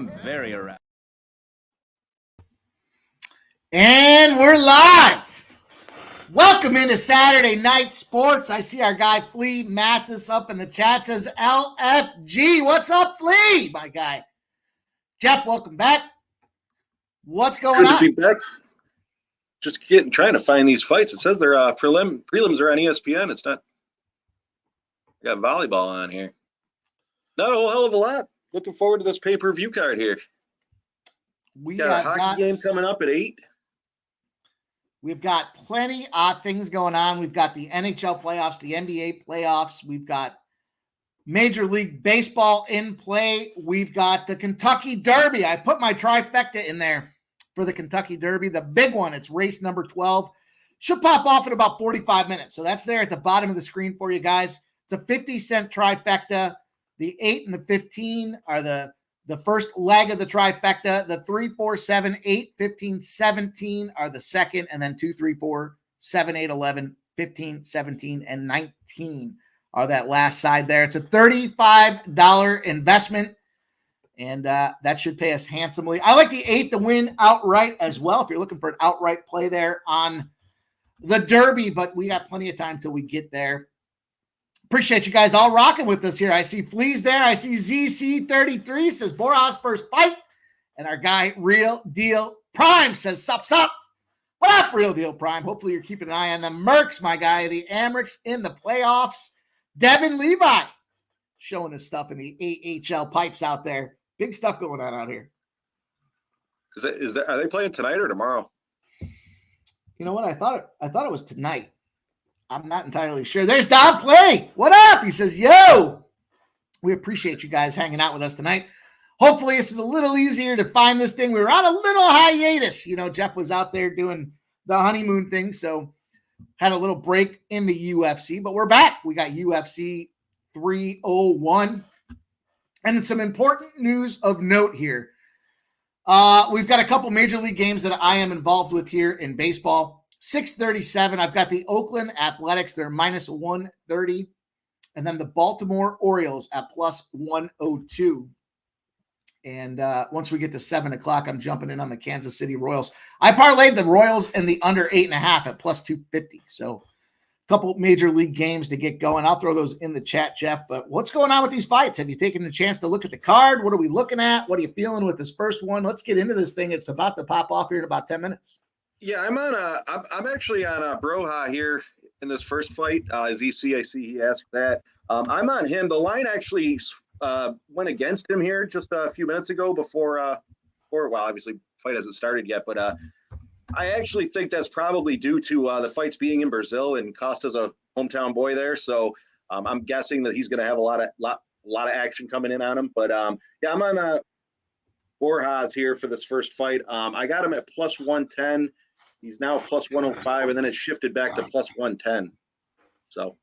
I'm very aroused. And we're live. Welcome into Saturday Night Sports. I see our guy Flea Mathis up in the chat, says LFG. What's up, Flea, my guy? Jeff, welcome back. What's going on? Good to be back. Just trying to find these fights. It says they're prelims are on ESPN. It's not. I got volleyball on here. Not a whole hell of a lot. Looking forward to this pay-per-view card here. We got a hockey game coming up at 8. We've got plenty of things going on. We've got the NHL playoffs, the NBA playoffs. We've got Major League Baseball in play. We've got the Kentucky Derby. I put my trifecta in there for the Kentucky Derby, the big one. It's race number 12. Should pop off in about 45 minutes. So that's there at the bottom of the screen for you guys. It's a 50-cent trifecta. The 8 and the 15 are the first leg of the trifecta. The 3, 4, 7, 8, 15, 17 are the second. And then 2, 3, 4, 7, 8, 11, 15, 17, and 19 are that last side there. It's a $35 investment. And that should pay us handsomely. I like the 8 to win outright as well, if you're looking for an outright play there on the Derby. But we got plenty of time till we get there. Appreciate you guys all rocking with us here. I see Flea's there. I see ZC33 says Borjas first fight. And our guy Real Deal Prime says sup. What up, Real Deal Prime? Hopefully you're keeping an eye on the Mercs, my guy. The Amrics in the playoffs. Devin Levi showing his stuff in the AHL pipes out there. Big stuff going on out here. Are they playing tonight or tomorrow? You know what? I thought it was tonight. I'm not entirely sure. There's Don Play. What up? He says, yo. We appreciate you guys hanging out with us tonight. Hopefully this is a little easier to find this thing. We were on a little hiatus. You know, Jeff was out there doing the honeymoon thing, so had a little break in the UFC, but we're back. We got UFC 301. And some important news of note here. We've got a couple major league games that I am involved with here in baseball. 637. I've got the Oakland Athletics. They're minus 130. And then the Baltimore Orioles at plus 102. And once we get to 7 o'clock, I'm jumping in on the Kansas City Royals. I parlayed the Royals and the under 8.5 at plus 250. So a couple major league games to get going. I'll throw those in the chat, Jeff. But what's going on with these fights? Have you taken the chance to look at the card? What are we looking at? What are you feeling with this first one? Let's get into this thing. It's about to pop off here in about 10 minutes. Yeah, I'm actually on Broha here in this first fight. ZC, I see he asked that. I'm on him. The line actually went against him here just a few minutes ago before obviously fight hasn't started yet, but I actually think that's probably due to the fights being in Brazil and Costa's a hometown boy there. So I'm guessing that he's going to have a lot of action coming in on him. But yeah, I'm on Borjas here for this first fight. I got him at plus 110. He's now plus 105, and then it shifted back to plus 110. So,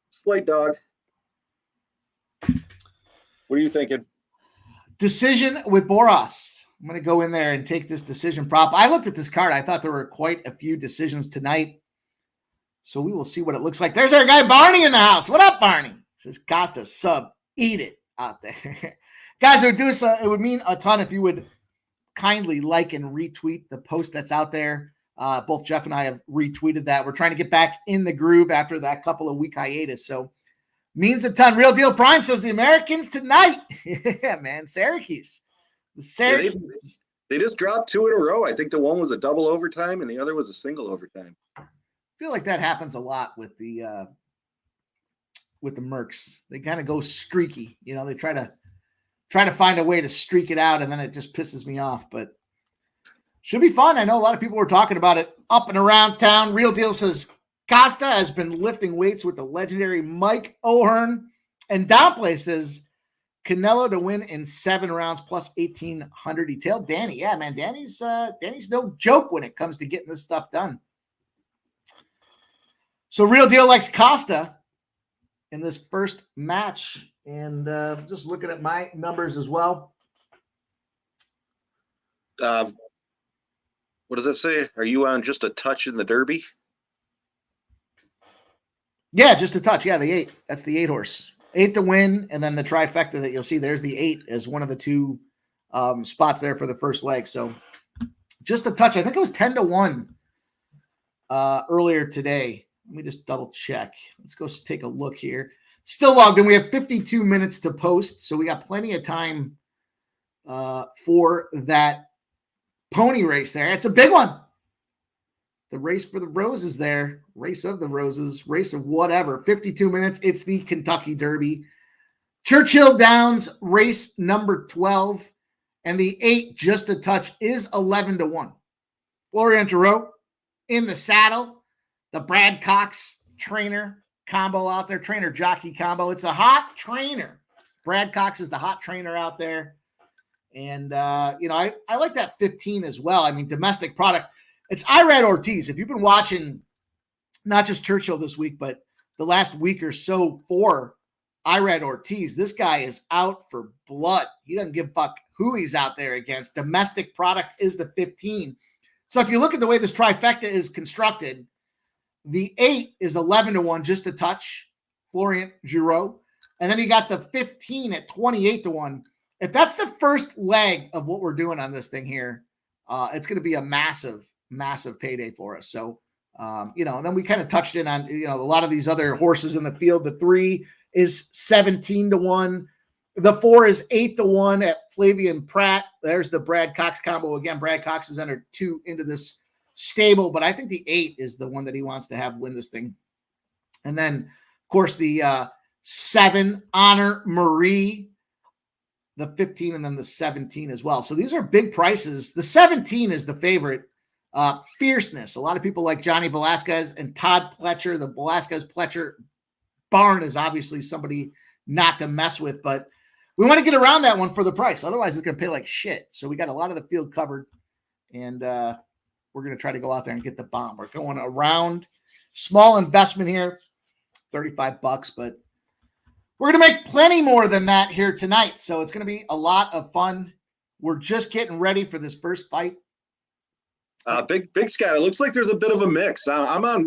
slight dog. What are you thinking? Decision with Borjas. I'm going to go in there and take this decision prop. I looked at this card. I thought there were quite a few decisions tonight. So we will see what it looks like. There's our guy Barney in the house. What up, Barney? Says Costa sub. Eat it out there. Guys, it would mean a ton if you would kindly like and retweet the post that's out there. Both Jeff and I have retweeted that. We're trying to get back in the groove after that couple of week hiatus. So means a ton. Real Deal Prime says the Americans tonight. Yeah, man. Syracuse. Yeah, they just dropped 2 in a row. I think the one was a double overtime and the other was a single overtime. I feel like that happens a lot with the Mercs. They kind of go streaky. You know, they try to find a way to streak it out, and then it just pisses me off. But should be fun. I know a lot of people were talking about it up and around town. Real Deal says Costa has been lifting weights with the legendary Mike O'Hearn. And Downplay says Canelo to win in 7 rounds plus 1,800. He tailed Danny. Yeah, man, Danny's no joke when it comes to getting this stuff done. So Real Deal likes Costa in this first match. And just looking at my numbers as well. What does that say? Are you on just a touch in the Derby? Yeah, just a touch. Yeah, the 8. That's the 8 horse. 8 to win, and then the trifecta that you'll see. There's the 8 as one of the 2 spots there for the first leg. So just a touch. I think it was 10-1 earlier today. Let me just double check. Let's go take a look here. Still logged in. We have 52 minutes to post, so we got plenty of time for that pony race there. It's a big one. The race for the roses there. Race of the roses. Race of whatever. 52 minutes. It's the Kentucky Derby. Churchill Downs, race number 12. And the 8, just a touch, is 11-1. Florian Giroux in the saddle. The Brad Cox trainer combo out there. Trainer jockey combo. It's a hot trainer. Brad Cox is the hot trainer out there. And, I like that 15 as well. I mean, domestic product. It's Irad Ortiz. If you've been watching not just Churchill this week, but the last week or so for Irad Ortiz, this guy is out for blood. He doesn't give a fuck who he's out there against. Domestic product is the 15. So if you look at the way this trifecta is constructed, the 8 is 11-1, just a touch, Florian Giroux. And then you got the 15 at 28-1. If that's the first leg of what we're doing on this thing here, it's going to be a massive, massive payday for us. So, and then we kind of touched in on, a lot of these other horses in the field. The 3 is 17-1. The 4 is 8-1 at Flavian Pratt. There's the Brad Cox combo. Again, Brad Cox has entered 2 into this stable, but I think the 8 is the one that he wants to have win this thing. And then, of course, the 7, Honor Marie, the 15, and then the 17 as well. So these are big prices. The 17 is the favorite. Fierceness. A lot of people like Johnny Velasquez and Todd Pletcher. The Velasquez-Pletcher barn is obviously somebody not to mess with, but we want to get around that one for the price. Otherwise, it's going to pay like shit. So we got a lot of the field covered, and we're going to try to go out there and get the bomb. We're going around. Small investment here, $35, but we're going to make plenty more than that here tonight. So it's going to be a lot of fun. We're just getting ready for this first fight. Big Scott, it looks like there's a bit of a mix. I'm on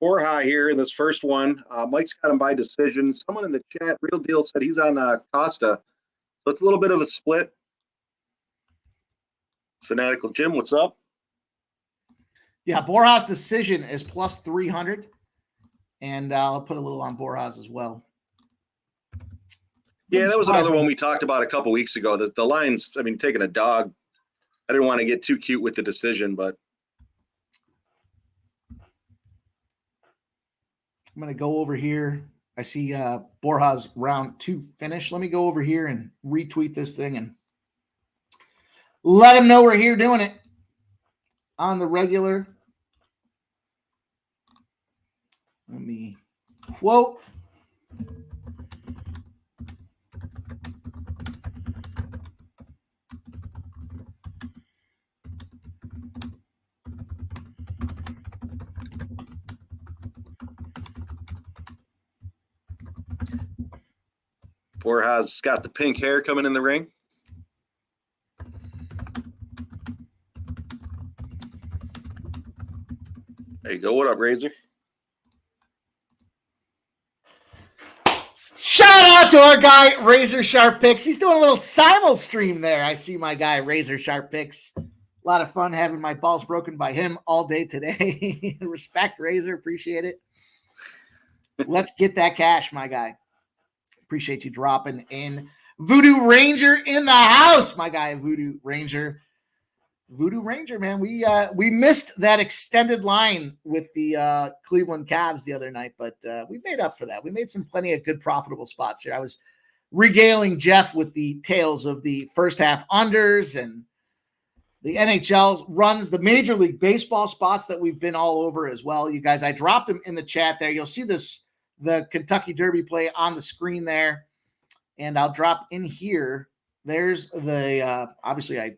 Borja here in this first one. Mike's got him by decision. Someone in the chat, Real Deal, said he's on Costa. So it's a little bit of a split. Fanatical Jim, what's up? Yeah, Borja's decision is plus 300. And I'll put a little on Borja's as well. Yeah, that was another one we talked about a couple weeks ago. The lines, taking a dog. I didn't want to get too cute with the decision, but I'm going to go over here. I see Borja's round 2 finish. Let me go over here and retweet this thing and let him know we're here doing it on the regular. Let me quote. Borja's got the pink hair coming in the ring. There you go. What up, Razor? Shout out to our guy, Razor Sharp Picks. He's doing a little simul stream there. I see my guy, Razor Sharp Picks. A lot of fun having my balls broken by him all day today. Respect, Razor. Appreciate it. Let's get that cash, my guy. Appreciate you dropping in. Voodoo Ranger in the house, my guy, Voodoo Ranger. Voodoo Ranger, man. We missed that extended line with the Cleveland Cavs the other night, but we made up for that. We made plenty of good profitable spots here. I was regaling Jeff with the tales of the first half unders and the NHL runs, the Major League Baseball spots that we've been all over as well. You guys, I dropped them in the chat there. You'll see the Kentucky Derby play on the screen there. And I'll drop in here. There's the, obviously I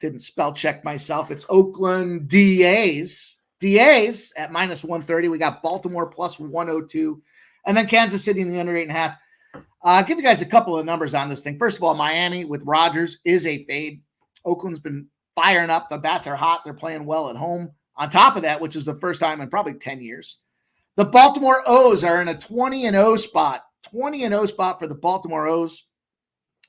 didn't spell check myself. It's Oakland DAs at minus 130. We got Baltimore plus 102. And then Kansas City in the under 8.5. I'll give you guys a couple of numbers on this thing. First of all, Miami with Rodgers is a fade. Oakland's been firing up. The bats are hot. They're playing well at home. On top of that, which is the first time in probably 10 years, the Baltimore O's are in a 20-0 spot. 20-0 spot for the Baltimore O's.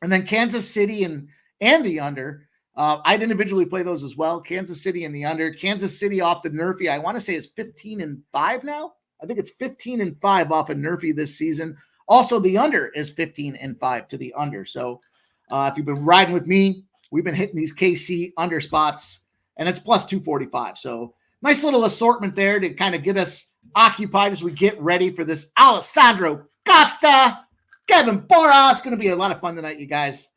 And then Kansas City and and the under. I'd individually play those as well. Kansas City and the under. Kansas City off the Nerfy. I want to say it's 15-5 now. I think it's 15-5 off of Nerfy this season. Also, the under is 15-5 to the under. So if you've been riding with me, we've been hitting these KC under spots, and it's plus 245. So nice little assortment there to kind of get us occupied as we get ready for this Alessandro Costa, Kevin Boras. Going to be a lot of fun tonight, you guys.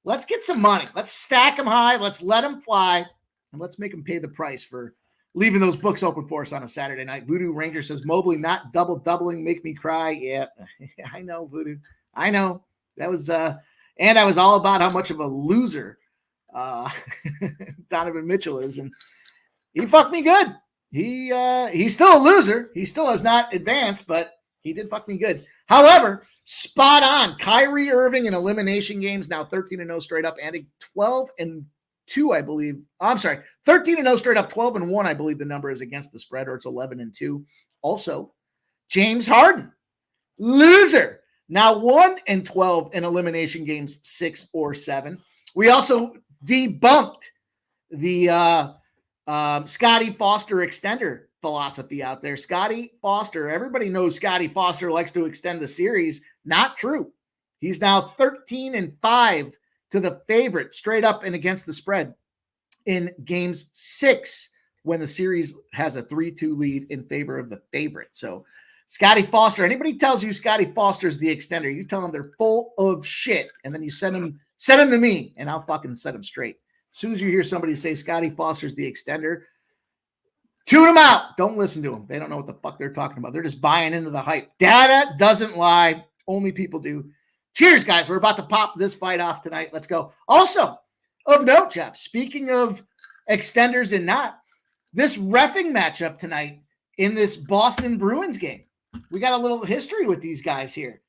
Let's get some money. Let's stack them high. Let's let them fly, and let's make them pay the price for leaving those books open for us on a Saturday night. Voodoo Ranger says, Mobley not doubling, make me cry. Yeah, I know, Voodoo. I know. That was, and I was all about how much of a loser Donovan Mitchell is, and he fucked me good. He's still a loser. He still has not advanced, but he did fuck me good. However, spot on. Kyrie Irving in elimination games, now 13-0 straight up, adding 12-2, I believe. I'm sorry, 13-0 straight up, 12-1, I believe the number is against the spread, or it's 11-2. Also, James Harden, loser, now 1-12 in elimination games, 6 or 7. We also debunked the Scotty Foster extender philosophy out there. Scotty Foster, everybody knows Scotty Foster likes to extend the series. Not true. He's now 13-5 to the favorite, straight up and against the spread in games 6 when the series has a 3-2 lead in favor of the favorite. So Scotty Foster, anybody tells you Scotty Foster is the extender, you tell them they're full of shit, and then you send them to me, and I'll fucking set them straight. As soon as you hear somebody say Scotty Foster's the extender, tune them out. Don't listen to them. They don't know what the fuck they're talking about. They're just buying into the hype. Data doesn't lie. Only people do. Cheers, guys. We're about to pop this fight off tonight. Let's go. Also, of note, Jeff, speaking of extenders and not, this reffing matchup tonight in this Boston Bruins game. We got a little history with these guys here.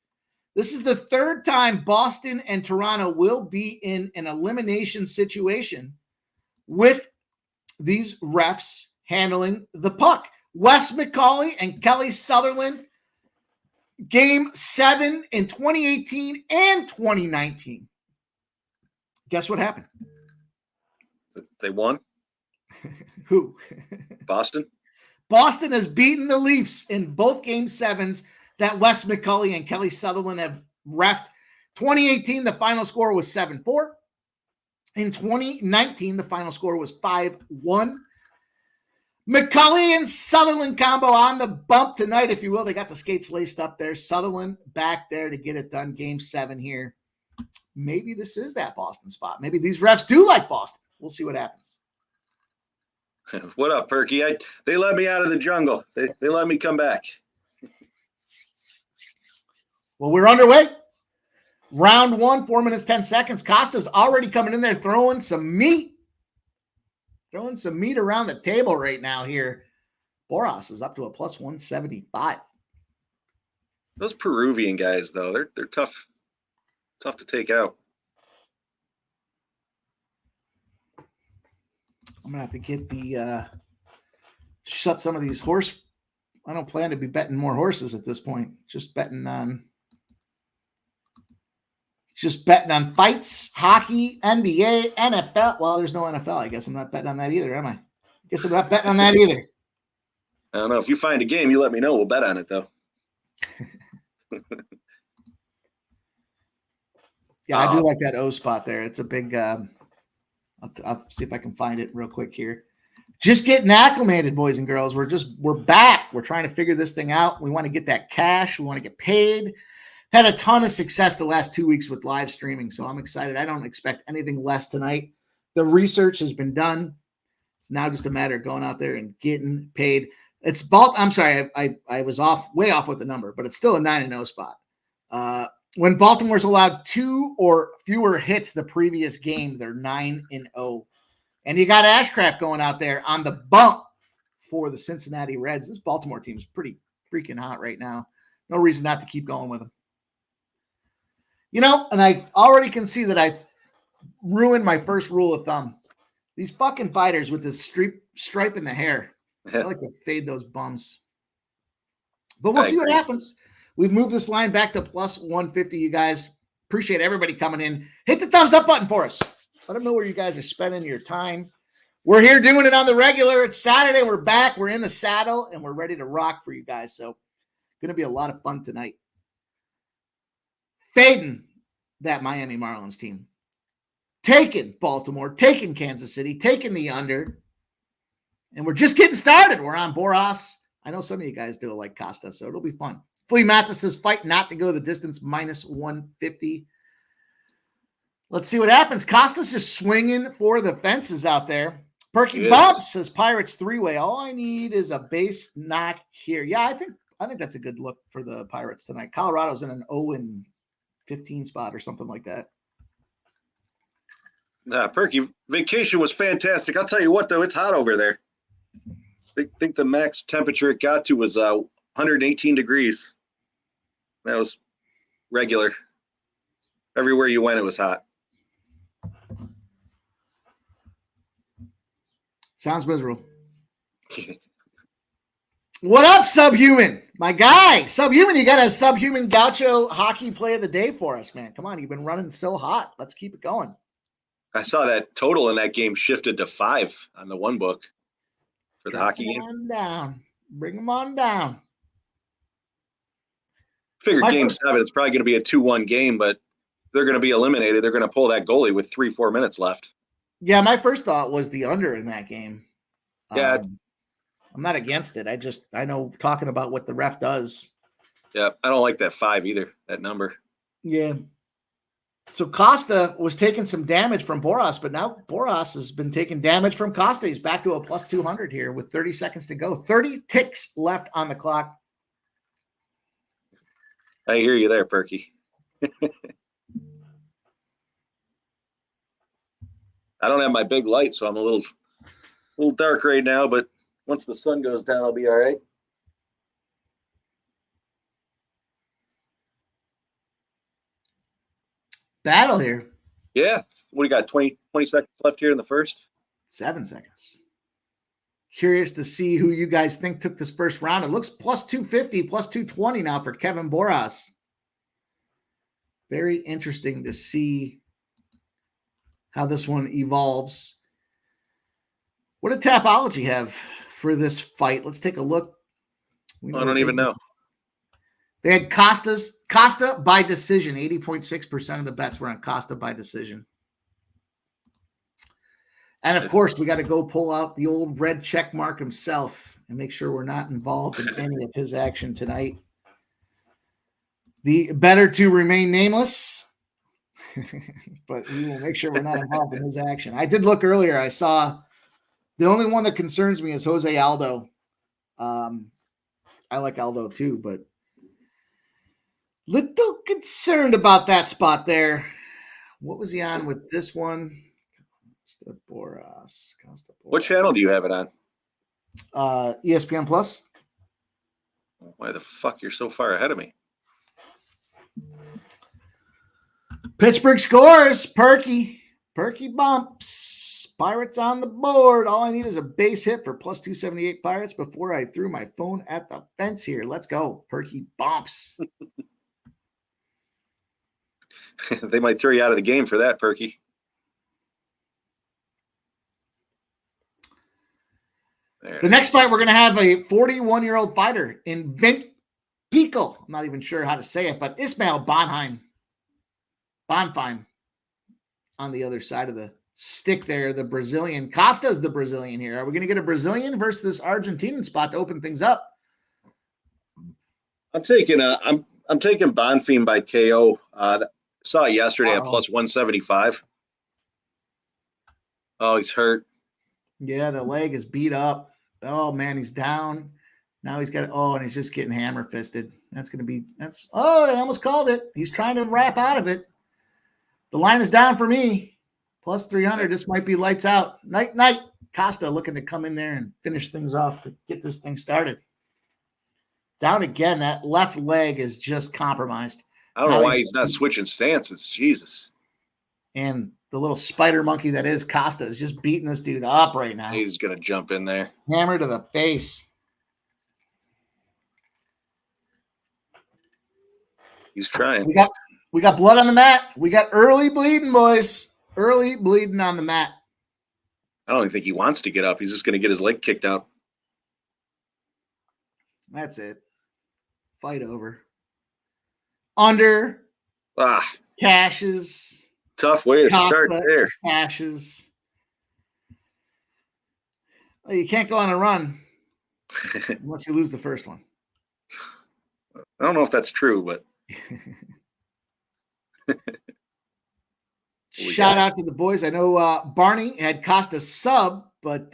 This is the third time Boston and Toronto will be in an elimination situation with these refs handling the puck. Wes McCauley and Kelly Sutherland, game 7 in 2018 and 2019. Guess what happened? They won. Who? Boston. Boston has beaten the Leafs in both game 7s that Wes McCauley and Kelly Sutherland have reffed. 2018, the final score was 7-4. In 2019, the final score was 5-1. McCauley and Sutherland combo on the bump tonight, if you will. They got the skates laced up there. Sutherland back there to get it done. Game 7 here. Maybe this is that Boston spot. Maybe these refs do like Boston. We'll see what happens. What up, Perky? They let me out of the jungle. They let me come back. Well, we're underway. Round 1, 4 minutes, 10 seconds. Costa's already coming in there throwing some meat. Throwing some meat around the table right now here. Boras is up to a plus 175. Those Peruvian guys, though, they're tough to take out. I'm going to have to get the shut some of these horse. I don't plan to be betting more horses at this point. Just betting on fights, hockey, NBA, NFL. Well, there's no NFL. I guess I'm not betting on that either, am I? Guess I'm not betting on that either. I don't know. If you find a game, you let me know. We'll bet on it, though. Yeah, I do like that O spot there. It's a big I'll see if I can find it real quick here. Just getting acclimated, boys and girls. We're back. We're trying to figure this thing out. We want to get that cash. We want to get paid. Had a ton of success the last 2 weeks with live streaming, so I'm excited. I don't expect anything less tonight. The research has been done. It's now just a matter of going out there and getting paid. It's I'm sorry, I was way off with the number, but it's still a 9-0 spot. When Baltimore's allowed 2 or fewer hits the previous game, they're 9-0. And you got Ashcraft going out there on the bump for the Cincinnati Reds. This Baltimore team is pretty freaking hot right now. No reason not to keep going with them. You know, and I already can see that I've ruined my first rule of thumb. These fucking fighters with this stripe in the hair. I like to fade those bums. But we'll see what happens. We've moved this line back to plus 150, you guys. Appreciate everybody coming in. Hit the thumbs up button for us. Let them know where you guys are spending your time. We're here doing it on the regular. It's Saturday. We're back. We're in the saddle, and we're ready to rock for you guys. So going to be a lot of fun tonight. Fading that Miami Marlins team. Taking Baltimore, taking Kansas City, taking the under. And we're just getting started. We're on Boras. I know some of you guys do like Costa, so it'll be fun. Flea Mathis's fight not to go the distance, minus 150. Let's see what happens. Costa's just swinging for the fences out there. Perky Bumps says Pirates 3-way. All I need is a base knock here. Yeah, I think that's a good look for the Pirates tonight. Colorado's in an 0-15 spot or something like that. Perky, vacation was fantastic. I'll tell you what, though, it's hot over there. I think the max temperature it got to was 118 degrees. That was regular. Everywhere you went, it was hot. Sounds miserable. What up, Subhuman? My guy, Subhuman, you got a Subhuman Gaucho hockey play of the day for us, man. Come on, you've been running so hot. Let's keep it going. I saw that total in that game shifted to 5 on the one book for the hockey game. Bring them on down. Figured game 7, it's probably going to be a 2-1 game, but they're going to be eliminated. They're going to pull that goalie with 3-4 minutes left. Yeah, my first thought was the under in that game. Yeah. I'm not against it. I know talking about what the ref does. Yeah, I don't like that 5 either, that number. Yeah. So Costa was taking some damage from Boras, but now Boras has been taking damage from Costa. He's back to a plus 200 here with 30 seconds to go. 30 ticks left on the clock. I hear you there, Perky. I don't have my big light, so I'm a little dark right now, but once the sun goes down, I'll be all right. Battle here. Yeah. What do you got? 20 seconds left here in the first? 7 seconds. Curious to see who you guys think took this first round. It looks plus 250, plus 220 now for Kevin Boras. Very interesting to see how this one evolves. What did Tapology have for this fight? Let's take a look. I don't even know. They had Costa by decision. 80.6% of the bets were on Costa by decision. And of course, we got to go pull out the old red check mark himself and make sure we're not involved in any of his action tonight. The better to remain nameless, but we will make sure we're not involved in his action. I did look earlier. I saw the only one that concerns me is Jose Aldo. I like Aldo too, but little concerned about that spot there. What was he on with this one? Costa Boras. What channel do you have it on? ESPN Plus. Why the fuck you're so far ahead of me? Pittsburgh scores. Perky bumps. Pirates on the board. All I need is a base hit for plus 278 Pirates before I threw my phone at the fence here. Let's go. Perky bumps. They might throw you out of the game for that, Perky. The next fight, we're going to have a 41-year-old fighter in Vint Pico. I'm not even sure how to say it, but Ismail Bonfim on the other side of the stick there, the Brazilian. Costa's the Brazilian here. Are we going to get a Brazilian versus this Argentinian spot to open things up? I'm taking Bonfim by KO. Saw it yesterday at plus 175. Oh, he's hurt. Yeah, the leg is beat up. Oh man, he's down. Now he's got and he's just getting hammer fisted. I almost called it. He's trying to wrap out of it. The line is down for me. Plus 300. This might be lights out. Night. Costa looking to come in there and finish things off to get this thing started. Down again. That left leg is just compromised. I don't know why he's not switching stances. Jesus. And the little spider monkey that is Costa is just beating this dude up right now. He's going to jump in there. Hammer to the face. He's trying. We got blood on the mat. We got early bleeding, boys. Early bleeding on the mat. I don't even think he wants to get up. He's just going to get his leg kicked out. That's it. Fight over. Under. Cashes. Tough way to start there. Cashes. Well, you can't go on a run unless you lose the first one. I don't know if that's true, but shout out to the boys. I know Barney had Costa sub, but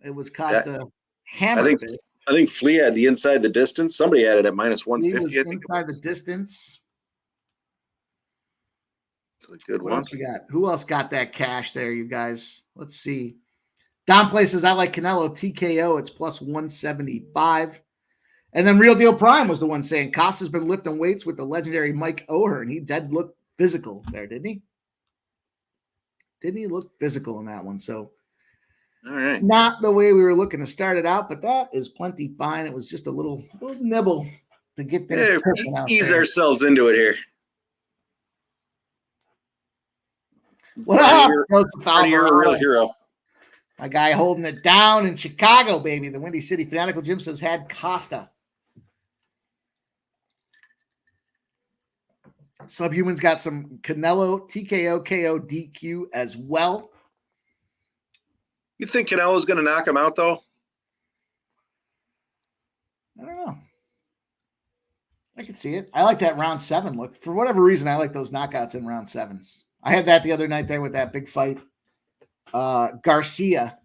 it was Costa hammer. I think Flea had the inside the distance. Somebody had it at minus 150. I think inside the distance. It's a good what one. Else we got? Who else got that cash there, you guys? Let's see. Don Play says, I like Canelo TKO. It's plus 175. And then Real Deal Prime was the one saying Costa's been lifting weights with the legendary Mike O'Hearn. He did look physical there, didn't he? Didn't he look physical in that one? So all right. Not the way we were looking to start it out, but that is plenty fine. It was just a little nibble to get things ease ourselves into it here. What up, you're a real hero. My guy holding it down in Chicago, baby. The Windy City Fanatical Jim says had Costa. Subhumans got some Canelo, TKO, KO, DQ as well. You think Canelo's going to knock him out, though? I don't know. I can see it. I like that round 7 look. For whatever reason, I like those knockouts in round 7s. I had that the other night there with that big fight. Garcia.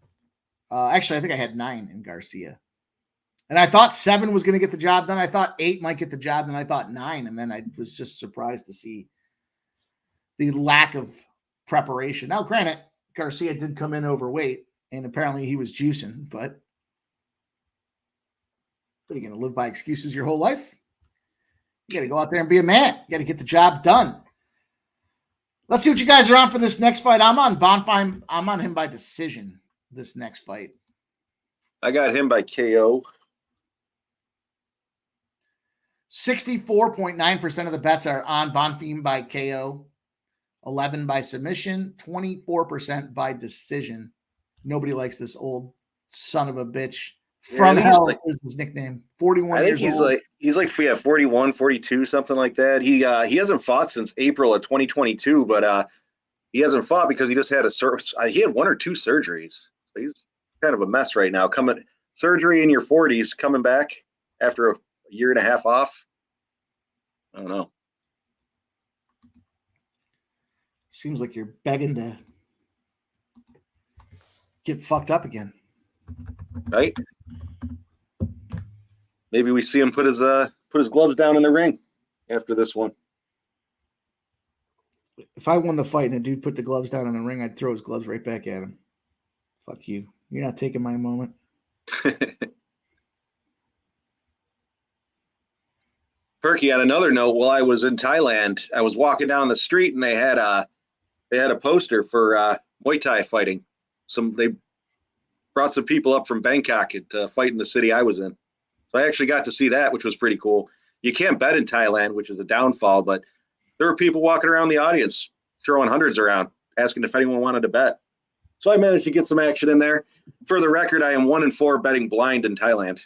Actually, I think I had 9 in Garcia. And I thought 7 was going to get the job done. I thought 8 might get the job done. I thought 9. And then I was just surprised to see the lack of preparation. Now, granted, Garcia did come in overweight, and apparently he was juicing. But are you going to live by excuses your whole life? You got to go out there and be a man. You got to get the job done. Let's see what you guys are on for this next fight. I'm on Bonfire. I'm on him by decision this next fight. I got him by KO. 64.9% of the bets are on Bonfim by KO, 11 by submission, 24% by decision. Nobody likes this old son of a bitch. From hell is his nickname. 41 I think years old. he's like 41, 42, something like that. He hasn't fought since April of 2022, but he hasn't fought because he just had he had 1 or 2 surgeries. So he's kind of a mess right now. Surgery in your 40s, coming back after a year and a half off. I don't know. Seems like you're begging to get fucked up again. Right? Maybe we see him put his gloves down in the ring after this one. If I won the fight and a dude put the gloves down in the ring, I'd throw his gloves right back at him. Fuck you. You're not taking my moment. Perky, on another note, while I was in Thailand, I was walking down the street and they had a poster for Muay Thai fighting. They brought some people up from Bangkok to fight in the city I was in. So I actually got to see that, which was pretty cool. You can't bet in Thailand, which is a downfall, but there were people walking around the audience throwing hundreds around, asking if anyone wanted to bet. So I managed to get some action in there. For the record, I am 1-4 betting blind in Thailand.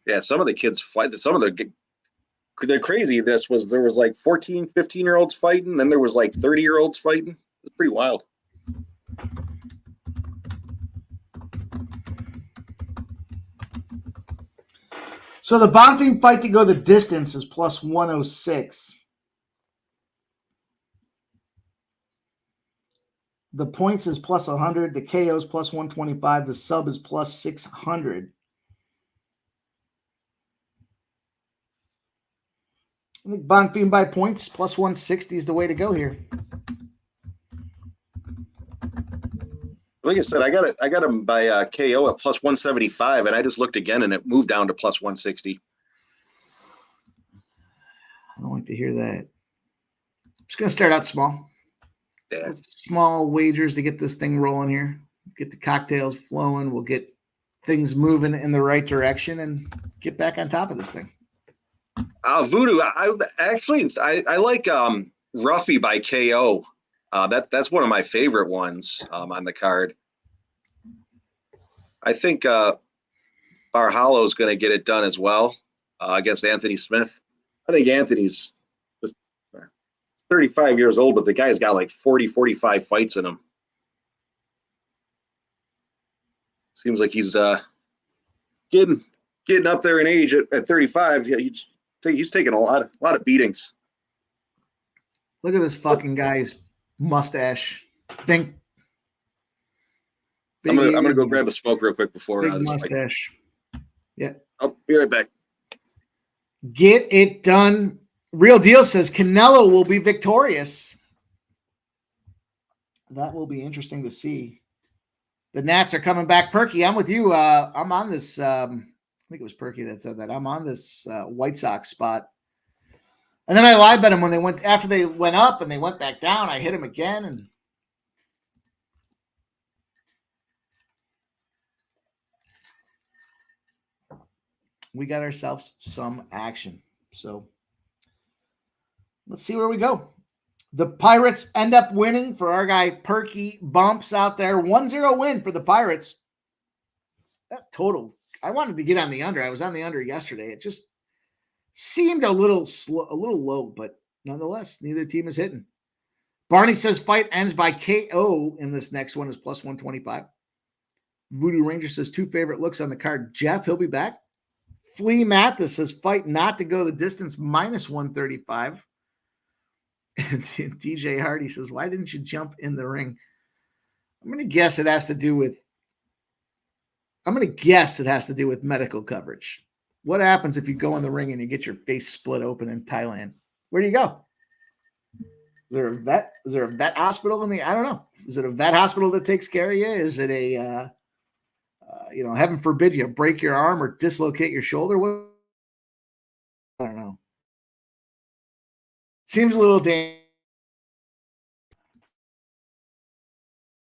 Yeah, some of the kids fight. They're crazy. There was like 14, 15-year-olds fighting, then there was like 30-year-olds fighting. It's pretty wild. So the Bonfim fight to go the distance is plus 106. The points is plus 100. The KO is plus 125. The sub is plus 600. I think Bonfim by points plus 160 is the way to go here. Like I said, I got him by KO at plus 175, and I just looked again, and it moved down to plus 160. I don't like to hear that. I'm just going to start out small. Yeah. Small wagers to get this thing rolling here. Get the cocktails flowing. We'll get things moving in the right direction and get back on top of this thing. Voodoo. I like Ruffy by KO. That's one of my favorite ones on the card. I think Barhalo is going to get it done as well against Anthony Smith. I think Anthony's just 35 years old, but the guy's got like 40, 45 fights in him. Seems like he's getting up there in age at 35. Yeah, he's taking a lot of beatings. Look at this fucking guy's mustache. I'm gonna go grab a smoke real quick before big mustache. Yeah, I'll be right back. Get it done. Real Deal says Canelo will be victorious. That will be interesting to see. The Nats are coming back. Perky, I'm with you. I'm on this. I think it was Perky that said that. I'm on this White Sox spot. And then I live bet them when they went after they went up and they went back down. I hit them again, and we got ourselves some action. So let's see where we go. The Pirates end up winning for our guy Perky Bumps out there. 1-0 win for the Pirates. That total. I wanted to get on the under. I was on the under yesterday. It just seemed a little slow, a little low, but nonetheless, neither team is hitting. Barney says fight ends by KO in this next one is plus 125. Voodoo Ranger says 2 favorite looks on the card. Jeff, he'll be back. Flea Mathis says fight not to go the distance minus 135. And DJ Hardy says, why didn't you jump in the ring? I'm going to guess it has to do with medical coverage. What happens if you go in the ring and you get your face split open in Thailand? Where do you go? Is there a vet? Is there a vet hospital I don't know. Is it a vet hospital that takes care of you? Is it a, heaven forbid you break your arm or dislocate your shoulder? What? I don't know. Seems a little dangerous.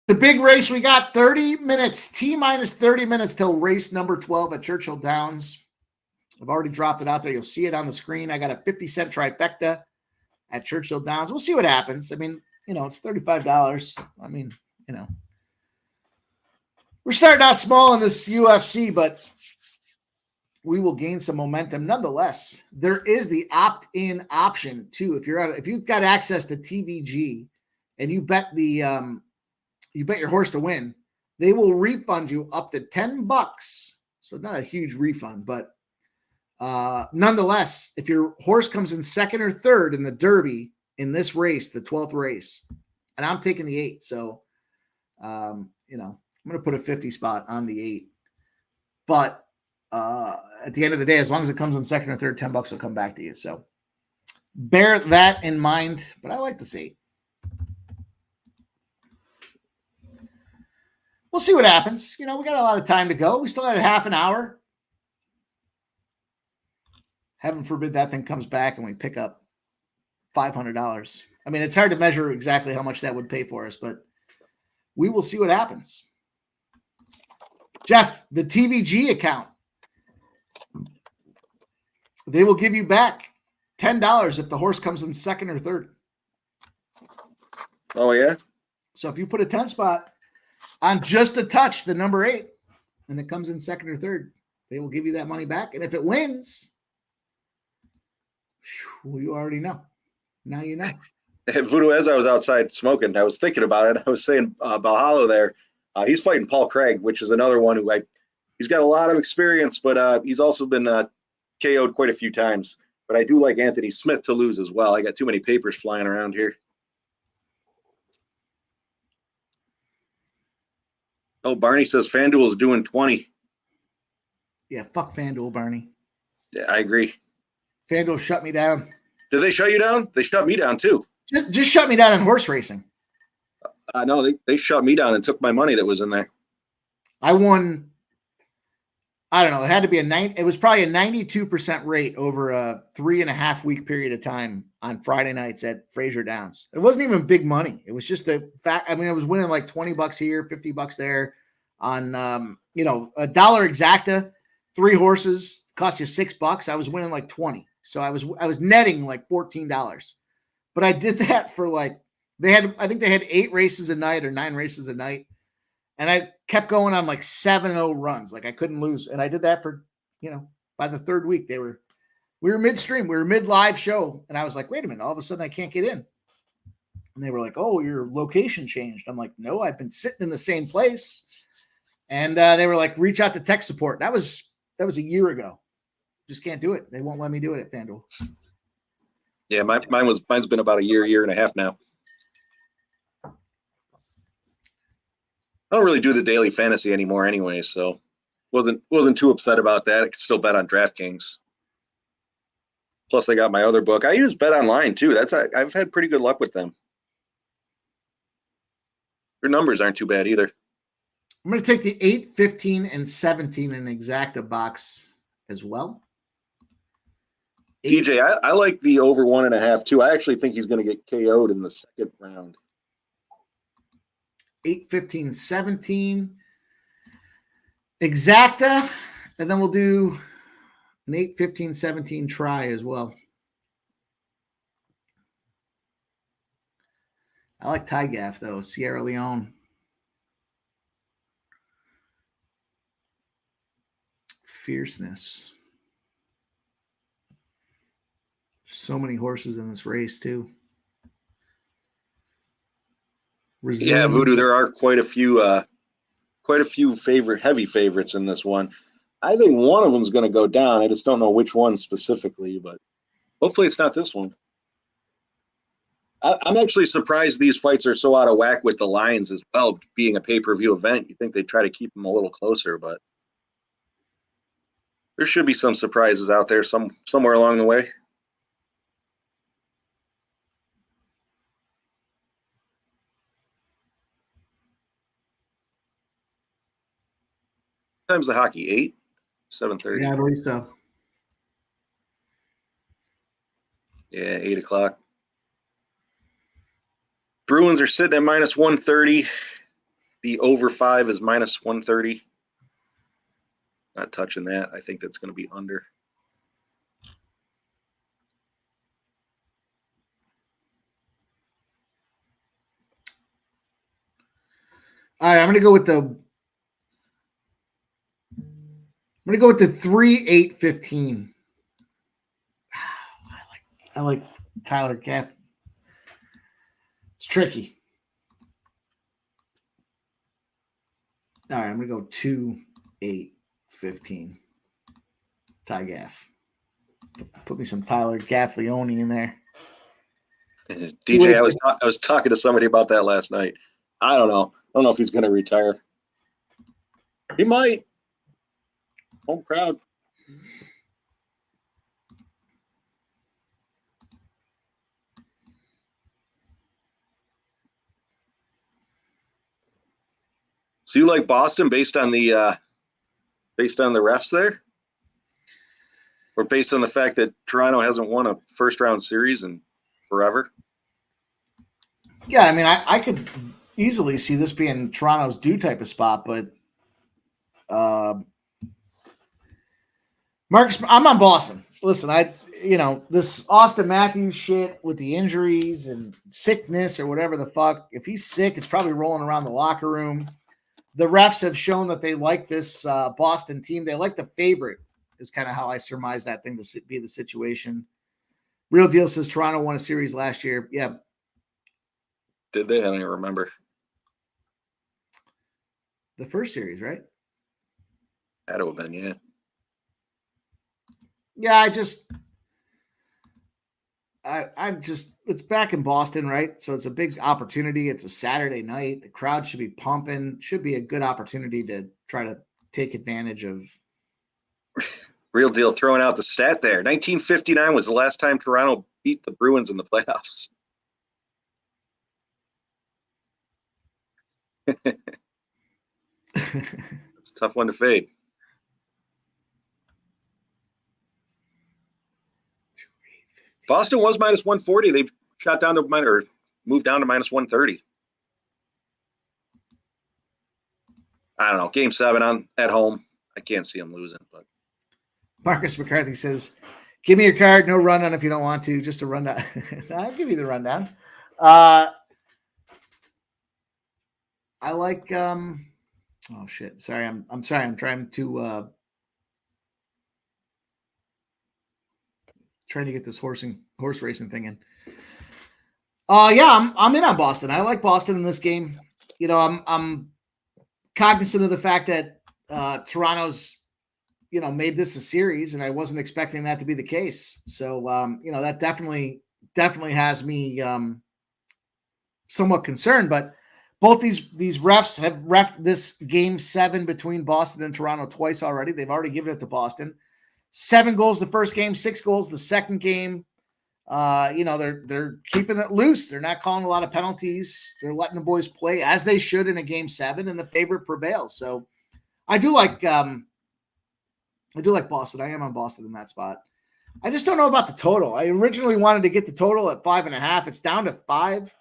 The big race, we got 30 minutes, T-minus 30 minutes till race number 12 at Churchill Downs. I've already dropped it out there. You'll see it on the screen. I got a 50-cent trifecta at Churchill Downs. We'll see what happens. I mean, it's $35. I mean, we're starting out small in this UFC, but we will gain some momentum. Nonetheless, there is the opt-in option too. If you've got access to TVG and you bet your horse to win, they will refund you up to $10. So not a huge refund, but nonetheless, if your horse comes in second or third in the Derby in this race, the 12th race, and I'm taking the 8, so I'm going to put a 50 spot on the 8, but at the end of the day, as long as it comes in second or third, $10 will come back to you. So bear that in mind, but I like to see. We'll see what happens. We got a lot of time to go. We still had a half an hour. Heaven forbid that thing comes back and we pick up $500. I mean, it's hard to measure exactly how much that would pay for us, but we will see what happens. Jeff, the TVG account, they will give you back $10 if the horse comes in second or third. Oh, yeah? So if you put a 10 spot on just a touch, the number 8, and it comes in second or third, they will give you that money back. And if it wins, well, you already know. Now you know. Voodoo, as I was outside smoking, I was thinking about it. I was saying Valhalla there. He's fighting Paul Craig, which is another one who he's got a lot of experience, but he's also been KO'd quite a few times. But I do like Anthony Smith to lose as well. I got too many papers flying around here. Oh, Barney says FanDuel is doing 20. Yeah, fuck FanDuel, Barney. Yeah, I agree. FanDuel shut me down. Did they shut you down? They shut me down too. Just shut me down in horse racing. No, they shut me down and took my money that was in there. I won. I don't know. It had to be it was probably a 92% rate over a 3.5 week period of time on Friday nights at Fraser Downs. It wasn't even big money. It was just the fact. I mean, I was winning like $20 here, $50 there. on a dollar exacta, 3 horses cost you $6. I was winning like 20. So I was netting like $14. But I did that for I think they had 8 races a night or 9 races a night. And I kept going on like 7-0 runs. Like I couldn't lose. And I did that for, by the 3rd week, we were midstream. We were mid live show. And I was like, wait a minute, all of a sudden I can't get in. And they were like, oh, your location changed. I'm like, no, I've been sitting in the same place. And they were like, reach out to tech support. That was a year ago. Just can't do it. They won't let me do it at FanDuel. Yeah, mine's been about a year and a half now. I don't really do the daily fantasy anymore anyway, so wasn't too upset about that. I could still bet on DraftKings. Plus, I got my other book. I use Bet Online too. I've had pretty good luck with them. Their numbers aren't too bad either. I'm going to take the 8, 15, and 17 and exacta box as well. DJ, I like the over 1.5 too. I actually think he's going to get KO'd in the 2nd round. 8, 15, 17 exacta, and then we'll do an 8, 15, 17 try as well. I like Ty Gaff though, Sierra Leone. Fierceness. So many horses in this race too. Yeah, Voodoo. There are quite a few heavy favorites in this one. I think one of them is going to go down. I just don't know which one specifically, but hopefully it's not this one. I'm actually surprised these fights are so out of whack with the lines as well, being a pay-per-view event. You think they'd try to keep them a little closer, but there should be some surprises out there somewhere along the way. Time's the hockey? 8, 7:30. Yeah, I believe so. Yeah, 8 o'clock. Bruins are sitting at minus 130. The over 5 is minus 130. Not touching that. I think that's going to be under. All right, I'm going to go with the 3, 8, 15. I like Tyler Gaff. It's tricky. All right, I'm going to go 2, 8, 15. Ty Gaff. Put me some Tyler Gaffleone in there. DJ, I was talking to somebody about that last night. I don't know. I don't know if he's going to retire. He might. Home crowd. So you like Boston based on the refs there, or based on the fact that Toronto hasn't won a first round series in forever? Yeah, I mean, I could easily see this being Toronto's due type of spot, but Marcus, I'm on Boston. Listen, this Austin Matthews shit with the injuries and sickness or whatever the fuck. If he's sick, it's probably rolling around the locker room. The refs have shown that they like this Boston team. They like the favorite, is kind of how I surmise that thing to be the situation. Real Deal says Toronto won a series last year. Yeah. Did they? I don't even remember. The first series, right? Had to have been, yeah. Yeah, it's back in Boston, right? So it's a big opportunity. It's a Saturday night. The crowd should be pumping. Should be a good opportunity to try to take advantage of. Real Deal throwing out the stat there. 1959 was the last time Toronto beat the Bruins in the playoffs. It's a tough one to fade. Boston was minus 140. They've shot down to moved down to minus 130. I don't know. Game 7 on at home. I can't see them losing. But Marcus McCarthy says, "Give me your card. No rundown if you don't want to. Just a rundown." I'll give you the rundown. I like. Oh shit! Sorry, I'm sorry. I'm trying to get this horse racing thing in. Yeah, I'm in on Boston. I like Boston in this game. You know, I'm cognizant of the fact that Toronto's, made this a series, and I wasn't expecting that to be the case. So, that definitely has me somewhat concerned. But both these refs have reffed this game 7 between Boston and Toronto twice already. They've already given it to Boston. 7 goals the first game, 6 goals the second game. They're keeping it loose. They're not calling a lot of penalties. They're letting the boys play as they should in a game 7, and the favorite prevails. So I do like Boston. I am on Boston in that spot. I just don't know about the total. I originally wanted to get the total at 5.5. It's down to 5.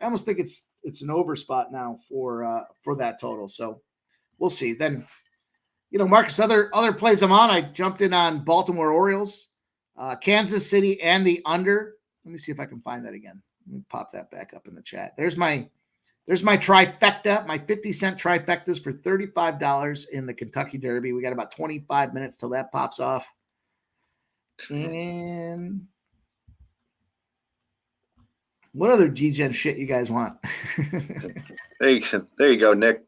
I almost think it's an over spot now for that total. So we'll see. Then, Marcus, other plays I'm on. I jumped in on Baltimore Orioles, Kansas City, and the under. Let me see if I can find that again. Let me pop that back up in the chat. There's my trifecta, my 50-cent trifectas for $35 in the Kentucky Derby. We got about 25 minutes till that pops off. And what other G-Gen shit you guys want? there you go, Nick.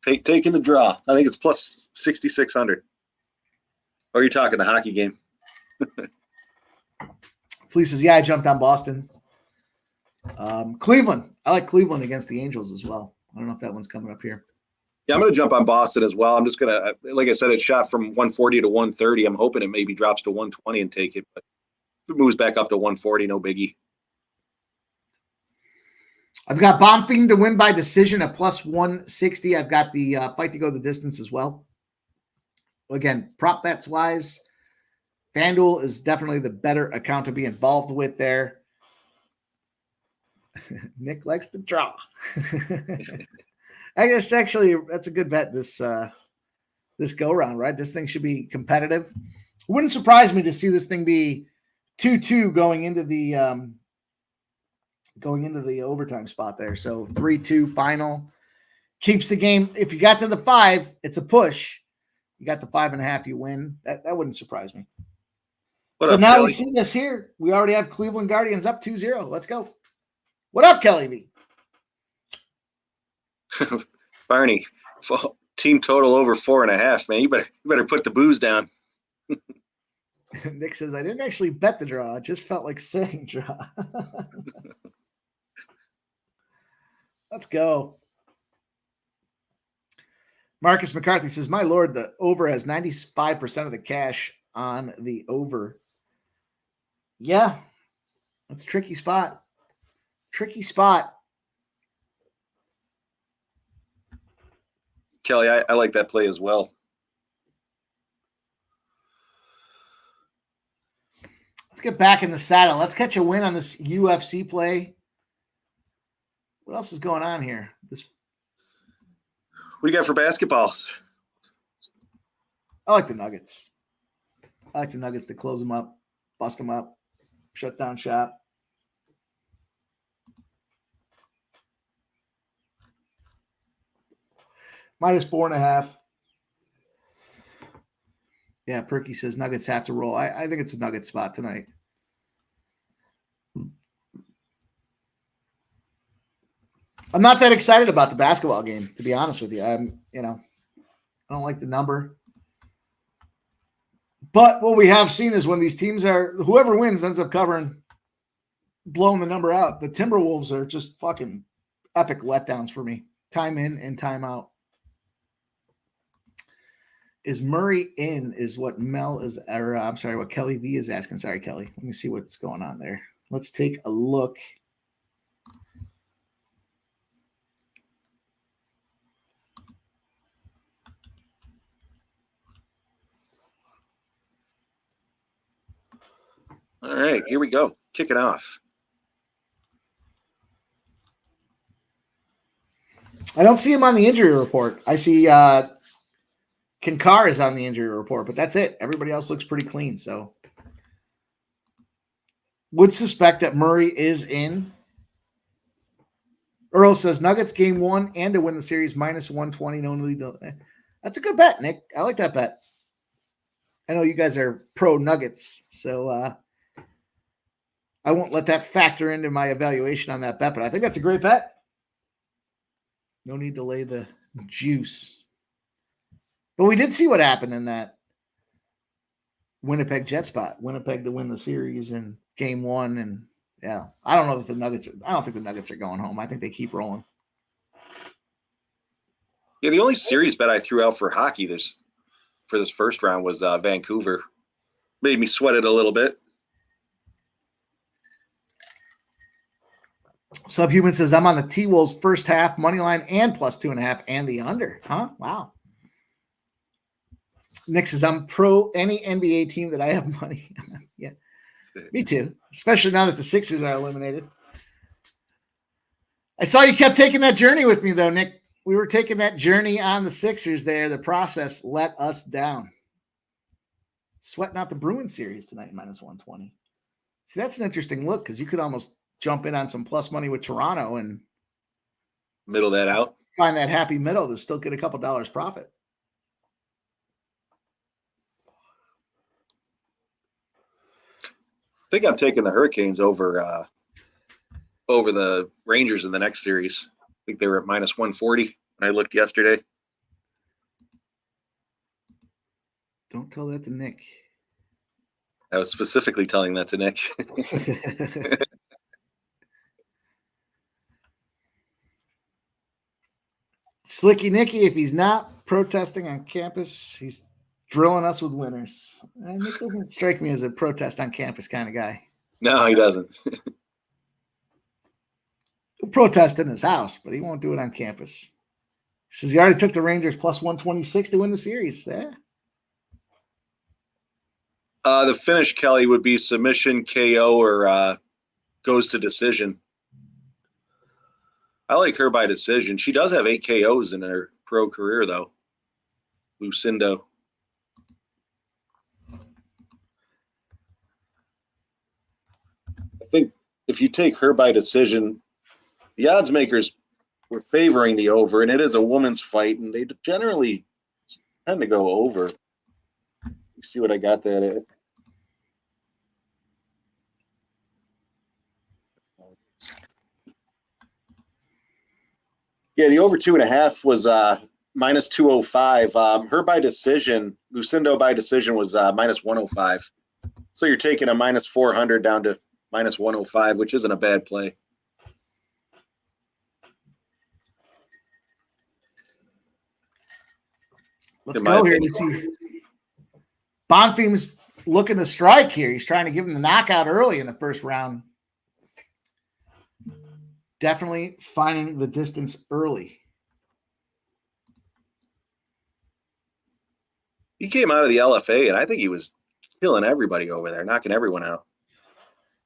Taking the draw. I think it's plus 6,600. Or are you talking the hockey game? Flea says, yeah, I jumped on Boston. Cleveland. I like Cleveland against the Angels as well. I don't know if that one's coming up here. Yeah, I'm going to jump on Boston as well. I'm just going to, like I said, it shot from 140 to 130. I'm hoping it maybe drops to 120 and take it. But if it moves back up to 140, no biggie. I've got Bonfim to win by decision at plus 160. I've got the fight to go the distance as well. Again, prop bets wise, FanDuel is definitely the better account to be involved with there. Nick likes to draw. I guess actually that's a good bet this go round, right? This thing should be competitive. It wouldn't surprise me to see this thing be 2-2 going into the overtime spot there. So 3-2 final keeps the game. If you got to the 5, it's a push. You got the 5.5, you win. That wouldn't surprise me. But now we see this here. We already have Cleveland Guardians up 2-0. Let's go. What up, Kelly V? Barney, team total over 4.5, man. You better put the booze down. Nick says, I didn't actually bet the draw. It just felt like saying draw. Let's go. Marcus McCarthy says, my Lord, the over has 95% of the cash on the over. Yeah, that's a tricky spot. Tricky spot. Kelly, I like that play as well. Let's get back in the saddle. Let's catch a win on this UFC play. What else is going on here? What do you got for basketball? I like the Nuggets. I like the Nuggets to close them up, bust them up, shut down shop. Minus 4.5. Yeah, Perky says Nuggets have to roll. I think it's a Nugget spot tonight. I'm not that excited about the basketball game, to be honest with you. I don't like the number. But what we have seen is when these teams whoever wins ends up blowing the number out. The Timberwolves are just fucking epic letdowns for me. Time in and time out. Is Murray in is what what Kelly V is asking. Sorry, Kelly. Let me see what's going on there. Let's take a look. All right, here we go. Kick it off. I don't see him on the injury report. I see Kinkar is on the injury report, but that's it. Everybody else looks pretty clean. So would suspect that Murray is in. Earl says Nuggets game 1 and to win the series minus 120. No lead. That's a good bet, Nick. I like that bet. I know you guys are pro Nuggets, so I won't let that factor into my evaluation on that bet, but I think that's a great bet. No need to lay the juice. But we did see what happened in that Winnipeg Jet spot. Winnipeg to win the series in game 1. And yeah, I don't know if the Nuggets I don't think the Nuggets are going home. I think they keep rolling. Yeah, the only series bet I threw out for hockey for this first round was Vancouver. Made me sweat it a little bit. Subhuman says, I'm on the T-Wolves first half, money line, and plus 2.5, and the under. Huh? Wow. Nick says, I'm pro any NBA team that I have money. Yeah, me too, especially now that the Sixers are eliminated. I saw you kept taking that journey with me, though, Nick. We were taking that journey on the Sixers there. The process let us down. Sweating out the Bruins series tonight, minus 120. See, that's an interesting look because you could almost jump in on some plus money with Toronto and middle that out. Find that happy middle to still get a couple dollars profit. I think I'm taking the Hurricanes over the Rangers in the next series. I think they were at minus 140 when I looked yesterday. Don't tell that to Nick. I was specifically telling that to Nick. Slicky Nicky, if he's not protesting on campus, he's drilling us with winners. Nick doesn't strike me as a protest on campus kind of guy. No, he doesn't. He'll protest in his house, but he won't do it on campus. He says he already took the Rangers plus 126 to win the series. Yeah. The finish, Kelly, would be submission, KO, or goes to decision. I like her by decision. She does have 8 KOs in her pro career, though. Lucindo. I think if you take her by decision, the odds makers were favoring the over, and it is a woman's fight, and they generally tend to go over. You see what I got that at? Yeah, the over 2.5 was minus 205. Her by decision, Lucindo by decision was minus 105. So you're taking a minus 400 down to minus 105, which isn't a bad play. Let's go here. You see Bonfim's looking to strike here. He's trying to give him the knockout early in the first round. Definitely finding the distance early. He came out of the LFA, and I think he was killing everybody over there, knocking everyone out.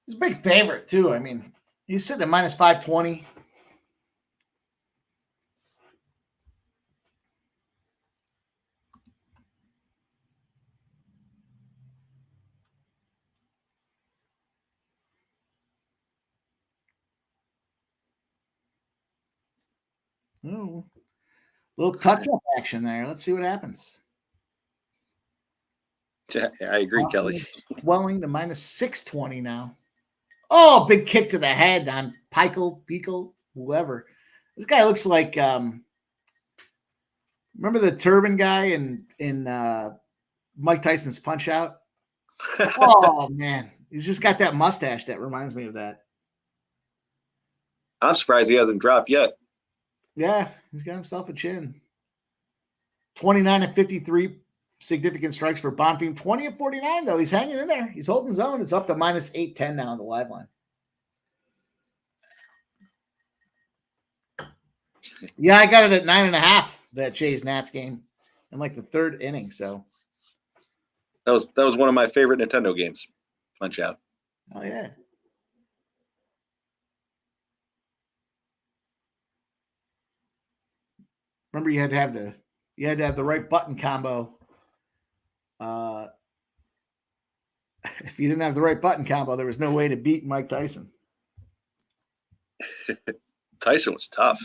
He's a big favorite, too. I mean, he's sitting at minus 520. Ooh, little touch-up action there. Let's see what happens. Yeah, I agree, Kelly. Swelling to minus 620 now. Oh, big kick to the head on Pikel, whoever. This guy looks like remember the turban guy in Mike Tyson's Punch Out? Oh man, he's just got that mustache that reminds me of that. I'm surprised he hasn't dropped yet. Yeah, he's got himself a chin. 29 and 53 significant strikes for Bonfim. 20 and 49, though. He's hanging in there. He's holding his own. It's up to minus 810 now on the live line. Yeah, I got it at 9.5, that Jays Nats game in like the third inning. So that was one of my favorite Nintendo games. Punch Out. Oh yeah. Remember, you had to have the right button combo. If you didn't have the right button combo, there was no way to beat Mike Tyson. Tyson was tough.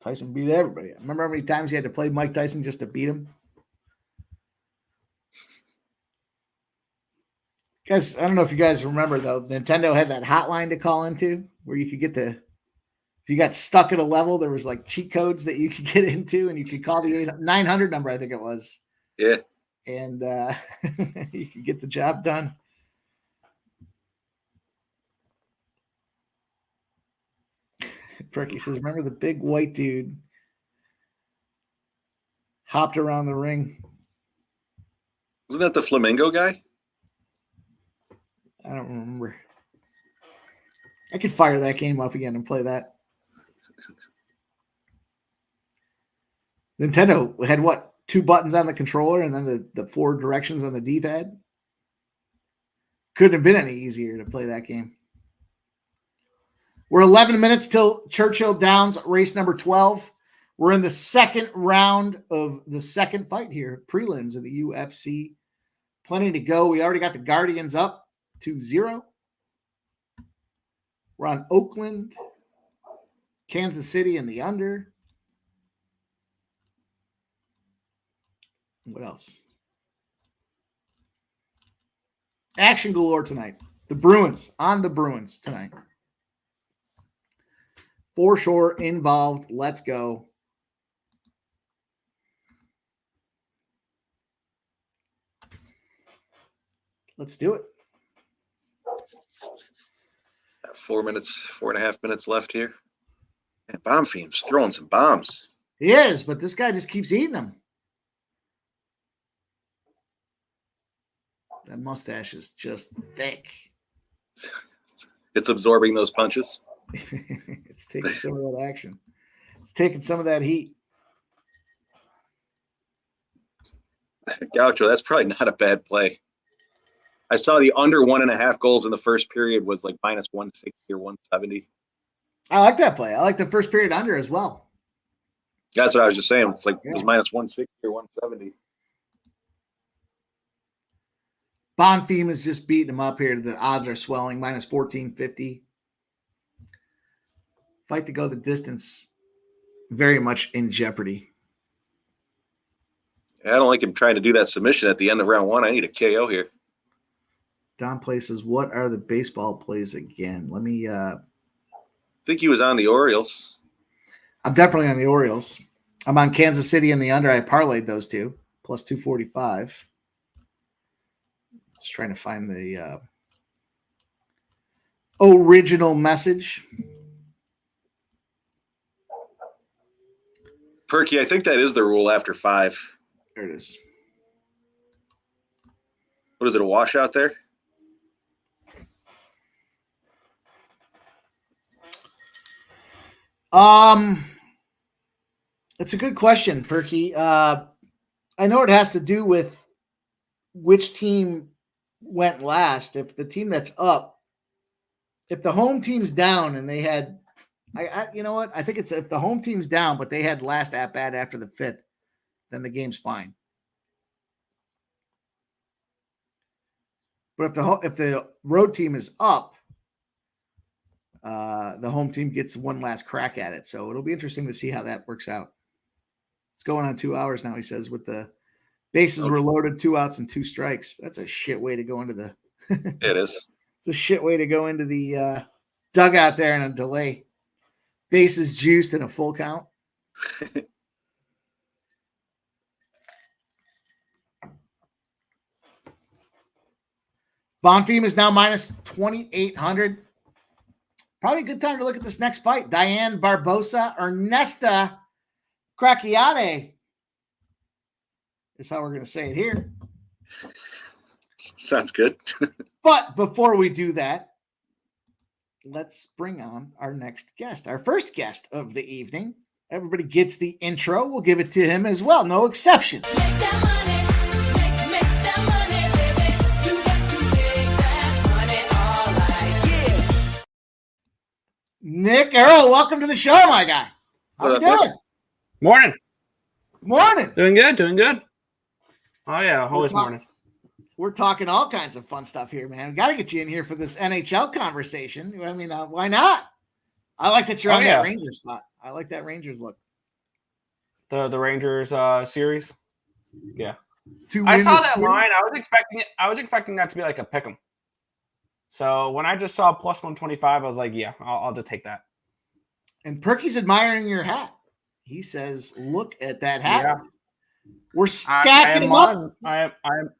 Tyson beat everybody. Remember how many times you had to play Mike Tyson just to beat him? Guys, I don't know if you guys remember, though, Nintendo had that hotline to call into where you could get if you got stuck at a level, there was like cheat codes that you could get into, and you could call the 900 number, I think it was. Yeah. And you could get the job done. Perky says, remember the big white dude hopped around the ring? Wasn't that the Flamingo guy? I don't remember. I could fire that game up again and play that. Nintendo had what? 2 buttons on the controller and then the 4 directions on the D-pad. Couldn't have been any easier to play that game. We're 11 minutes till Churchill Downs, race number 12. We're in the second round of the second fight here, prelims of the UFC. Plenty to go. We already got the Guardians up 2-0. We're on Oakland, Kansas City in the under. What else? Action galore tonight. The Bruins tonight. For sure involved. Let's go. Let's do it. 4.5 minutes left here. And Bomb Fiend's throwing some bombs. He is, but this guy just keeps eating them. That mustache is just thick. It's absorbing those punches. It's taking some of that action. It's taking some of that heat. Gaucho, that's probably not a bad play. I saw the under 1.5 goals in the first period was like minus 160 or 170. I like that play. I like the first period under as well. That's what I was just saying. It's like it was minus 160 or 170. Bonfim is just beating him up here. The odds are swelling, minus 1450. Fight to go the distance, very much in jeopardy. I don't like him trying to do that submission at the end of round 1. I need a KO here. Don places, what are the baseball plays again? Let me I think he was on the Orioles. I'm definitely on the Orioles. I'm on Kansas City in the under. I parlayed those two, plus 245. Just trying to find the original message. Perky, I think that is the rule after 5. There it is. What is it, a washout there? It's a good question, Perky. I know it has to do with which team went last. If the team that's up, if the home team's down and they had, you know what? I think it's if the home team's down, but they had last at bat after the 5th, then the game's fine. But if the road team is up, the home team gets one last crack at it. So it'll be interesting to see how that works out. It's going on 2 hours now, he says, with the bases were loaded, 2 outs and 2 strikes. That's a shit way to go into the It is. It's a shit way to go into the dugout there in a delay. Bases juiced in a full count. Bonfim is now minus 2,800. Probably a good time to look at this next fight. Diane Barbosa, Ernesta Craquiate is how we're going to say it here. Sounds good. But before we do that, let's bring on our next guest, our first guest of the evening. Everybody gets the intro. We'll give it to him as well. No exception. Nick Earl, welcome to the show, my guy. How you doing? Morning. Morning. Doing good. Oh, yeah, always morning. We're talking all kinds of fun stuff here, man. We got to get you in here for this NHL conversation. I mean, why not? I like that you're on that Rangers spot. I like that Rangers look. The Rangers series. Yeah. I saw that line. I was expecting that to be like a pick'em. So when I just saw plus 125, I was like, yeah, I'll just take that. And Perky's admiring your hat. He says, "Look at that hat." Yeah. We're stacking them up. I am.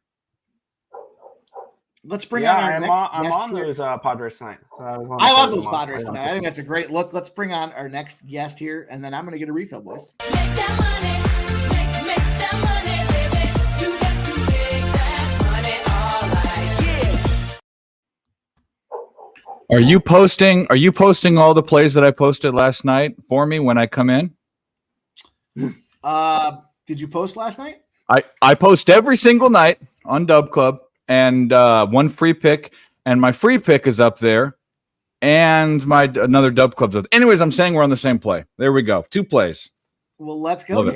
Let's bring on our next. I'm on those Padres tonight. So I love those Padres tonight. I think that's a great look. Let's bring on our next guest here, and then I'm going to get a refill, boys. Make that money. Make that money, baby. You got to make that money, all right. Yeah. Are you posting all the plays that I posted last night for me when I come in? Did you post last night? I post every single night on Dub Club, and one free pick, and my free pick is up there, and my another Dub Club's up. Anyways, I'm saying we're on the same play. There we go. 2 plays. Well, let's go.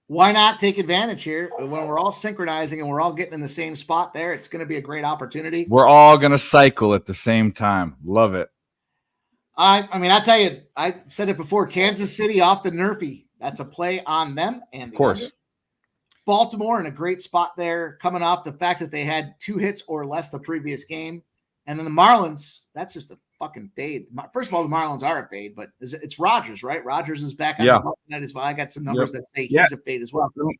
Why not take advantage here when we're all synchronizing and we're all getting in the same spot there? It's going to be a great opportunity. We're all going to cycle at the same time. Love it. I mean, I tell you, I said it before, Kansas City off the Nerfy. That's a play on them. And of course, Baltimore in a great spot there, coming off the fact that they had 2 hits or less the previous game. And then the Marlins, that's just a fucking fade. First of all, the Marlins are a fade, but it's Rogers, right? Rogers is back on the net as well. I got some numbers that say he's a fade as well. The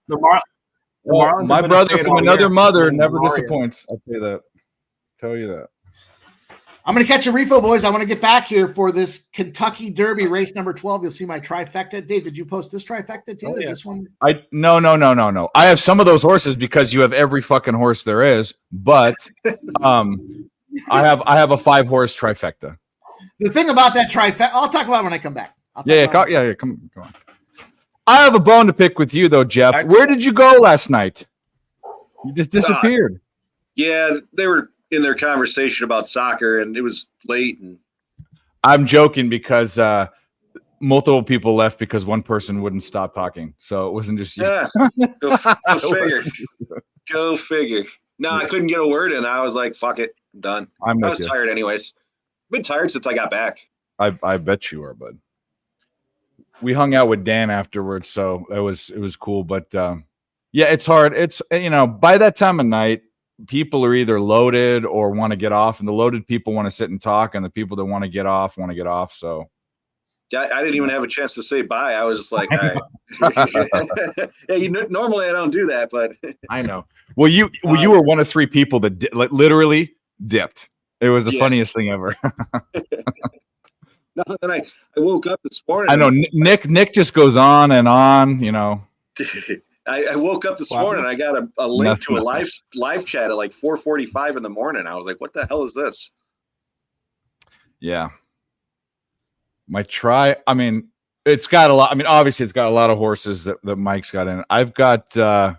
Marlins my brother from another mother never disappoints. I'll tell you that. Tell you that. I'm going to catch a refill, boys. I want to get back here for this Kentucky Derby race number 12. You'll see my trifecta. Dave, did you post this trifecta too? Is this one? No. I have some of those horses because you have every fucking horse there is, but I have a 5-horse trifecta. The thing about that trifecta, I'll talk about it when I come back. Come on. I have a bone to pick with you though, Jeff. Where did you go last night? You just disappeared. Yeah, they were in their conversation about soccer, and it was late. And I'm joking because multiple people left because one person wouldn't stop talking, so it wasn't just you. Yeah, go figure. Go figure. No, I couldn't get a word in. I was like, "Fuck it, I'm done." I was tired, anyways. Been tired since I got back. I bet you are, bud. We hung out with Dan afterwards, so it was cool. But yeah, it's hard. It's by that time of night, people are either loaded or want to get off, and the loaded people want to sit and talk, and the people that want to get off. So I didn't even have a chance to say bye. I was just like, all right. Normally I don't do that, but I know. Well, you were one of 3 people that literally dipped. It was the funniest thing ever. No, then I woke up this morning. I know Nick just goes on and on, I woke up this morning. I got a link to a live chat at like 4:45 in the morning. I was like, "What the hell is this?" Yeah, it's got a lot. Obviously, it's got a lot of horses that Mike's got in it. I got 5.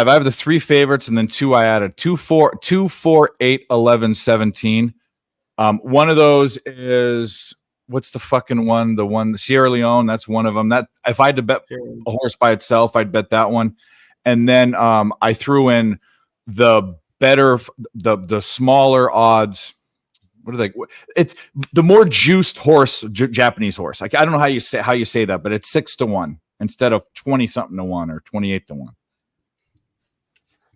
I have the 3 favorites, and then 2 I added 2, 4, 8, 11, 17. One of those is. What's the fucking one? The one Sierra Leone. That's one of them. That if I had to bet a horse by itself, I'd bet that one. And then I threw in the better, the smaller odds. What are they? It's the more juiced horse, Japanese horse. Like I don't know how you say that, but it's 6-1 instead of 20-something to 1 or 28 to 1.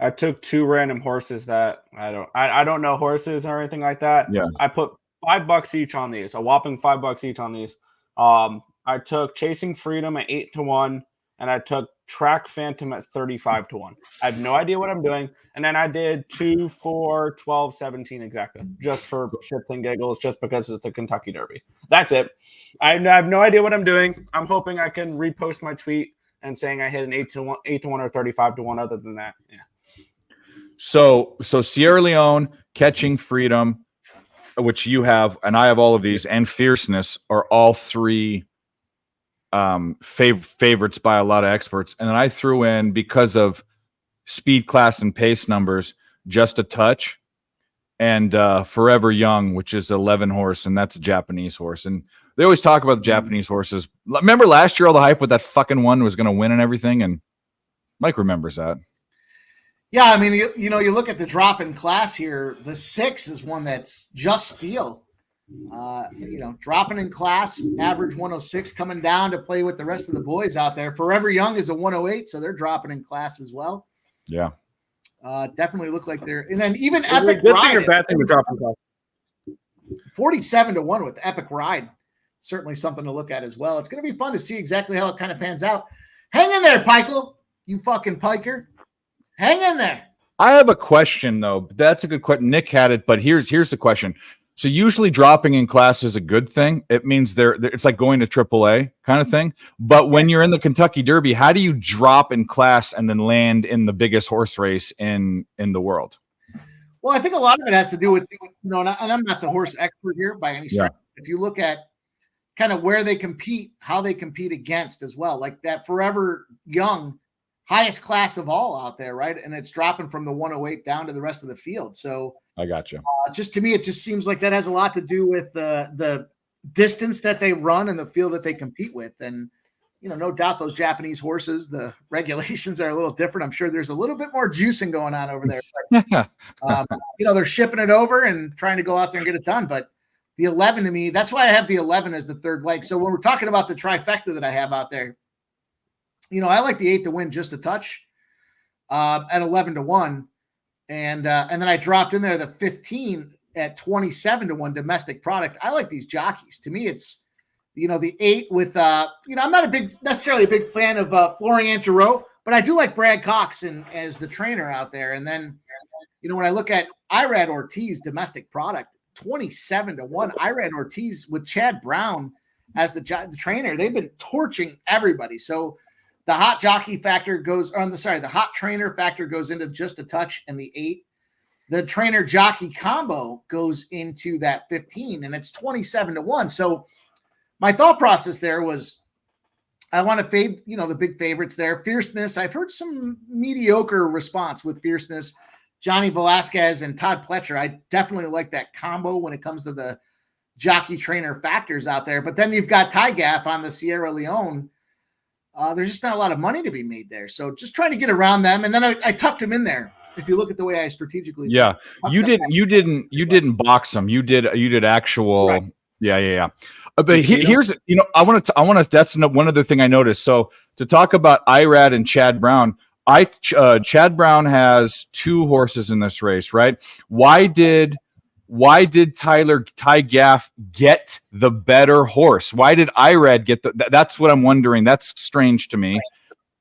I took 2 random horses that I don't know horses or anything like that. Yeah, I put $5 each on these, a whopping $5 each on these. I took Chasing Freedom at 8-1, and I took Track Phantom at 35-1. I have no idea what I'm doing. And then I did 2, 4, 12, 17 exactly, just for shits and giggles, just because it's the Kentucky Derby. That's it. I have no idea what I'm doing. I'm hoping I can repost my tweet and saying I hit an 8-1 or 35-1. Other than that, yeah. So Sierra Leone, Catching Freedom, which you have, and I have all of these, and Fierceness are all 3 favorites by a lot of experts. And then I threw in, because of speed, class, and pace numbers, Just a Touch. and Forever Young, which is 11 horse, and that's a Japanese horse. And they always talk about the Japanese horses. Remember last year, all the hype with that fucking one was going to win and everything, and Mike remembers that. Yeah, I mean, you know, you look at the drop in class here. The 6 is one that's just steel. You know, dropping in class, average 106, coming down to play with the rest of the boys out there. Forever Young is a 108, so they're dropping in class as well. Yeah. Definitely look like they're, and then even Is it a Epic good thing or Ride, bad thing to drop in class? 47-1 with Epic Ride. Certainly something to look at as well. It's going to be fun to see exactly how it kind of pans out. Hang in there, Pikel, you fucking piker. Hang in there. I have a question though. That's a good question. Nick had it, but here's the question. So usually dropping in class is a good thing. It means it's like going to AAA kind of thing. But when you're in the Kentucky Derby, how do you drop in class and then land in the biggest horse race in the world? Well, I think a lot of it has to do with, you know, and I'm not the horse expert here by any stretch. Yeah. If you look at kind of where they compete, how they compete against as well, like that Forever Young, highest class of all out there, right? And it's dropping from the 108 down to the rest of the field. So I got you. just to me, it just seems like that has a lot to do with the distance that they run and the field that they compete with. And, you know, no doubt those Japanese horses, the regulations are a little different. I'm sure there's a little bit more juicing going on over there. But, you know, they're shipping it over and trying to go out there and get it done. But the 11 to me, that's why I have the 11 as the third leg. So when we're talking about the trifecta that I have out there, you know, I like the 8 to win just a touch at 11-1. And then I dropped in there the 15 at 27-1 domestic product. I like these jockeys. To me, it's, you know, the 8 with, you know, I'm not necessarily a big fan of Florian Giroux, but I do like Brad Cox as the trainer out there. And then, you know, when I look at Irad Ortiz domestic product, 27-1, Irad Ortiz with Chad Brown as the trainer, they've been torching everybody. So the hot jockey factor goes on the hot trainer factor goes into just a touch, and the 8. The trainer jockey combo goes into that 15, and it's 27-1. So my thought process there was I want to fade, you know, the big favorites there. Fierceness, I've heard some mediocre response with Fierceness, Johnny Velasquez and Todd Pletcher. I definitely like that combo when it comes to the jockey trainer factors out there. But then you've got Ty Gaff on the Sierra Leone. There's just not a lot of money to be made there. So just trying to get around them. And then I tucked him in there. If you look at the way I strategically, you didn't box them. You did actual, right. Yeah. But here's, you know, I want to, that's one other thing I noticed. So to talk about Irad and Chad Brown, Chad Brown has 2 horses in this race, right? Why did Ty Gaff get the better horse? Why did Irad get that's what I'm wondering. That's strange to me.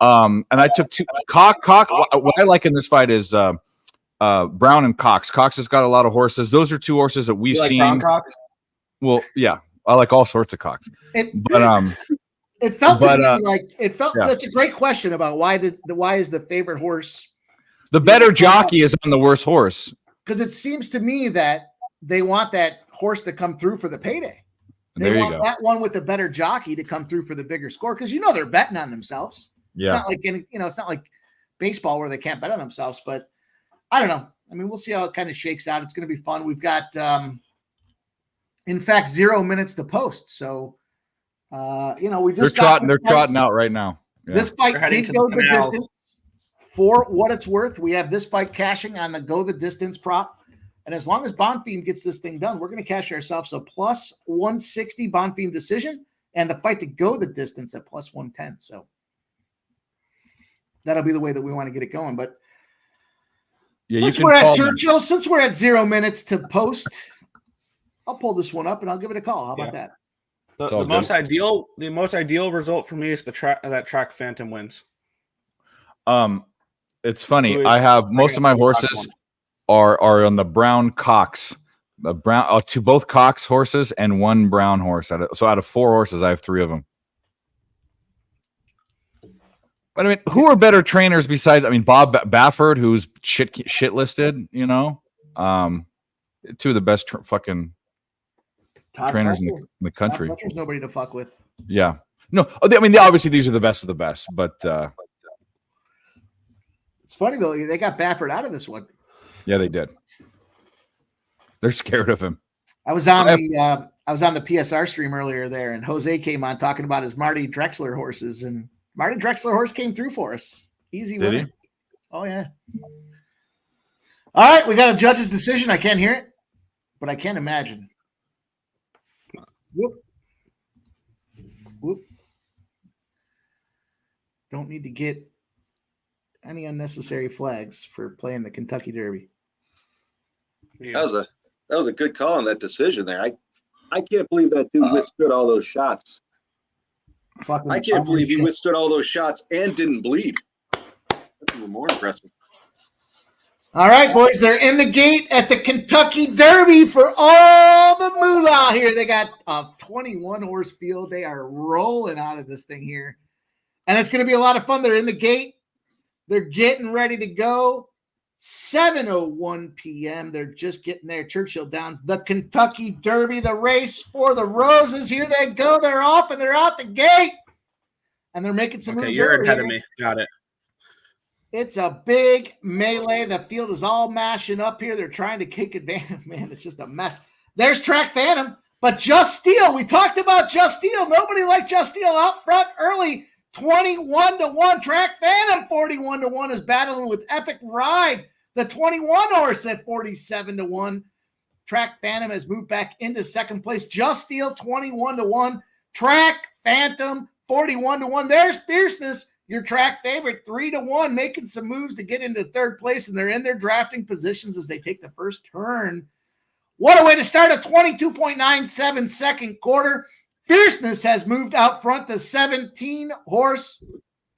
And I took 2 Cox. What I like in this fight is Brown and Cox. Cox has got a lot of horses. Those are 2 horses that we've seen. Brown Cox? Well, yeah, I like all sorts of Cox. It felt yeah. That's a great question about why is the favorite horse the better jockey is on the worst horse? Because it seems to me that they want that horse to come through for the payday. They want that one with the better jockey to come through for the bigger score, because you know they're betting on themselves. Yeah. It's not like it's not like baseball where they can't bet on themselves. But I don't know. I mean, we'll see how it kind of shakes out. It's going to be fun. We've got, in fact, 0 minutes to post. So, you know, we just they're trotting out right now. Yeah. This fight did go the distance. For what it's worth, we have this fight cashing on the go the distance prop. And as long as Bonfim gets this thing done, we're going to cash ourselves a plus 160 Bonfim decision and the fight to go the distance at plus 110. So that'll be the way that we want to get it going. But since we're at Churchill, since we're at 0 minutes to post, I'll pull this one up and I'll give it a call. How about that? The most ideal result for me is that track Phantom wins. It's funny. I have most of my horses are on the Brown Cox, the Brown to both Cox horses and 1 Brown horse. So out of 4 horses, I have 3 of them. But I mean, who are better trainers besides? I mean, Bob Baffert, who's shit listed. You know, 2 of the best fucking trainers in the country. There's nobody to fuck with. Yeah. No, I mean, obviously these are the best of the best, but it's funny though, they got Baffert out of this one. Yeah, they did. They're scared of him. I was on the PSR stream earlier there, and Jose came on talking about his Marty Drexler horses, and Marty Drexler horse came through for us. Easy Did winner. he? Oh yeah. All right, we got a judge's decision. I can't hear it, but I can imagine. Whoop. Whoop. Don't need to get any unnecessary flags for playing the Kentucky Derby. Yeah. That was a good call on that decision there. I can't believe that dude withstood all those shots. Fucking I can't believe he shit. withstood all those shots and didn't bleed. That's even more impressive. All right, boys, they're in the gate at the Kentucky Derby for all the moolah here. They got a 21 horse field. They are rolling out of this thing here. And it's going to be a lot of fun. They're in the gate. They're getting ready to go. 7:01 p.m. They're just getting there. Churchill Downs, the Kentucky Derby, the race for the roses. Here they go. They're off and they're out the gate. And they're making some Okay, moves. you're early ahead of here. me. Got it. It's a big melee. The field is all mashing up here. They're trying to take advantage. Man, it's just a mess. There's Track Phantom, but Just Steel. We talked about Just Steel. Nobody liked Just Steel out front early. 21-1. Track Phantom 41-1 is battling with Epic Ride. The 21 horse at 47-1. Track Phantom has moved back into second place. Just Steel 21-1. Track Phantom 41-1. There's Fierceness, your track favorite, 3-1, making some moves to get into third place, and they're in their drafting positions as they take the first turn. What a way to start a 22.97 second quarter. Fierceness has moved out front, the 17 horse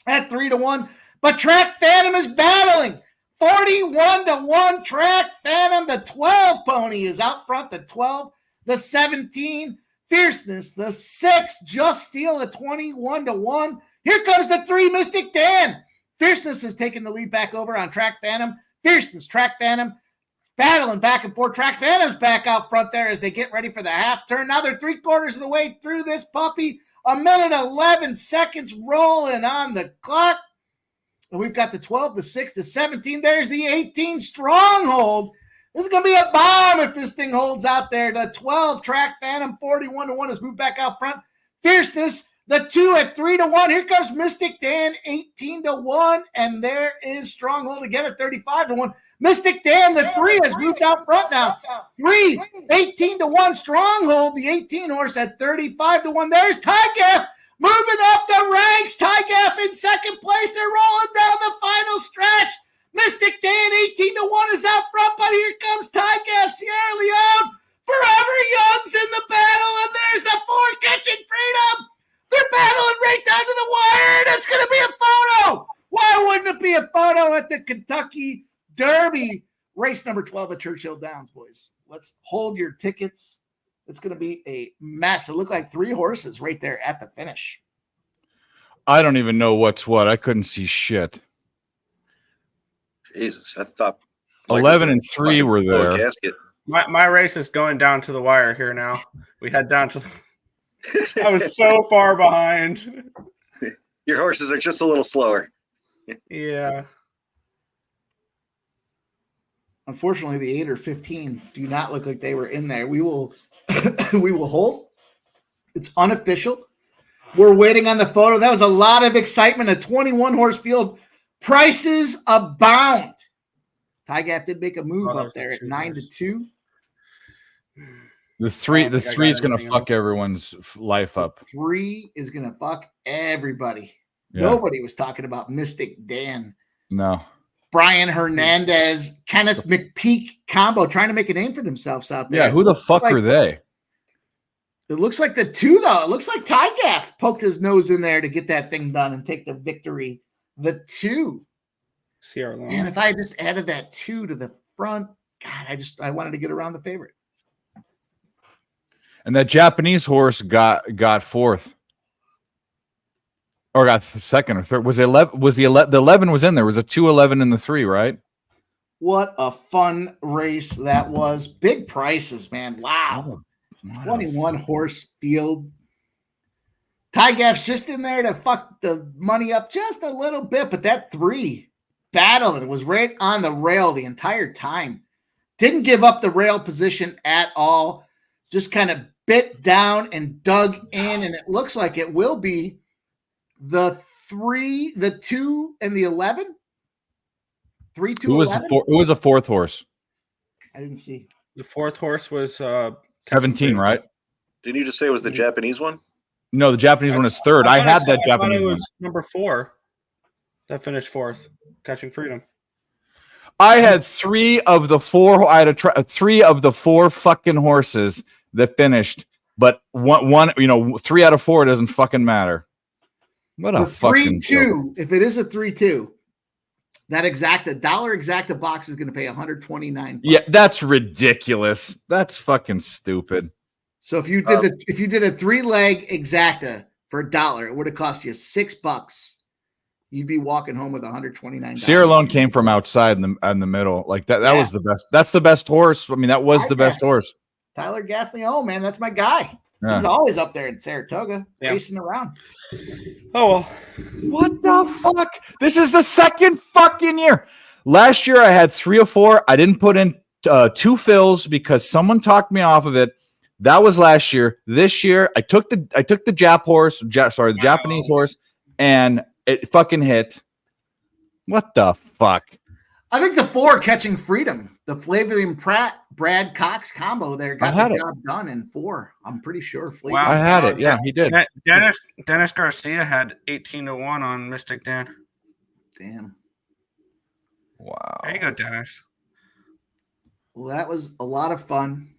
at 3-1, but Track Phantom is battling. 41-1. Track Phantom, the 12 pony is out front, the 12, the 17, Fierceness, the 6, Just Steel at 21-1. Here comes the 3, Mystic Dan. Fierceness has taken the lead back over on Track Phantom. Fierceness, Track Phantom, battling back and forth. Track Phantom's back out front there as they get ready for the half turn. Now they're 3/4 of the way through this puppy. 1:11 seconds rolling on the clock. And we've got the 12, the 6, the 17. There's the 18 Stronghold. This is going to be a bomb if this thing holds out there. The 12 Track Phantom 41-1 has moved back out front. Fierceness, the 2 at 3-1. Here comes Mystic Dan 18-1. And there is Stronghold again at 35-1. Mystic Dan, the 3 has moved out front now. 3, 18-1. Stronghold, the 18 horse at 35-1. There's Tygaff moving up the ranks. Tygaff in second place. They're rolling down the final stretch. Mystic Dan 18-1 is out front, but here comes Tygaff, Sierra Leone. Forever Young's in the battle, and there's the 4 Catching Freedom. They're battling right down to the wire, and it's going to be a photo. Why wouldn't it be a photo at the Kentucky Derby? Race number 12 at Churchill Downs, boys. Let's hold your tickets. It's going to be a mess. It looked like 3 horses right there at the finish. I don't even know what's what. I couldn't see shit. Jesus, I thought 11 and 3 were there. Gasket. My race is going down to the wire here now. We head down to the... I was so far behind. Your horses are just a little slower. Yeah. Unfortunately, the 8 or 15 do not look like they were in there. We will we will hold. It's unofficial. We're waiting on the photo. That was a lot of excitement. A 21 horse field. Prices abound. Tygaff did make a move up there at 9-2. The 3 think I got is going to everything fuck everyone's life up. 3 is going to fuck everybody. Yeah. Nobody was talking about Mystic Dan. No. Brian Hernandez, Kenneth McPeak combo trying to make a name for themselves out there. Yeah, who the fuck are they? It looks like the 2, though. It looks like Tygaff poked his nose in there to get that thing done and take the victory. The 2. Sierra Leone. Man, if I just added that 2 to the front, God, I wanted to get around the favorite. And that Japanese horse got fourth. Or got second or third. Was it 11? The 11 was in there. It was a 2-11 in the 3, right? What a fun race that was. Big prices, man. Wow. 21 horse field. Tygaff's just in there to fuck the money up just a little bit, but that 3 battled. It was right on the rail the entire time. Didn't give up the rail position at all. Just kind of bit down and dug in, and it looks like it will be the 3, the 2, and the 11. 3, 2, Who was 11? who was the fourth horse? I didn't see. The fourth horse was 17, right? Didn't you just say it was the Japanese one? No, the Japanese one is third. I had that I thought Japanese it one. was number 4 that finished fourth, Catching Freedom. I had 3 of the 4. I had 3 of the 4 fucking horses that finished, but one, 3 out of 4 doesn't fucking matter. What a The fucking 3-2, if it is a 3-2, that dollar exacta box is going to pay $129. Yeah, that's ridiculous. That's fucking stupid. So if you did a 3-leg exacta for $1, it would have cost you $6. You'd be walking home with $129. Sierra Leone came from outside in the middle. Like that was the best. That's the best horse. I mean, that was the best horse. Tyler Gaffney, oh man, that's my guy. Yeah. He's always up there in Saratoga, Yeah. racing around. Oh well. What the fuck? This is the second fucking year. Last year I had 3 or 4. I didn't put in 2 fills because someone talked me off of it. That was last year. This year I took the the Japanese horse, and it fucking hit. What the fuck? I think the 4 Catching Freedom, the Flavian Pratt, Brad Cox combo there got the job done in 4. I'm pretty sure. Wow. I had it. Yeah, he did. Dennis Garcia had 18-1 on Mystic Dan. Damn. Wow. There you go, Dennis. Well, that was a lot of fun.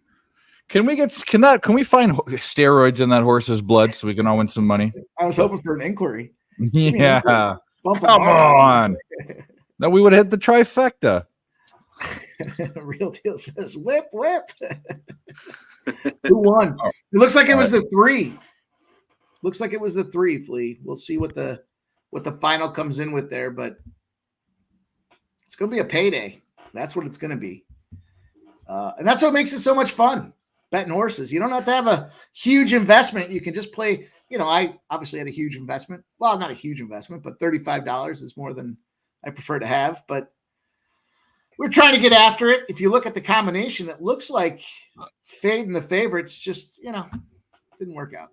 Can we find steroids in that horse's blood so we can all win some money? I was hoping for an inquiry. Yeah. Bump Come on. No, we would have hit the trifecta. Real Deal says, whip. Who won? It looks like it was the 3. Looks like it was the 3, Flea. We'll see what the final comes in with there, but it's going to be a payday. That's what it's going to be. And that's what makes it so much fun, betting horses. You don't have to have a huge investment. You can just play. I obviously had a huge investment. Well, not a huge investment, but $35 is more than I prefer to have. But we're trying to get after it. If you look at the combination, it looks like fading the favorites just, didn't work out.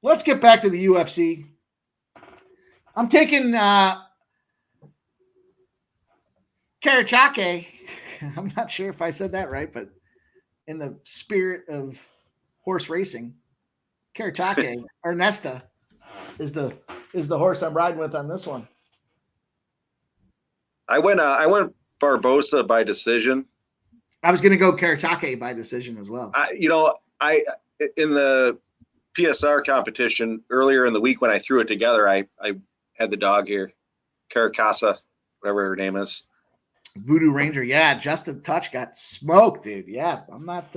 Let's get back to the UFC. I'm taking Karachake. I'm not sure if I said that right, but in the spirit of horse racing, Karachake Ernesta is the horse I'm riding with on this one. I went Barbosa by decision. I was going to go Karachake by decision as well. I in the PSR competition earlier in the week when I threw it together, I had the dog here, Caracasa, whatever her name is. Voodoo Ranger, yeah, Justin Touch got smoked, dude. Yeah, I'm not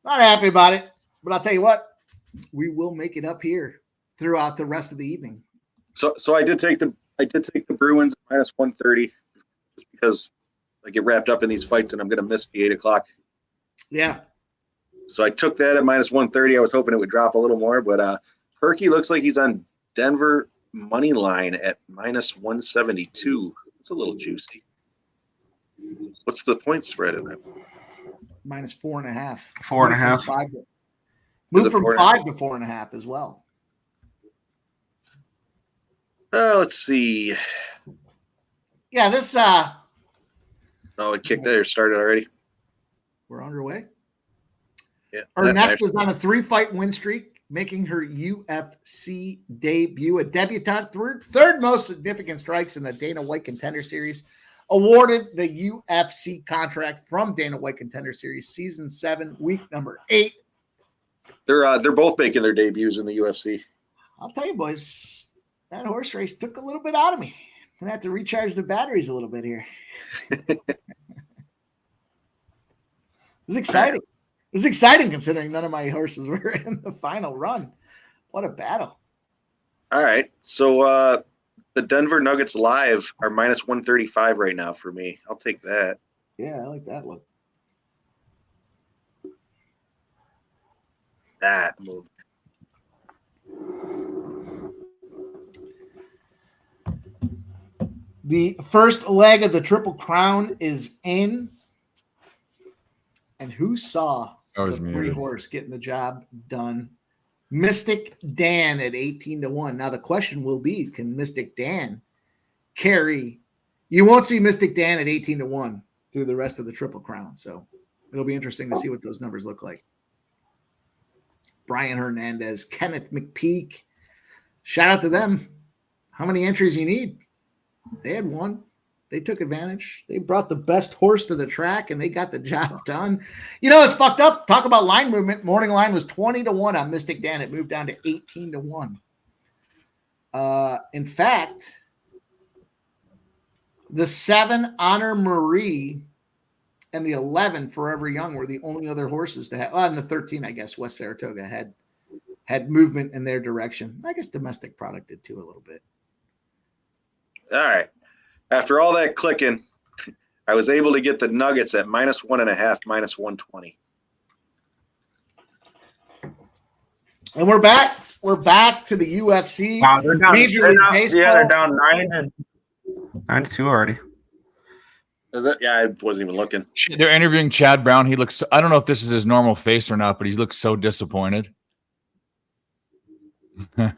happy about it, but I'll tell you what, we will make it up here throughout the rest of the evening. So I did take the Bruins minus 130 just because I get wrapped up in these fights and I'm going to miss the 8 o'clock. Yeah. So I took that at minus 130. I was hoping it would drop a little more, but Herky looks like he's on Denver money line at minus 172. It's a little juicy. What's the point spread in that? Minus 4.5. 4.5. Move from 5 to 4.5 as well. Let's see. Yeah, this Oh, it kicked there. Started already. we're underway. Yeah. Ernesta's on a 3-fight win streak, making her UFC debut. A debutante, third most significant strikes in the Dana White Contender Series. Awarded the UFC contract from Dana White Contender Series, Season 7, Week number 8. They're both making their debuts in the UFC. I'll tell you, boys, that horse race took a little bit out of me. I'm going to have to recharge the batteries a little bit here. It was exciting. It was exciting considering none of my horses were in the final run. What a battle. All right. So the Denver Nuggets live are minus 135 right now for me. I'll take that. Yeah, I like that look. That move. The first leg of the Triple Crown is in. And who saw I was the three muted. horse getting the job done? Mystic Dan at 18-1. Now the question will be, can Mystic Dan carry? You won't see Mystic Dan at 18-1 through the rest of the Triple Crown. So it'll be interesting to see what those numbers look like. Brian Hernandez, Kenneth McPeak. Shout out to them. How many entries you need? They had one. They took advantage. They brought the best horse to the track and they got the job done. You know, it's fucked up. Talk about line movement. Morning line was 20-1 on Mystic Dan. It moved down to 18-1. In fact, the 7 Honor Marie and the 11 Forever Young were the only other horses to have. And the 13, I guess, West Saratoga had movement in their direction. I guess Domestic Product did too a little bit. All right. After all that clicking, I was able to get the Nuggets at -1.5, -120. And we're back. We're back to the UFC. Wow, they're down. Major They're League down Baseball. yeah, they're down 9-2 already. Is it? Yeah, I wasn't even looking. They're interviewing Chad Brown. He looks. I don't know if this is his normal face or not, but he looks so disappointed. You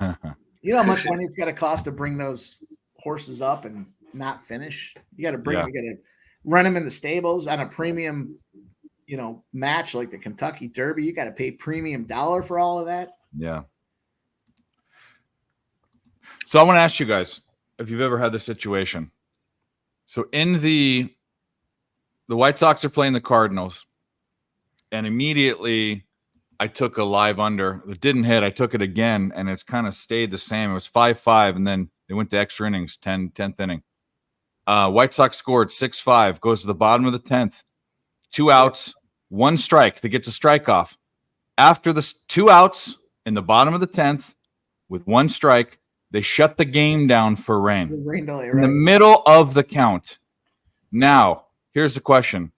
know how much money it's got to cost to bring those horses up and not finish? You got to bring them. You got to run them in the stables on a premium, match like the Kentucky Derby. You got to pay premium dollar for all of that. Yeah. So I want to ask you guys if you've ever had this situation. So in the White Sox are playing the Cardinals, and immediately I took a live under. It didn't hit. I took it again, and it's kind of stayed the same. It was 5-5, and then they went to extra innings, 10th inning. White Sox scored 6-5, goes to the bottom of the 10th. 2 outs, 1 strike that gets a strike off. After the 2 outs in the bottom of the 10th with 1 strike, they shut the game down for rain. The rain delay, In the right? middle of the count. Now, here's the question.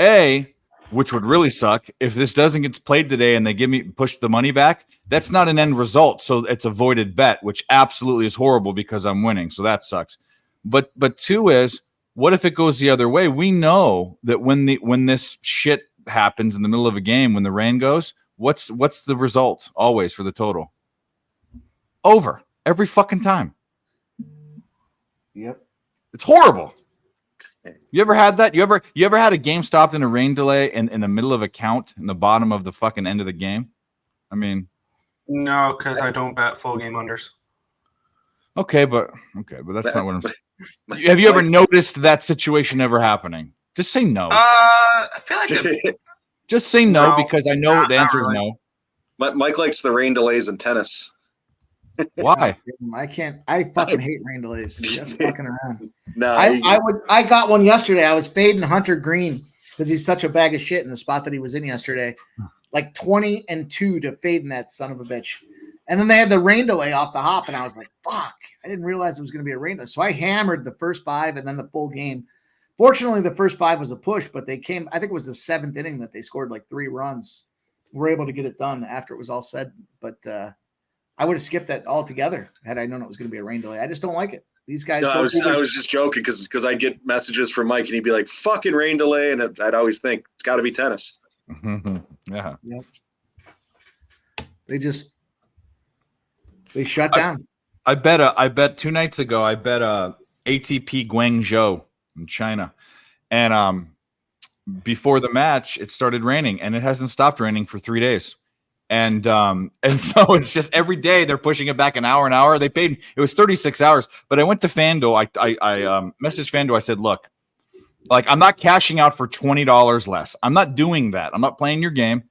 A, which would really suck, if this doesn't get played today and they push the money back, that's not an end result. So it's a voided bet, which absolutely is horrible because I'm winning. So that sucks. But 2 is, what if it goes the other way? We know that when this shit happens in the middle of a game, when the rain goes, what's the result always for the total? Over every fucking time. Yep. It's horrible. You ever had that? You ever had a game stopped in a rain delay in the middle of a count in the bottom of the fucking end of the game? I mean, No, because I don't bet full game unders. okay, but that's not what I'm saying. Have you ever noticed that situation ever happening? Just say no. I feel like Just say no, no, because I know the not answer is really. no. Mike likes the rain delays in tennis. Why? I fucking hate rain delays. Just fucking around. No, I got one yesterday. I was fading Hunter Green because he's such a bag of shit in the spot that he was in yesterday. Like 20-2 to fading that son of a bitch. And then they had the rain delay off the hop, and I was like, fuck. I didn't realize it was going to be a rain delay. So I hammered the first 5 and then the full game. Fortunately, the first 5 was a push, but they came, I think it was the 7th inning that they scored like 3 runs. We're able to get it done after it was all said. But I would have skipped that altogether had I known it was going to be a rain delay. I just don't like it. These guys. No, I was just joking because I'd get messages from Mike and he'd be like, fucking rain delay. And I'd always think it's got to be tennis. Yeah. Yep. They shut down. I bet 2 nights ago, I bet ATP Guangzhou in China. And before the match, it started raining, and it hasn't stopped raining for 3 days. And so it's just every day they're pushing it back an hour. They paid, it was 36 hours. But I went to FanDuel. I messaged FanDuel. I said, look, like, I'm not cashing out for $20 less. I'm not doing that. I'm not playing your game.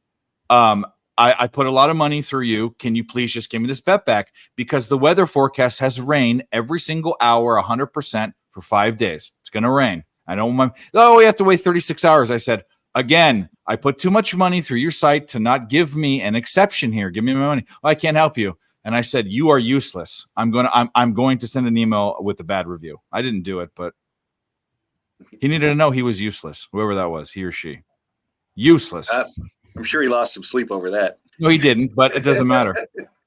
I put a lot of money through you. Can you please just give me this bet back? Because the weather forecast has rain every single hour, 100% for 5 days. It's going to rain. I don't want, we have to wait 36 hours. I said, again, I put too much money through your site to not give me an exception here. Give me my money. I can't help you. And I said, you are useless. I'm going to send an email with a bad review. I didn't do it, but he needed to know he was useless. Whoever that was, he or she. Useless. I'm sure he lost some sleep over that. No, he didn't, but it doesn't matter.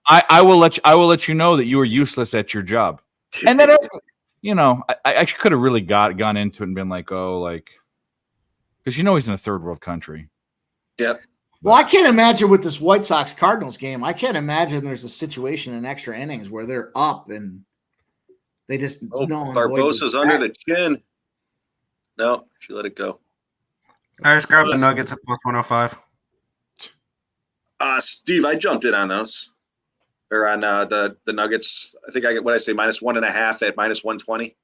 I will let you know that you are useless at your job. And then you know, I could have really gone into it and been like, oh, like, because he's in a third world country. Yep. Well, I can't imagine with this White Sox Cardinals game. I can't imagine there's a situation in extra innings where they're up and they just Oh, null and void Barbosa's the under bat. the chin. No, she let it go. I just grabbed the Nuggets at plus 105. Steve, I jumped in on those. Or on the Nuggets. I think I get what I say, -1.5 at -120.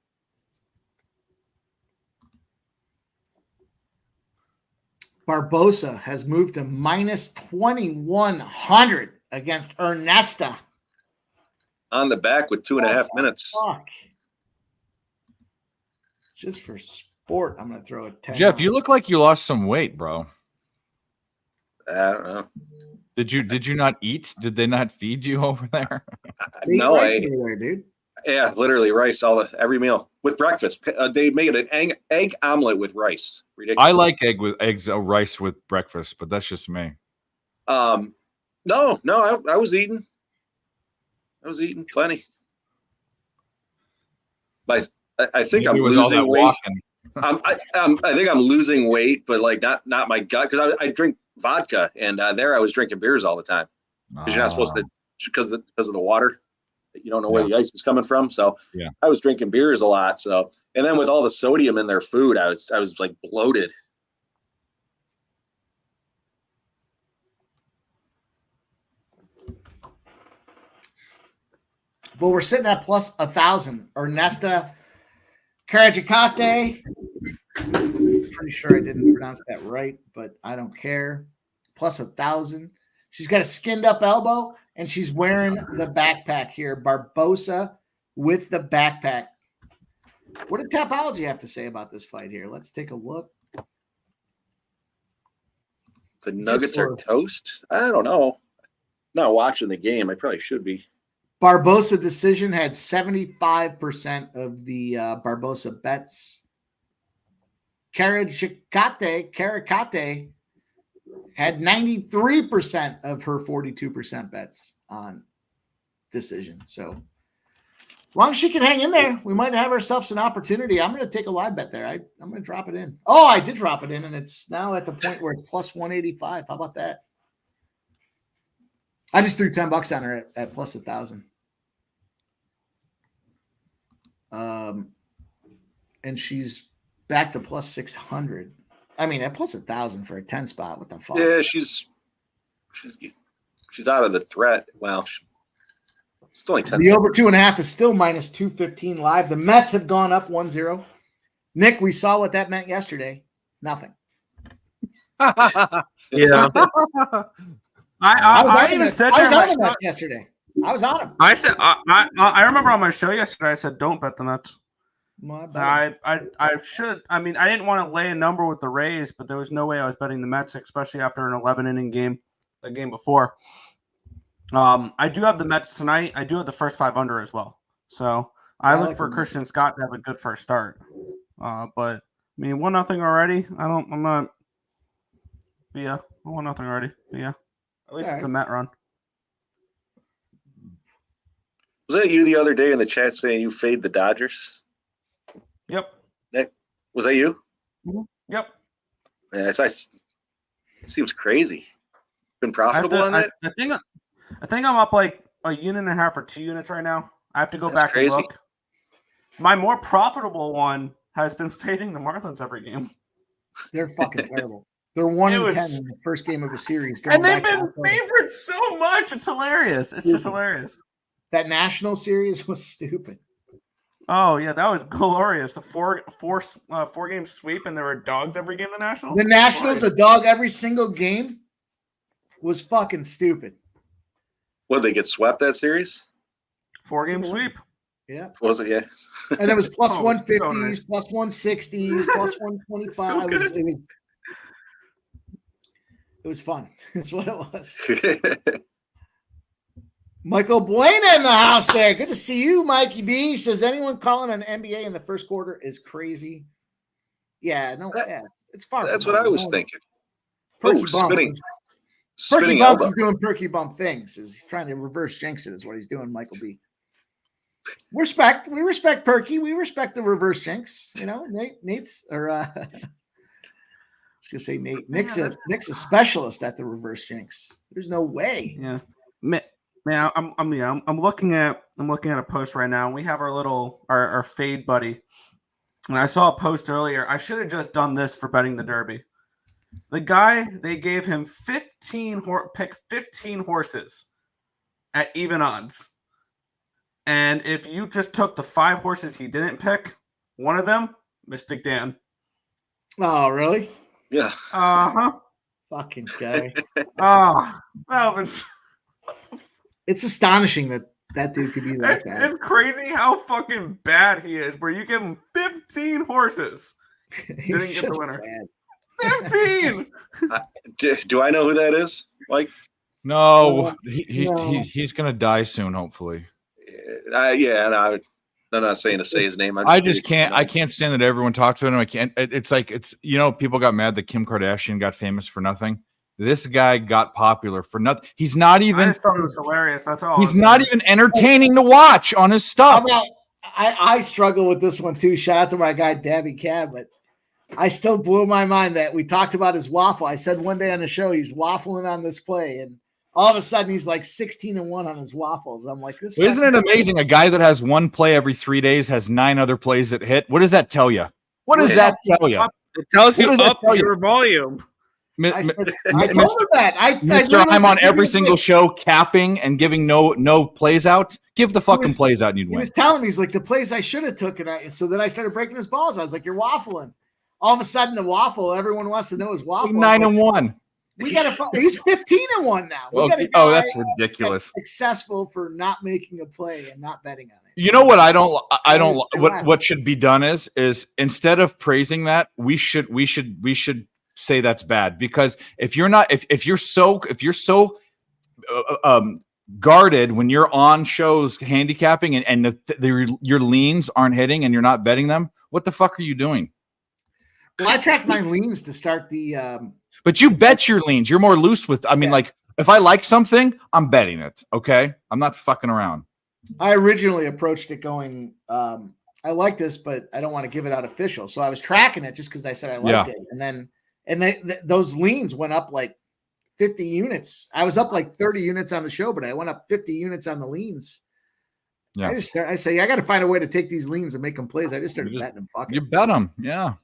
Barbosa has moved to -2100 against Ernesta. On the back with 2.5 minutes. Fuck. Just for sport, I'm going to throw a 10. Jeff, you look like you lost some weight, bro. I don't know. Did you not eat? Did they not feed you over there? They eat No, rice over there, dude. yeah, literally rice every meal with breakfast. They made an egg omelet with rice. Ridiculous. I like rice with breakfast, but that's just me. No, I was eating. I was eating plenty. But I think Maybe I'm it was all losing that weight. walking. I think I'm losing weight, but like not my gut, because I drink vodka, and there I was drinking beers all the time because you're not supposed to, because of the water. You don't know where the ice is coming from, so yeah. I was drinking beers a lot. So, and then with all the sodium in their food, I was like bloated. But we're sitting at plus 1,000. Ernesta Karajikate. Pretty sure I didn't pronounce that right, but I don't care. Plus 1,000. She's got a skinned up elbow, and she's wearing the backpack here. Barbosa with the backpack. What did Tapology have to say about this fight here? Let's take a look. The Nuggets are toast. I don't know. Not watching the game. I probably should be. Barbosa decision had 75% of the Barbosa bets. Karikate had 93% of her 42% bets on decision. So as long as she can hang in there, we might have ourselves an opportunity. I'm going to take a live bet there. I'm going to drop it in. Oh, I did drop it in, and it's now at the point where it's plus 185. How about that? I just threw $10 on her at plus 1,000. And she's back to plus 600. I mean, at plus 1,000 for a 10 spot. What the fuck? Yeah, she's out of the threat. Well, it's only 10. The over 2.5 is still minus 215 live. The Mets have gone up 1-0. Nick, we saw what that meant yesterday. Nothing. Yeah. I even said I was that on the Mets yesterday. I was on him. I said I remember on my show yesterday I said don't bet the Mets. My bad. I should. I mean, I didn't want to lay a number with the Rays, but there was no way I was betting the Mets, especially after an 11-inning game, the game before. I do have the Mets tonight. I do have the first 5 under as well. So I look like for the Christian Mets. Scott to have a good first start. But I mean, 1-0 already. I'm not. But yeah, 1-0 already. But yeah, at least it's a Met run. Was that you the other day in the chat saying you fade the Dodgers? Yep. Nick, was that you? Yep. Yeah, it seems crazy. Been profitable on that? I think I'm up like 1.5 units or 2 units right now. I have to go That's back crazy. and look. My more profitable one has been fading the Marlins every game. They're fucking terrible. They're 1-10 in the first game of the series. And they've back to been October. favorites so much. It's hilarious. It's just hilarious. That national series was stupid. Oh, yeah, that was glorious. The four game sweep, and there were dogs every game of the Nationals. The Nationals, a dog every single game, was fucking stupid. What, did they get swept that series? 4-game sweep. Yeah. What was it? Yeah. And it was plus Oh, 150s, so nice. plus 160s, plus 125. So good. It was fun. That's what it was. Michael Buena in the house there. Good to see you, Mikey B. Says anyone calling an NBA in the first quarter is crazy. Yeah, no, it's far. That's from what I normal. was thinking. Perky Oh, Bumps. spinning Perky Bumps elbow. is doing Perky Bump things. He's trying to reverse jinx it, is what he's doing, Michael B. We respect Perky. We respect the reverse jinx. You know, Nate's or I was gonna say Nate. Nick's a specialist at the reverse jinx. There's no way. Yeah, man. I'm looking at a post right now. We have our fade buddy, and I saw a post earlier. I should have just done this for betting the Derby. The guy, they gave him 15 horses at even odds. And if you just took the 5 horses he didn't pick, one of them, Mystic Dan. Oh, really? Yeah. Uh-huh. Fucking guy. That was It's astonishing that dude could be that bad. it's crazy how fucking bad he is, where you give him 15 horses. He's Didn't get the just winner. bad. 15! Do I know who that is? Like, No, No. he's gonna die soon, hopefully. yeah, and I'm not saying to say his name. I just can't. I can't stand that everyone talks about him. I can't. It's like people got mad that Kim Kardashian got famous for nothing. This guy got popular for nothing. He's not I even. just thought it was hilarious. That's all. He's not even entertaining to watch on his How stuff. about I struggle with this one too. Shout out to my guy Dabby Cab, but I still blew my mind that we talked about his waffle. I said one day on the show he's waffling on this play, and all of a sudden he's like 16-1 on his waffles. I'm like, this. Isn't it amazing? A guy that has one play every 3 days has 9 other plays that hit. What does that tell you? What does that tell you? It tells What you does that up tell you? your volume. I told him that. Mister, I'm on every single show capping and giving no plays out. Give the fucking was- plays out and you'd He win. was telling me, he's like, the plays I should have took, and so then I started breaking his balls. I was like, you're waffling. All of a sudden, the waffle, everyone wants to know his waffle. 9-1. We got to. He's 15-1 now. We Oh, got a oh, guy that's ridiculous. that's successful for not making a play and not betting on it. You know what I don't Relax. what should be done is instead of praising that, we should say that's bad, because if you're so guarded when you're on shows handicapping and your leans aren't hitting and you're not betting them, what the fuck are you doing? Well, I tracked my leans to start the. But you bet your leans. You're more loose with. I mean, Yeah. like if I like something, I'm betting it. Okay, I'm not fucking around. I originally approached it going, I like this, but I don't want to give it out official. So I was tracking it just because I said I liked it, and those leans went up like 50 units. I was up like 30 units on the show, but I went up 50 units on the leans. Yeah. I say I got to find a way to take these leans and make them plays. I just started betting them. Fuck it. You bet them, yeah.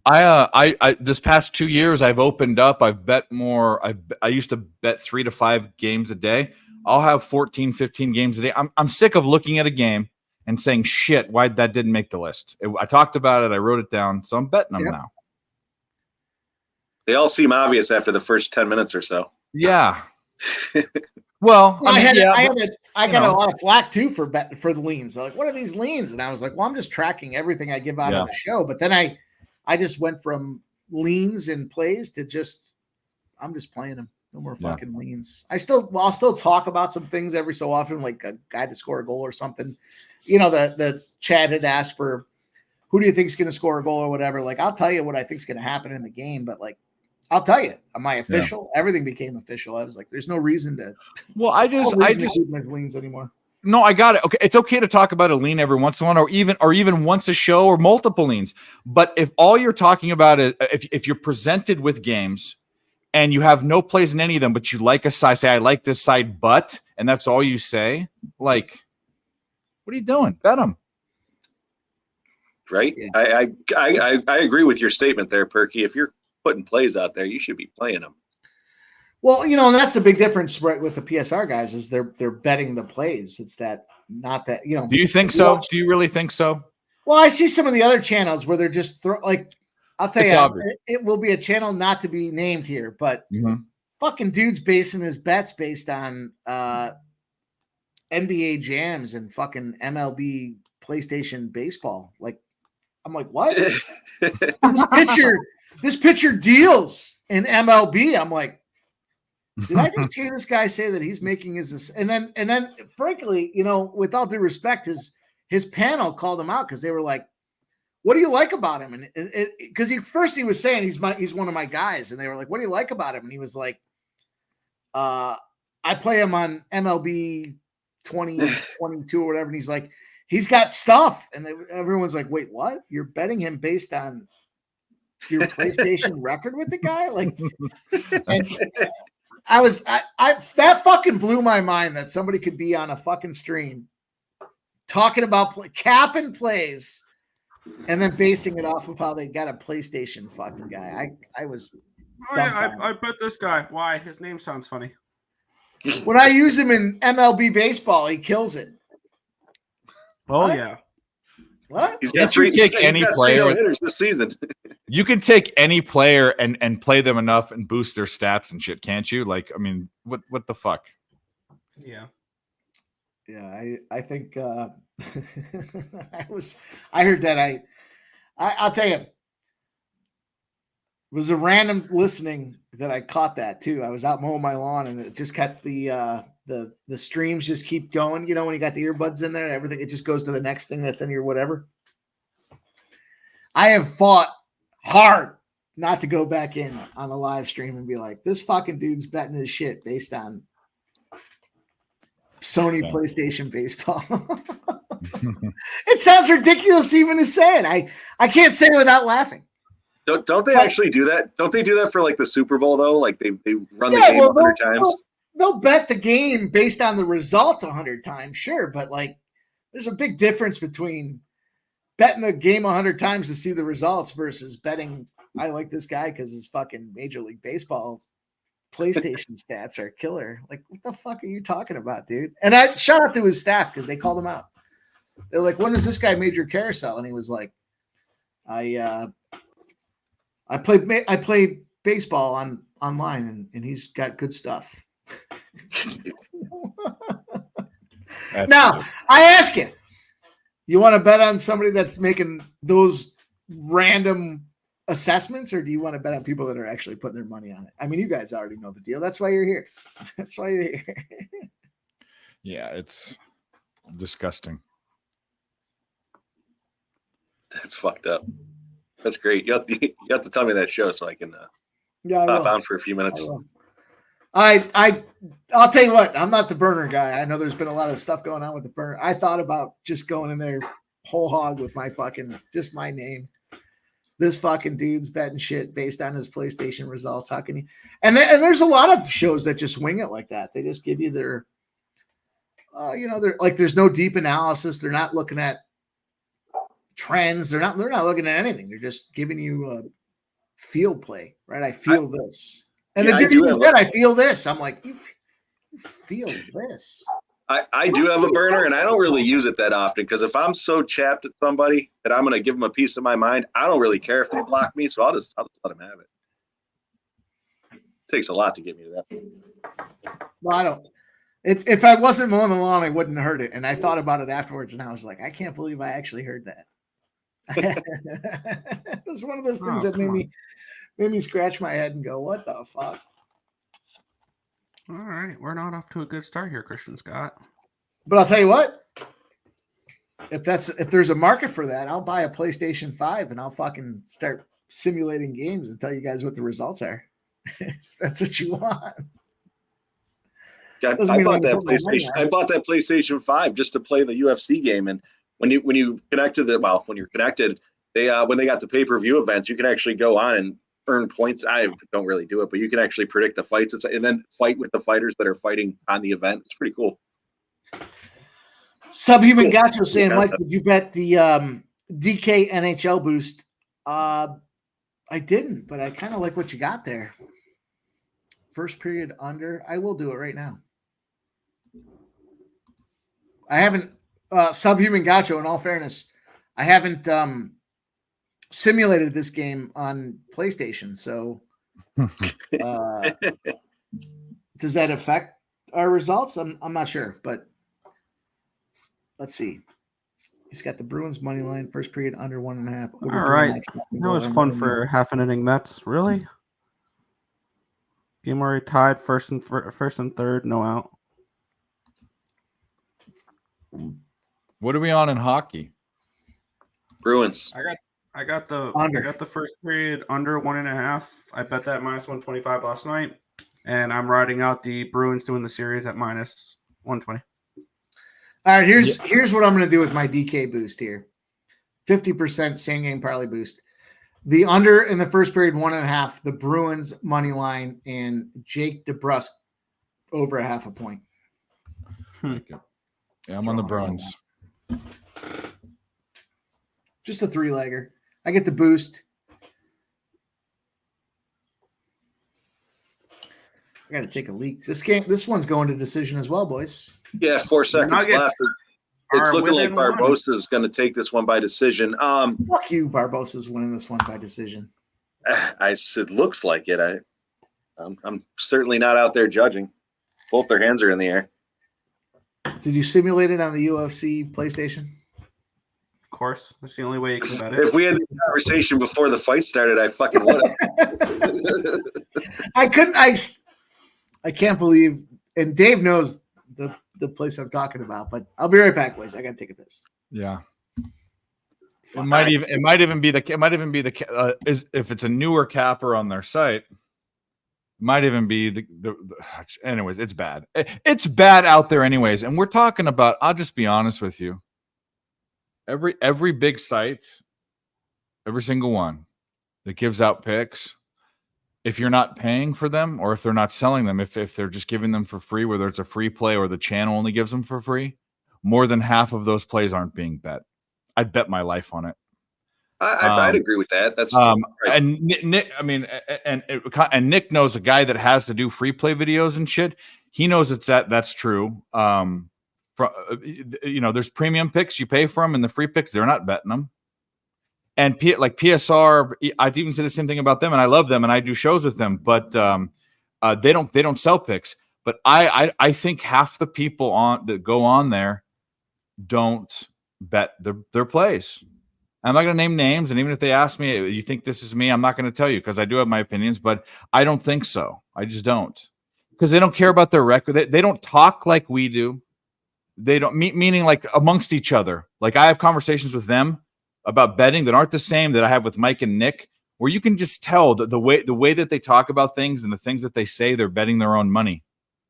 I this past 2 years I've opened up. I've bet more. I used to bet 3 to 5 games a day. I'll have 14, 15 games a day. I'm sick of looking at a game and saying, shit, why that didn't make the list. I talked about it. I wrote it down. So I'm betting them Yep. now. They all seem obvious after the first 10 minutes or so. Yeah. Well, I got a lot of flack too for the leans. They're like, what are these leans? And I was like, well, I'm just tracking everything I give out on the show. But then I just went from leans and plays to I'm just playing them. No more fucking leans. I'll still talk about some things every so often, like a guy to score a goal or something. You know, the Chad had asked for who do you think is going to score a goal or whatever. Like, I'll tell you what I think is going to happen in the game, but like, I'll tell you, am I official? Everything became official. I was like, there's no reason to. Well, I just keep my leans anymore. No, I got it. Okay, it's okay to talk about a lean every once in a while, or even once a show, or multiple leans. But if all you're talking about is if you're presented with games and you have no plays in any of them, but you like a side, say I like this side, and that's all you say, like, what are you doing? Bet them. Right? Yeah. I agree with your statement there, Perky. If you're putting plays out there, you should be playing them. Well, and that's the big difference with the PSR guys is they're betting the plays. It's not that. Do you think so? Do you really think so? Well, I see some of the other channels where they're just I'll tell It's you, obvious. it will be a channel not to be named here, but fucking dude's basing his bets based on NBA jams and fucking MLB PlayStation baseball. Like, I'm like, what? This pitcher deals in MLB. I'm like, did I just hear this guy say that he's making his? And then, frankly, with all due respect, his panel called him out because they were like, "What do you like about him?" And because he was saying he's one of my guys, and they were like, "What do you like about him?" And he was like, "I play him on MLB 2022 or whatever." And he's like, he's got stuff. And everyone's like, wait, what? You're betting him based on your PlayStation record with the guy? Like, and I that fucking blew my mind that somebody could be on a fucking stream talking about capping plays and then basing it off of how they got a PlayStation fucking guy. I was Oh yeah, I bet this guy. Why? His name sounds funny. when I use him in MLB baseball, he kills it. Oh What? yeah. What? He's Can't you take any player- hitters this season. You can take any player and play them enough and boost their stats and shit, can't you? Like, I mean, what the fuck? Yeah. Yeah, I think I heard that I'll tell you, it was a random listening that I caught that too. I was out mowing my lawn and it just kept the streams just keep going. You know, when you got the earbuds in there, everything, it just goes to the next thing that's in your whatever. I have fought hard not to go back in on a live stream and be like, this fucking dude's betting his shit based on Sony PlayStation baseball. It sounds ridiculous even to say it. I can't say it without laughing. Don't they actually do that? Don't they do that for like the Super Bowl though? Like they run the Yeah, game well, 100 times. They'll bet the game based on the results 100 times, sure, but like there's a big difference between betting the game 100 times to see the results versus betting I like this guy because his fucking Major League Baseball PlayStation stats are killer. Like, what the fuck are you talking about, dude? And I shout out to his staff because they called him out. They're like, when is this guy Major Carousel? And he was like, I play baseball online and he's got good stuff. Now, I ask you want to bet on somebody that's making those random assessments, or do you want to bet on people that are actually putting their money on it? I mean, you guys already know the deal. That's why you're here. That's why you're here. Yeah, it's disgusting. That's fucked up. That's great. You have to tell me that show so I can Yeah, pop on for a few minutes. I'll tell you what, I'm not the burner guy. I know there's been a lot of stuff going on with the burner. I thought about just going in there whole hog with my fucking, just my name. This fucking dude's betting shit based on his PlayStation results. How can you? And there's a lot of shows that just wing it like that. They just give you their, they're like, there's no deep analysis. They're not looking at trends. They're not looking at anything. They're just giving you a field play, right? I feel this. And Yeah, the dude even said, I feel this. I'm like, you feel this. I do have a burner, and I don't really use it that often because if I'm so chapped at somebody that I'm going to give them a piece of my mind, I don't really care if they block me, so I'll just let them have it. It takes a lot to get me to that. Well, I don't. If I wasn't mowing the lawn, I wouldn't have heard it. And I thought about it afterwards, and I was like, I can't believe I actually heard that. It was one of those things that made me scratch my head and go, what the fuck? All right, we're not off to a good start here, Christian Scott. But I'll tell you what, if there's a market for that, I'll buy a PlayStation 5 and I'll fucking start simulating games and tell you guys what the results are. If that's what you want. I bought that PlayStation 5 just to play the UFC game, and when you connected when you're connected, they when they got the pay-per-view events, you can actually go on and earn points. I don't really do it, but you can actually predict the fights and then fight with the fighters that are fighting on the event. It's pretty cool. Subhuman Gacho saying, Mike, did you bet the DK NHL boost? I didn't, but I kind of like what you got there. First period under. I will do it right now. I haven't Subhuman Gacho, in all fairness, I haven't simulated this game on PlayStation. So does that affect our results? I'm not sure, but let's see. He's got the Bruins money line, first period under 1.5. All right. That was fun for half an inning Mets. Really? Game already tied, first and third, no out. What are we on in hockey? Bruins. I got the Under. I got the first period under 1.5. I bet that minus 125 last night, and I'm riding out the Bruins to win the series at minus 120. All right, here's what I'm going to do with my DK boost here. 50% same game parlay boost. The under in the first period, 1.5. The Bruins money line and Jake DeBrusk over 0.5 point. Yeah, I'm on the Bruins. Just a 3-legger. I get the boost. I got to take a leak. This one's going to decision as well, boys. Yeah, 4 seconds Nuggets left. It's are looking like within one. Barbosa is going to take this one by decision. Fuck you, Barbosa's winning this one by decision. I said looks like it. I'm certainly not out there judging. Both their hands are in the air. Did you simulate it on the UFC PlayStation? Of course, that's the only way you can bet If it. we had this conversation before the fight started, I fucking would have. I couldn't. I can't believe. And Dave knows the place I'm talking about. But I'll be right back, boys. I got to take a piss. Yeah. It might even be is if it's a newer capper on their site. Might even be the anyways, it's bad. It's bad out there anyways. And we're talking about, I'll just be honest with you. Every big site, every single one that gives out picks, if you're not paying for them or if they're not selling them, if they're just giving them for free, whether it's a free play or the channel only gives them for free, more than half of those plays aren't being bet. I'd bet my life on it. I'd agree with that. That's right. and Nick, I mean, and Nick knows a guy that has to do free play videos and shit. He knows that's true. There's premium picks you pay for them, and the free picks they're not betting them. And like PSR, I'd even say the same thing about them, and I love them, and I do shows with them, but they don't sell picks. But I think half the people that go on there don't bet their plays. I'm not going to name names, and even if they ask me, you think this is me, I'm not going to tell you because I do have my opinions, but I don't think so. I just don't, because they don't care about their record. They don't talk like we do. They don't meaning like amongst each other. Like I have conversations with them about betting that aren't the same that I have with Mike and Nick, where you can just tell that the way that they talk about things and the things that they say, they're betting their own money.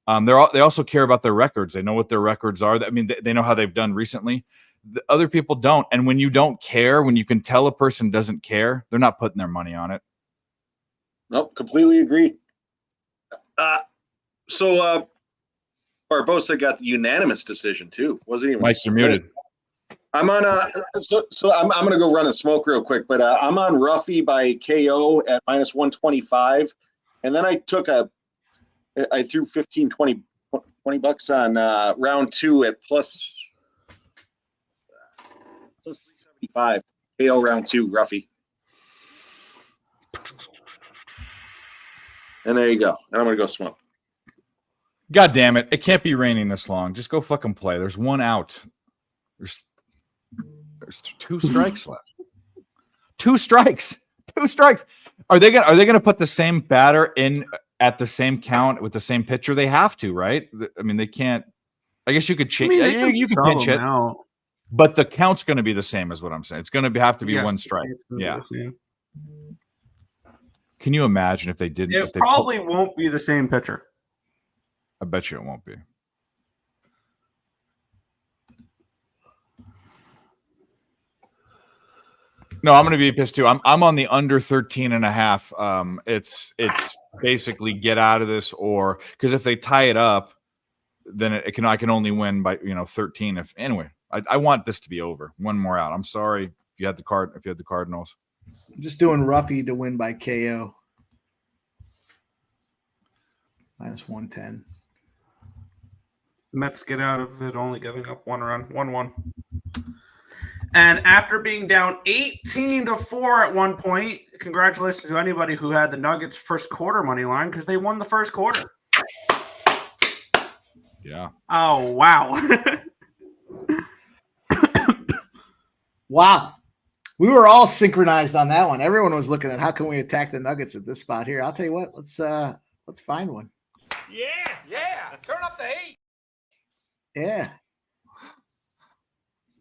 They also care about their records. They know what their records are. I mean, they know how they've done recently. The other people don't. And when you don't care, when you can tell a person doesn't care, they're not putting their money on it. Nope, completely agree. So Barbosa got the unanimous decision too. Wasn't even Mike, you're muted. I'm on I'm gonna go run a smoke real quick, but I'm on Ruffy by KO at -125, and then I threw 15, 20 bucks on round 2 at plus 375. KO round 2, Ruffy. And there you go. And I'm gonna go smoke. God damn it. It can't be raining this long. Just go fucking play. There's one out. There's 2 strikes left. 2 strikes. 2 strikes. Are they gonna put the same batter in at the same count with the same pitcher? They have to, right? I mean, they can't. I guess you could change. You could pinch it, out. but the count's going to be the same, is what I'm saying. It's going to have to be Yes, one strike. it's gonna be Yeah. the same. Can you imagine if they didn't? It if they probably won't be the same pitcher. I bet you it won't be. No, I'm going to be pissed too. I'm on the under 13.5. It's basically get out of this, or because if they tie it up, then I can only win by 13. I want this to be over. One more out. I'm sorry if you had the Cardinals. I'm just doing Ruffy to win by KO. -110. The Mets get out of it only giving up 1 run, 1-1. And after being down 18-4 at one point, congratulations to anybody who had the Nuggets first quarter money line because they won the first quarter. Yeah. Oh, wow. Wow. We were all synchronized on that one. Everyone was looking at how can we attack the Nuggets at this spot here. I'll tell you what, let's find one. Yeah. Turn up the heat. Yeah.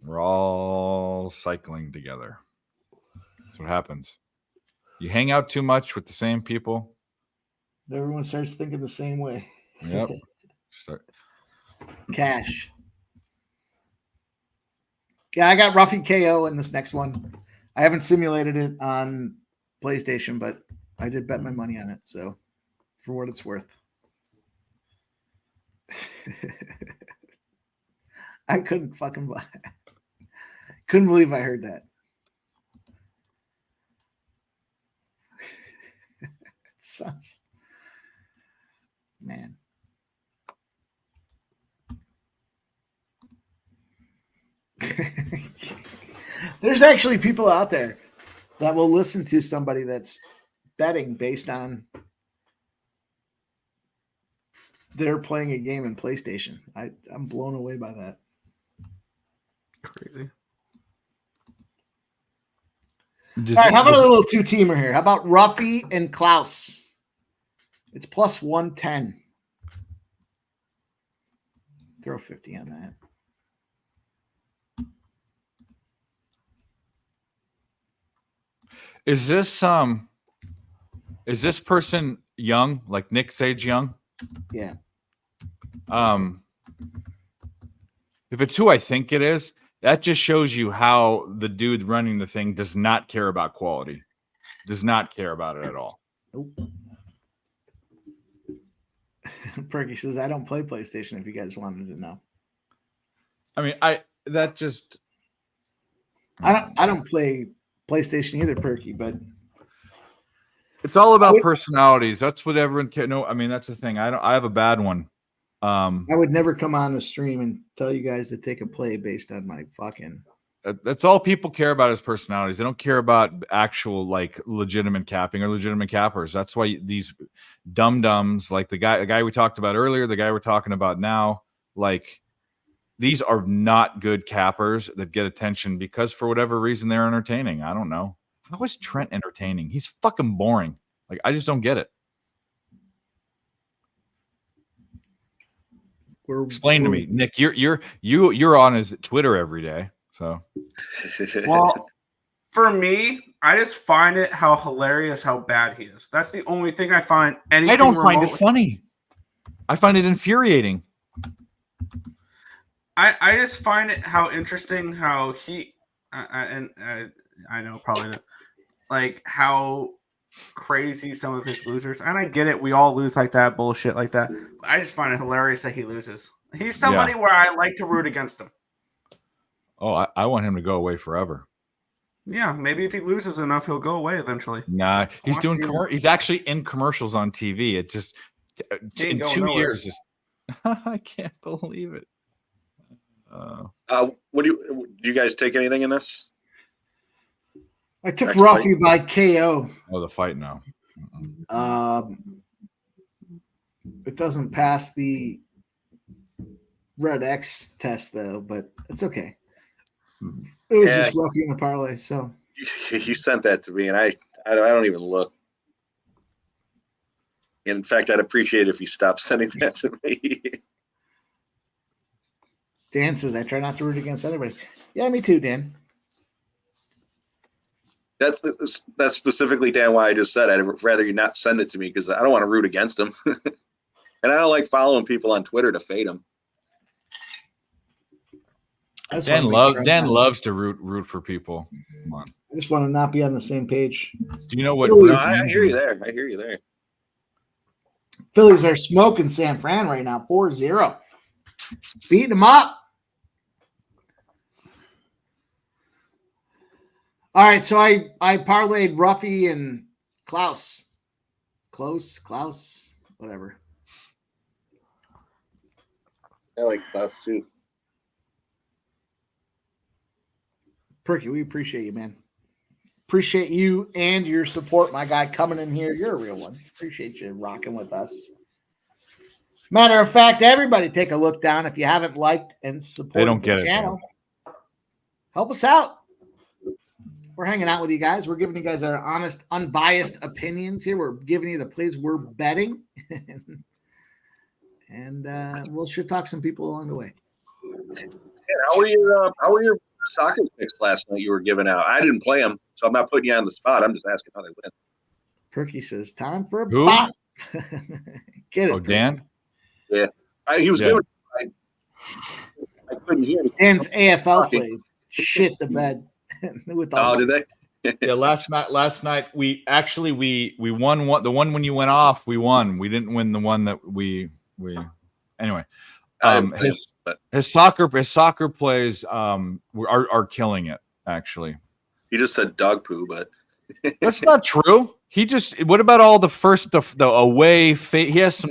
We're all cycling together. That's what happens. You hang out too much with the same people. Everyone starts thinking the same way. Yep. Cash. Yeah, I got Ruffy KO in this next one. I haven't simulated it on PlayStation, but I did bet my money on it. So, for what it's worth, I couldn't fucking buy. Couldn't believe I heard that. It sounds, man. There's actually people out there that will listen to somebody that's betting based on they're playing a game in PlayStation. I'm blown away by that. Crazy. All right, how about a little two-teamer here? How about Ruffy and Klaus? It's plus 110. Throw 50 on that. Is this person young, like Nick Sage young? Yeah. If it's who I think it is, that just shows you how the dude running the thing does not care about quality. Does not care about it at all. Nope. Perky says, I don't play PlayStation if you guys wanted to know. I mean, I don't play PlayStation either, Perky, but it's all about personalities. That's what everyone can know. I mean, that's the thing. I have a bad one. I would never come on the stream and tell you guys to take a play based on my fucking. That's all people care about is personalities. They don't care about actual like legitimate capping or legitimate cappers. That's why these dum-dums, like the guy we talked about earlier, the guy we're talking about now, like these are not good cappers that get attention because for whatever reason they're entertaining. I don't know. How is Trent entertaining? He's fucking boring. Like I just don't get it. Explain to me, Nick. You're on his Twitter every day, so. Well, for me, I just find it how hilarious how bad he is. That's the only thing I find. I don't find it funny. I find it infuriating. I just find it how interesting how he I know probably not, like how crazy some of his losers, and I get it, we all lose like that, bullshit like that. I just find it hilarious that he loses. He's somebody where I like to root against him. Oh, I want him to go away forever. Yeah, maybe if he loses enough, he'll go away eventually. Nah, he's doing. He's actually in commercials on TV. It just in 2 years. I can't believe it. What do you guys take anything in this? I took Ruffy by KO. Oh, the fight now. It doesn't pass the Red X test though, but it's okay. It was just Ruffy in a parlay. So you sent that to me, and I don't even look. In fact, I'd appreciate it if you stopped sending that to me. Dan says, I try not to root against anybody. Yeah, me too, Dan. That's specifically, Dan, why I just said I'd rather you not send it to me because I don't want to root against them. And I don't like following people on Twitter to fade them. Dan loves to root for people. Come on. I just want to not be on the same page. Do you know what? No, I hear you there. I hear you there. Phillies are smoking San Fran right now, 4-0. Beating them up. All right, so I parlayed Ruffy and Klaus, whatever. I like Klaus too. Perky, we appreciate you, man. Appreciate you and your support, my guy, coming in here. You're a real one. Appreciate you rocking with us. Matter of fact, everybody take a look down if you haven't liked and supported the channel. Help us out. We're hanging out with you guys. We're giving you guys our honest, unbiased opinions here. We're giving you the plays we're betting. And we'll sure talk some people along the way. Yeah, how were your soccer picks last night you were giving out? I didn't play them, so I'm not putting you on the spot. I'm just asking how they went. Perky says, time for a Who? bop. Get it. Oh, Dan? Yeah. He was doing I couldn't hear it. Dan's AFL plays. shit the bed with Oh, all did they? Yeah, last night we won one. The one when you went off, we won. We didn't win the one that we anyway. I didn't play His it, but his soccer plays are killing it actually. he just said dog poo, but That's not true. He just. What about all the away? He has some.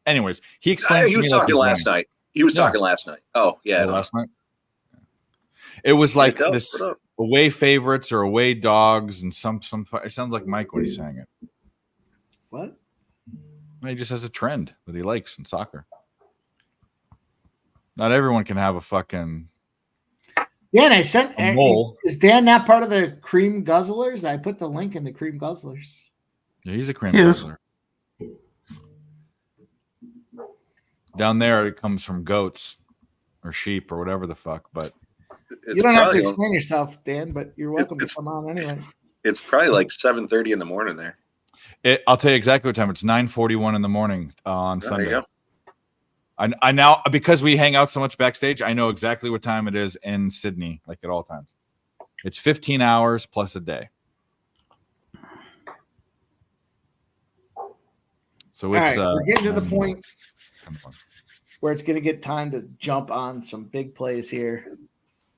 Anyways, he explained. he was talking last night. He was talking last night. Oh yeah, no. last night. It was like Del, this what up? away favorites or away dogs, and some. It sounds like Mike when he's saying it. what? He just has a trend that he likes in soccer. Not everyone can have a fucking. Yeah, and I sent. A mole. Is Dan not part of the Cream Guzzlers? I put the link in the Cream Guzzlers. Yeah, he's a cream He is. guzzler. Down there, it comes from goats or sheep or whatever the fuck. But You don't have to probably- explain yourself, Dan, but you're welcome It's- to come on anyways. It's probably like 7:30 in the morning there. I'll tell you exactly what time. It's 9:41 in the morning on Oh, there Sunday. you go. I now, because we hang out so much backstage, I know exactly what time it is in Sydney, like at all times. It's 15 hours plus a day. So All it's right, we're getting to the um, point kind of fun. where it's going to get time to jump on some big plays here.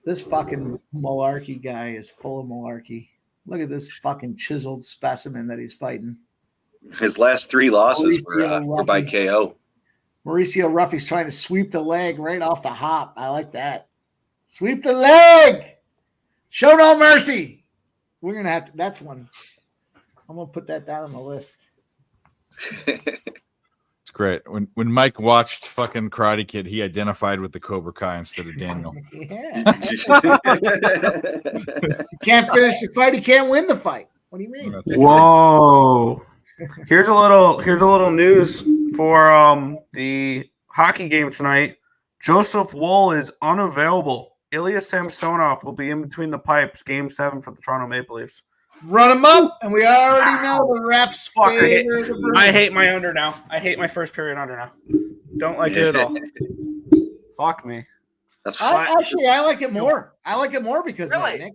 This fucking malarkey guy is full of malarkey. Look at this fucking chiseled specimen that he's fighting. His last 3 losses Mauricio were by Ruffy. KO. Mauricio Ruffy's trying to sweep the leg right off the hop. I like that. Sweep the leg. Show no mercy. We're going to have to, that's one. I'm going to put that down on the list. It's great. When Mike watched fucking Karate Kid, he identified with the Cobra Kai instead of Daniel. Yeah. He can't finish the fight. He can't win the fight. What do you mean? Whoa! Here's a little news for the hockey game tonight. Joseph Woll is unavailable. Ilya Samsonov will be in between the pipes. Game 7 for the Toronto Maple Leafs. Run him up, and we already know the refs Fuck, I hate- favor the Bruins. I hate my under now. I hate my first period under now. Don't like it at all. Fuck me. That's fine. I like it more. I like it more because of that, Really? Nick.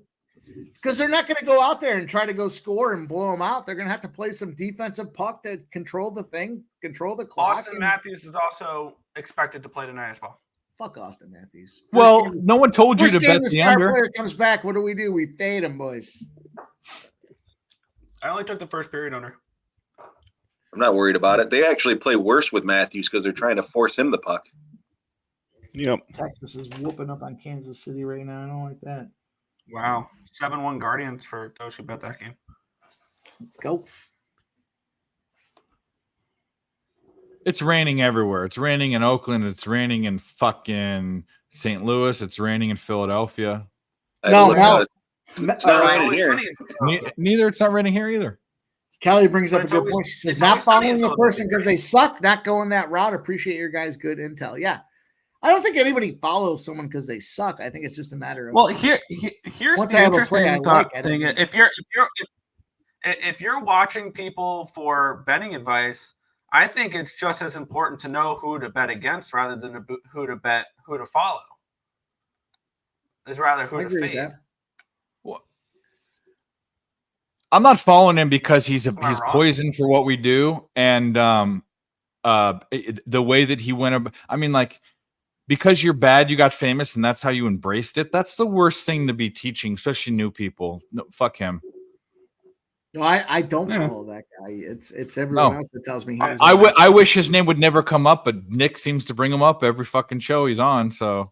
Because they're not going to go out there and try to go score and blow them out. They're going to have to play some defensive puck to control the thing, control the clock. Austin and- Matthews is also expected to play tonight as well. Fuck Austin Matthews. First Well, game- no one told you first to game bet the the star under. player comes back. What do? We fade him, boys. I only took the first period under. I'm not worried about it. They actually play worse with Matthews because they're trying to force him the puck. Yep. Texas is whooping up on Kansas City right now. I don't like that. Wow. 7-1 Guardians for those who bet that game. Let's go. It's raining everywhere. It's raining in Oakland. It's raining in fucking St. Louis. It's raining in Philadelphia. I No, looked no. at it. It's not raining always here. sunny in- Neither. It's not raining here either. Kelly brings up But a it's good always- point. She says, it's not always sunny following in a person because they suck, not going that route. Appreciate your guys' good intel. Yeah. I don't think anybody follows someone because they suck. I think it's just a matter of Well, here's Once the I have a interesting play I thought like, I thing. don't- If you're watching people for betting advice, I think it's just as important to know who to bet against rather than who to follow. Is rather who I to agree with fade. that. I'm not following him because he's I he's wrong? poison for what we do, and the way that he went. I mean, like, because you're bad, you got famous, and that's how you embraced it. That's the worst thing to be teaching, especially new people. No, fuck him. No, I don't Yeah. follow that guy. It's everyone No. else that tells me he was. I wish his name would never come up, but Nick seems to bring him up every fucking show he's on. So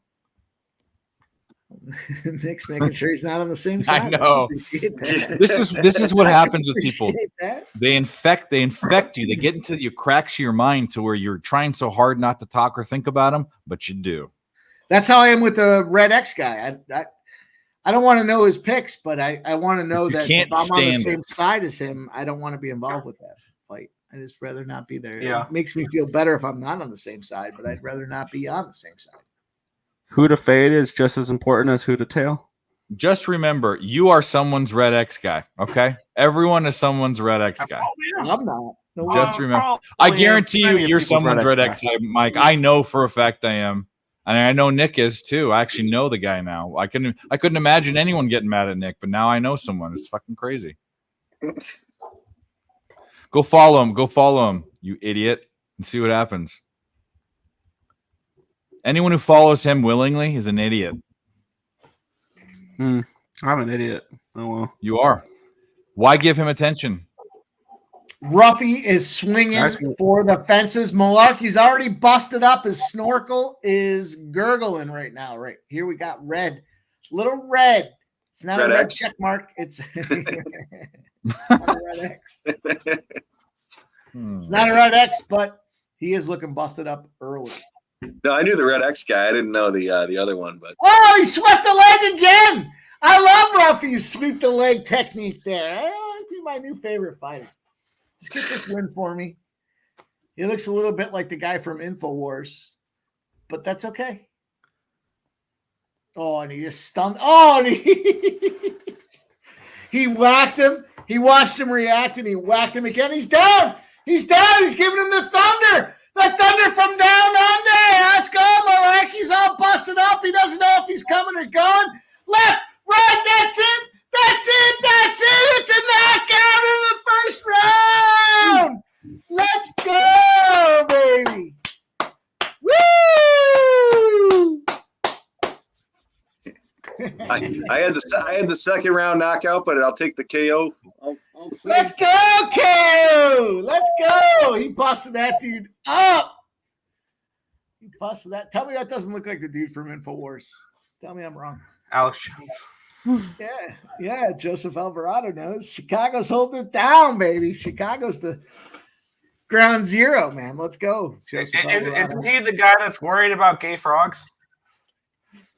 Nick's making sure he's not on the same I side. know. Appreciate that. this is what happens with people. Appreciate that. They infect you. They get into your cracks of your mind to where you're trying so hard not to talk or think about them, but you do. That's how I am with the Red X guy. I don't want to know his picks, but I want to know You that can't if I'm on the stand same it. side as him, I don't want to be involved with that fight. I just rather not be there. Yeah. It makes me feel better if I'm not on the same side, but I'd rather not be on the same side. Who to fade is just as important as who to tail. Just remember, you are someone's Red X guy. Okay, everyone is someone's Red X guy. I'm not. No, Just remember- I guarantee you, you're someone's Red X guy, Mike. I know for a fact I am. And I know Nick is too. I actually know the guy now. I couldn't imagine anyone getting mad at Nick, but now I know someone. It's fucking crazy. Go follow him. Go follow him, you idiot, and see what happens. Anyone who follows him willingly is an idiot. I'm an idiot. Oh well. You are. Why give him attention? Ruffy is swinging Nice. for the fences. Malarkey's already busted up. His snorkel is gurgling right now. Right here, we got red, little red. It's not Red a red X. check mark. It's not a red X. It's not a red X, but he is looking busted up early. No, I knew the Red X guy. I didn't know the other one, but Oh, he swept the leg again. I love Ruffy's sweep the leg technique there. That'd be my new favorite fighter. Just get this win for me. He looks a little bit like the guy from InfoWars, but that's okay. Oh, and he just stunned. Oh, and he whacked him. He watched him react, and he whacked him again. He's down. He's down. He's giving him the thunder. The thunder from down under. Let's go. Malarkey's all busted up. He doesn't know if he's coming or going. Left, right. That's it. That's it. That's it. It's a knockout in the first round. Let's go, baby. Woo! I had the second round knockout, but I'll take the KO. Let's go, KO. Let's go. He busted that dude up. He busted that. Tell me that doesn't look like the dude from InfoWars. Tell me I'm wrong. Alex Jones. Yeah. Joseph Alvarado knows. Chicago's holding it down, baby. Chicago's the ground zero, man. Let's go, Joseph Alvarado. Isn't he the guy that's worried about gay frogs?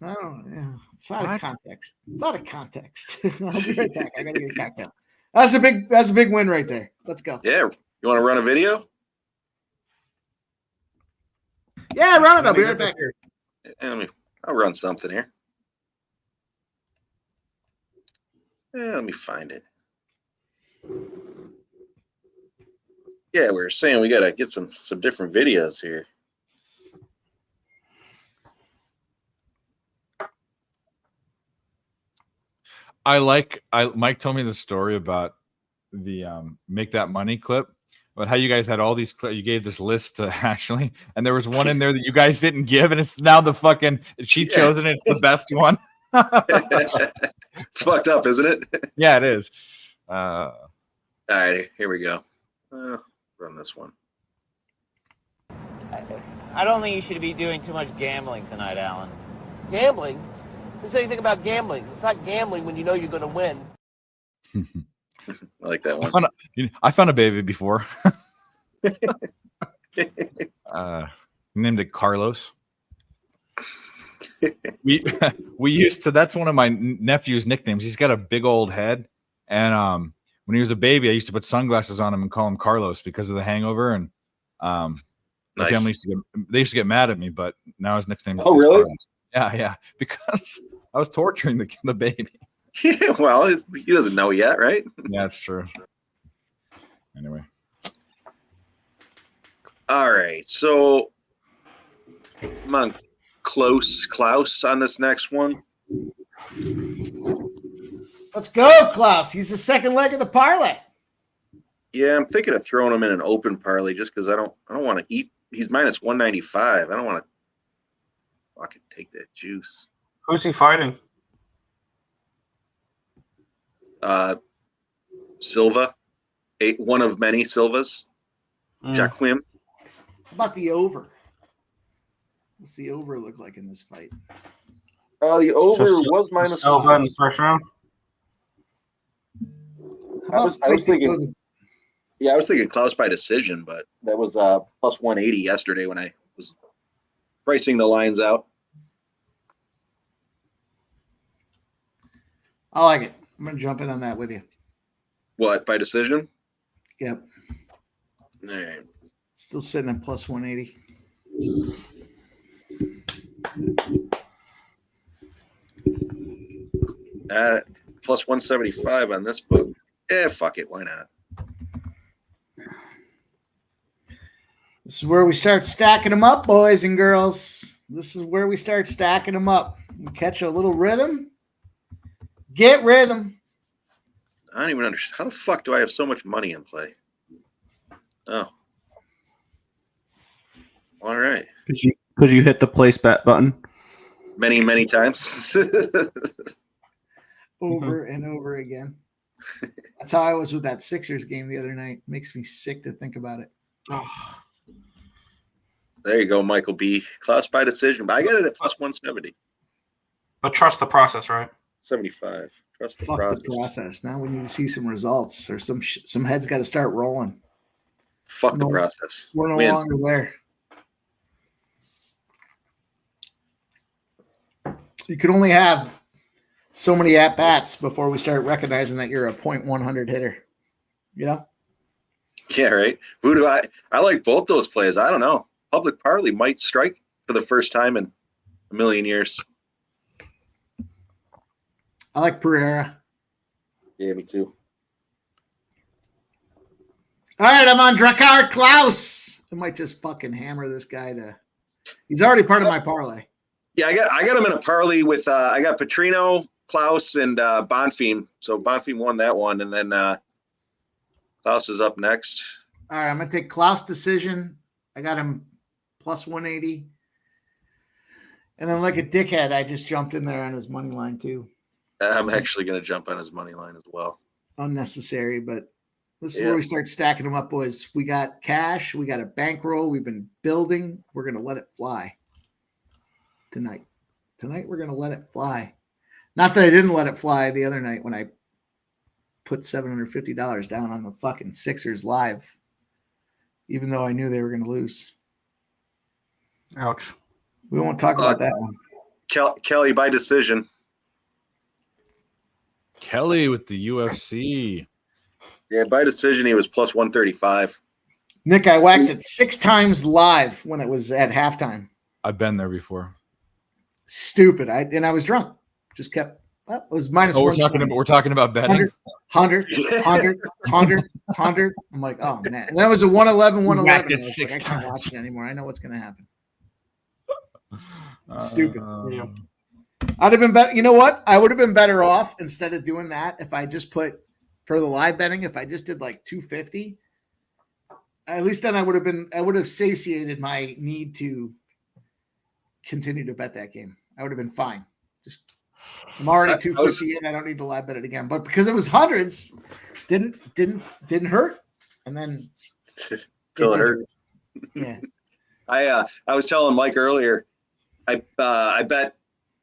Oh, yeah. It's out of context. It's out of context. I'll be right back. I gotta get a cocktail. That's a big win right there. Let's go. Yeah, you want to run a video? Yeah, run it. I'll be right back. Yeah, I'll run something here. Yeah, let me find it. Yeah, we were saying we gotta get some different videos here. Mike told me the story about the Make That Money clip, about how you guys had all these you gave this list to Ashley, and there was one in there that you guys didn't give, and it's now the fucking she chose it, and it's the best one. It's fucked up, isn't it? Yeah, it is. All right, here we go. Run this one. I don't think you should be doing too much gambling tonight, Alan. Gambling? Who said anything about gambling? It's not gambling when you know you're going to win. I like that one. I found a baby before. Named it Carlos. we used to. That's one of my nephew's nicknames. He's got a big old head, and when he was a baby, I used to put sunglasses on him and call him Carlos because of the hangover. And my family used to get mad at me, but now his nickname is really? Carlos. Yeah, because I was torturing the baby. Yeah, well, he doesn't know yet, right? Yeah, that's true. Anyway. All right, so come on, Klaus on this next one. Let's go, Klaus. He's the second leg of the parlay. Yeah, I'm thinking of throwing him in an open parlay just because I don't want to eat. He's minus 195. I don't want to fucking take that juice. Who's he fighting? Silva, one of many Silvas. Jaquim. How about the over? What's the over look like in this fight? The over was minus Silva in the first round. I was thinking. Yeah, I was thinking Klaus by decision, but that was plus 180 yesterday when I was pricing the lines out. I like it. I'm going to jump in on that with you. What, by decision? Yep. All right. Still sitting at plus 180. Plus 175 on this book. Yeah, fuck it. Why not? This is where we start stacking them up, boys and girls. This is where we start stacking them up. We catch a little rhythm. Get rhythm. I don't even understand. How the fuck do I have so much money in play? Oh. All right. Because you hit the place bet button. Many, many times. Over and over again. That's how I was with that Sixers game the other night. Makes me sick to think about it. Oh, There you go, Michael B. Klaus by decision. But I got it at plus 170. but trust the process, right? 75. Trust the Fuck process. the process. Now we need to see some results, or some heads got to start rolling. Fuck the No. process. We're no Win. longer there. You can only have so many at bats before we start recognizing that you're a .100 hitter. You know, Yeah, right. Who do I like both those plays. I don't know. Public Parlay might strike for the first time in a million years. I like Pereira. Yeah, me too. All right, I'm on Drakkar Klaus. I might just fucking hammer this guy to. He's already part of my parlay. Yeah, I got him in a parlay with I got Petrino, Klaus, and Bonfim. So Bonfim won that one, and then Klaus is up next. All right, I'm gonna take Klaus decision. I got him plus 180. And then, like a dickhead, I just jumped in there on his money line too. I'm actually going to jump on his money line as well. Unnecessary, but this is Yeah. where we start stacking them up, boys. We got cash, we got a bankroll, we've been building. We're gonna let it fly tonight. Tonight we're gonna let it fly. Not that I didn't let it fly the other night when I put $750 down on the fucking Sixers live, even though I knew they were gonna lose. Ouch. We won't talk about that one. Kelly by decision. Kelly with the UFC. Yeah, by decision, he was plus 135. Nick, I whacked it 6 times live when it was at halftime. I've been there before. Stupid. I was drunk. Just kept. Well, it was minus. Oh, we're 120. talking about betting. 100. I'm like, oh man. And that was a 111, 111. Whacked it I was 6 like, I can't times. watch it anymore. I know what's gonna happen. Stupid. Yeah. I'd have been better. You know what? I would have been better off instead of doing that if I just put for the live betting. If I just did like 250, at least then I would have satiated my need to continue to bet that game. I would have been fine. Just I'm already 250 in. I don't need to live bet it again. But because it was hundreds, didn't hurt. And then Till it hurt. yeah. I was telling Mike earlier, I bet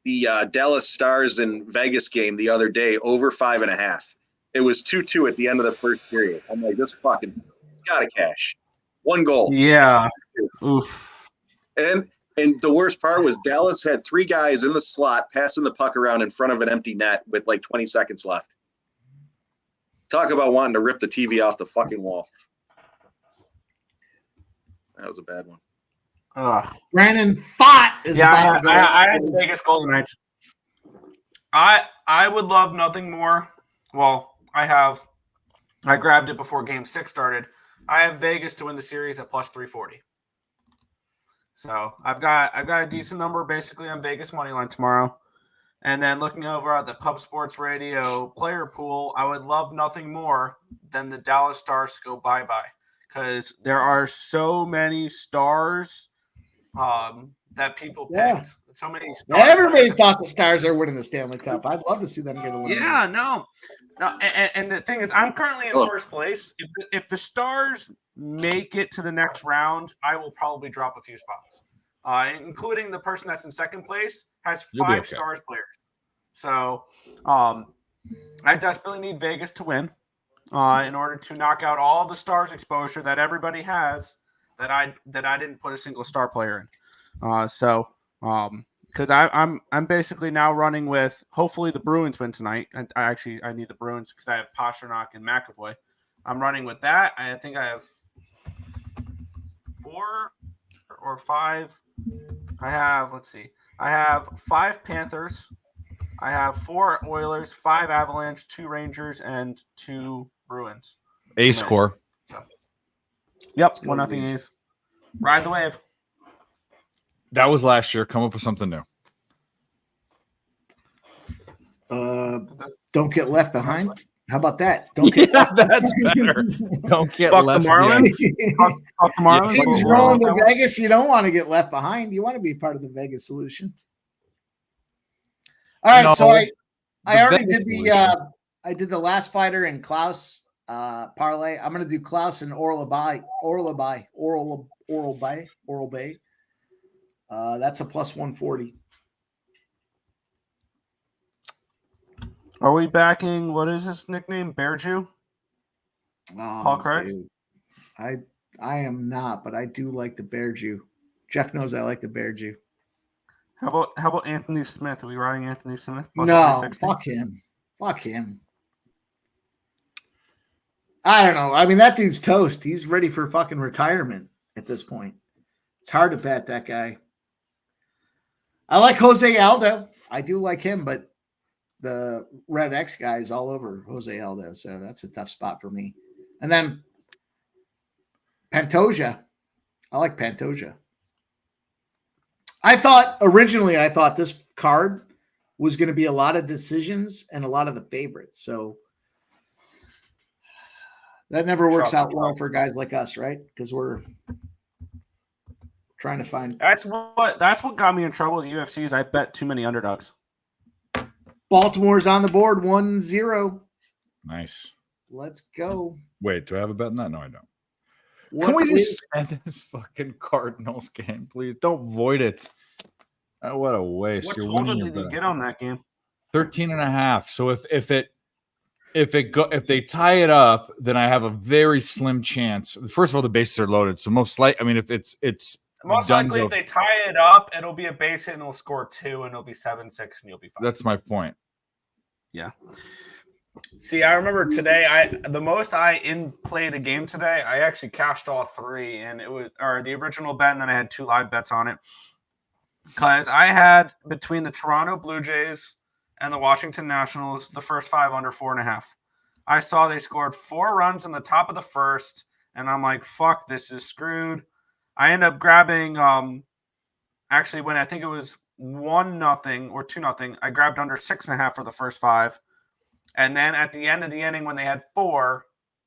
the Dallas Stars and Vegas game the other day over 5.5. It was 2-2 at the end of the first period. I'm like, this fucking it's gotta cash. 1 goal. Yeah. Oof. And the worst part was Dallas had 3 guys in the slot passing the puck around in front of an empty net with like 20 seconds left. Talk about wanting to rip the TV off the fucking wall. That was a bad one. Brandon Fott is about to go. I had the Vegas Golden Knights. I would love nothing more. Well, I grabbed it before Game 6 started. I have Vegas to win the series at plus 340. So I've got a decent number basically on Vegas money line tomorrow. And then looking over at the Pub Sports Radio player pool, I would love nothing more than the Dallas Stars to go bye-bye. Because there are so many stars that people picked. Yeah. So many stars. Everybody thought the Stars are winning the Stanley Cup. I'd love to see them get a win. Yeah, no. And the thing is, I'm currently in first place. If the Stars make it to the next round, I will probably drop a few spots, including the person that's in second place has You'll be 5 okay. Stars players. So I desperately need Vegas to win in order to knock out all the Stars exposure that everybody has that I didn't put a single star player in. Because I'm basically now running with hopefully the Bruins win tonight. I need the Bruins because I have Pasternak and McAvoy. I'm running with that. I think I have 4 or 5. I have 5 Panthers. I have 4 Oilers, 5 Avalanche, 2 Rangers, and 2 Bruins. A score. Yep, 1-0 A's. Ride the wave. That was last year. Come up with something new. Don't get left behind. How about that? Don't get Yeah, that's better. Don't get Fuck the left Marlins. behind. Fuck the Marlins. Teams Yeah. rolling to Vegas. You don't want to get left behind. You want to be part of the Vegas solution. All right, No, so I the already Vegas did solution. I did the last fighter and Klaus parlay. I'm gonna do Klaus and Oral Bay. That's a plus 140. Are we backing? What is his nickname? Bear Jew? Paul Craig? Dude. I am not, but I do like the Bear Jew. Jeff knows I like the Bear Jew. How about Anthony Smith? Are we riding Anthony Smith? Plus No, 360? fuck him. Fuck him. I don't know. I mean, that dude's toast. He's ready for fucking retirement at this point. It's hard to bet that guy. I like Jose Aldo. I do like him, but the Red X guy is all over Jose Aldo, so that's a tough spot for me. And then Pantoja. I like Pantoja. I thought this card was going to be a lot of decisions and a lot of the favorites. So that never works out well for guys like us, right? Because we're trying to find. That's what got me in trouble with UFC is I bet too many underdogs. Baltimore's on the board 1-0. Nice. Let's go. Wait, do I have a bet on that? No, I don't. What Can we is- just end this fucking Cardinals game, please? Don't void it. Oh, what a waste. What You're total winning your did you bet. get on that game? 13.5. So if they tie it up, then I have a very slim chance. First of all, the bases are loaded, so most likely, I mean, if it's Most likely, Dunzo. if they tie it up, it'll be a base hit and it'll score 2 and it'll be 7-6 and you'll be fine. That's my point. Yeah. See, I remember today, the most I played a game today, I actually cashed all 3, and it was the original bet, and then I had 2 live bets on it. Because I had between the Toronto Blue Jays and the Washington Nationals the first 5 under 4.5. I saw they scored 4 runs in the top of the first, and I'm like, fuck, this is screwed. I ended up grabbing actually when I think it was 1-0 or 2-0, I grabbed under 6.5 for the first 5. And then at the end of the inning, when they had 4,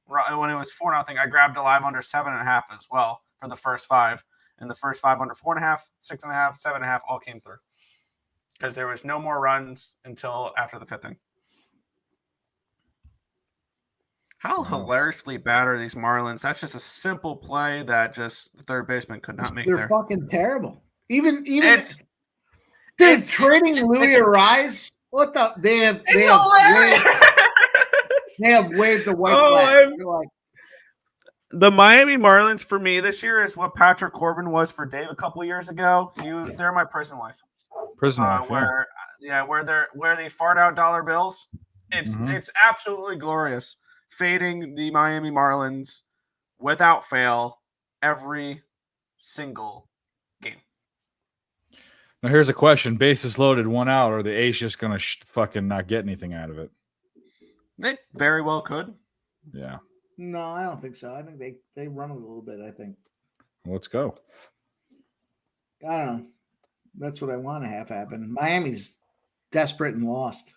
when it was 4-0, I grabbed a live under 7.5 as well for the first 5. And the first 5 under 4.5, 6.5, 7.5 all came through because there was no more runs until after the 5th inning. How hilariously bad are these Marlins? That's just a simple play that just the third baseman could not make They're there. fucking terrible. Even It's trading Louis Arise. What the? They have waved the white flag. They're like, the Miami Marlins for me this year is what Patrick Corbin was for Dave a couple years ago. They're my prison wife. Prison life, yeah. Where they fart out dollar bills. It's absolutely glorious. Fading the Miami Marlins without fail every single game. Now here's a question: bases loaded, 1 out. Are the A's just gonna fucking not get anything out of it? They very well could. Yeah. no, I don't think so. I think they run a little bit. I think. Let's go. I don't know. That's what I want to have happen. Miami's desperate and lost.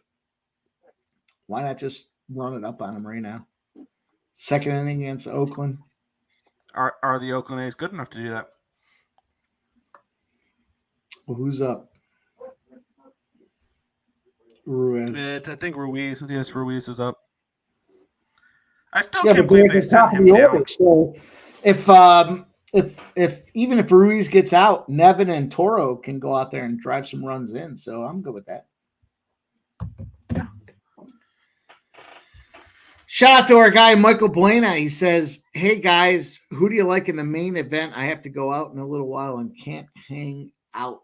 Why not just run it up on them right now? Second inning against Oakland. Are the Oakland A's good enough to do that? Well, who's up? Ruiz. I think Ruiz. Yes, Ruiz is up. I still Yeah, can't but they're believe at they the top sent of him the down. order. So if even if Ruiz gets out, Nevin and Toro can go out there and drive some runs in. So I'm good with that. Shout out to our guy Michael Blana. He says, "Hey guys, who do you like in the main event? I have to go out in a little while and can't hang out."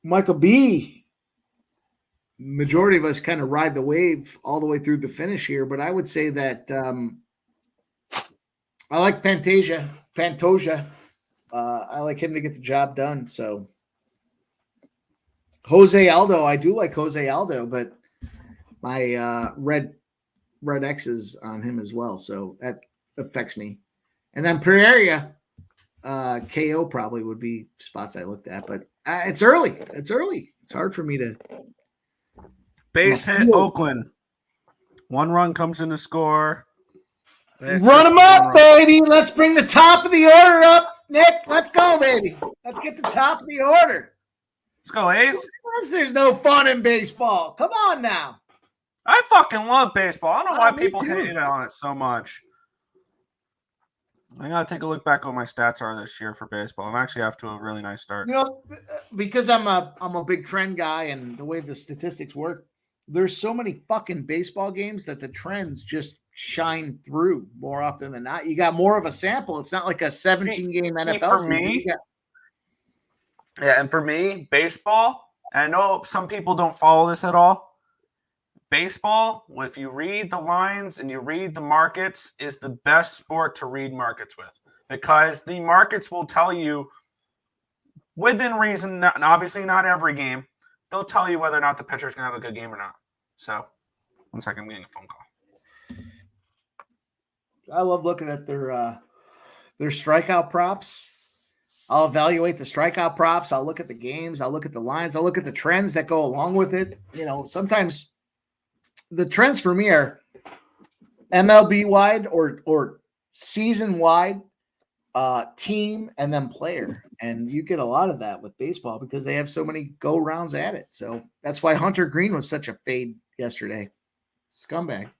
Michael B. Majority of us kind of ride the wave all the way through the finish here, but I would say that I like Pantoja. I like him to get the job done. So Jose Aldo, I do like Jose Aldo, but my red X is on him as well, so that affects me. And then Pereira, KO probably would be spots I looked at, but it's early. It's early. It's hard for me to. Base hit Whoa. Oakland. 1 run comes in to score. It's Run just them 1 up, run. baby. Let's bring the top of the order up, Nick. Let's go, baby. Let's get the top of the order. Let's go, A's. There's no fun in baseball. Come on now. I fucking love baseball. I don't know why Me people too. hate on it so much. I gotta take a look back at what my stats are this year for baseball. I'm actually off to a really nice start. You know, because I'm a big trend guy, and the way the statistics work, there's so many fucking baseball games that the trends just shine through more often than not. You got more of a sample. It's not like a 17-game NFL for season. me- You got- Yeah, and for me, baseball, and I know some people don't follow this at all. Baseball, if you read the lines and you read the markets, is the best sport to read markets with, because the markets will tell you within reason, and obviously not every game, they'll tell you whether or not the pitcher's going to have a good game or not. So, 1 second, I'm getting a phone call. I love looking at their strikeout props. I'll evaluate the strikeout props. I'll look at the games. I'll look at the lines. I'll look at the trends that go along with it. You know, sometimes the trends for me are MLB wide or season wide, team, and then player. And you get a lot of that with baseball because they have so many go rounds at it. So that's why Hunter Green was such a fade yesterday. Scumbag.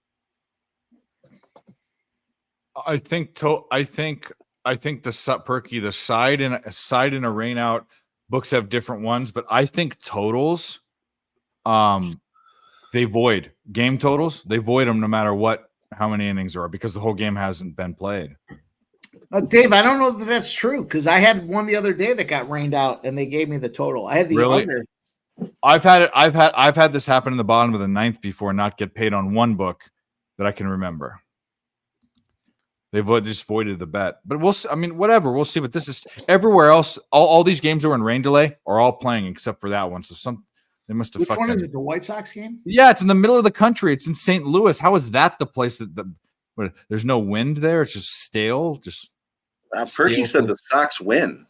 I think the Perky, the side and a rain out books have different ones, but I think totals, they void game totals. They void them no matter how many innings are, because the whole game hasn't been played. Dave, I don't know that that's true, because I had one the other day that got rained out and they gave me the total. I had the Really? under. I've had this happen in the bottom of the 9th before, not get paid on one book that I can remember. They just voided the bet, but we'll see. I mean, whatever. We'll see. But this is everywhere else. All these games that were in rain delay are all playing except for that one. So they must have. Which one is it? The White Sox game? Yeah, it's in the middle of the country. It's in St. Louis. How is that the place that there's no wind there? It's just stale. Just Perky said the Sox win.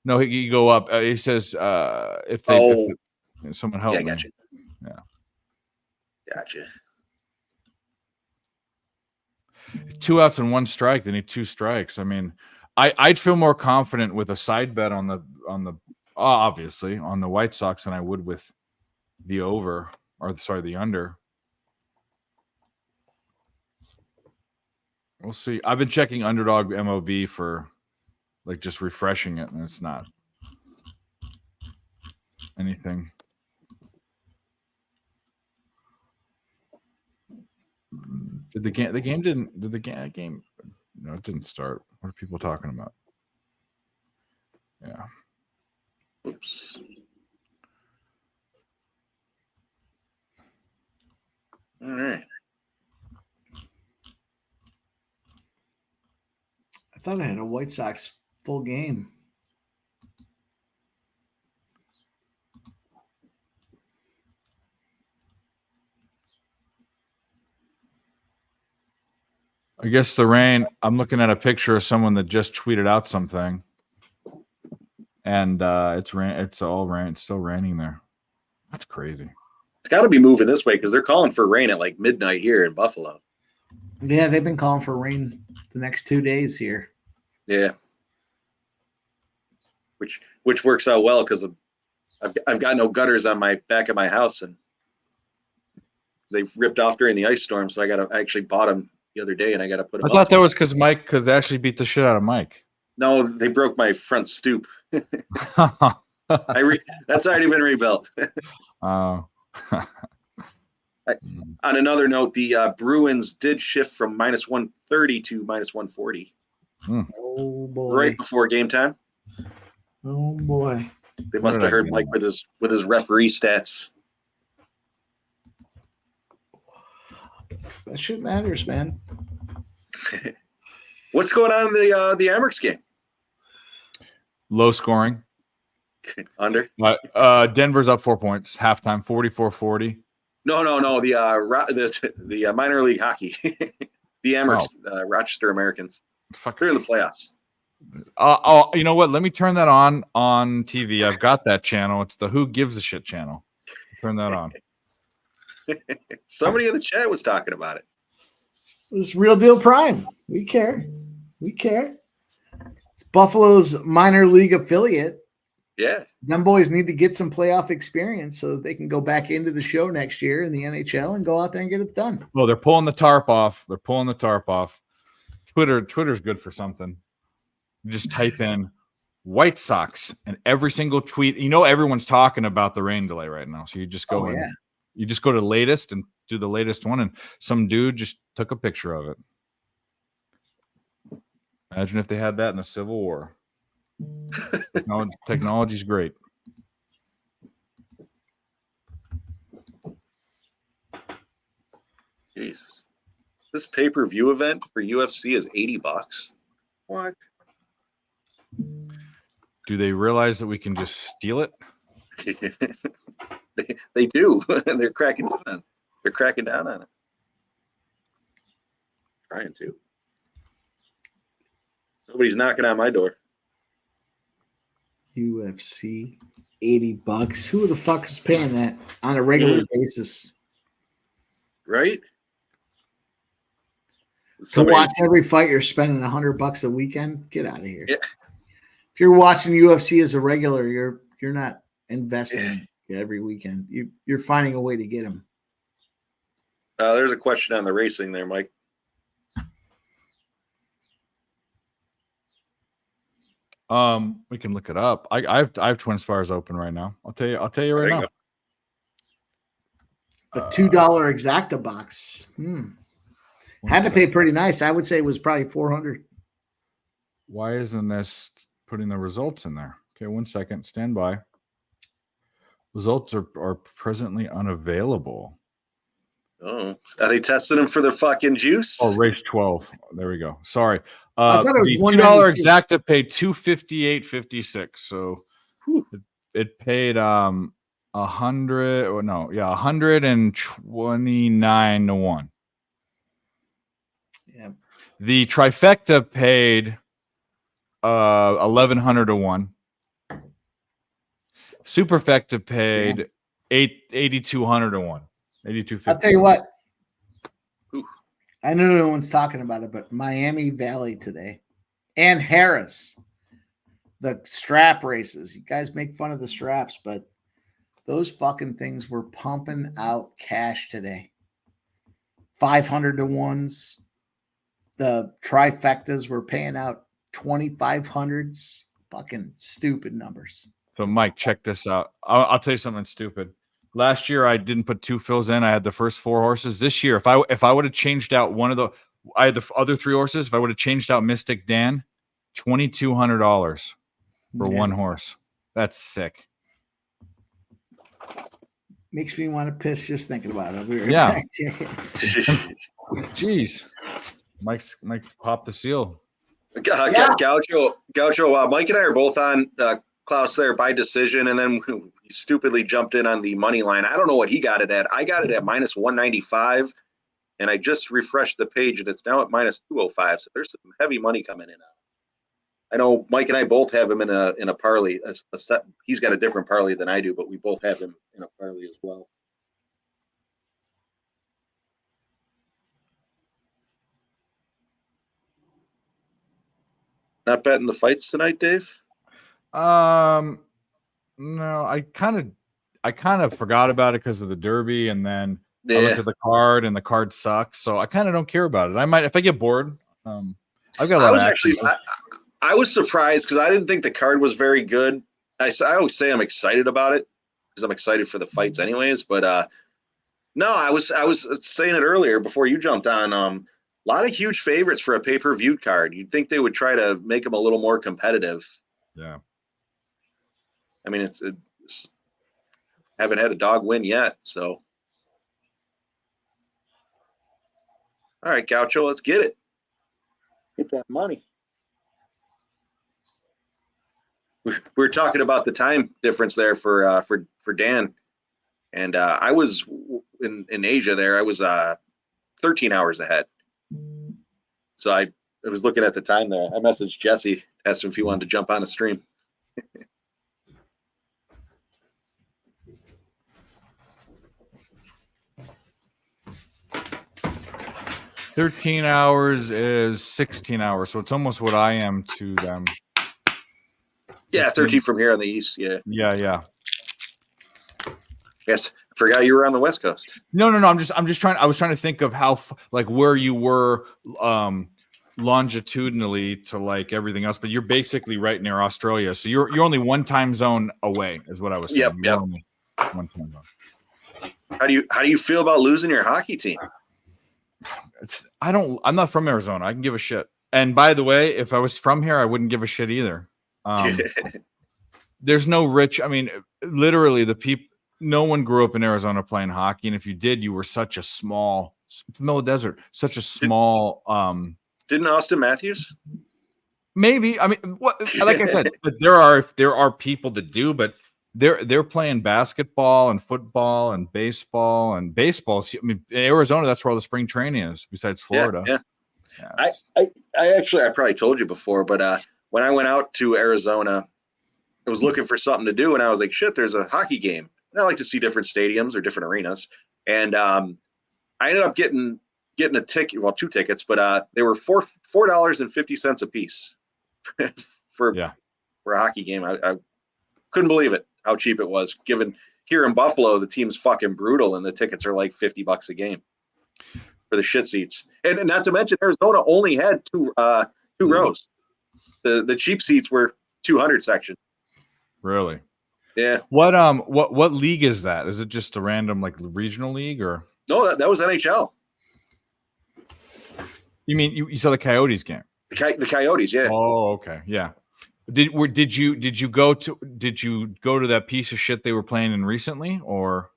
no. You go up. He says if someone help Yeah, I me. got you. Yeah. Gotcha. 2 outs and 1 strike. They need 2 strikes. I mean, I'd feel more confident with a side bet on the obviously on the White Sox than I would with the the under. We'll see. I've been checking Underdog MOB for like just refreshing it, and it's not anything. Did the game no, it didn't start. What are people talking about? Yeah. Oops. All right. I thought I had a White Sox full game. I guess the rain. I'm looking at a picture of someone that just tweeted out something, and it's rain. It's all rain. It's still raining there. That's crazy. It's got to be moving this way because they're calling for rain at like midnight here in Buffalo. Yeah, they've been calling for rain the next 2 days here. Yeah. Which works out well because I've got no gutters on my back of my house, and they've ripped off during the ice storm. So I actually bought them the other day, and I got to put them. I thought that was because they actually beat the shit out of Mike. No, they broke my front stoop. That's already been rebuilt. Oh. On another note, the Bruins did shift from -130 to -140 Oh boy! right before game time. Oh boy! They must did have I heard do? Mike with his referee stats. That shit matters, man. What's going on in the Amerks game? Low scoring. Under? Denver's up 4 points. Halftime, 44-40. No. The minor league hockey. The Amerks, Rochester Americans. Fuck. They're in the playoffs. Oh, you know what? Let me turn that on TV. I've got that channel. It's the Who Gives a Shit channel. Turn that on. Somebody in the chat was talking about it. It's Real Deal Prime. We care. We care. It's Buffalo's minor league affiliate. Yeah. Them boys need to get some playoff experience so that they can go back into the show next year in the NHL and go out there and get it done. Oh, they're pulling the tarp off. They're pulling the tarp off. Twitter's good for something. You just type in White Sox and every single tweet. You know everyone's talking about the rain delay right now. So you just go in. You just go to latest and do the latest one, and some dude just took a picture of it. Imagine if they had that in the Civil War. Technology's great. Jesus. This pay-per-view event for UFC is $80. What? Do they realize that we can just steal it? They do. They're cracking down on it. They're cracking down on it. Trying to. Nobody's knocking on my door. UFC, $80. Who the fuck is paying that on a regular basis? Right? To watch every fight, you're spending $100 a weekend. Get out of here. Yeah. If you're watching UFC as a regular, you're not investing every weekend. You're finding a way to get them. There's a question on the racing there, Mike. We can look it up. I have Twin Spars open right now. I'll tell you right now. A $2 exacta box. Had to pay pretty nice. I would say it was probably $400. Why isn't this putting the results in there? Okay, 1 second. Stand by. Results are presently unavailable. Oh, are they testing them for the fucking juice? Oh, race 12. There we go. Sorry. I thought it was the $1.92. $2 exacta paid $258.56. So it paid 129 to 1. Yeah. The trifecta paid 1,100 to 1. Superfecta paid 8,200 to 1. 8,250. I'll tell you what. I know no one's talking about it, but Miami Valley today and Harris, the strap races. You guys make fun of the straps, but those fucking things were pumping out cash today. 500 to 1s. The trifectas were paying out 2,500s. Fucking stupid numbers. So, Mike, check this out. I'll tell you something stupid. Last year, I didn't put 2 fills in. I had the first 4 horses. This year, if I would have changed out I had the other 3 horses. If I would have changed out Mystic Dan, $2,200 for 1 horse. That's sick. Makes me want to piss just thinking about it. Yeah. Jeez. Mike popped the seal. Gaucho, Mike and I are both on Klaus there by decision, and then he stupidly jumped in on the money line. I don't know what he got it at. I got it at minus 195, and I just refreshed the page, and it's now at minus 205. So there's some heavy money coming in. I know Mike and I both have him in a parlay. He's got a different parlay than I do, but we both have him in a parlay as well. Not betting the fights tonight, Dave? No, I kind of forgot about it because of the Derby, and then I looked at the card, and the card sucks, so I kind of don't care about it. I might if I get bored. I've got a lot of action. I was surprised because I didn't think the card was very good. I always say I'm excited about it because I'm excited for the fights, anyways. But no, I was saying it earlier before you jumped on. A lot of huge favorites for a pay-per-view card. You'd think they would try to make them a little more competitive. Yeah. I mean, it's haven't had a dog win yet, so. All right, Gaucho, let's get it. Get that money. We were talking about the time difference there for Dan, and I was in Asia there. I was 13 hours ahead, so I was looking at the time there. I messaged Jesse, asked him if he wanted to jump on a stream. 13 hours is 16 hours, so it's almost what I am to them. Yeah, 13 from here on the east. Yeah. Yeah. Yes, I forgot you were on the West Coast. No. I'm just trying. I was trying to think of how like where you were longitudinally to like everything else, but you're basically right near Australia, so you're only one time zone away, is what I was saying. Yep. You're only one time zone. How do you feel about losing your hockey team? I'm not from Arizona. I can give a shit. And by the way, if I was from here, I wouldn't give a shit either. There's no rich. I mean, literally, no one grew up in Arizona playing hockey, and if you did, you were such a small. It's the middle of the desert. Such a small. Didn't Austin Matthews? Maybe. I mean, what? Like I said, there are people that do, but they're playing basketball and football and baseball and baseball. I mean, in Arizona, that's where all the spring training is. Besides Florida. Yeah. I probably told you before, but when I went out to Arizona, I was looking for something to do, and I was like, shit, there's a hockey game. And I like to see different stadiums or different arenas. And I ended up getting a ticket, well, 2 tickets, but they were $4.50 a piece for a hockey game. I couldn't believe it, how cheap it was, given here in Buffalo, the team's fucking brutal, and the tickets are like $50 a game for the shit seats. And not to mention, Arizona only had two rows. The cheap seats were 200 section. Really? Yeah. What league is that? Is it just a random like regional league or? No, that was NHL. You mean you saw the Coyotes game? The Coyotes, yeah. Oh, okay, yeah. Did you go to that piece of shit they were playing in recently or?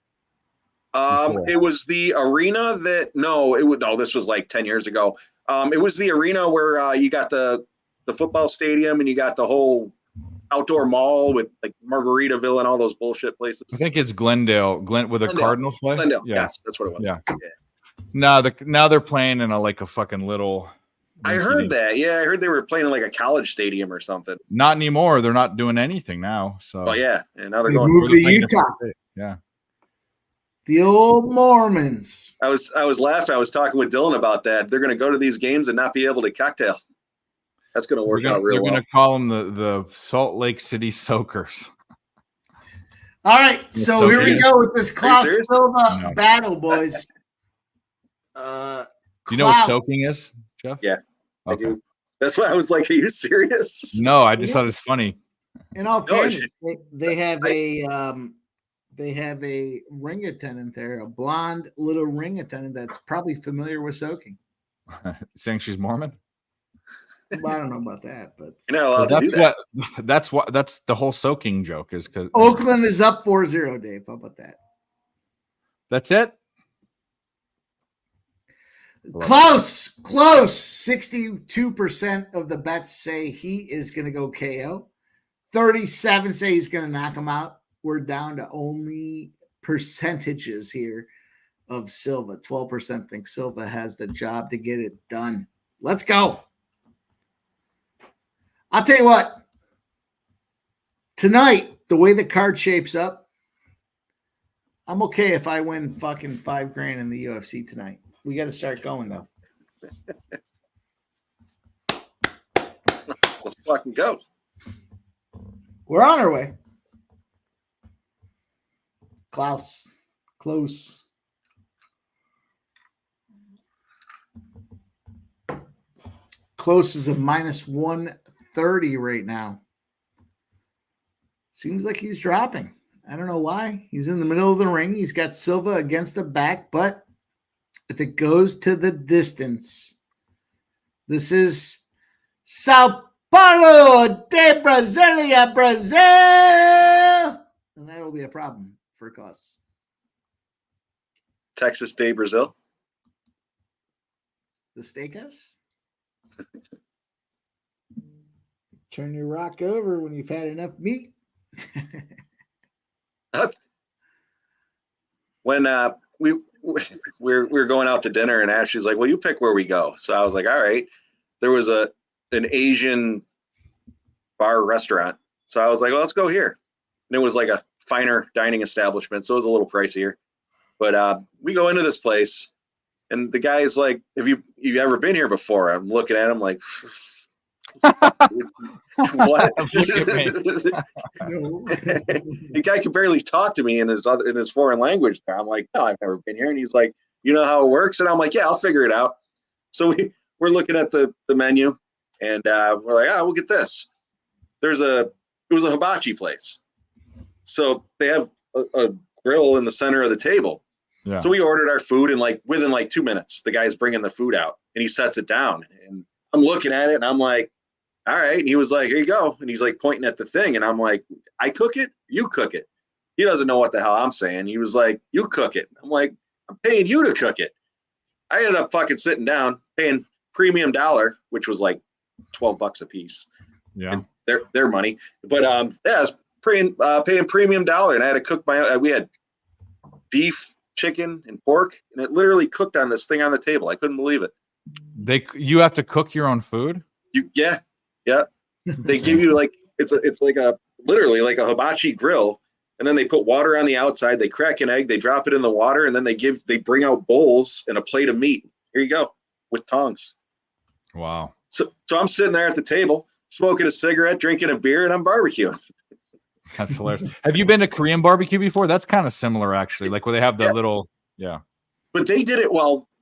It was the arena this was like 10 years ago. It was the arena where you got the football stadium and you got the whole outdoor mall with like Margaritaville and all those bullshit places. I think it's Glendale, where the Cardinals play. Glendale, yeah. yes, that's what it was. Yeah. Now they're playing in a fucking little. I heard that. Yeah, I heard they were playing in like a college stadium or something. Not anymore. They're not doing anything now. So. Oh yeah, and now they're They going moved to Utah. Yeah. The old Mormons. I was laughing. I was talking with Dylan about that. They're going to go to these games and not be able to cocktail. That's going to work out real well. We're going to call them the Salt Lake City Soakers. All right, so here we go with this Klaus Silva battle, boys. Do you know what soaking is, Jeff? Yeah, okay. I do. That's why I was like, "Are you serious?" No, I just thought it's funny. In all fairness, they have a ring attendant there, a blonde little ring attendant that's probably familiar with soaking. Saying she's Mormon? Well, I don't know about that, but you're not allowed to do that. That's the whole soaking joke is because Oakland is up 4-0, Dave. How about that? That's it. Close. 62% of the bets say he is going to go KO. 37 say he's going to knock him out. We're down to only percentages here of Silva. 12% think Silva has the job to get it done. Let's go. I'll tell you what. Tonight, the way the card shapes up, I'm okay if I win fucking $5,000 in the UFC tonight. We got to start going, though. Let's fucking go. We're on our way. Close. Close is a minus 130 right now. Seems like he's dropping. I don't know why. He's in the middle of the ring. He's got Silva against the back, but if it goes to the distance, this is Sao Paulo de Brasilia, Brazil. And that will be a problem for us. Texas Day, Brazil. The steakhouse? Turn your rock over when you've had enough meat. When we were going out to dinner, and Ashley's like, "Well, you pick where we go." So I was like, "All right." there was an Asian bar restaurant. So I was like, well, let's go here. And it was like a finer dining establishment, so it was a little pricier. But we go into this place, and the guy is like, have you ever been here before? I'm looking at him like, what? The guy could barely talk to me in his foreign language. I'm like, no, I've never been here. And he's like, you know how it works? And I'm like, yeah, I'll figure it out. So we're looking at the menu, and we're like, we'll get this. It was a hibachi place. So they have a grill in the center of the table. Yeah. So we ordered our food, and within 2 minutes, the guy's bringing the food out, and he sets it down. And I'm looking at it, and I'm like, all right. And he was like, here you go. And he's like pointing at the thing, and I'm like, I cook it? You cook it. He doesn't know what the hell I'm saying. He was like, you cook it. I'm like, I'm paying you to cook it. I ended up fucking sitting down, paying premium dollar, which was like $12 a piece. Yeah. Their money. But I was paying premium dollar, and I had to cook we had beef, chicken, and pork, and it literally cooked on this thing on the table. I couldn't believe it. You have to cook your own food? Yeah. They give you it's like a literally like a hibachi grill, and then they put water on the outside, they crack an egg, they drop it in the water, and then they bring out bowls and a plate of meat. Here you go, with tongs. Wow. So I'm sitting there at the table, smoking a cigarette, drinking a beer, and I'm barbecuing. That's hilarious. Have you been to Korean barbecue before? That's kind of similar, actually. Like where they have the little, But they did it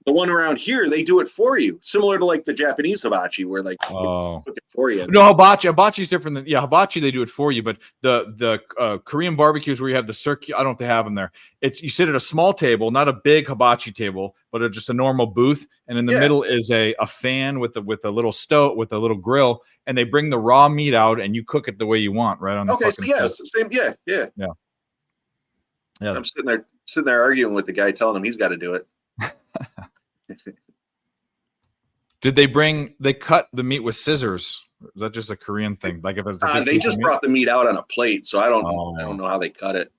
the one around here, they do it for you, similar to like the Japanese hibachi, where like they cook it for you. No, hibachi's different than hibachi. They do it for you, but the Korean barbecues where you have the circuit, I don't know if they have them there. It's you sit at a small table, not a big hibachi table, but just a normal booth, and in the middle is a fan with a little stove with a little grill, and they bring the raw meat out, and you cook it the way you want, right on the. Okay, so same, yeah. I'm sitting there arguing with the guy, telling him he's got to do it. Did they cut the meat with scissors? Is that just a Korean thing? Like if it's they just brought the meat out on a plate, so I don't know how they cut it.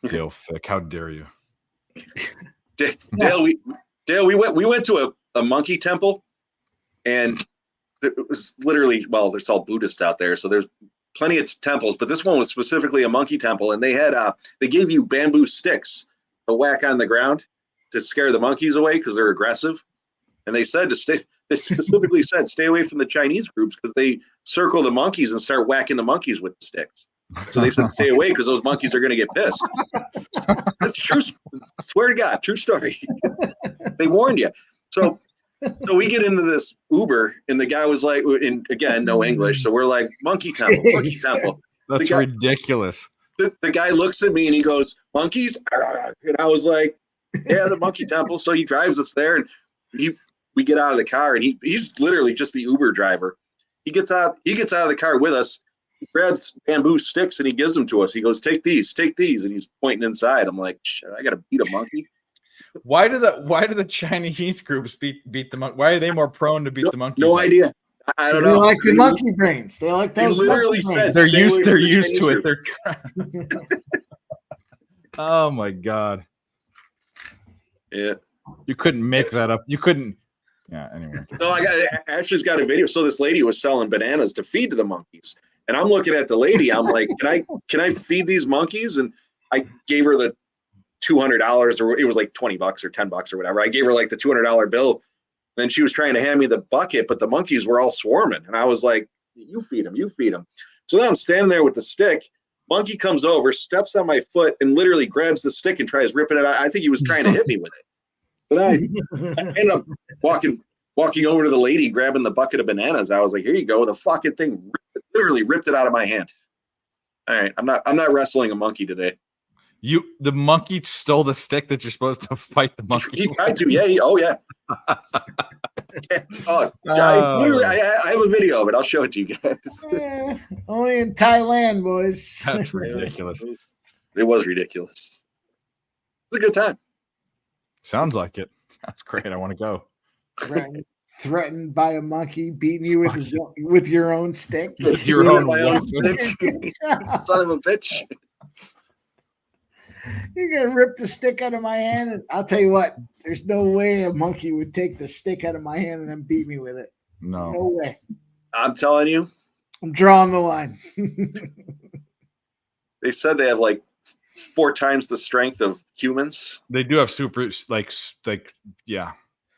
Dale Fick, how dare you? Dale, we went to a monkey temple, and it was literally, there's all Buddhists out there, so there's plenty of temples, but this one was specifically a monkey temple, and they had they gave you bamboo sticks to whack on the ground to scare the monkeys away because they're aggressive. And they said they specifically said stay away from the Chinese groups because they circle the monkeys and start whacking the monkeys with the sticks. So they said stay away because those monkeys are going to get pissed. That's true. Swear to God, true story. They warned you. So we get into this Uber, and the guy was like, and again, no English. So we're like, monkey temple. That's ridiculous. The guy looks at me and he goes, monkeys? And I was like, yeah, the monkey temple. So he drives us there, and we get out of the car, and he's literally just the Uber driver. He gets out of the car with us. He grabs bamboo sticks and he gives them to us. He goes, take these. And he's pointing inside. I'm like, shit, I got to beat a monkey. Why do the Chinese groups beat the monkey? Why are they more prone to beat the monkeys? No idea. I don't know. They like the monkey brains. They like those. He literally said they're used to it. They're oh my God. Yeah. You couldn't make that up. You couldn't. Yeah. Anyway. No, Ashley's got a video. So this lady was selling bananas to feed to the monkeys, and I'm looking at the lady. I'm like, can I feed these monkeys? And I gave her the $200, or it was like $20 or $10 or whatever. I gave her like the $200 bill. Then she was trying to hand me the bucket, but the monkeys were all swarming. And I was like, you feed them. So then I'm standing there with the stick. Monkey comes over, steps on my foot, and literally grabs the stick and tries ripping it out. I think he was trying to hit me with it. But I ended up walking over to the lady, grabbing the bucket of bananas. I was like, here you go. The fucking thing literally ripped it out of my hand. All right. I'm not wrestling a monkey today. The monkey stole the stick that you're supposed to fight the monkey. He tried to, yeah. Yeah. I have a video of it. I'll show it to you guys. Only in Thailand, boys. That's ridiculous. It was ridiculous. It was a good time. Sounds like it. That's great. I want to go. Threatened by a monkey beating you with your own stick. With your own stick. Son of a bitch. You're gonna rip the stick out of my hand, and I'll tell you what. There's no way a monkey would take the stick out of my hand and then beat me with it. No. No way. I'm telling you, I'm drawing the line. they said they have like 4 times the strength of humans. They do have super yeah.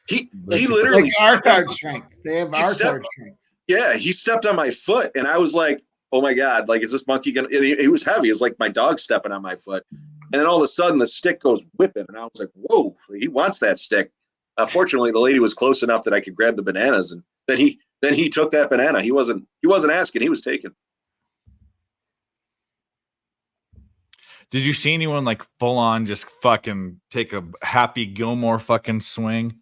He Like literally like Arthard strength. They have He Arthard stepped- strength. Yeah, he stepped on my foot, and I was like, "Oh my god! Like, is this monkey gonna?" He was heavy. It was like my dog stepping on my foot, and then all of a sudden the stick goes whipping, and I was like, "Whoa! He wants that stick." Fortunately, the lady was close enough that I could grab the bananas, and then he took that banana. He wasn't asking; he was taking. Did you see anyone like full on just fucking take a Happy Gilmore fucking swing?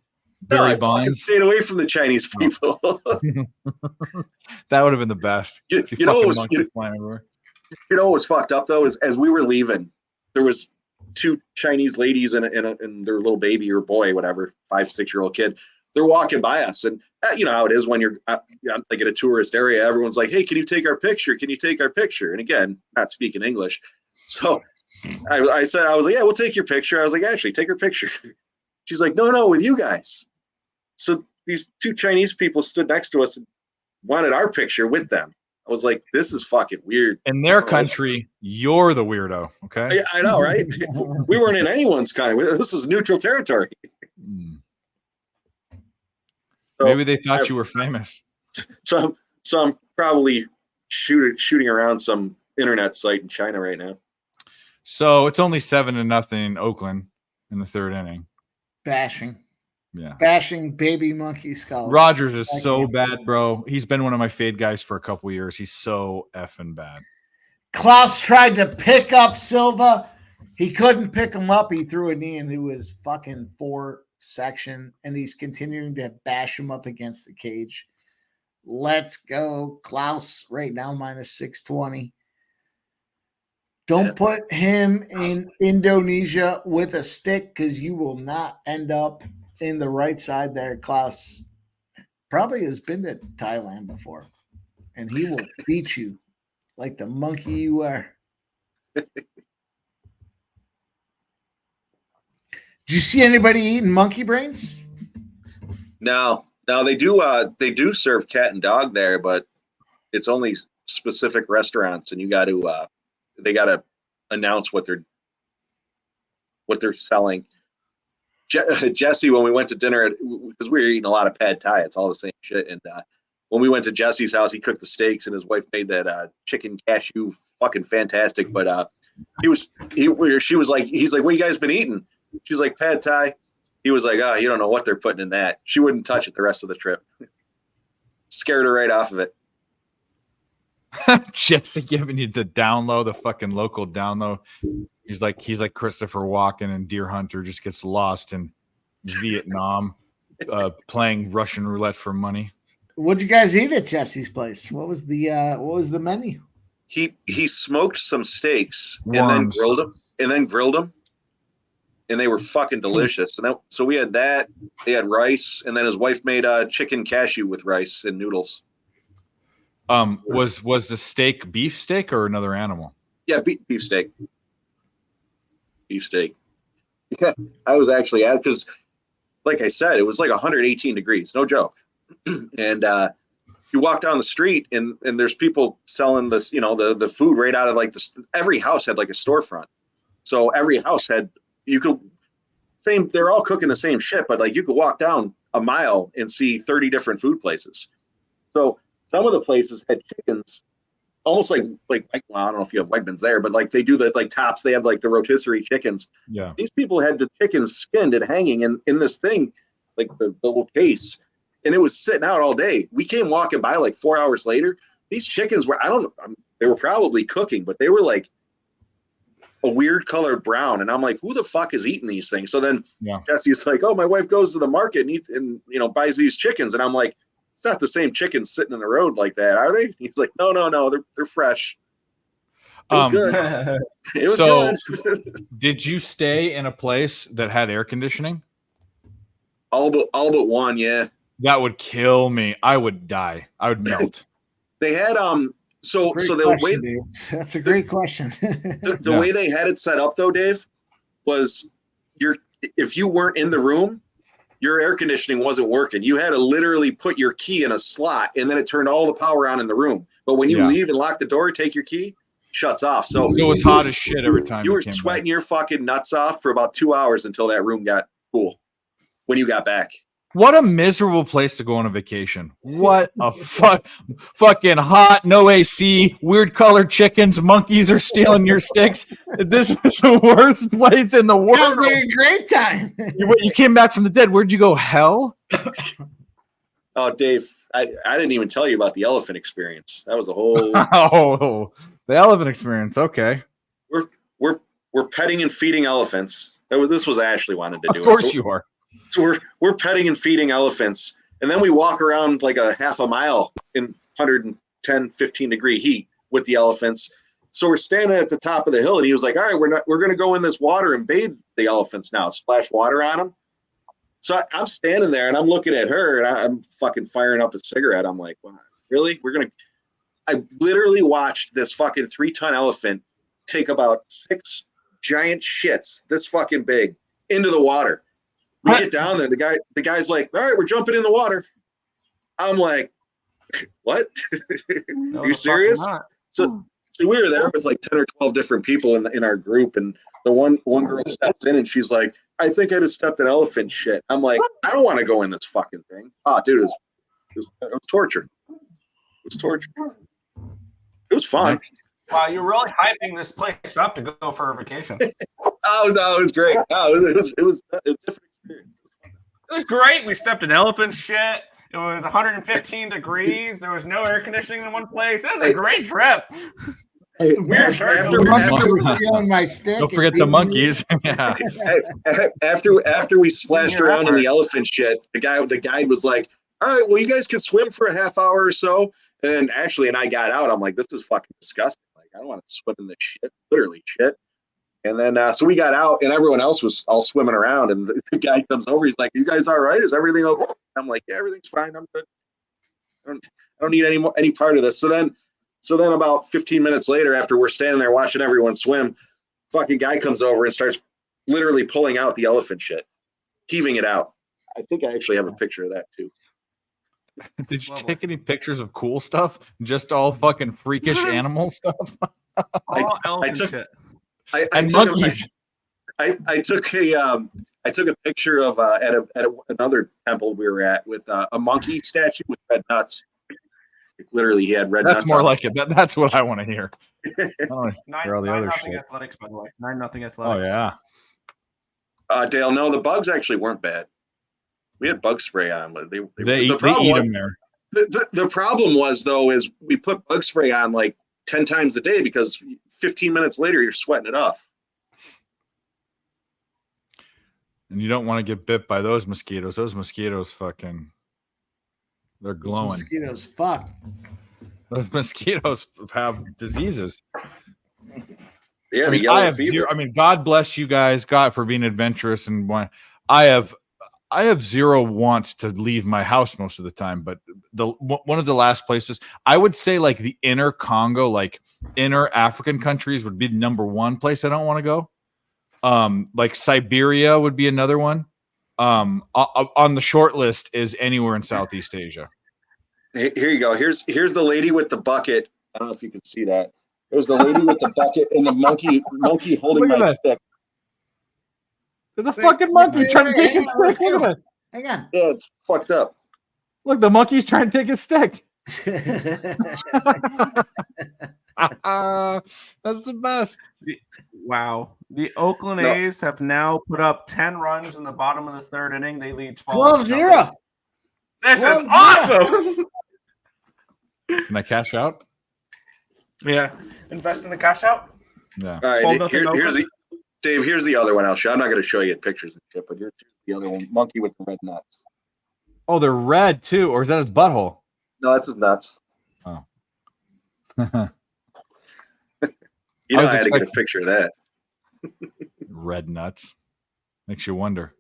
No, Barry I fucking Bonds. stayed away from the Chinese people. That would have been the best. You- See you know, fucking it was- monkeys flying everywhere. You know what was fucked up though is as we were leaving, there was 2 Chinese ladies and their little baby or boy, whatever, 5-6-year-old kid. They're walking by us, and you know how it is when you're like at a tourist area. Everyone's like, "Hey, can you take our picture? Can you take our picture?" And again, not speaking English, so I said, I was like, "Yeah, we'll take your picture." I was like, "Actually, take her picture." She's like, "No, with you guys." So these 2 Chinese people stood next to us and wanted our picture with them. I was like, "This is fucking weird." In their country, you're the weirdo. Okay. Yeah, I know, right? We weren't in anyone's country. This is neutral territory. Hmm. So, Maybe they thought you were famous. so I'm probably shooting around some internet site in China right now. So it's only 7-0 in Oakland in the 3rd inning. Bashing. Yeah. Bashing baby monkey skulls. Rogers is so bad, bro. He's been one of my fade guys for a couple years. He's so effing bad. Klaus tried to pick up Silva. He couldn't pick him up. He threw a knee into his fucking 4 section, and he's continuing to bash him up against the cage. Let's go. Klaus right now minus 620. Don't put him in Indonesia with a stick because you will not end up in the right side there. Klaus probably has been to Thailand before, and he will beat you like the monkey you are. Did you see anybody eating monkey brains? No, they do serve cat and dog there, but it's only specific restaurants, and you got to they got to announce what they're selling. Jesse, when we went to dinner, because we were eating a lot of pad thai, it's all the same shit. And when we went to Jesse's house, he cooked the steaks, and his wife made that chicken cashew, fucking fantastic. But she was like, he's like, "What you guys been eating?" She's like, "Pad thai." He was like, "Oh, you don't know what they're putting in that." She wouldn't touch it the rest of the trip. Scared her right off of it. Jesse giving you the down low, the fucking local down low. He's like Christopher Walken and Deer Hunter, just gets lost in Vietnam, playing Russian roulette for money. What'd you guys eat at Jesse's place? What was the menu? He smoked some steaks and Worms. then grilled them, and they were fucking delicious. And so we had that. They had rice, and then his wife made chicken cashew with rice and noodles. Was the steak beef steak or another animal? Yeah, beef steak. Beef steak. Yeah, I was actually at, because, like I said, it was like 118 degrees, no joke. And you walk down the street, and there's people selling this, the food right out of like this. Every house had like a storefront, so every house had they're all cooking the same shit, but like you could walk down a mile and see 30 different food places. So some of the places had chickens, almost like well, I don't know if you have Wegmans there, but like they do the like tops. They have like the rotisserie chickens. Yeah. These people had the chickens skinned and hanging in this thing, like the little case, and it was sitting out all day. We came walking by like 4 hours later. These chickens were, they were probably cooking, but they were like a weird colored brown. And I'm like, who the fuck is eating these things? So then Jesse's like, oh, my wife goes to the market and eats and buys these chickens. And I'm like, it's not the same chickens sitting in the road like that, are they? He's like, no, they're fresh. It was good. It was good. Did you stay in a place that had air conditioning? All but one, yeah. That would kill me. I would die. I would melt. They had That's a great question. the way they had it set up though, Dave, was if you weren't in the room, your air conditioning wasn't working. You had to literally put your key in a slot, and then it turned all the power on in the room. But when you leave and lock the door, take your key, shuts off. So it was hot as shit every time. You were sweating your fucking nuts off for about 2 hours until that room got cool when you got back. What a miserable place to go on a vacation. What a fucking hot, no AC, weird colored chickens, monkeys are stealing your sticks. This is the worst place in the world. Sounds like a great time. You came back from the dead. Where'd you go? Hell? Oh, Dave, I didn't even tell you about the elephant experience. That was a whole Oh, the elephant experience. Okay. We're petting and feeding elephants. This was Ashley wanted to do. Of course it. you are. So we're petting and feeding elephants, and then we walk around like a half a mile in 110, 15 degree heat with the elephants. So we're standing at the top of the hill, and he was like, "All right, we're going to go in this water and bathe the elephants now, splash water on them." So I'm standing there, and I'm looking at her, and I'm fucking firing up a cigarette. I'm like, wow, really? I literally watched this fucking 3-ton elephant take about 6 giant shits, this fucking big, into the water. We get down there. The guy's like, "All right, we're jumping in the water." I'm like, "What? Are you serious?" So we were there with like 10 or 12 different people in our group, and the one girl steps in and she's like, "I think I just stepped in elephant shit." I'm like, "I don't want to go in this fucking thing." Oh, dude, it was torture. It was torture. It was fun. Wow, you're really hyping this place up to go for a vacation. Oh no, it was great. Oh, it was a different experience. It was great. We stepped in elephant shit. It was 115 degrees. There was no air conditioning in one place. It was a great trip. Hey, weird On my stick. Don't forget the monkeys. Yeah. After we splashed around in the elephant shit, the guy was like, "All right, well, you guys can swim for a half hour or so." And Ashley and I got out. I'm like, "This is fucking disgusting. Like, I don't want to swim in this shit, literally shit." And then so we got out, and everyone else was all swimming around. And the guy comes over. He's like, "You guys all right? Is everything okay?" I'm like, "Yeah, everything's fine. I'm good. I don't need any part of this." So then about 15 minutes later, after we're standing there watching everyone swim, fucking guy comes over and starts literally pulling out the elephant shit, heaving it out. I think I actually have a picture of that too. Did you take any pictures of cool stuff? Just all fucking freakish animal stuff? All elephant took- shit. I took a picture of at another temple we were at with a monkey statue with red nuts. Literally, he had red nuts. That's more on like it. That's what I want to hear. I don't wanna hear all the other 9-0 shit. Athletics, by the way. 9-0 Oh Athletics. yeah. Dale, no, the bugs actually weren't bad. We had bug spray on, but they They eat them there. The problem was though is we put bug spray on like 10 times a day because 15 minutes later you're sweating it off. And you don't want to get bit by those mosquitoes. Those mosquitoes fucking they're glowing. Mosquitoes, fuck. Those mosquitoes have diseases. Yeah, I the mean, yellow I have fever. zero, I mean, God bless you guys, God, for being adventurous and I have zero want to leave my house most of the time, but one of the last places I would say, like the inner Congo, like inner African countries, would be the number one place I don't want to go. Like Siberia would be another one. On the short list is anywhere in Southeast Asia. Here you go. Here's the lady with the bucket. I don't know if you can see that. There's the lady with the bucket and the monkey holding Look at my that. stick. There's a fucking monkey trying to take his stick. Look at it. Hang on. Yeah, it's fucked up. Look, the monkey's trying to take his stick. That's the best. Wow. The Oakland No. A's have now put up 10 runs in the bottom of the third inning. They lead 12-0. 12-0. This is 12-0. awesome. Can I cash out? Yeah. Invest in the cash out. Yeah. All right, 12-0 here's the Dave. Here's the other one. I'm not going to show you pictures and shit, but here's the other one. Monkey with the red nuts. Oh, they're red too, or is that his butthole? No, that's his nuts. Oh. You know, was I had to get a expecting- picture of that. Red nuts. Makes you wonder.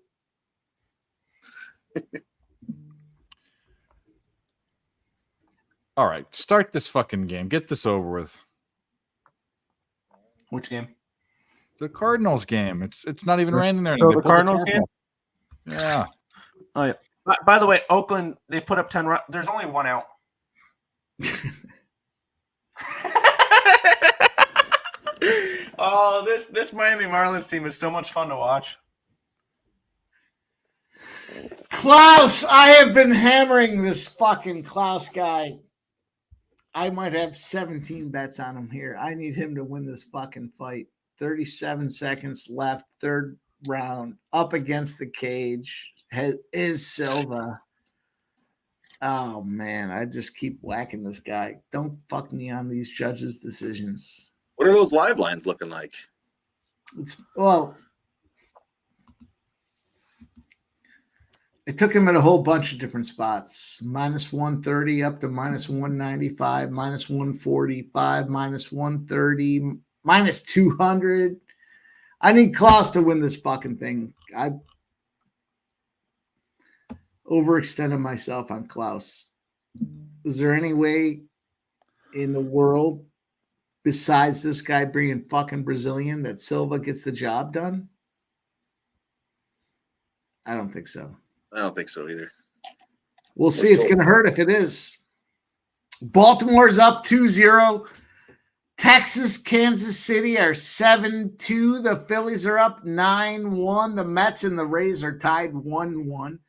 All right, start this fucking game. Get this over with. Which game? The Cardinals game. It's not even raining there So anymore. the Cardinals game? Yeah. Oh yeah. By the way, Oakland, they put up 10 runs. There's only one out. Oh, this Miami Marlins team is so much fun to watch. Klaus, I have been hammering this fucking Klaus guy. I might have 17 bets on him here. I need him to win this fucking fight. 37 seconds left, third round, up against the cage. Is Silva. Oh, man, I just keep whacking this guy. Don't fuck me on these judges' decisions. What are those live lines looking like? Well, I took him at a whole bunch of different spots. Minus 130 up to minus 195, minus 145, minus 130, minus 200. I need Klaus to win this fucking thing. I overextended myself on Klaus. Is there any way in the world besides this guy bringing fucking Brazilian that Silva gets the job done? I don't think so. I don't think so either. We'll see. It's going to hurt if it is. Baltimore's up 2-0. Texas, Kansas City are 7-2. The Phillies are up 9-1. The Mets and the Rays are tied 1-1.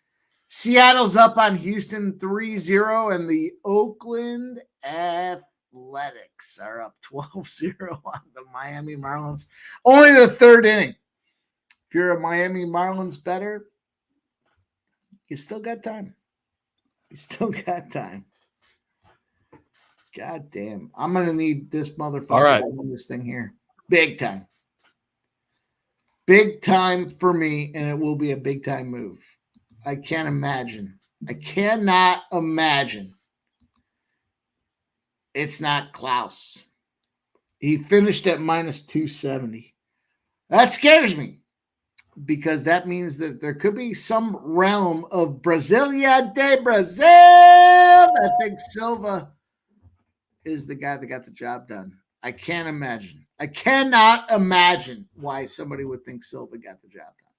Seattle's up on Houston 3-0. And the Oakland Athletics are up 12-0 on the Miami Marlins. Only the third inning. If you're a Miami Marlins bettor, you still got time. You still got time. God damn. I'm going to need this motherfucker All right. to win this thing here. Big time. Big time for me, and it will be a big time move. I can't imagine. I cannot imagine it's not Klaus. He finished at minus 270. That scares me, because that means that there could be some realm of Brasilia de Brazil. I think Silva is the guy that got the job done. I can't imagine. I cannot imagine why somebody would think Silva got the job done.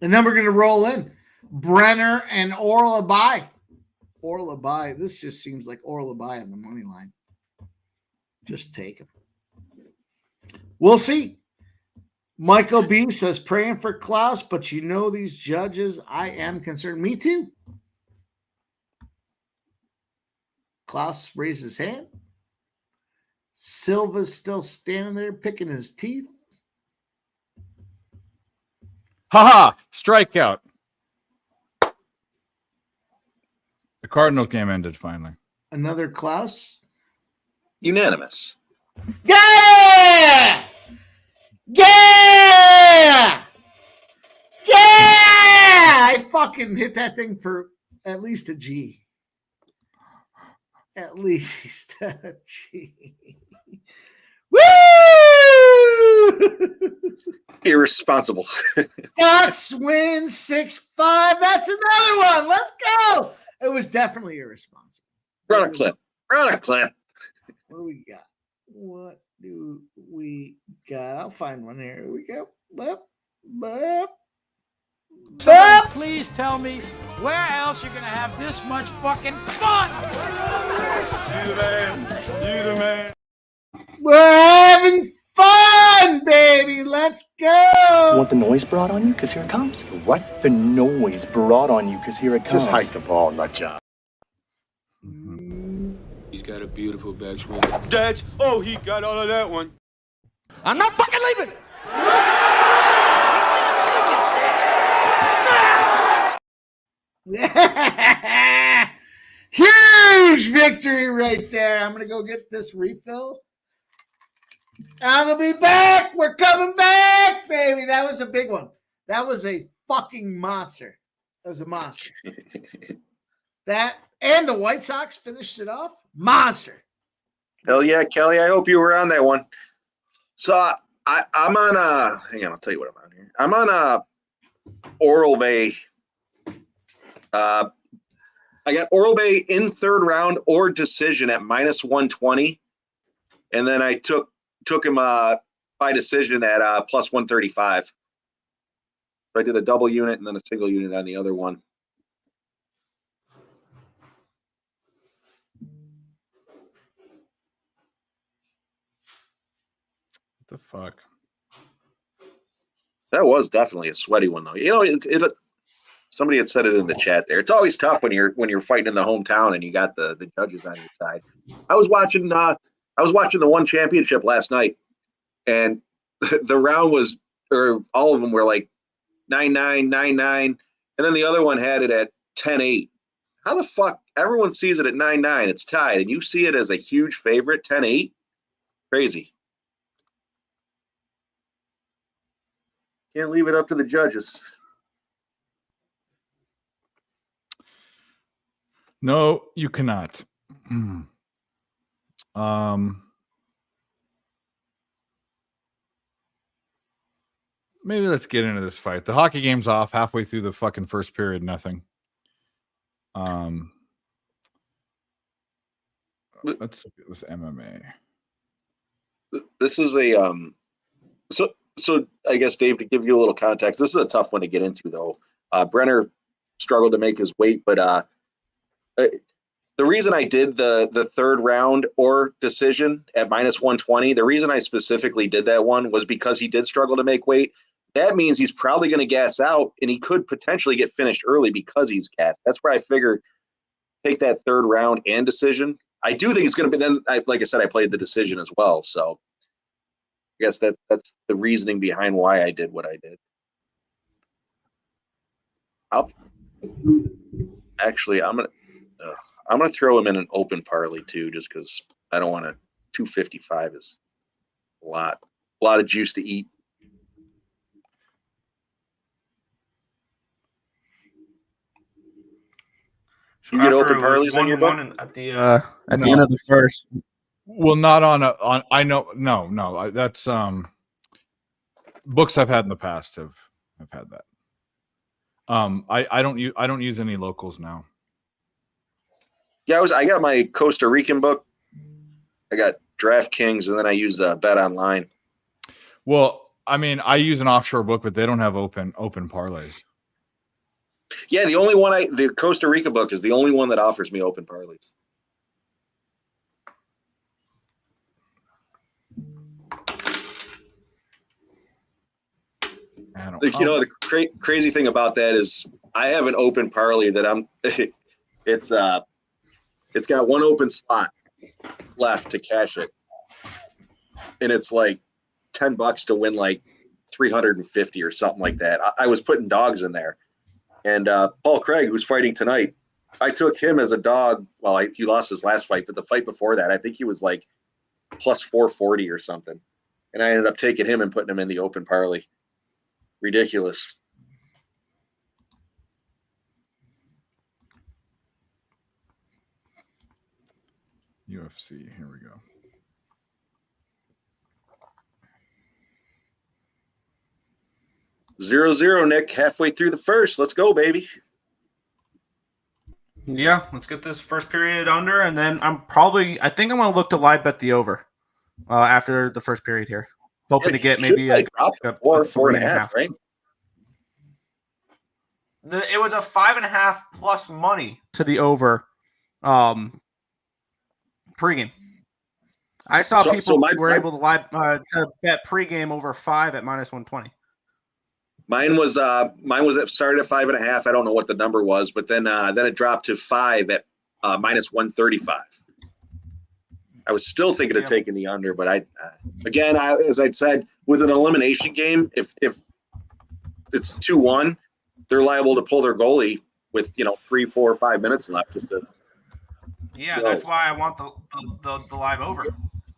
And then we're going to roll in Brenner and Oral Abai. Oral Abai. This just seems like Oral Abai on the money line. Just take him. We'll see. Michael B says, praying for Klaus, but you know these judges, I am concerned. Me too. Klaus raised his hand. Silva's still standing there picking his teeth. Haha, strikeout. The Cardinal game ended finally. Another Klaus. Unanimous. Yeah! Yeah! Yeah! I fucking hit that thing for at least a G. At least a G. Woo! Irresponsible. Sox win 6-5. That's another one. Let's go. It was definitely irresponsible. Run a clip. Run a clip. What do we got? What do we got? I'll find one here. Here we go. Boop, boop. Somebody please tell me where else you're gonna have this much fucking fun. You the man. You the man. We're having fun, baby. Let's go. Want the noise brought on you? Because here it comes. What? The noise brought on you? Because here it comes. Just hike the ball, nut job. He's got a beautiful backswing. Dad, oh, he got all of that one. I'm not fucking leaving. Huge victory right there. I'm going to go get this refill. I'm going to be back. We're coming back, baby. That was a big one. That was a fucking monster. That was a monster. That and the White Sox finished it off. Monster. Hell yeah, Kelly. I hope you were on that one. So I'm on hang on, I'll tell you what I'm on here. I'm on Oral Bay. I got Oral Bay in third round or decision at minus 120. And then I took took him by decision at plus 135. So I did a double unit and then a single unit on the other one. What the fuck? That was definitely a sweaty one, though. You know, it somebody had said it in the chat there. It's always tough when you're fighting in the hometown and you got the judges on your side. I was watching the one championship last night, and the round was, or all of them were like 9-9, 9-9, and then the other one had it at 10-8. How the fuck everyone sees it at 9-9? It's tied, and you see it as a huge favorite, 10-8? Crazy. Can't leave it up to the judges. No, you cannot. Maybe let's get into this fight. The hockey game's off halfway through the fucking first period. Nothing. Let's look at this MMA. This is a so I guess, Dave, to give you a little context, this is a tough one to get into, though. Brenner struggled to make his weight, but the reason I did the third round or decision at minus 120, the reason I specifically did that one was because he did struggle to make weight. That means he's probably going to gas out, and he could potentially get finished early because he's gassed. That's where I figure take that third round and decision. I do think it's going to be then. Like I said, I played the decision as well, so I guess that's the reasoning behind why I did what I did. I'm gonna throw him in an open parlay too, just because I don't want to. 255 is a lot of juice to eat. You get open parlays on your book at the end of the first. Well, not on I know no. That's books I've had in the past have had that. I don't use any locals now. Yeah, I got my Costa Rican book. I got DraftKings, and then I use Bet Online. Well, I mean, I use an offshore book, but they don't have open parlays. Yeah, the Costa Rica book is the only one that offers me open parlays. The crazy thing about that is I have an open parlay that it's got one open slot left to cash it, and it's like $10 to win like 350 or something like that. I was putting dogs in there, and Paul Craig, who's fighting tonight, I took him as a dog. Well, he lost his last fight, but the fight before that, I think he was like plus 440 or something, and I ended up taking him and putting him in the open parlay. Ridiculous. UFC. Here we go. Zero, Nick. Halfway through the first. Let's go, baby. Yeah, let's get this first period under, and then I think I'm going to look to live bet the over after the first period here. Hoping to get maybe like a 4.5, right? It was a 5.5 plus money to the over pregame. I saw people were able to live to bet pregame over 5 at minus 120. Mine was it started at 5.5. I don't know what the number was, but then it dropped to 5 at minus 135. I was still thinking of taking the under, but as I said, with an elimination game, if it's 2-1, they're liable to pull their goalie with 3, 4, or 5 minutes left. That's why I want the live over.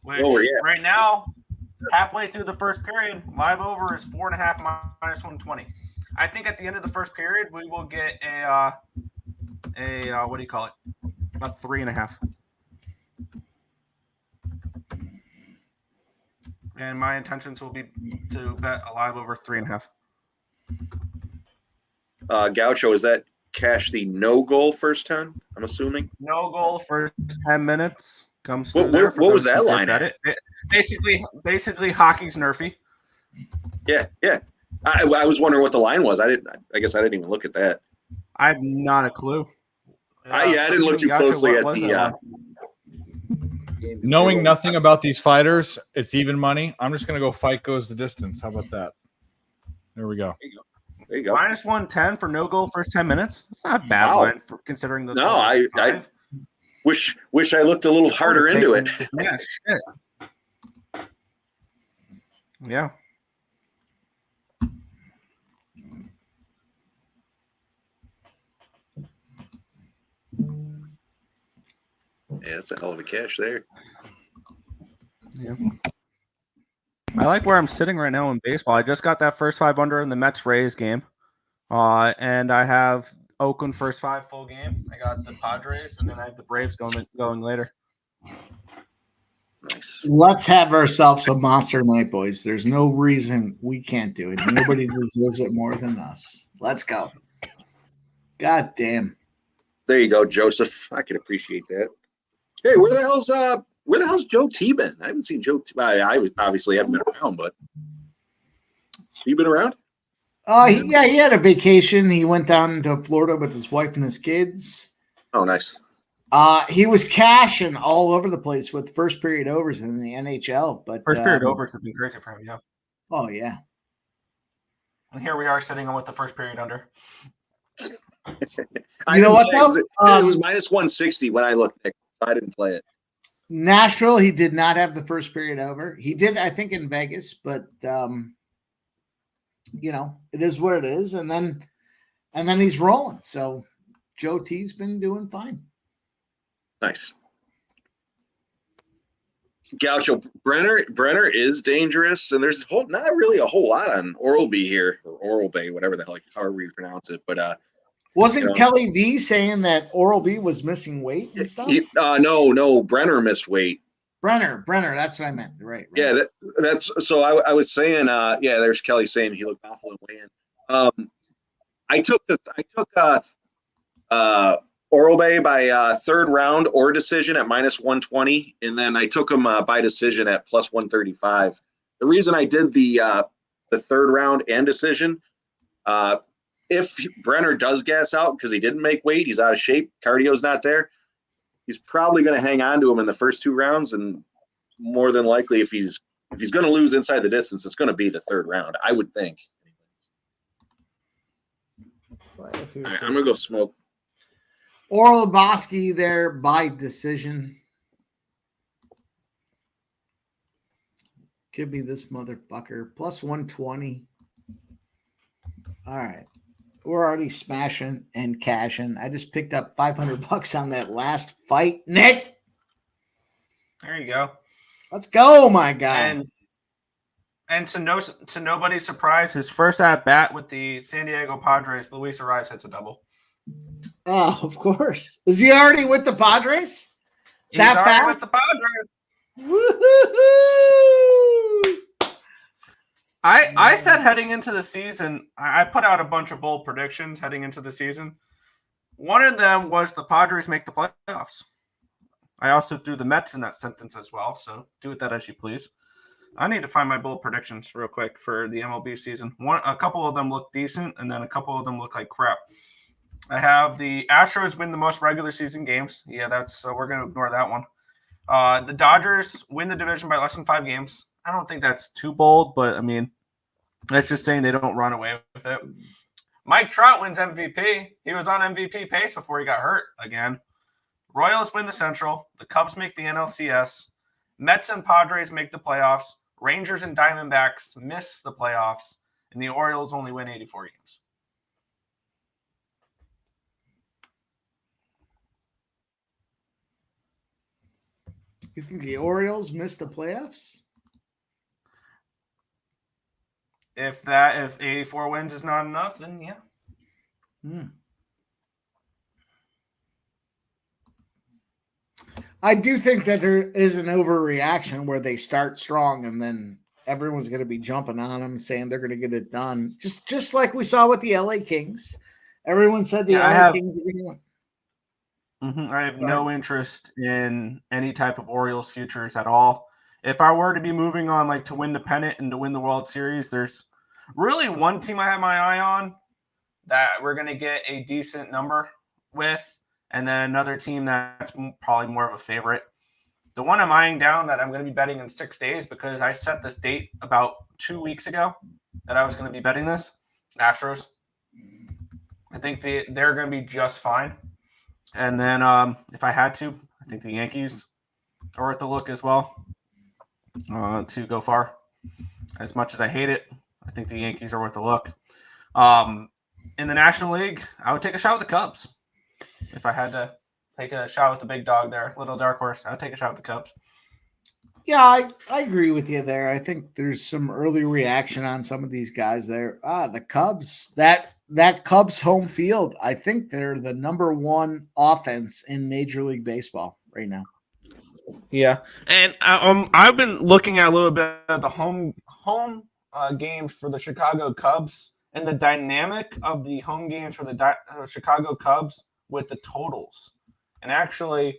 Which yeah. Right now, halfway through the first period, live over is 4.5 minus 120. I think at the end of the first period, we will get a what do you call it? About 3.5. And my intentions will be to bet a live over 3.5. Gaucho, is that cash the no goal first 10? I'm assuming no goal first 10 minutes comes. What was that line at? Basically, hockey's nerfy. Yeah. I was wondering what the line was. I guess I didn't even look at that. I have not a clue. I didn't look too closely at the. Knowing nothing about these fighters, it's even money. I'm just going to go fight goes the distance. How about that? There we go. There you go. Minus 110 for no goal first 10 minutes. That's not a bad Wow. line for considering the. No, I wish I looked a little harder into it. Yeah, shit. Yeah. Yeah, that's a hell of a cash there. Yeah. I like where I'm sitting right now in baseball. I just got that first 5 under in the Mets Rays game. And I have Oakland first 5 full game. I got the Padres, and then I have the Braves going later. Nice. Let's have ourselves a monster night, boys. There's no reason we can't do it. Nobody deserves it more than us. Let's go. God damn. There you go, Joseph. I can appreciate that. Hey, where the hell's Joe T been? I haven't seen Joe T. I obviously haven't been around, but you been around? He had a vacation. He went down to Florida with his wife and his kids. Oh, nice. He was cashing all over the place with first period overs in the NHL. But First period overs have been crazy for him, yeah. Oh yeah. And here we are sitting on with the first period under. You know what, though? It was minus 160 when I looked, Nick, so I didn't play it. Nashville, he did not have the first period over. He did, I think, in Vegas, but you know, it is what it is. And then he's rolling. So Joe T's been doing fine. Nice. Gaucho Brenner is dangerous, and there's not really a whole lot on Oral-B here, or Oral-Bay, whatever the hell, however you pronounce it. But wasn't Kelly V saying that Oral-B was missing weight and stuff? No, Brenner missed weight. Brenner, that's what I meant. Right. Yeah, that's so. I was saying, there's Kelly saying he looked awful in weigh-in. I took Oral-Bay by third round or decision at minus 120, and then I took him by decision at plus 135. The reason I did the third round and decision, if Brenner does gas out because he didn't make weight, he's out of shape, cardio's not there, he's probably going to hang on to him in the first 2 rounds, and more than likely, if he's going to lose inside the distance, it's going to be the third round, I would think. All right, I'm going to go smoke. Orlowski there by decision. Give me this motherfucker. Plus 120. All right. We're already smashing and cashing. I just picked up $500 on that last fight. Nick. There you go. Let's go, my guy. And to nobody's surprise, his first at bat with the San Diego Padres, Luis Ariz hits a double. Oh, of course. Is he already with the Padres? He's already with the Padres. Woo-hoo-hoo! I said heading into the season, I put out a bunch of bold predictions heading into the season. One of them was the Padres make the playoffs. I also threw the Mets in that sentence as well, so do with that as you please. I need to find my bold predictions real quick for the MLB season. A couple of them look decent, and then a couple of them look like crap. I have the Astros win the most regular season games. Yeah, we're going to ignore that one. The Dodgers win the division by less than 5 games. I don't think that's too bold, but I mean, that's just saying they don't run away with it. Mike Trout wins MVP. He was on MVP pace before he got hurt again. Royals win the Central. The Cubs make the NLCS. Mets and Padres make the playoffs. Rangers and Diamondbacks miss the playoffs. And the Orioles only win 84 games. You think the Orioles missed the playoffs? If 84 wins is not enough, then yeah. I do think that there is an overreaction where they start strong and then everyone's going to be jumping on them saying they're going to get it done. Just like we saw with the LA Kings. Everyone said the LA Kings were going to win. I have no interest in any type of Orioles futures at all. if I were to be moving on like to win the pennant and to win the World Series, there's really one team I have my eye on that we're going to get a decent number with, and then another team that's probably more of a favorite. The one I'm eyeing down that I'm going to be betting in 6 days, because I set this date about 2 weeks ago that I was going to be betting this, Astros. I think they're going to be just fine. And then if I had to, I think the Yankees are worth a look as well to go far. As much as I hate it, I think the Yankees are worth a look. In the National League, I would take a shot with the Cubs. If I had to take a shot with the big dog there, little dark horse, I would take a shot with the Cubs. Yeah, I agree with you there. I think there's some early reaction on some of these guys there. The Cubs, that Cubs home field, I think they're the number one offense in Major League Baseball right now. Yeah, and I've been looking at a little bit of the home games for the Chicago Cubs and the dynamic of the home games for the Chicago Cubs with the totals. And actually,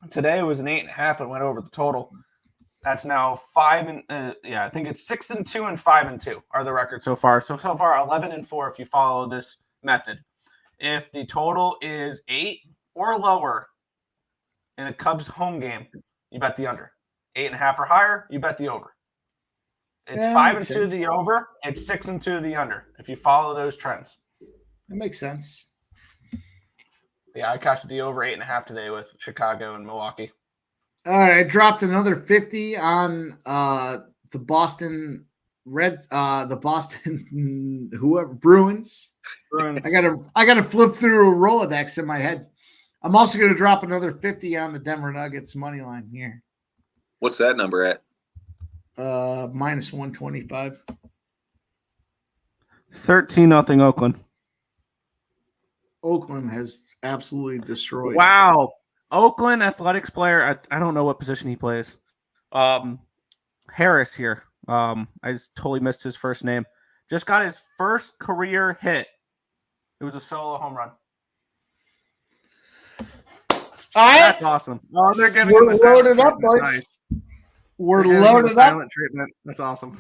today it was an 8.5 and went over the total. That's now 5 and I think it's 6-2 and 5-2 are the records so far. So far 11-4 if you follow this method. If the total is 8 or lower in a Cubs home game, you bet the under. 8.5 or higher, you bet the over. It's 5-2 the over. It's 6-2 the under. If you follow those trends, that makes sense. Yeah, I cashed the over 8.5 today with Chicago and Milwaukee. All right, I dropped another 50 on the Boston Reds, the Boston Bruins. I gotta flip through a Rolodex in my head. I'm also gonna drop another 50 on the Denver Nuggets money line here. What's that number at? Minus 125. 13-0 Oakland. Oakland has absolutely destroyed. Wow. Oakland Athletics player. I don't know what position he plays. Harris here. I just totally missed his first name. Just got his first career hit. It was a solo home run. That's awesome. Oh, they're giving him the loaded up, boys. Nice. We're loaded up. Silent treatment. That's awesome.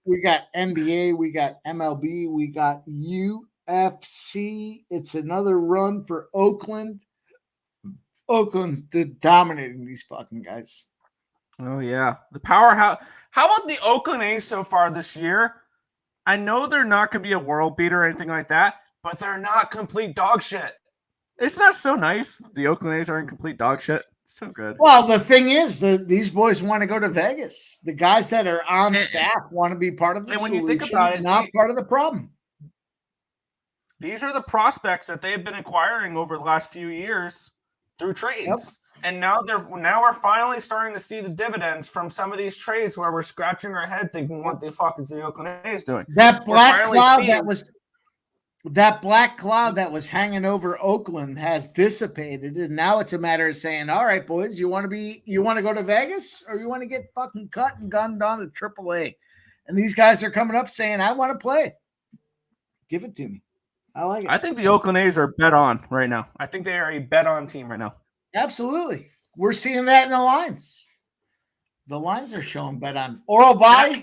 We got NBA, we got MLB, we got UFC. It's another run for Oakland. Oakland's dominating these fucking guys. Oh, yeah. The powerhouse. How about the Oakland A's so far this year? I know they're not going to be a world beater or anything like that, but they're not complete dog shit. Isn't that so nice? The Oakland A's aren't complete dog shit. It's so good. Well, the thing is that these boys want to go to Vegas. The guys that are on staff want to be part of the solution, when you think about it, not part of the problem. These are the prospects that they've been acquiring over the last few years through trades. Yep. And now we're finally starting to see the dividends from some of these trades where we're scratching our head thinking, what the fuck is the Oakland A's doing? That black cloud that was hanging over Oakland has dissipated, and now it's a matter of saying, all right, boys, you want to go to Vegas, or you want to get fucking cut and gunned on to AAA? And these guys are coming up saying, I want to play. Give it to me. I like it. I think the Oakland A's are bet on right now. I think they are a bet on team right now. Absolutely. We're seeing that in the lines. The lines are showing bet on. Oral Bay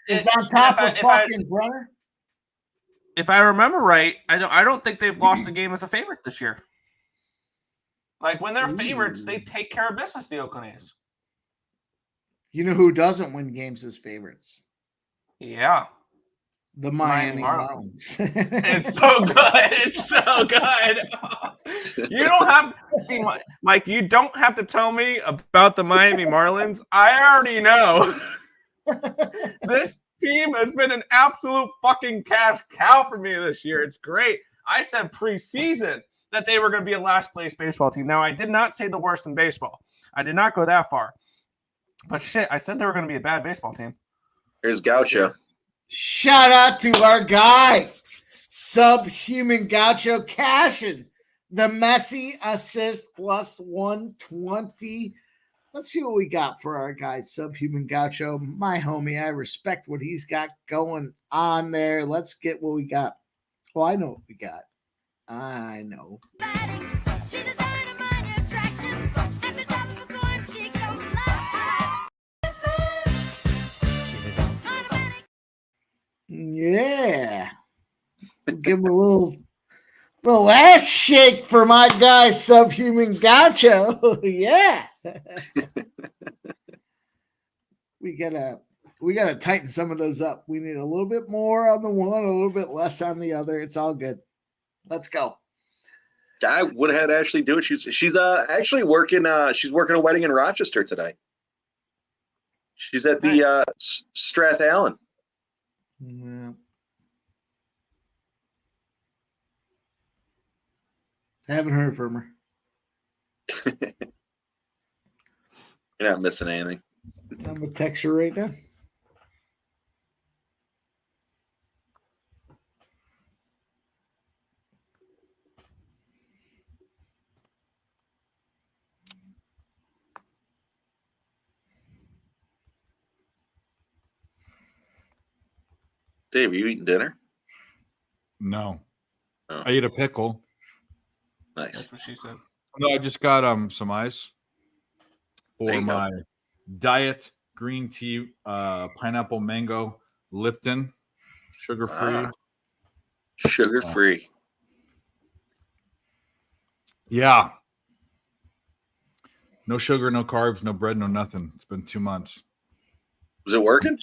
is on top of fucking Brenner. If I remember right, I don't think they've lost a game as a favorite this year. Like when they're favorites, they take care of business, the Oakland A's. You know who doesn't win games as favorites? Yeah. The Miami Marlins. It's so good. It's so good. You don't have to see, Mike, you don't have to tell me about the Miami Marlins. I already know. This team has been an absolute fucking cash cow for me this year. It's great. I said preseason that they were going to be a last place baseball team. Now, I did not say the worst in baseball. I did not go that far. But shit, I said they were going to be a bad baseball team. Here's Gaucho. Shout out to our guy, Subhuman Gaucho, cashing the Messi assist plus 120. Let's see what we got for our guy, Subhuman Gaucho. My homie, I respect what he's got going on there. Let's get what we got. Well, I know what we got. I know. Yeah. We'll give him a little ass shake for my guy, Subhuman Gaucho. Yeah. we gotta tighten some of those up. We need a little bit more on the one, a little bit less on the other. It's all good. Let's go. I would have had Ashley do it. She's actually working. She's working a wedding in Rochester today. She's at the Strath Allen. Yeah. Haven't heard from her. You're not missing anything. I'm gonna text her right now. Dave, are you eating dinner? No. Oh. I ate a pickle. Nice. That's what she said. No, I just got some ice There for you go. my diet green tea, pineapple mango Lipton, sugar free. Sugar free. Yeah. No sugar, no carbs, no bread, no nothing. It's been 2 months. Was it working?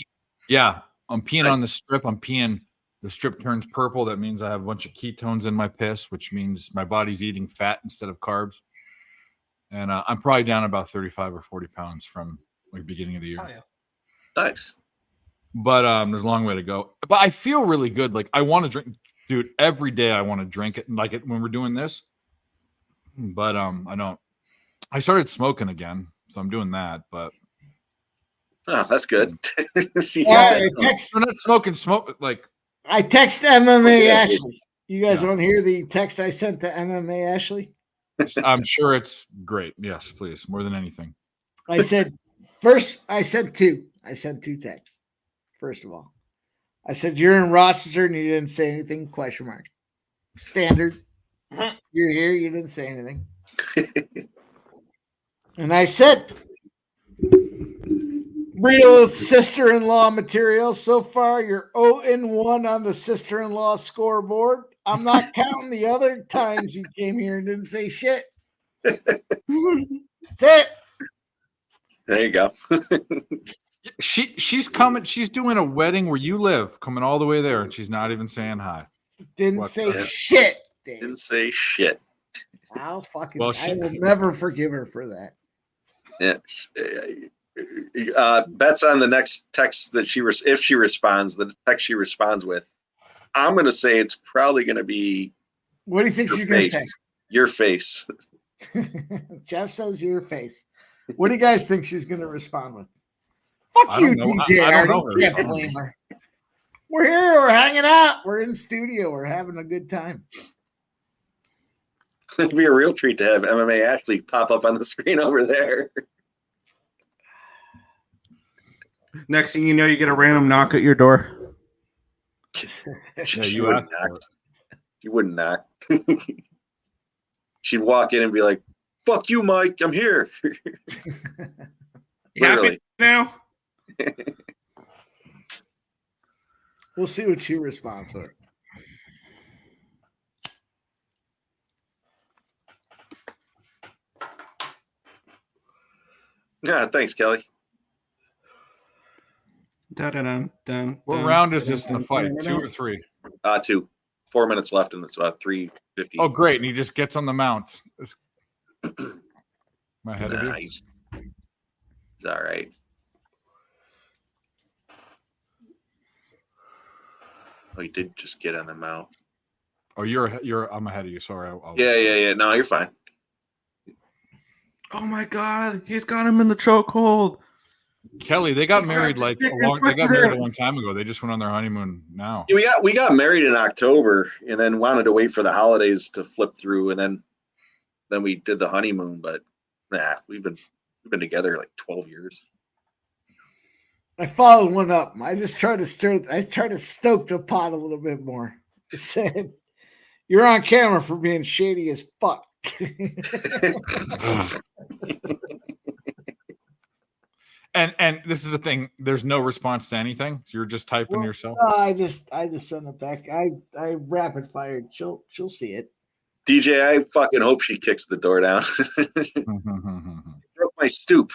Yeah. I'm peeing Nice. on the strip. I'm peeing. The strip turns purple. That means I have a bunch of ketones in my piss, which means my body's eating fat instead of carbs. And I'm probably down about 35 or 40 pounds from like beginning of the year. Oh, yeah. Nice. But there's a long way to go. But I feel really good. Like I want to drink, dude. Every day I want to drink it, like it when we're doing this. But I don't. I started smoking again, so I'm doing that. But Oh, that's good. See, I we're not smoking. Smoke like I text MMA Yeah. Ashley. You guys Yeah. want to hear the text I sent to MMA Ashley? I'm sure it's great. Yes, please, more than anything. I said first. I sent two. I sent two texts. First of all, I said you're in Rochester and you didn't say anything? Question mark. Standard. You're here. You didn't say anything. And I said, real sister-in-law material. So far, you're 0-1 on the sister-in-law scoreboard. I'm not counting the other times you came here and didn't say shit. That's it. There you go. She's coming. She's doing a wedding where you live, coming all the way there, and she's not even saying hi. Didn't What say the- shit, Dave. Didn't say shit. I'll fucking. Well, I will never forgive her for that. Yeah. Bets on the next text that if she responds, the text she responds with. I'm going to say it's probably going to be What do you think Your she's gonna face. say? your face. Jeff says your face. What do you guys think she's gonna respond with? Fuck I you, don't know. DJ. I don't know Artie. her, Can't so- blame her. We're here. We're hanging out. We're in studio. We're having a good time. It'd be a real treat to have MMA Ashley pop up on the screen over there. Next thing you know, you get a random knock at your door. Yeah, She you wouldn't asked knock. for it. You wouldn't knock. She'd walk in and be like, "Fuck you, Mike. I'm here." You happy Literally. now? We'll see what she responds with. Yeah, thanks, Kelly. What round is this in the fight? 2 or 3? 2. 4 minutes left, and it's about 3:50. Oh, great! And he just gets on the mount. My head of you. Nice. It's all right. Oh, he did just get on the mount. Oh, you're. I'm ahead of you. Sorry. Yeah. No, you're fine. Oh my God, he's got him in the chokehold. Kelly, they got married like a long time ago. They just went on their honeymoon now. Yeah, we got married in October, and then wanted to wait for the holidays to flip through, and then we did the honeymoon. But we've been together like 12 years. I followed one up. I just tried to stoke the pot a little bit more. I said, "You're on camera for being shady as fuck." And this is the thing. There's no response to anything. So you're just typing yourself. I just send it back. I rapid fired. She'll see it. DJ, I fucking hope she kicks the door down. Broke my stoop.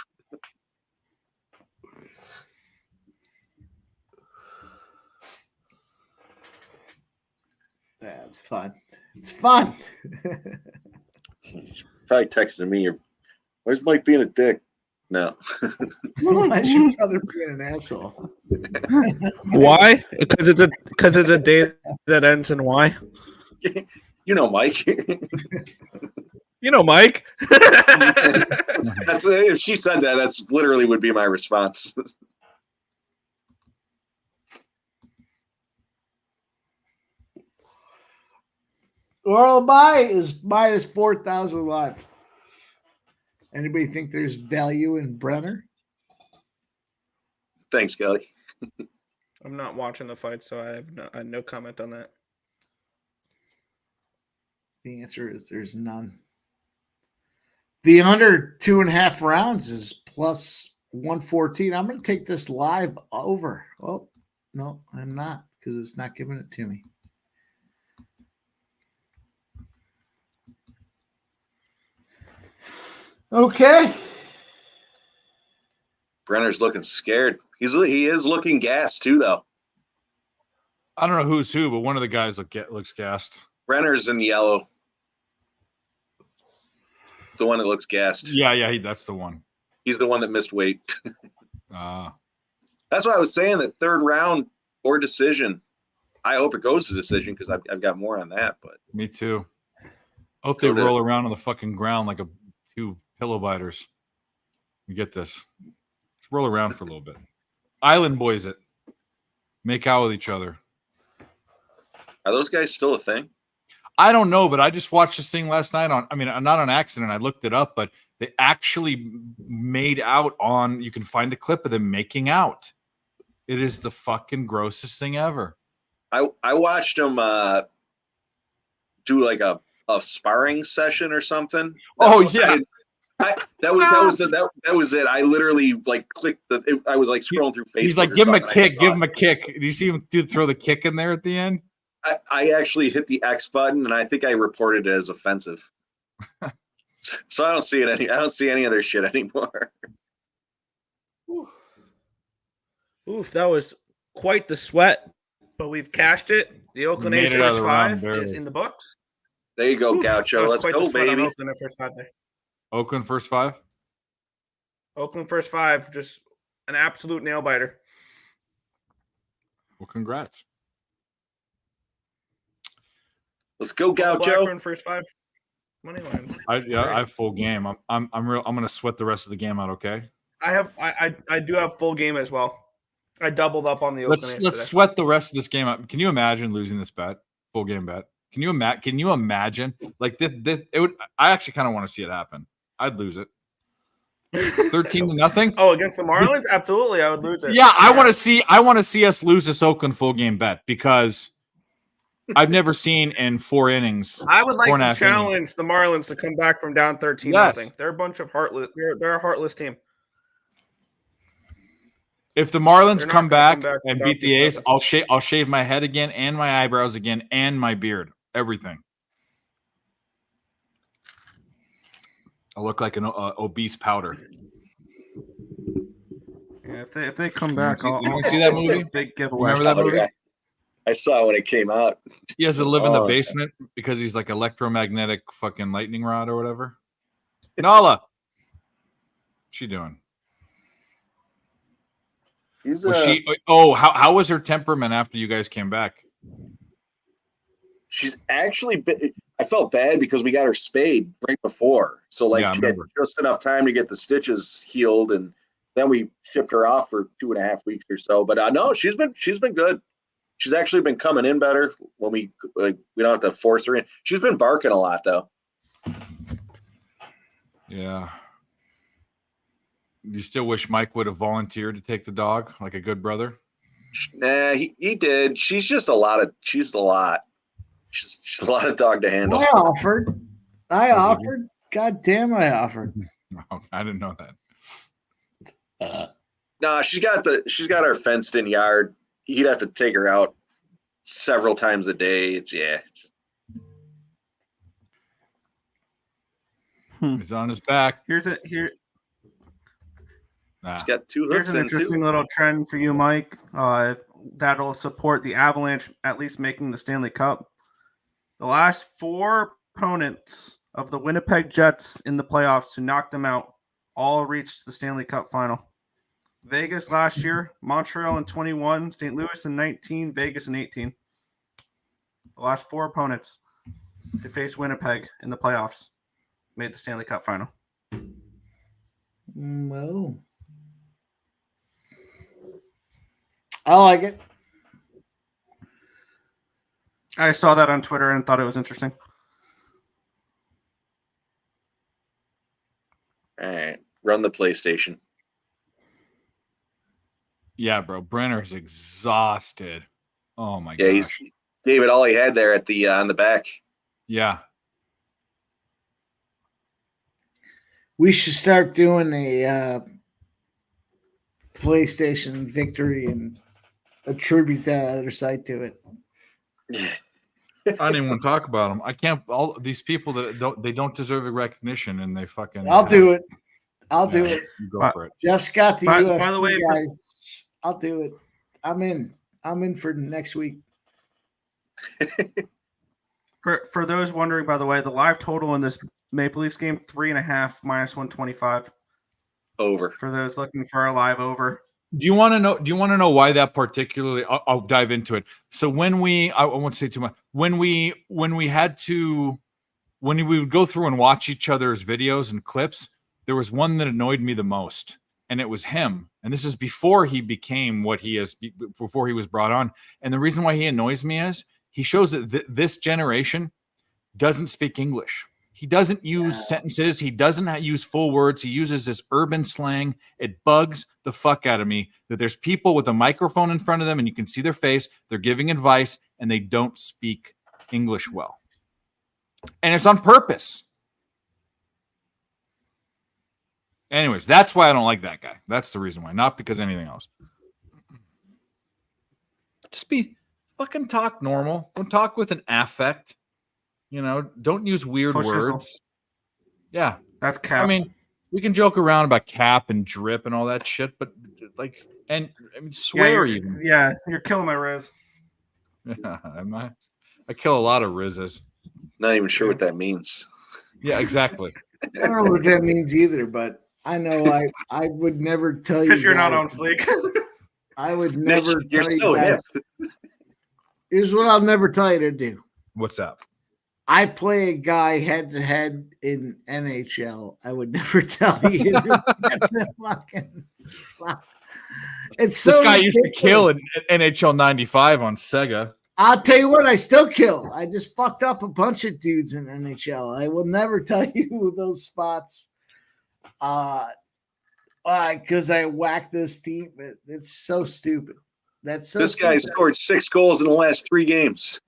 That's fun. It's fun. Probably texting me. Where's Mike being a dick? No. Why's your brother being an asshole? Why? Because it's a day that ends in Y. You know, Mike. You know, Mike. That's if she said that, that's literally would be my response. Oral buy is minus 4,000 live. Anybody think there's value in Brenner? Thanks, Kelly. I'm not watching the fight, so I have no comment on that. The answer is there's none. The under 2.5 rounds is plus 114. I'm going to take this live over. Oh, no, I'm not because it's not giving it to me. Okay. Brenner's looking scared. He is looking gassed too, though. I don't know who's who, but one of the guys looks gassed. Brenner's in yellow. The one that looks gassed. Yeah, that's the one. He's the one that missed weight. Ah. That's why I was saying that third round or decision. I hope it goes to decision because I've got more on that. But Me too. Hope they roll around on the fucking ground like two pillow biters. You get this. Just roll around for a little bit. Island boys it. Make out with each other. Are those guys still a thing? I don't know, but I just watched this thing last night not on accident. I looked it up, but they actually made out on, you can find a clip of them making out. It is the fucking grossest thing ever. I watched them do like a sparring session or something. That was it. I literally like clicked I was like scrolling through Facebook. He's like, give him a kick, give him a kick. Do you see him throw the kick in there at the end? I actually hit the X button and I think I reported it as offensive. So I don't see it I don't see any other shit anymore. Oof, that was quite the sweat, but we've cashed it. The Oakland A's first five is in the books. There you go, Gaucho. Let's go, baby. Oakland first five? Oakland first five, just an absolute nail biter. Well, congrats. Let's go, Gaucho. Blackburn first five. Money lines. I have full game. I'm gonna sweat the rest of the game out, okay? I do have full game as well. I doubled up on the Oakland A's Let's sweat the rest of this game out. Can you imagine losing this bet? Full game bet. Can you imagine? Like this it would I actually kind of want to see it happen. I'd lose it. 13-0. Oh, against the Marlins? Absolutely, I would lose it. Yeah, I want to see us lose this Oakland full game bet because I've never seen in 4 innings. I would like to challenge the Marlins to come back from down 13-0. Yes. They're a bunch of heartless. They're a heartless team. If the Marlins come back back and without beat the being A's, I'll shave my head again and my eyebrows again and my beard. Everything. I look like an obese powder. Yeah, if they come back, you want to see that movie? Big giveaway. Remember that movie? I saw it when it came out. He has to live in the basement because he's like electromagnetic fucking lightning rod or whatever. Nala, what's she doing? How was her temperament after you guys came back? She's actually I felt bad because we got her spayed right before. So like she had just enough time to get the stitches healed and then we shipped her off for 2.5 weeks or so. But no, she's been good. She's actually been coming in better when we don't have to force her in. She's been barking a lot though. Yeah. Do you still wish Mike would have volunteered to take the dog like a good brother? Nah, he did. She's a lot. She's a lot of dog to handle. I offered. God damn, I offered. Oh, I didn't know that. No, she's got our fenced in yard. He'd have to take her out several times a day. It's He's on his back. Here's She's got 2 hooks an in interesting too. little trend for you, Mike. That'll support the Avalanche at least making the Stanley Cup. The last 4 opponents of the Winnipeg Jets in the playoffs to knock them out all reached the Stanley Cup final. Vegas last year, Montreal in 21, St. Louis in 19, Vegas in 18. The last 4 opponents to face Winnipeg in the playoffs made the Stanley Cup final. Well, I like it. I saw that on Twitter and thought it was interesting. All right, run the PlayStation. Yeah, bro. Brenner's exhausted. Oh my Yeah, god. he's gave it all he had there at the on the back. Yeah. We should start doing a PlayStation victory and attribute that other side to it. I don't even want to talk about them. I can't. All these people that don't deserve the recognition, and they fucking. I'll do it. I'll do it. You go for it. Jeff's got the By UFC the way, guys. I'll do it. I'm in. I'm in for next week. For those wondering, by the way, the live total in this Maple Leafs game, 3.5 minus 125. Over. For those looking for a live over. Do you want to know? Do you want to know why that particularly? I'll dive into it. So I won't say too much. When we would go through and watch each other's videos and clips, there was one that annoyed me the most, and it was him. And this is before he became what he is, before he was brought on. And the reason why he annoys me is he shows that this generation doesn't speak English. He doesn't use sentences. He doesn't use full words. He uses this urban slang. It bugs the fuck out of me that there's people with a microphone in front of them and you can see their face. They're giving advice and they don't speak English well. And it's on purpose. Anyways, that's why I don't like that guy. That's the reason why, not because of anything else. Just fucking talk normal. Don't talk with an affect. You know, don't use weird words. Yeah. That's cap. I mean, we can joke around about cap and drip and all that shit, but like, and I mean, swear even. Yeah, you're killing my Riz. Yeah, I kill a lot of Rizzes. Not even sure what that means. Yeah, exactly. I don't know what that means either, but I know I would never tell you. Because you're not on fleek. I would never You're tell so you hip. guys. Here's what I'll never tell you to do. What's up? I play a guy head to head in NHL. I would never tell you. It's so This guy used to ridiculous. kill in NHL 95 on Sega. I'll tell you what, I still kill. I just fucked up a bunch of dudes in NHL. I will never tell you those spots. Because I whacked this team. It's so stupid. That's so This guy stupid. scored 6 goals in the last 3 games.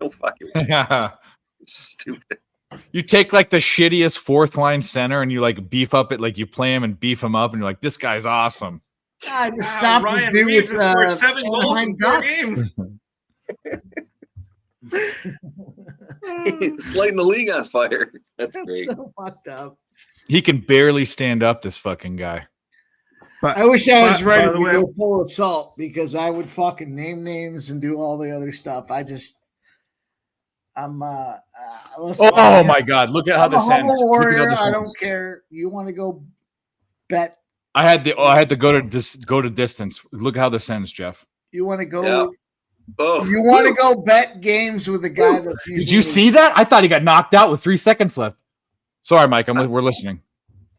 No fucking Yeah. stupid. You take like the shittiest fourth line center and you like beef up it, like you play him and beef him up, and you're like, this guy's awesome. I just stopped to Ryan do Reeves with scored 7 goals Anaheim in 4 Ducks. He's lighting the league on fire. That's That's great. so fucked up. He can barely stand up, this fucking guy. I wish I was By ready the to way- go full assault because I would fucking name names and do all the other stuff. I'm listen, Oh my god, look at how I'm a this ends. humble Look at how warrior. this I ends. don't care. You want to go bet? I had to go to distance. Look how this ends, Jeff. You want to go? Yeah. Oh, You want to go bet games with a guy that's usually Did you see that? I thought he got knocked out with 3 seconds left. Sorry, Mike. We're listening.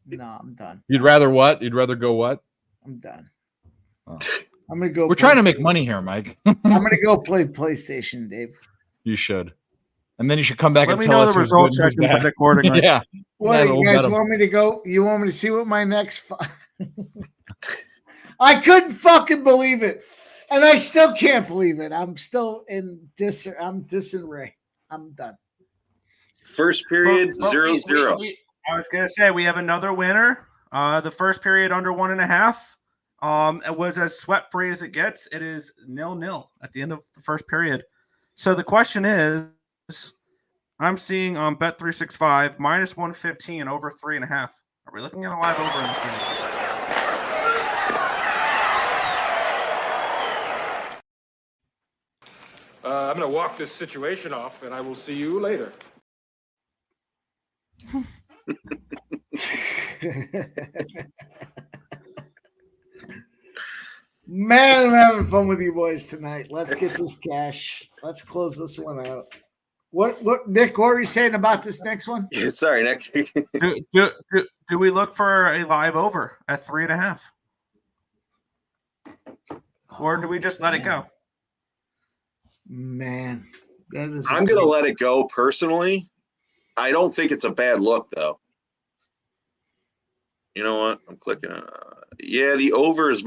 No, I'm done. You'd rather what? You'd rather go what? I'm done. Oh. I'm gonna go. We're trying to make money here, Mike. I'm gonna go play PlayStation, Dave. You should. And then you should come back Let and me tell know us the who's good results and so I who's can bad. predict accordingly. Yeah. What Yeah, do we'll you guys bet 'em. want me to go? You want me to see what my next? I couldn't fucking believe it, and I still can't believe it. I'm still in I'm disarray. I'm done. first period, But 0-0. I was gonna say we have another winner. The first period under 1.5. It was as sweat free as it gets. It is 0-0 at the end of the first period. So the question is, I'm seeing on Bet365 -115 over 3.5. Are we looking at a live over in this game? I'm going to walk this situation off, and I will see you later. Man, I'm having fun with you boys tonight. Let's get this cash. Let's close this one out. What, Nick? What were you saying about this next one? Yeah, sorry, Nick. Do we look for a live over at 3.5, or do we just let it go? Man, that is. I'm going to let it go personally. I don't think it's a bad look, though. You know what? I'm clicking. Yeah, the over is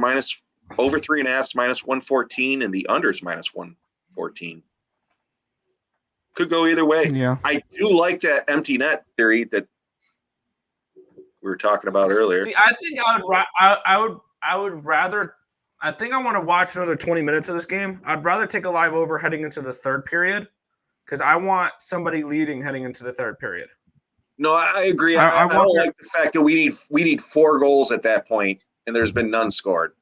over 3.5 is -114, and the under is -114. Could go either way. Yeah. I do like that empty net theory that we were talking about earlier. See, I think I would rather. I think I want to watch another 20 minutes of this game. I'd rather take a live over heading into the third period because I want somebody leading heading into the third period. No, I agree. I don't like the fact that we need 4 goals at that point, and there's been none scored.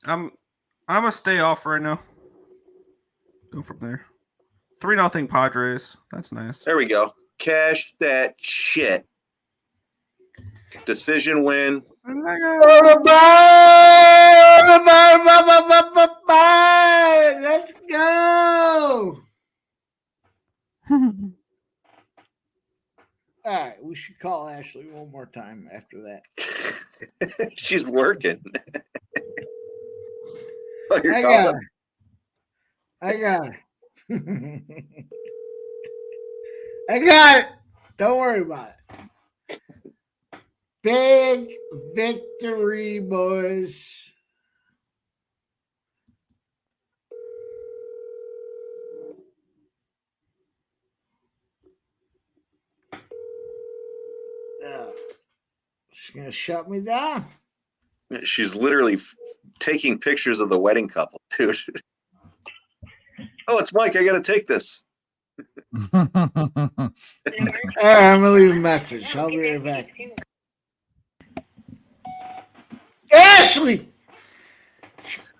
I'm gonna stay off right now. Go from there. 3-0 Padres. That's nice. There we go. Cash that shit. Decision win. Let's go. All right, we should call Ashley one more time after that. She's working. Oh, you're I calling? got her. I got her. I got it. Don't worry about it. Big victory, boys. She's going to shut me down. She's literally taking pictures of the wedding couple, dude. Oh, it's Mike. I got to take this. All right, I'm going to leave a message. I'll be right back. Ashley!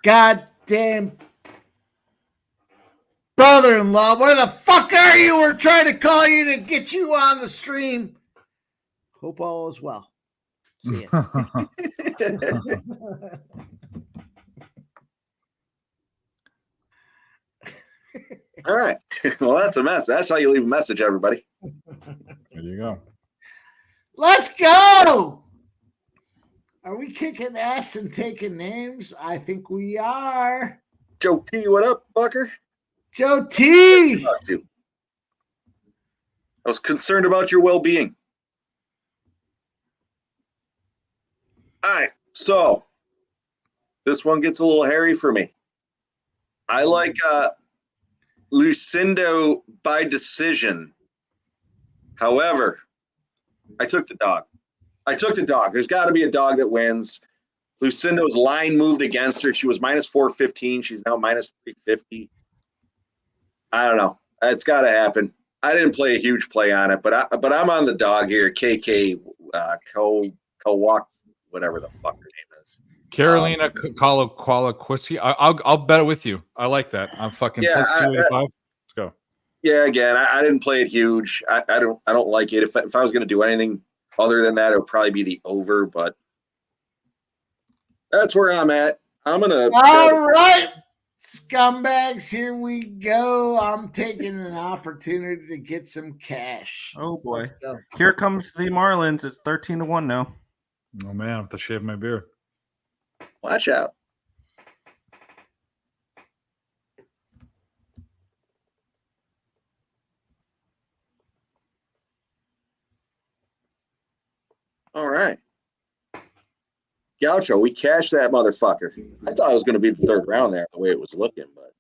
Goddamn brother-in-law, where the fuck are you? We're trying to call you to get you on the stream. Hope all is well. See ya. All right. Well, that's a mess. That's how you leave a message, everybody. There you go. Let's go. Are we kicking ass and taking names? I think we are. Joe T, what up, fucker? Joe T. I was concerned about your well-being. All right. So this one gets a little hairy for me. I like Lucindo by decision. However, I took the dog. There's got to be a dog that wins. Lucindo's line moved against her. She was -415. She's now -350. I don't know. It's got to happen. I didn't play a huge play on it, but I'm on the dog here. KK Kowak, whatever the fuck her name is. Carolina Kowalkiewicz. I'll bet it with you. I like that. I'm fucking Yeah, +285. Let's go. Yeah, again, I didn't play it huge. I don't like it. If I was going to do anything other than that, it would probably be the over. But that's where I'm at. I'm gonna. All right, scumbags, here we go. I'm taking an opportunity to get some cash. Oh boy. Let's go. Here comes the Marlins. It's 13-1 now. Oh man, I have to shave my beard. Watch out. All right. Gaucho, we cashed that motherfucker. I thought it was going to be the third round there, the way it was looking, but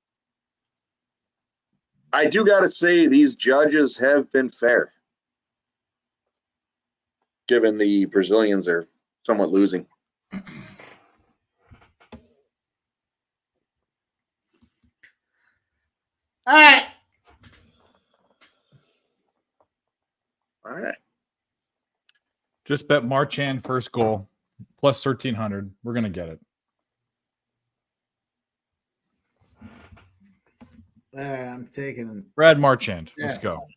I do got to say these judges have been fair. given the Brazilians are somewhat losing. All right. All right. Just bet Marchand first goal plus 1,300. We're gonna get it. There, I'm taking. Brad Marchand. Let's Yeah. go.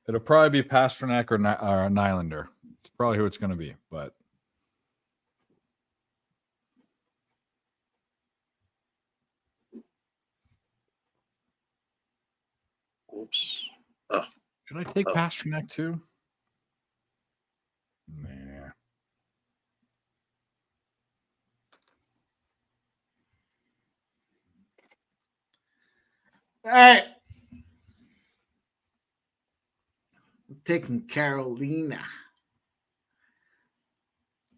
It'll probably be Pasternak or Nylander. It's probably who it's going to be, but Oops. Oh, should I take Oh. Pasternak too? Nah. All right. I'm taking Carolina.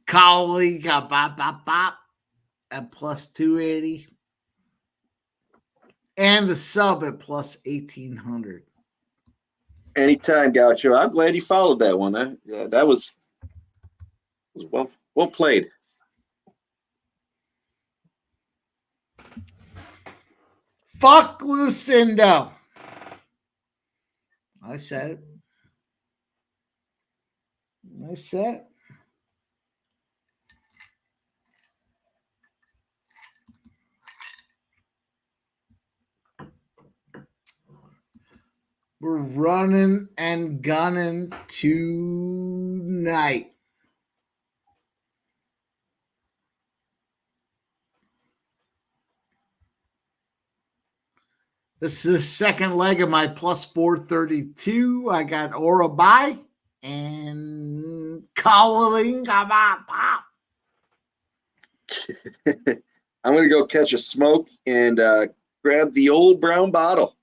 Cowley got bop at plus 280. And the sub at plus 1,800. anytime, Gaucho. I'm glad you followed that one. Yeah, that was well played. Fuck Lucindo. I said it. I said it. We're running and gunning tonight. This is the second leg of my plus 432. I got Orabai and Cowling. I'm going to go catch a smoke and grab the old brown bottle.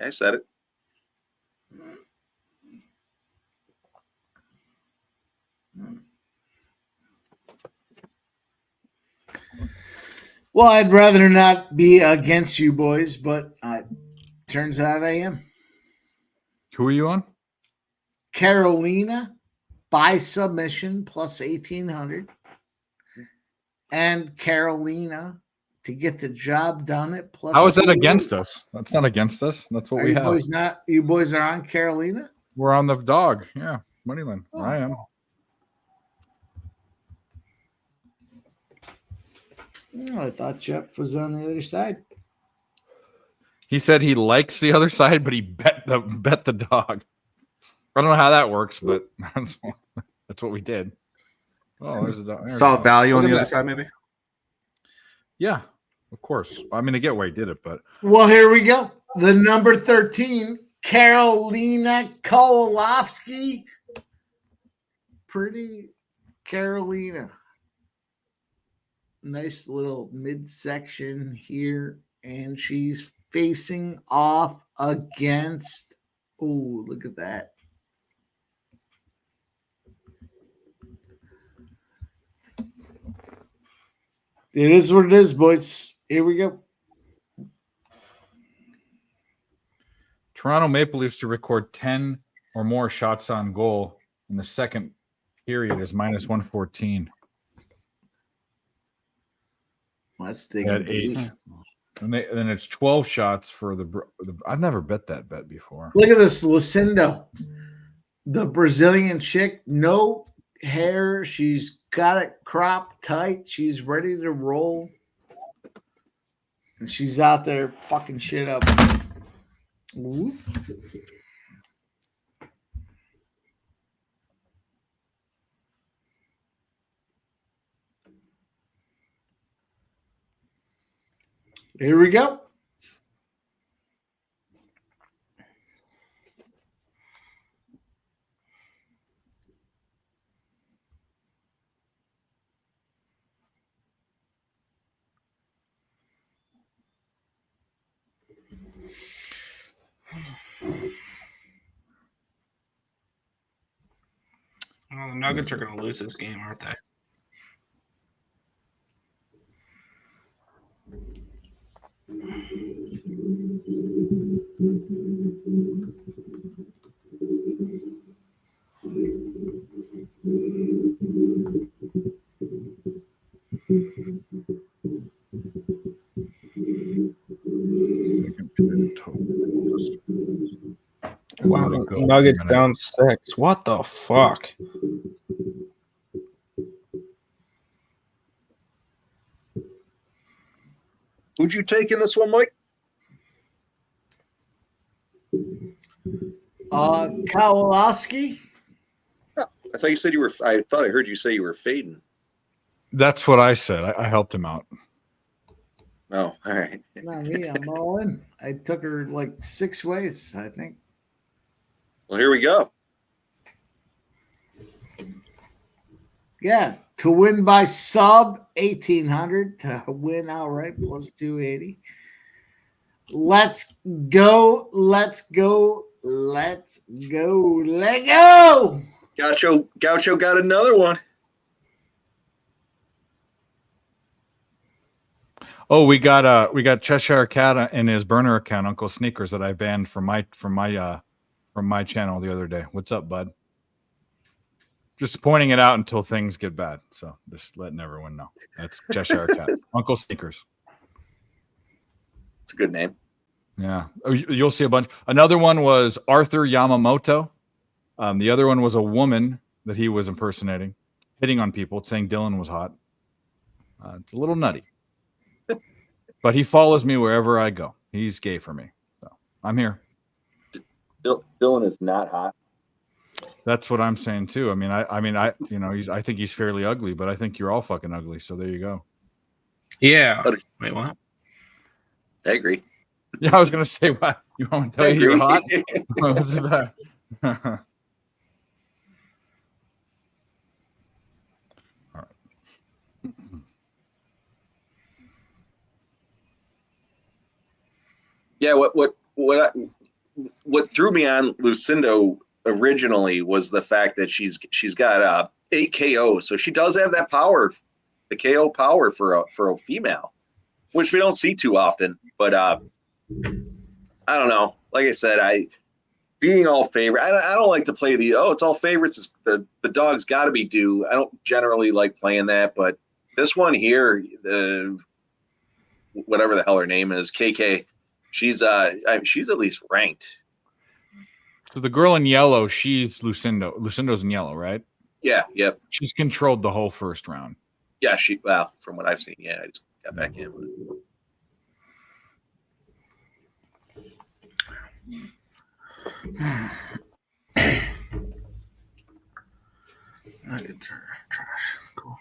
I said it. Well, I'd rather not be against you boys, but turns out I am. Who are you on? Carolina by submission plus 1,800. And Carolina to get the job done at plus. How is that against us? That's not against us. That's what Are we you have. boys not? You boys are on Carolina? We're on the dog. Yeah, Moneyline. Oh. I am. Oh, I thought Jeff was on the other side. He said he likes the other side, but he bet the dog. I don't know how that works, but that's what we did. Oh, there's a dog. There Saw we go. value on Look the at other that. side, maybe. Yeah, of course. I mean, I get why he did it, but Well, here we go. The number 13, Carolina Kowalowski. Pretty Carolina. Nice little midsection here. And she's facing off against. Oh, look at that. It is what it is, boys. Here we go. Toronto Maple Leafs to record 10 or more shots on goal in the second period is minus 114 Let's at dig 8. And then it's 12 shots for the. I've never bet that bet before. Look at this, Lucindo. The Brazilian chick, no hair. She's got it cropped tight. She's ready to roll. And she's out there fucking shit up. Whoop. Here we go. Well, the Nuggets are going to lose this game, aren't they? Wow, Let it go for a Nuggets minute. down 6. What the fuck? Who'd you take in this one, Mike? Kowalski. I thought you said you were. I thought I heard you say you were fading. That's what I said. I helped him out. Oh, all right. Not me. I'm all in. I took her like 6 ways, I think. Well, here we go. Yeah, to win by sub 1,800, to win outright plus 280. Let's go. Let's go. Let's go. Let go. Gaucho got another one. Oh, we got Cheshire Cat in his burner account, Uncle Sneakers, that I banned from my channel the other day. What's up, bud? Just pointing it out until things get bad. So just letting everyone know. That's Cheshire Cat, Uncle Sneakers. It's a good name. Yeah. Oh, you'll see a bunch. Another one was Arthur Yamamoto. The other one was a woman that he was impersonating, hitting on people, saying Dylan was hot. It's a little nutty. But he follows me wherever I go. He's gay for me. So I'm here. Dylan is not hot. That's what I'm saying too. I mean, I think he's fairly ugly, but I think you're all fucking ugly. So there you go. Yeah. Wait, what? I agree. Yeah, I was gonna say, what? You want to tell you you're hot? What's that? All right. Yeah, what threw me on Lucindo originally was the fact that she's got 8 KO, so she does have that power, the KO power for a female, which we don't see too often. But I don't know. Like I said, being all favorite. I don't like to play it's all favorites. The dog's got to be due. I don't generally like playing that, but this one here, whatever the hell her name is, KK. She's at least ranked. So the girl in yellow, she's Lucindo. Lucindo's in yellow, right? Yeah, yep. She's controlled the whole first round. Yeah, from what I've seen, yeah, I just got back in. Trash. Cool.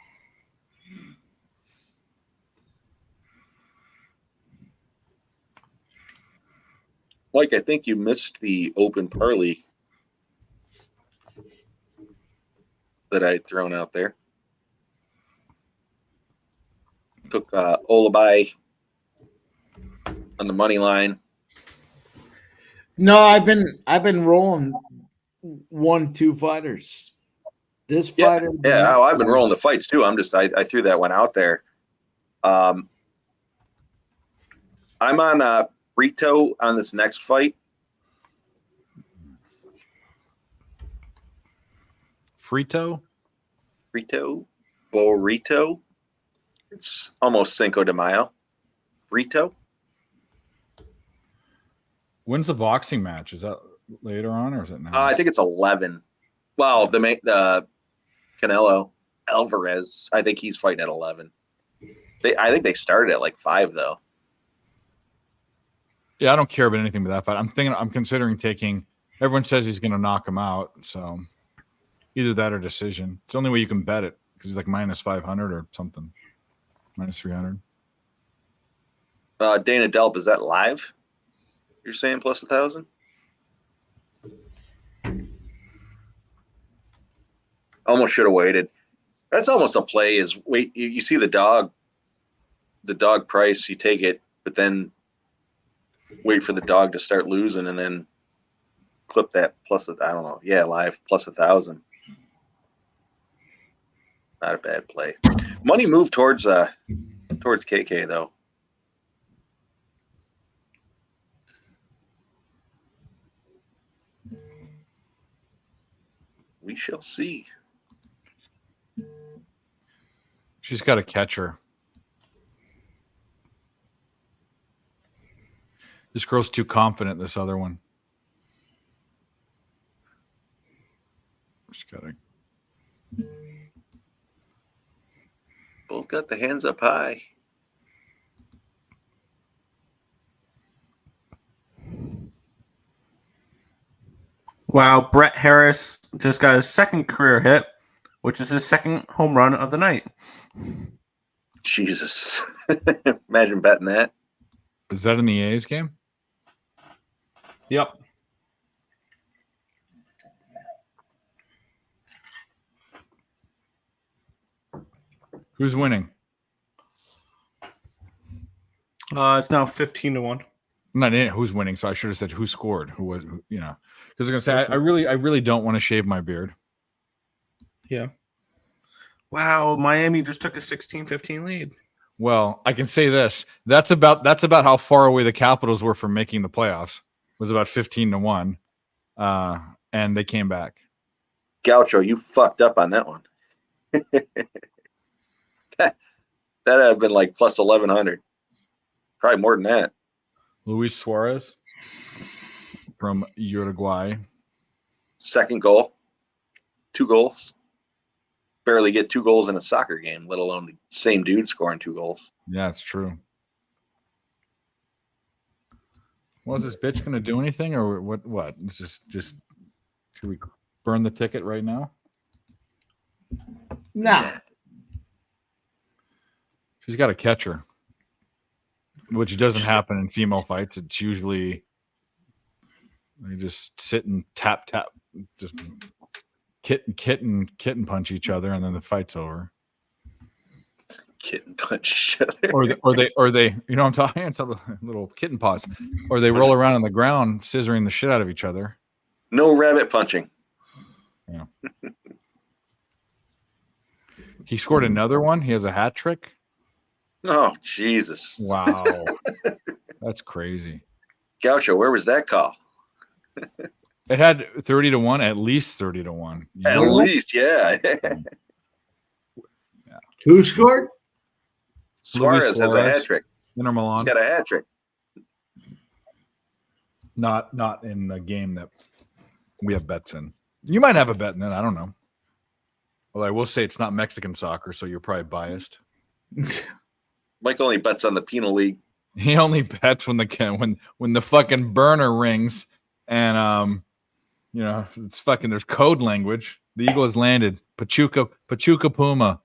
Mike, I think you missed the open parlay that I had thrown out there. Took Olabai on the money line. No, I've been rolling 1-2 fighters. This fighter. Yeah. I've been rolling the fights too. I threw that one out there. I'm on Rito on this next fight. Frito? Burrito. It's almost Cinco de Mayo. Rito. When's the boxing match? Is that later on or is it now? I think it's 11. Well, the Canelo Alvarez, I think he's fighting at 11. I think they started at like 5 though. Yeah, I don't care about anything but that fight. I'm considering taking. Everyone says he's going to knock him out, so either that or decision. It's the only way you can bet it because he's like minus 500 or something, minus 300. Dana Delp, is that live? You're saying plus 1,000? Almost should have waited. That's almost a play. Is wait. You see the dog price, you take it, but then wait for the dog to start losing and then clip that plus. I don't know. Yeah, live plus 1,000. Not a bad play. Money moved towards KK though. We shall see. She's got a catcher. This girl's too confident. This other one. Just gotta. Both got the hands up high. Wow, Brett Harris just got his second career hit, which is his second home run of the night. Jesus. Imagine betting that. Is that in the A's game? Yep. Who's winning? It's now 15-1. Not in it. Who's winning? So I should have said who scored. Who was? You know, because they're gonna say I really don't want to shave my beard. Yeah. Wow, Miami just took a 16-15 lead. Well, I can say this. That's about how far away the Capitals were from making the playoffs. It was about 15-1, and they came back. Gaucho, you fucked up on that one. that had been like plus 1,100. Probably more than that. Luis Suarez from Uruguay. Second goal. 2 goals. Barely get 2 goals in a soccer game, let alone the same dude scoring 2 goals. Yeah, it's true. Was this bitch going to do anything, or what? It's just should we burn the ticket right now? No. She's got a catcher, which doesn't happen in female fights. It's usually they just sit and tap, just kitten punch each other, and then the fight's over. Kitten punch each other. or they, you know what I'm talking? It's a little kitten paws. Or they roll around on the ground, scissoring the shit out of each other. No rabbit punching. Yeah. He scored another one. He has a hat trick. Oh, Jesus. Wow. That's crazy. Gaucho, where was that call? It had 30-1, at least 30-1. At least, yeah. Who scored? Suarez has a hat trick. Inter Milan. He's got a hat trick. Not in the game that we have bets in. You might have a bet in it. I don't know. Well, I will say it's not Mexican soccer, so you're probably biased. Mike only bets on the penal league. He only bets when the fucking burner rings, and it's fucking. There's code language. The eagle has landed. Pachuca Puma.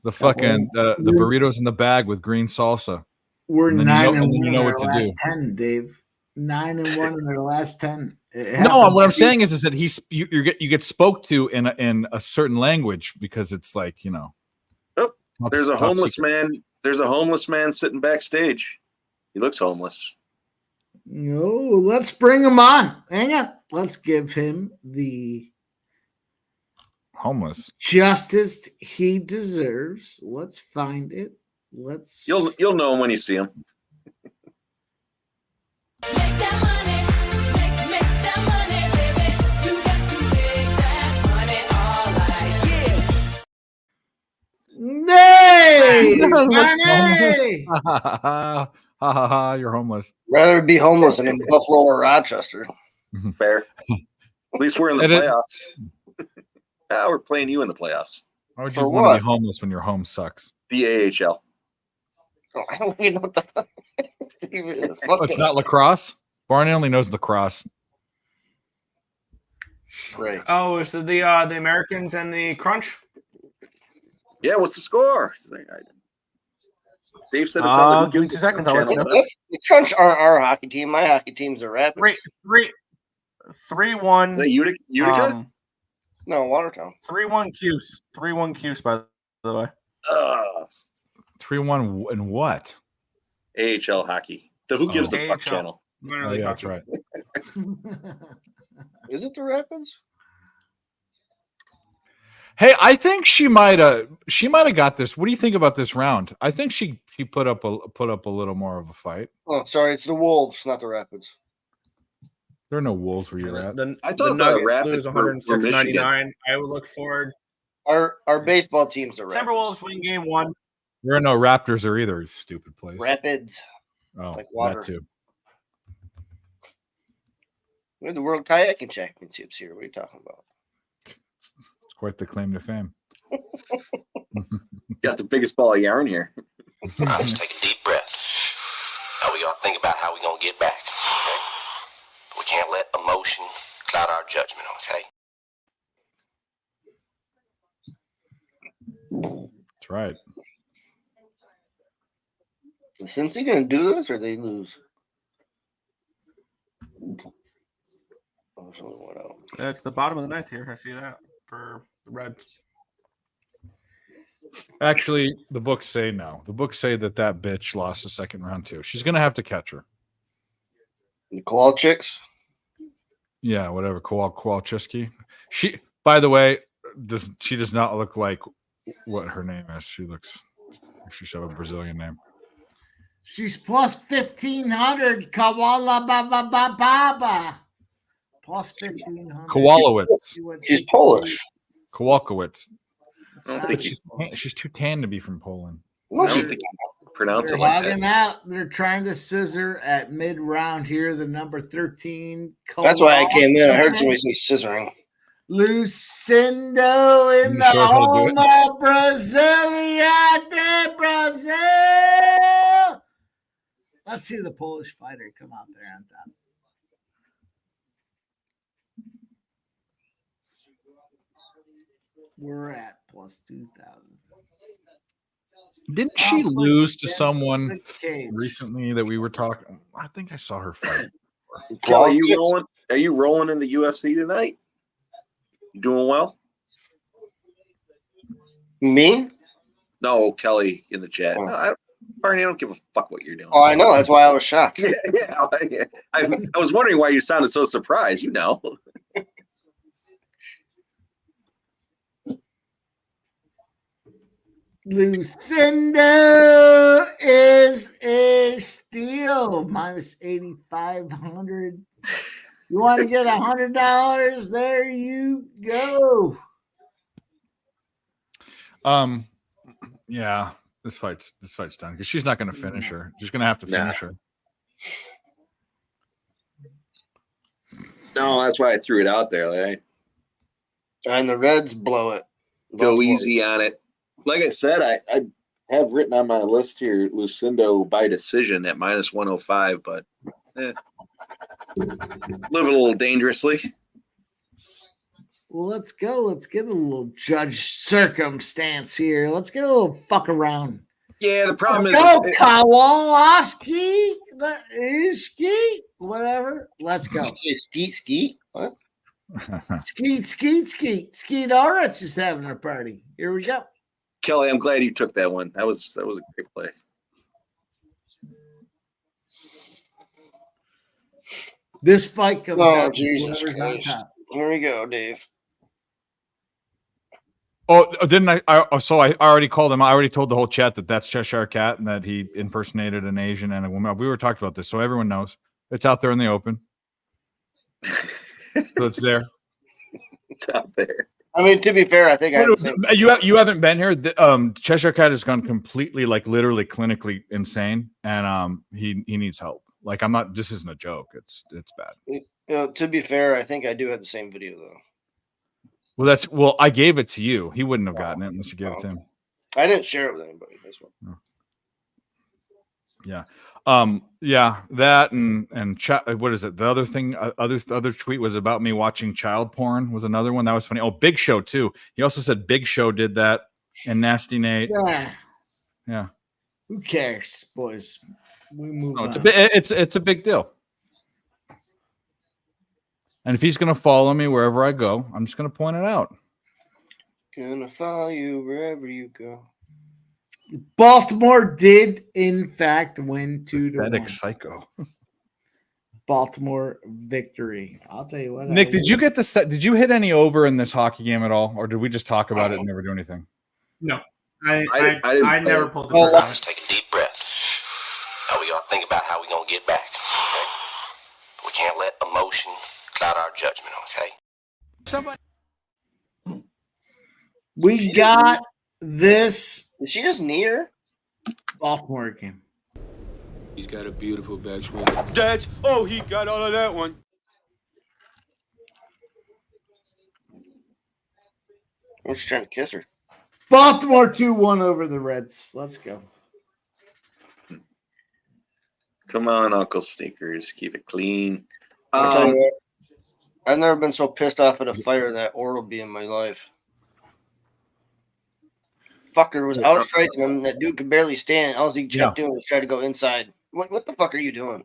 The fucking the burritos in the bag with green salsa. We're 9-1 in know our what to last do. 10, Dave. 9-1 in our last 10. No, what I'm saying is that you get spoke to in a certain language because it's like Oh, there's a homeless man. There's a homeless man sitting backstage. He looks homeless. No, let's bring him on. Hang on. Let's give him the homeless justice he deserves. Let's find it. You'll know him when you see him. Nay! You're homeless. Rather be homeless than in Buffalo or Rochester. Fair. At least we're in the playoffs. We're playing you in the playoffs. Why would you want to be homeless when your home sucks? The AHL. Oh, I don't even know what the fuck it is. It's not lacrosse. Barney only knows lacrosse. Right. Oh, is it the Americans and the Crunch? Yeah, what's the score? Dave said it's on the Give me 2 seconds. I'll let you know. The Crunch are our hockey team. My hockey team's are Rapids. 3-1. Is that Utica? No, Watertown. 3-1 Cuse. 3-1 Cuse, by the way. 3-1 in what? AHL hockey. The Who Gives the Fuck AHL. channel. Oh, yeah, that's right. Is it the Rapids? Hey, I think she might have got this. What do you think about this round? I think she put up a little more of a fight. Oh, sorry, it's the Wolves, not the Rapids. There are no Wolves where you're at. I The thought the Nuggets Rapids lose were Michigan. 106-99. I would look forward. Our baseball teams are Rapids. Timberwolves win game 1. There are no Raptors or either. Stupid place. Rapids. Oh, like water. that too. We have the World Kayaking Championships here. What are you talking about? It's quite the claim to fame. Got the biggest ball of yarn here. Now just take a deep breath. Now we gotta think about how we gonna get back. Okay? We can't let emotion cloud our judgment. Okay? That's right. Is Cincy going to do this or they lose? Oh, there's only one out. That's the bottom of the ninth here. I see that for the Reds. Actually, the books say no. The books say that bitch lost the second round too. She's gonna have to catch her. The Kowalczyks? Yeah, whatever. Kowalczyk. She, by the way, she does not look like what her name is. She looks like she should have a Brazilian name. She's plus 1,500. Kawala Baba Baba. Plus 1,500. Kowalowicz. She's Polish. Kowalkowicz. I don't think She's too tan to be from Poland. No, I she, don't think you pronounce They're it like hogging that. out. They're trying to scissor at mid-round here. The number 13. that's why I came in. I heard somebody say scissoring. Lucindo in You the show us how to do home of Brasilia de Brazil. Let's see the Polish fighter come out there on top. We're at plus 2,000. Didn't she lose to Against someone the cage. recently that we were talking? I think I saw her fight. Kelly, you rolling? Are you rolling in the UFC tonight? You doing well? Me? No, Kelly in the chat. Oh. No, Barney, I don't give a fuck what you're doing. Oh, I know. That's why I was shocked. Yeah. I was wondering why you sounded so surprised. You know. Lucindo is a steal, minus 8,500. You want to get $100? There you go. Yeah, this fight's done because she's not going to finish her. She's going to have to finish her. No, that's why I threw it out there. Like, And the Reds blow it. go easy on it. Like I said, I have written on my list here Lucindo by decision at minus 105, but live a little dangerously. Well, let's go. Let's get a little judge circumstance here. Let's get a little fuck around. Yeah, the problem Let's go, is Kowalski, whatever. Let's go. Skeet. What? Skeet. Skeet Ulrich is having a party. Here we go. Kelly, I'm glad you took that one. That was a great play. This fight comes Oh, out. Jesus Whoever's on Christ. top. Here we go, Dave. Oh, didn't I? So I already called him. I already told the whole chat that's Cheshire Cat and that he impersonated an Asian and a woman. We were talking about this, so everyone knows. It's out there in the open. So it's there. It's out there. I mean, to be fair, I think You haven't been here. Cheshire Cat has gone completely, like, literally clinically insane, and he needs help. Like, I'm not. This isn't a joke. It's bad. to be fair, I think I do have the same video though. Well, I gave it to you. He wouldn't have gotten it unless you gave it to him. I didn't share it with anybody. This one. Yeah. Yeah, that and what is it? The other thing, other tweet was about me watching child porn was another one that was funny. Oh, Big Show too. He also said Big Show did that and Nasty Nate. Yeah. Who cares, boys? We move No, on. it's a big deal. And if he's going to follow me wherever I go, I'm just going to point it out. Gonna follow you wherever you go. Baltimore did, in fact, win 2-1. Pathetic psycho. Baltimore victory. I'll tell you what. Nick, did you get the set? Did you hit any over in this hockey game at all, or did we just talk about it and never do anything? No, I never pulled the Oh, trigger on it. Just take a deep breath. Now we gotta think about how we gonna get back. Okay? We can't let emotion cloud our judgment, okay? Somebody. We got this Did she just knee her? Baltimore game. He's got a beautiful backswing. Dad, oh, he got all of that one. I'm just trying to kiss her. Baltimore 2-1 over the Reds. Let's go. Come on, Uncle Sneakers, keep it clean. I'll tell you what, I've never been so pissed off at a fighter that Oral-B in my life. Fucker was out striking him. That dude could barely stand. All he kept doing was try to go inside. What the fuck are you doing?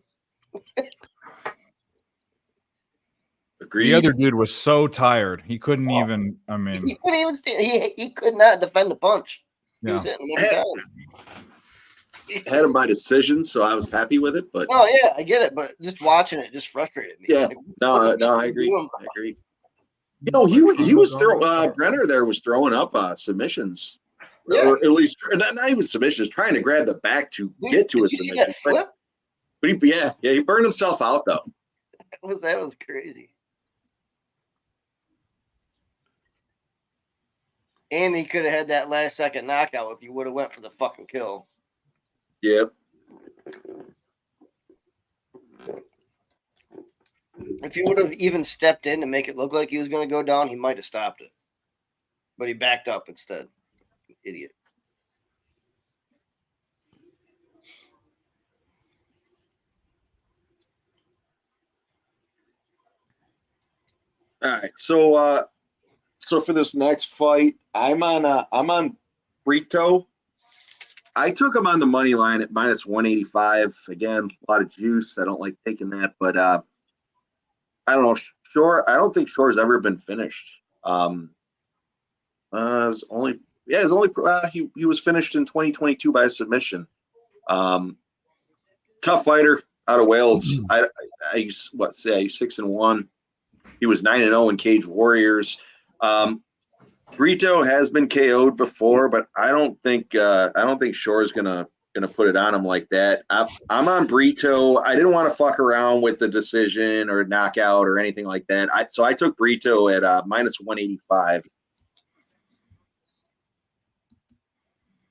Agreed. The other dude was so tired. He couldn't even, I mean. He couldn't even stand. He could not defend the punch. He Yeah. was hitting him every time. Had him by decision, so I was happy with it. But Oh yeah, I get it, but just watching it just frustrated me. yeah, Like, no, what I are you agree. doing? I agree. You know, he was throwing Brenner there was throwing up submissions, Yeah. or at least not even submissions, trying to grab the back to get to a Did you see submission. that flip? But he burned himself out though. That was crazy. And he could have had that last second knockout if he would have went for the fucking kill. Yep. If he would have even stepped in to make it look like he was going to go down, he might have stopped it. But he backed up instead. Idiot. All right, so for this next fight, I'm on Brito. I took him on the money line at -185. Again, a lot of juice. I don't like taking that, but I don't know. Shore, I don't think Shore's ever been finished. He was finished in 2022 by a submission. Tough fighter out of Wales. I 6-1. He was 9-0 in Cage Warriors. Brito has been KO'd before, but I don't think Shore's gonna put it on him like that. I'm on Brito. I didn't want to fuck around with the decision or knockout or anything like that. So I took Brito at -185.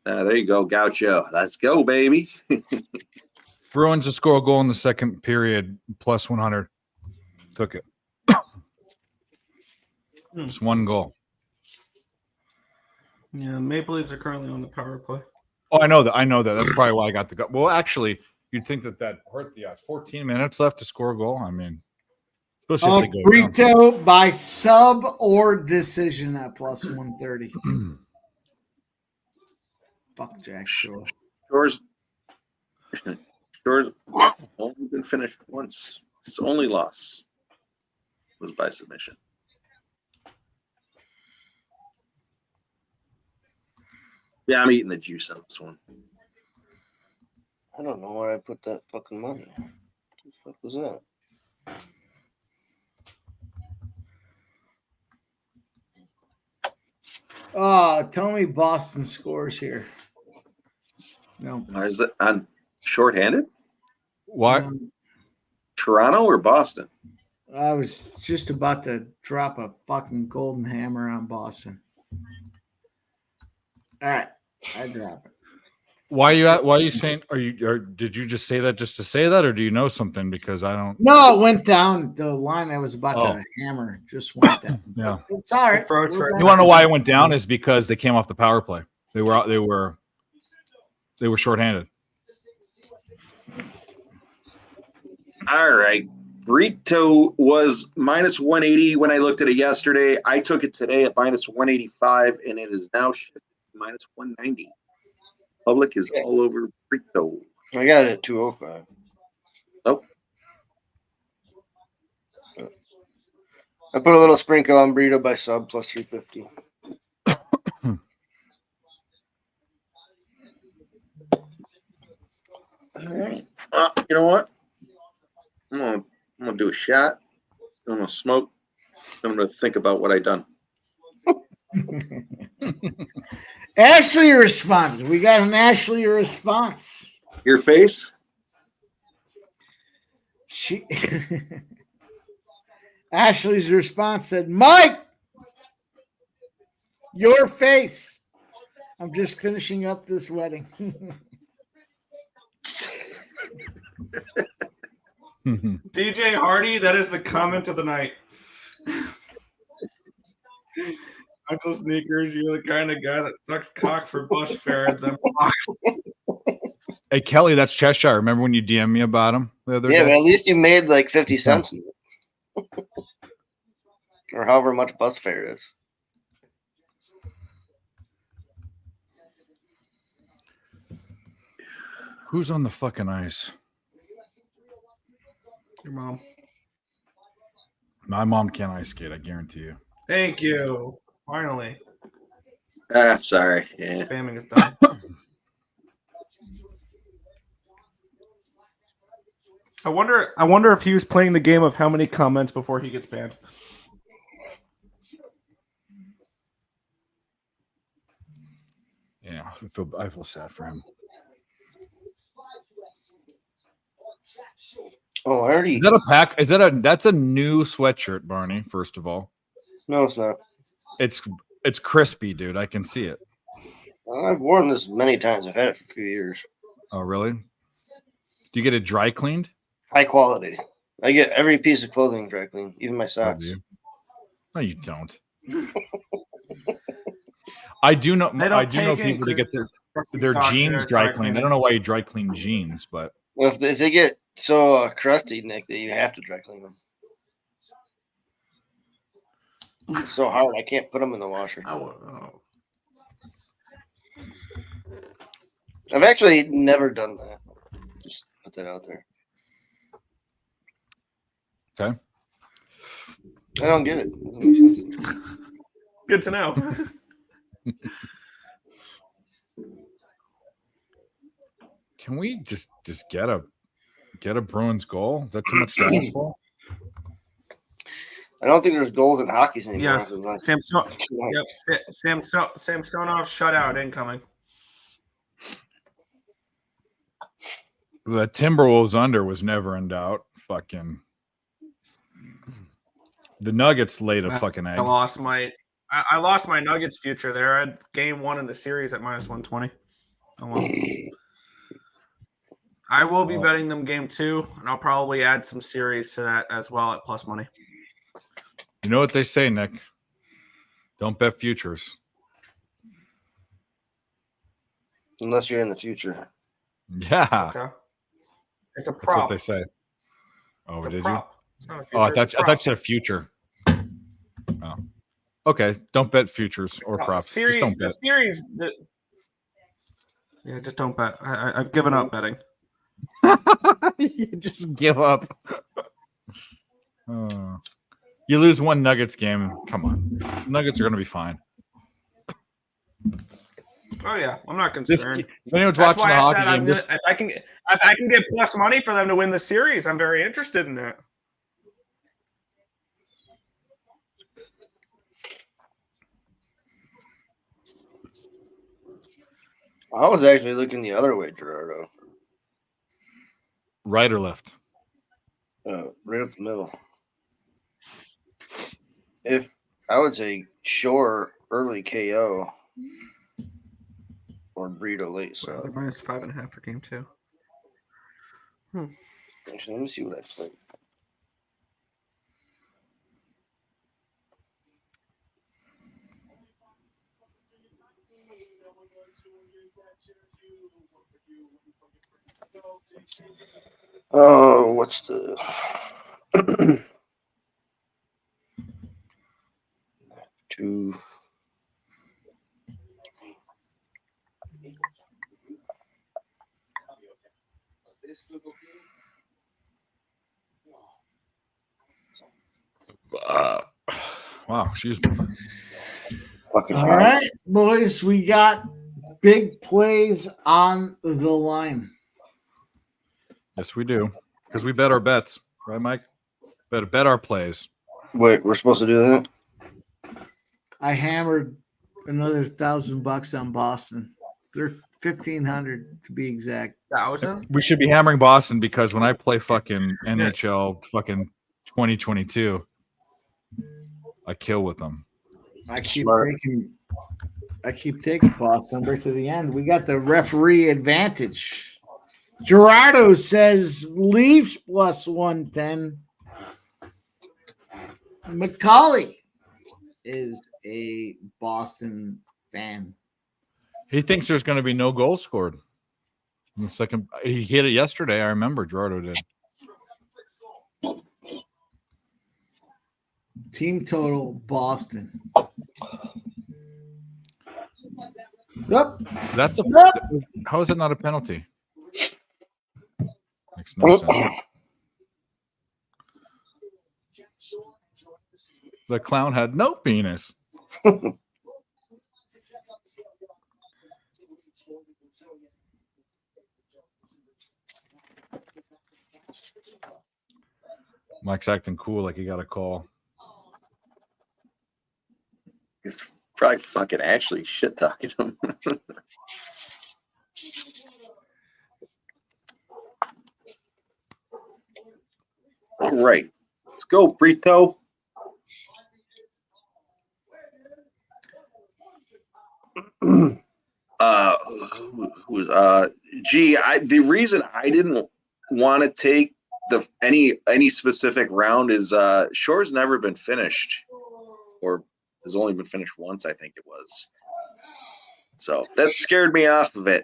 There you go, Gaucho. Let's go, baby. Bruins to score a goal in the second period, +100. Took it. Just one goal. Yeah, Maple Leafs are currently on the power play. Oh, I know that. That's probably why I got the go. Well, actually, you'd think that hurt the odds. 14 minutes left to score a goal. I mean, especially if they go down. Brito by sub or decision at +130. Fuck Jack Shore. Shore's only been finished once. His only loss was by submission. Yeah, I'm eating the juice on this one. I don't know where I put that fucking money. What the fuck was that? Oh, tell me Boston scores here. No. Is it on shorthanded? What? Toronto or Boston? I was just about to drop a fucking golden hammer on Boston. All right, I drop it. Why are you saying? Did you just say that just to say that, or do you know something? Because I don't. No, it went down. The line I was about to hammer just went down. Yeah, it's all right. You want to know why it went down? Is because they came off the power play. They were shorthanded. All right. Brito was -180 when I looked at it yesterday. I took it today at -185, and it is now -190. Public is all over Brito. I got it at 205. Oh. I put a little sprinkle on Brito by sub +350. All right. You know what? I'm gonna do a shot. I'm gonna smoke. I'm gonna think about what I done. Ashley responded. We got an Ashley response. Your face? She Ashley's response said, Mike, your face. I'm just finishing up this wedding. DJ Hardy, that is the comment of the night. Uncle Sneakers, you're the kind of guy that sucks cock for bush fare and then Hey, Kelly, that's Cheshire. Remember when you DM'd me about him the other Yeah, day? but at least you made like 50 cents in it. Or however much bus fare is. Who's on the fucking ice? Your mom. My mom can't ice skate, I guarantee you. Thank you. Finally. Sorry. Yeah. Spamming is done. I wonder if he was playing the game of how many comments before he gets banned. Yeah, I feel sad for him. Oh, I already. Is that a pack? That's a new sweatshirt, Barney, first of all. No, it's not. It's crispy, dude. I can see it. I've worn this many times. I've had it for a few years. Oh, really? Do you get it dry cleaned? High quality. I get every piece of clothing dry cleaned, even my Oh, socks. do you? No, you don't. I do know. They don't I do know take in people that get their socks jeans that are dry dry cleaned. I cleaned. don't know why you dry clean jeans, but Well, if they get so crusty, Nick, that you have to dry clean them. So hard, I can't put them in the washer. I've actually never done that. Just put that out there. okay. I don't get it. Doesn't make sense. Good to know. Can we just get a Bruins goal? Is that too much to ask for? I don't think there's goals in hockey anymore. Yes. Samsonov shutout incoming. The Timberwolves under was never in doubt. Fucking the Nuggets laid a fucking egg. I lost my Nuggets future there. I had game 1 in the series at -120. Oh, well. I will be betting them game 2, and I'll probably add some series to that as well at plus money. You know what they say, Nick? Don't bet futures. Unless you're in the future. Yeah. Okay. It's a That's prop. what they say. Oh, It's a did prop. It's not a you? future, Oh, I it's a thought you prop. said a future. Oh. Okay. Don't bet futures or No, props. Series, Just don't the bet. series. Yeah, just don't bet. I've given up betting. You just give up. You lose one Nuggets game. Come on. Nuggets are going to be fine. Oh yeah, I'm not This, concerned. if anyone's That's watching why the I hockey said game, if I can get plus money for them to win the series, I'm very interested in that. I was actually looking the other way, Gerardo. right or left? Right up the middle. If I would say Shore early KO or Brito late. Well, So they're -5.5 for game 2. actually, let me see what I think. Oh, what's the two? Wow, excuse me. Fucking All right, boys, we got big plays on the line. Yes, we do. Because we bet our bets, right, Mike? Better bet our plays. Wait, we're supposed to do that? I hammered another $1,000 on Boston. They're 1,500 to be exact. 1,000? We should be hammering Boston because when I play fucking NHL fucking 2022, I kill with them. I keep taking Boston right to the end. We got the referee advantage. Gerardo says Leafs plus 110. Macaulay is a Boston fan. He thinks there's going to be no goal scored. In the second, he hit it yesterday. I remember Gerardo did. Team total Boston. Yep. That's a. Yep. How is it not a penalty? Makes no sense. The clown had no penis. Mike's acting cool like he got a call. It's probably fucking Ashley shit talking him. All right, let's go, Brito. The reason I didn't want to take any specific round is Shore's never been finished, or has only been finished once, I think it was. So that scared me off of it.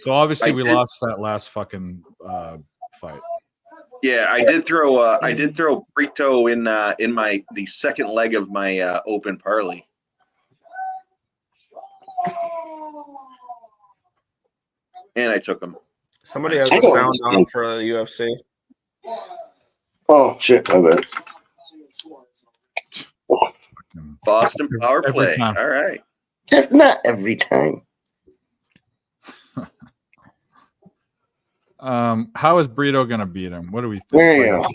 So obviously we lost that last fucking fight. Yeah, I did throw Brito in the second leg of my open parlay. And I took him. Somebody has a sound on for the UFC. Oh shit! I bet. Boston power Every play. time. All right. Not every time. How is Brito gonna beat him? What do we think? There you go.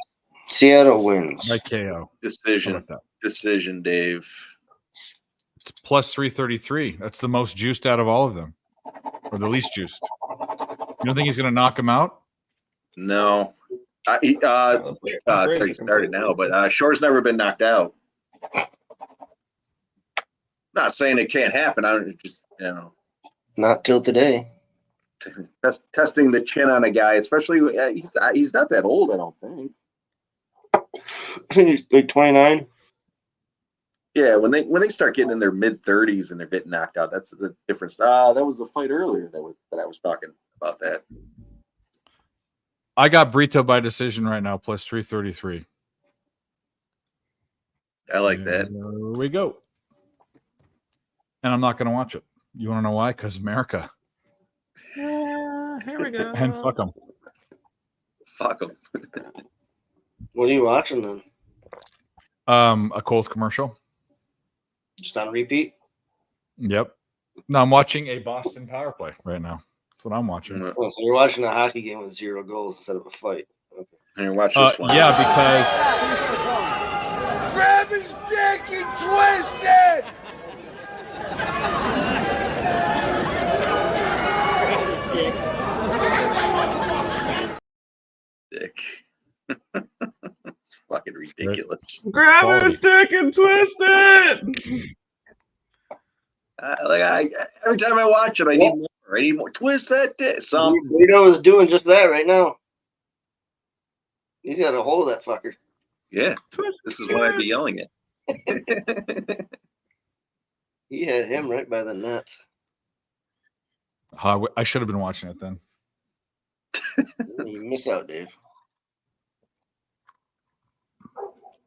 Seattle wins. By KO. Decision, Dave. It's plus 333. That's the most juiced out of all of them, or the least juiced. You don't think he's gonna knock him out? No. It's already started now, but Shore's never been knocked out. Not saying it can't happen. I'm just, Not till today. Testing the chin on a guy, especially he's not that old, I don't think. I think he's like 29. Yeah, when they start getting in their mid-30s and they're getting knocked out, that's the difference. That was the fight earlier that I was talking about that. I got Brito by decision right now, plus 333. I like that. There we go. And I'm not going to watch it. You want to know why? Because America. Yeah, here we go. And fuck them. Fuck them. What are you watching then? A Kohl's commercial. Just on repeat? Yep. No, I'm watching a Boston power play right now. That's what I'm watching. Oh, so you're watching a hockey game with 0 goals instead of a fight. Okay. And you're watching this one. Yeah, because Grab his dick and twist it! Dick. It's fucking ridiculous. Grab his dick and twist it. Every time I watch it, I need more. I need more. Twist that dick. Brito is doing just that right now. He's got a hold of that fucker. Yeah, this is what I'd be yelling at. He had him right by the nuts. I should have been watching it then. You miss out, Dave.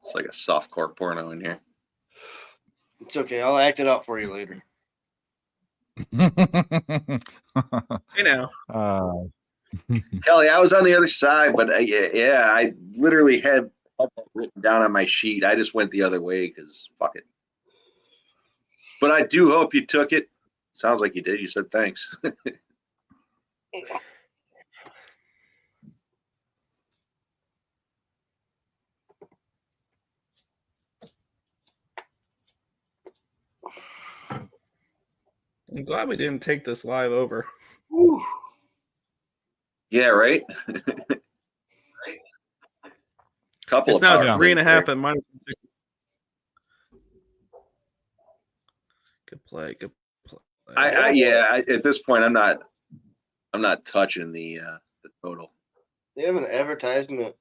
It's like a softcore porno in here. It's okay. I'll act it out for you later. You know. Kelly, I was on the other side, but I literally had that written down on my sheet. I just went the other way because fuck it. But I do hope you took it. Sounds like you did. You said thanks. I'm glad we didn't take this live over. Yeah, right. Couple It's of now power 3.5 plays at minus 6. Good play. Good play. At this point, I'm not touching the total. They have an advertisement.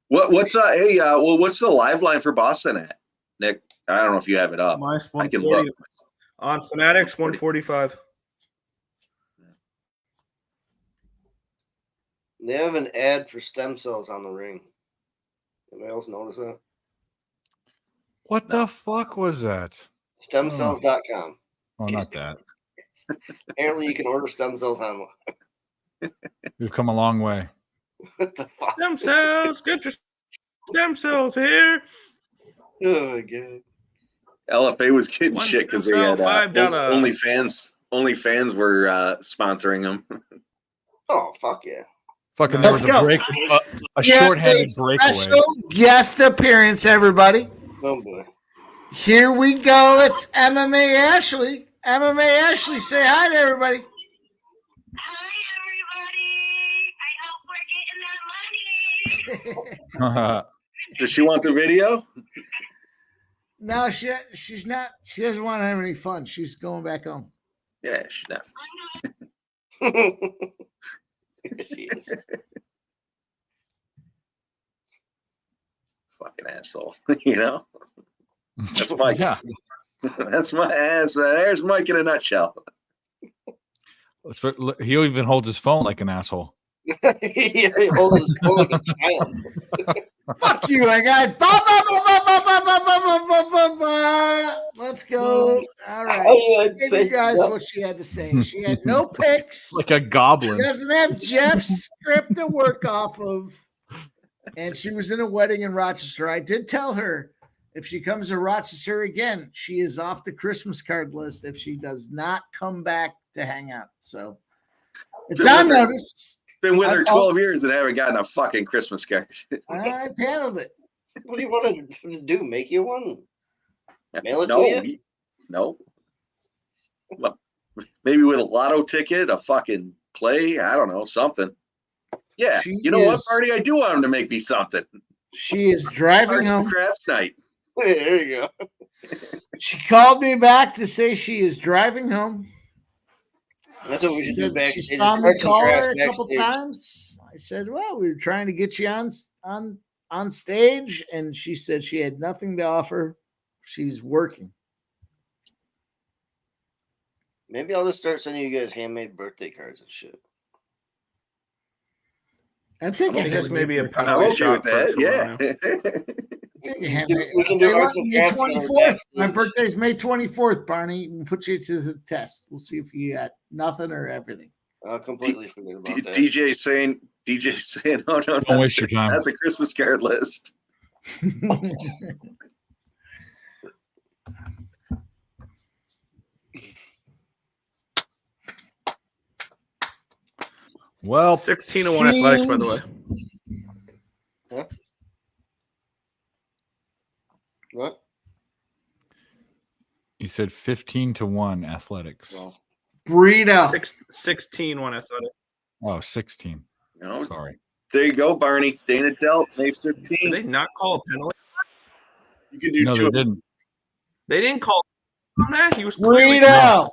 What's what's the live line for Boston at, Nick? I don't know if you have it up. Minus I can 140 look. on Fanatics. 145. They have an ad for stem cells on the ring. Anybody else notice that? What the fuck was that? Stemcells.com. Oh, not that. Apparently, you can order stem cells online. We've come a long way. What the fuck? Stem cells. Get your stem cells here. Oh my god. LFA was getting One shit because they stem had cell, $5. OnlyFans were sponsoring them. Oh fuck yeah. Fucking there Let's was a go. break, a Yeah, shorthanded a breakaway. special guest appearance, everybody. Oh boy. Here we go. It's MMA Ashley. MMA Ashley, say hi to everybody. Hi, everybody. I hope we're getting that money. Does she want the video? No, she's not. She doesn't want to have any fun. She's going back home. Yeah, she's not. Fucking asshole. You know? That's Mike. Yeah. That's my ass. There's Mike in a nutshell. He even holds his phone like an asshole. He holds his phone like a child. Fuck you. I got. Let's go. All right. Give you guys what she had to say. She had no picks. Like a goblin. She doesn't have Jeff's script to work off of. And she was in a wedding in Rochester. I did tell her if she comes to Rochester again, she is off the Christmas card list if she does not come back to hang out. So it's on notice. Been with her That's all. 12 years and haven't gotten a fucking Christmas card. I've handled it. What do you want to do? Make you one? Mail it No, to you? no. Well, maybe with a lotto ticket, a fucking play. I don't know, something. Yeah, She you know what, is- Marty? I do want him to make me something. She is driving Arts and home. crafts night. There you go. She called me back to say she is driving home. That's what we She should do said backstage. she saw me Arts and call her crafts a couple backstage. times. I said, "Well, we were trying to get you on stage," and she said she had nothing to offer. She's working. Maybe I'll just start sending you guys handmade birthday cards and shit. I think I guess maybe a I'm penalty okay shot with that. for Yeah. We can do May arts and crafts on our 24th. My backstage. birthday's May 24th, Barney. We'll put you to the test. We'll see if you got nothing or everything. I'll completely forget about that. DJ saying, no, Don't waste your time. That's the Christmas card list. Well, 16-1 Athletics, by the way. Huh? What? he said 15-1 Athletics. Well, Burrito. 16-1 Athletics. Oh, 16. No, Sorry. there you go, Barney. Dana dealt May Did 15. they not call a penalty? You can do No, two. they didn't. They didn't call on that. He was clearly Burrito.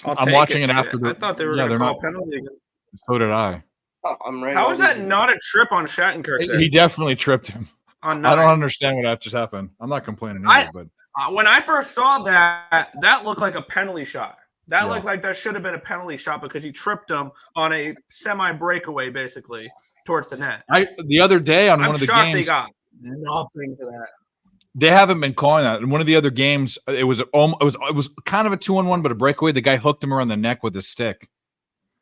I'm take watching it. it after the. I thought they were yeah, going to they're call not. a penalty. Against. So did I. oh, I'm right. How is that not a trip on Shattenkirk? There? He definitely tripped him. On I don't nine? understand what that just happened. I'm not complaining I- either, but When I first saw that, that looked like a penalty shot. That Yeah. looked like that should have been a penalty shot because he tripped him on a semi-breakaway, basically, towards the net. the other day on I'm one of the shocked they games, got nothing for that. they haven't been calling that. In one of the other games, it was kind of a 2-on-1, but a breakaway. The guy hooked him around the neck with a stick.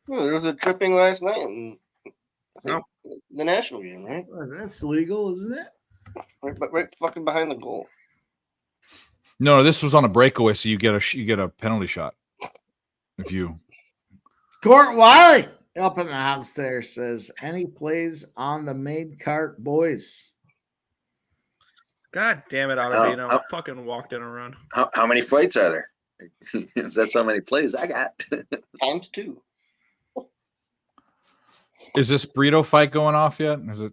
Oh, there was a tripping last night in No. the national game, right? Well, that's legal, isn't it? Right fucking behind the goal. No, this was on a breakaway, so you get a penalty shot. If you Court Wiley up in the house there says any plays on the main cart boys. God damn it, Ottavino. Oh. Fucking walked in a run. How many fights are there? That's how many plays I got. Times 2. Is this burrito fight going off yet? Is it?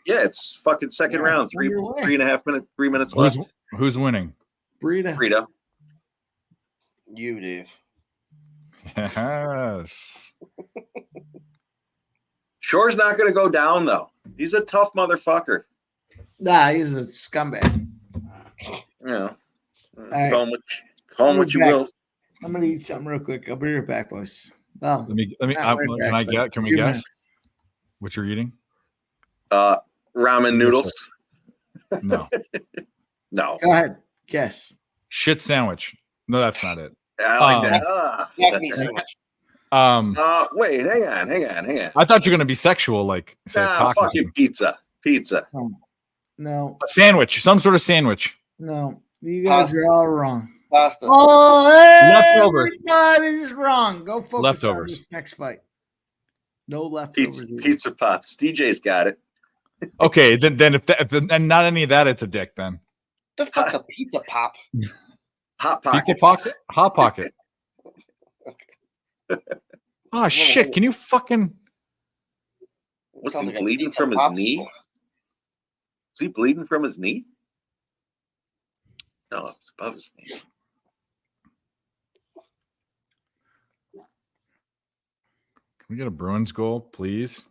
Yeah, it's fucking second round. it's underway. 3.5 minutes. 3 minutes Who's, left. who's winning? Breida. Frito. You, Dave. Yes. Shore's not going to go down though. He's a tough motherfucker. Nah, he's a scumbag. You know, right. call him what you back. will. I'm gonna eat something real quick. I'll be right back, boys. Oh, Let me. not right Can back, I but get? Can we few guess minutes. what you're eating? Ramen noodles. No. No. Go ahead. Guess. Shit sandwich. No, that's not it. I like that. Jack meat sandwich. Wait, hang on. I thought you were gonna be sexual, like say a cock or fucking something. pizza. No, A sandwich, some sort of sandwich. no. You guys are all wrong. Pasta. Oh, hey, Leftovers. everybody's wrong. Go focus on Leftovers. this next fight. No leftovers. Pizza pops. DJ's got it. Okay, then if and not any of that, it's a dick then. The fuck's a pizza pop? Hot pocket. Pizza pocket, hot pocket. Oh shit! Can you fucking? What's Sounds he like a bleeding pizza from his popsicle. knee? Is he bleeding from his knee? No, it's above his knee. Can we get a Bruins goal, please?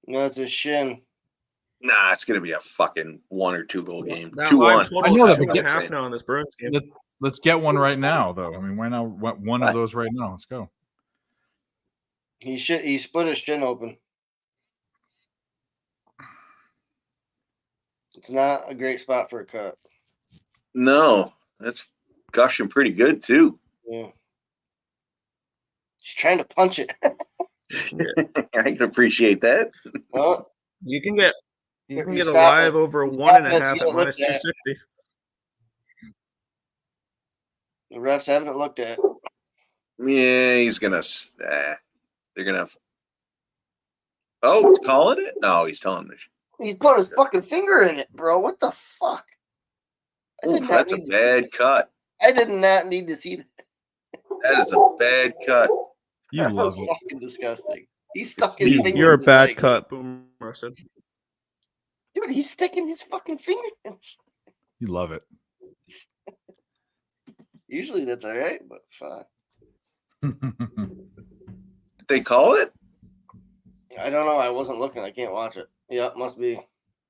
No, it's a shin. Nah, it's gonna be a fucking 1 or 2 goal game. That 2-1. line I total know is that, 2.5 now in this Bruins game. Let's get one right now, though. I mean, why not? One of those right now. Let's go. He split his shin open. It's not a great spot for a cut. No, that's gushing pretty good too. Yeah. He's trying to punch it. I can appreciate that. Well, You can get If a you stop live it- over you stop 1.5 it, you at don't minus look at it. 260. the refs haven't looked at it. Yeah, he's gonna. They're gonna. Oh, he's calling it? No, he's telling me. He's put his fucking finger in it, bro. What the fuck? Oof, that's a bad cut. I did not need to see that. That is a bad cut. You That was love it. fucking disgusting. He stuck his finger. You're a in his bad leg. cut, Boomer said. Dude, he's sticking his fucking finger. You love it. Usually that's all right, but fine. They call it? I don't know. I wasn't looking. I can't watch it. Yeah, must be.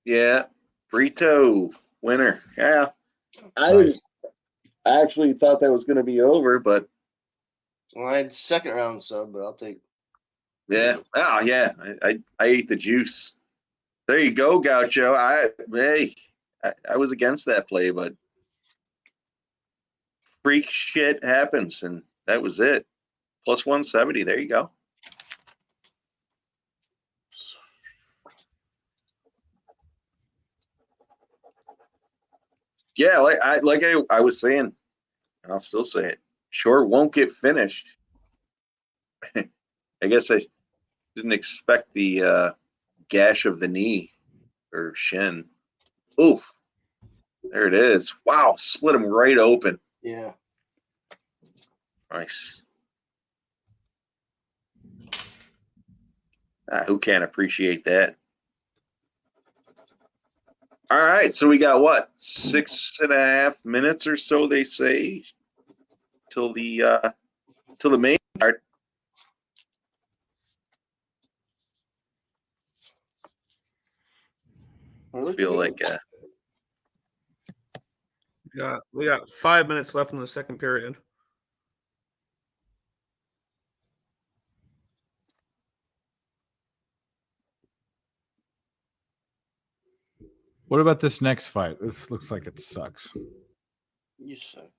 Yeah. Brito winner. Yeah. Nice. I actually thought that was going to be over, but Well, I had second round sub, but I'll take. yeah. Oh, yeah. I ate the juice. There you go, Gaucho. I was against that play, but freak shit happens, and that was it. Plus 170. There you go. Yeah, I was saying, and I'll still say it. Shore won't get finished. I guess I didn't expect the gash of the knee or shin. Oof. There it is. Wow, split him right open. Yeah. Nice. Who can't appreciate that? All right, so we got what, 6.5 minutes or so, they say, till the main part. I feel like We got 5 minutes left in the second period. What about this next fight? This looks like it sucks. You suck.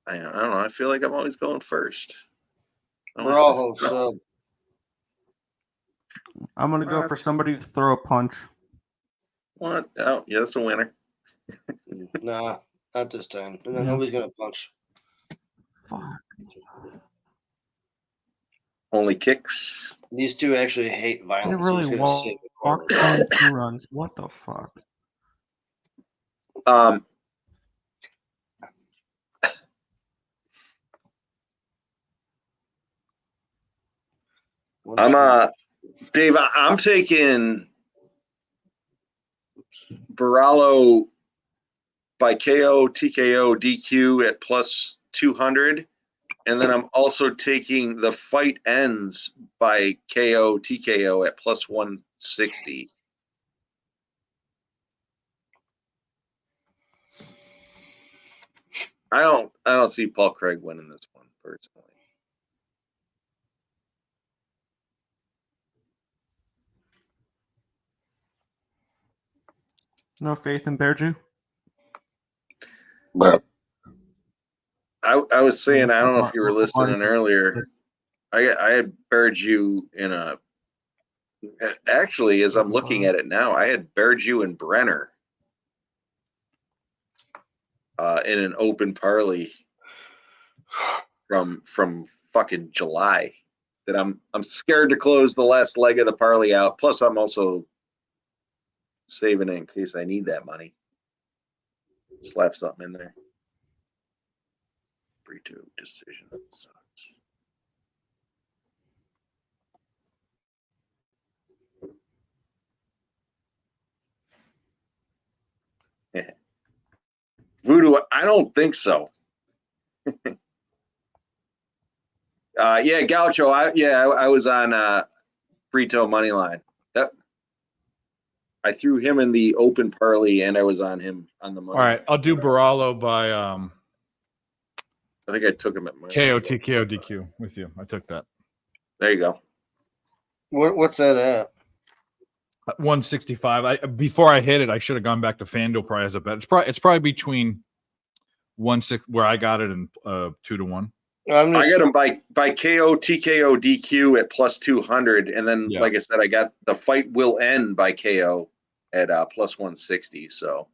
I don't know. I feel like I'm always going first. Bravo sub. I'm gonna go for somebody to throw a punch. What? Oh, yeah, that's a winner. Nah, not this time. Nobody's gonna punch. Fuck. only kicks. These two actually hate They violence. so really he's gonna save the corner. walked on 2 runs. What the fuck? Dave, I'm taking Baralo by KO, TKO, DQ at plus 200. And then I'm also taking the fight ends by KO, TKO at plus 160. I don't see Paul Craig winning this one personally. No faith in Bearju? I was saying, I don't know if you were listening earlier. I had Bearju in a. Actually, as I'm looking at it now, I had Bearju and Brenner in an open parlay from fucking July. That I'm scared to close the last leg of the parlay out. Plus, I'm also saving it in case I need that money. Slap something in there. Brito decision sucks. Voodoo, I don't think so. Yeah, Gaucho. I was on Brito money line. I threw him in the open parlay, and I was on him on the money. All right, I'll do Baralo by I think I took him at my KO, TKO, DQ with you. I took that. There you go. What's that at? 165. Before I hit it, I should have gone back to FanDuel probably as a bet. It's probably between 1-6 where I got it and 2-1. I got him by KO, TKO, DQ at plus 200, and then like I said, I got the fight will end by KO at plus 160. So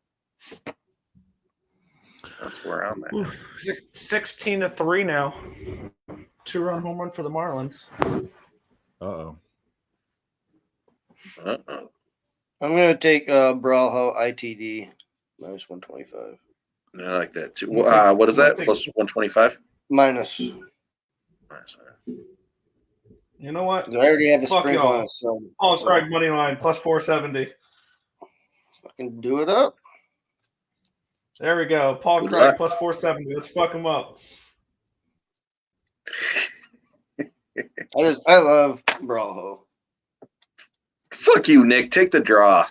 that's where I'm at. 16-3 now. 2-run home run for the Marlins. Uh-oh. I'm gonna take Brawlhall ITD minus 125. I like that too. What is that? Plus 125? Minus. You know what? I already have the Fuck sprinkle y'all. on it, so Paul Craig money line plus 470. fucking do it up. There we go. Paul Good Craig luck. plus 470. Let's fuck him up. I love Brawlhall. Fuck you, Nick. Take the draw.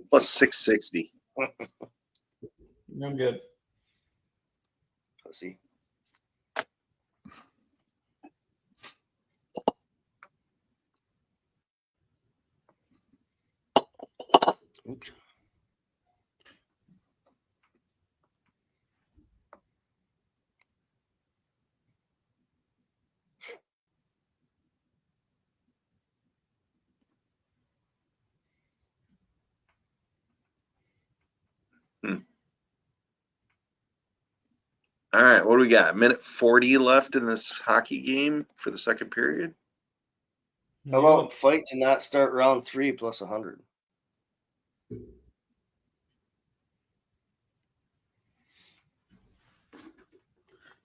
Plus 660. I'm good. Pussy. Oops. All right, what do we got? Minute 40 left in this hockey game for the second period. How about fight to not start round 3 plus 100?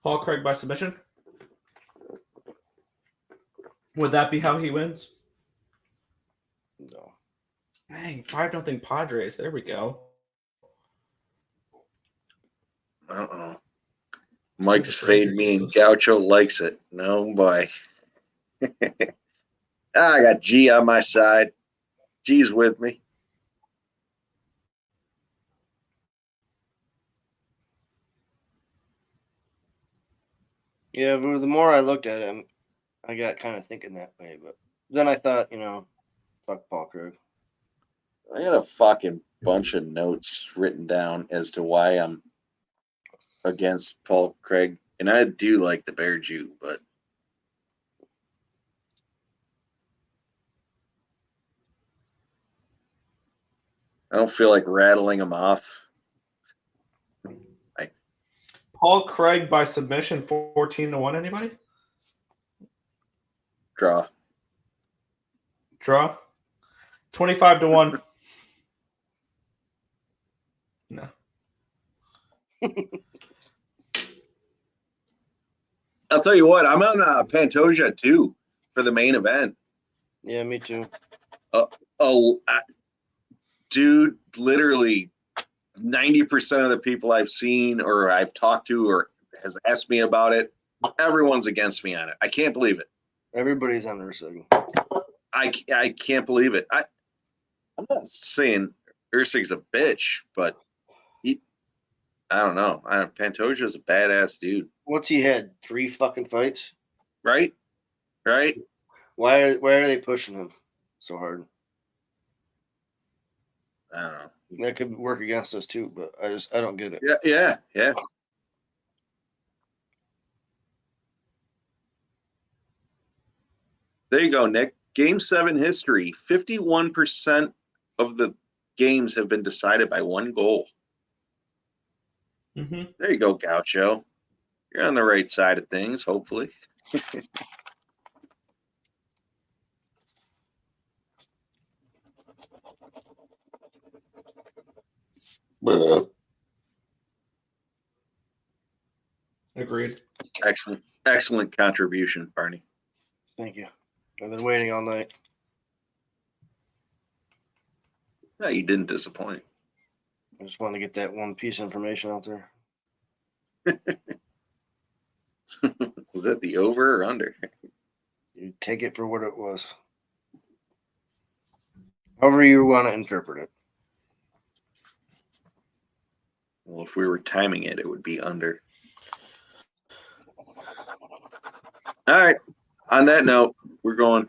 Paul Craig by submission. Would that be how he wins? No. Dang, 5-0 Padres. There we go. Uh-oh. Mike's fade me and Gaucho likes it. No, boy. I got G on my side. G's with me. Yeah, but the more I looked at him, I got kind of thinking that way. But then I thought, fuck Paul Craig. I got a fucking bunch of notes written down as to why I'm against Paul Craig. And I do like the Bear Jew, but I don't feel like rattling him off. Paul Craig by submission 14-1. Anybody? Draw. Draw. 25-1. No. I'll tell you what, I'm on Pantoja too for the main event. Yeah, me too. Dude, literally 90% of the people I've seen or I've talked to or has asked me about it, everyone's against me on it. I can't believe it. Everybody's on Ursig. I can't believe it. I'm not saying Ursig's a bitch, but I don't know. Pantoja's a badass dude. What's he had? 3 fucking fights? Right? Right? Why are they pushing him so hard? I don't know. That could work against us too, but I don't get it. Yeah. There you go, Nick. Game 7 history. 51% of the games have been decided by 1 goal. Mm-hmm. There you go, Gaucho. You're on the right side of things, hopefully. Agreed. Excellent contribution, Barney. Thank you. I've been waiting all night. No, you didn't disappoint. I just wanted to get that one piece of information out there. Was that the over or under? You take it for what it was. However you want to interpret it. Well, if we were timing it, it would be under. All right. On that note, we're going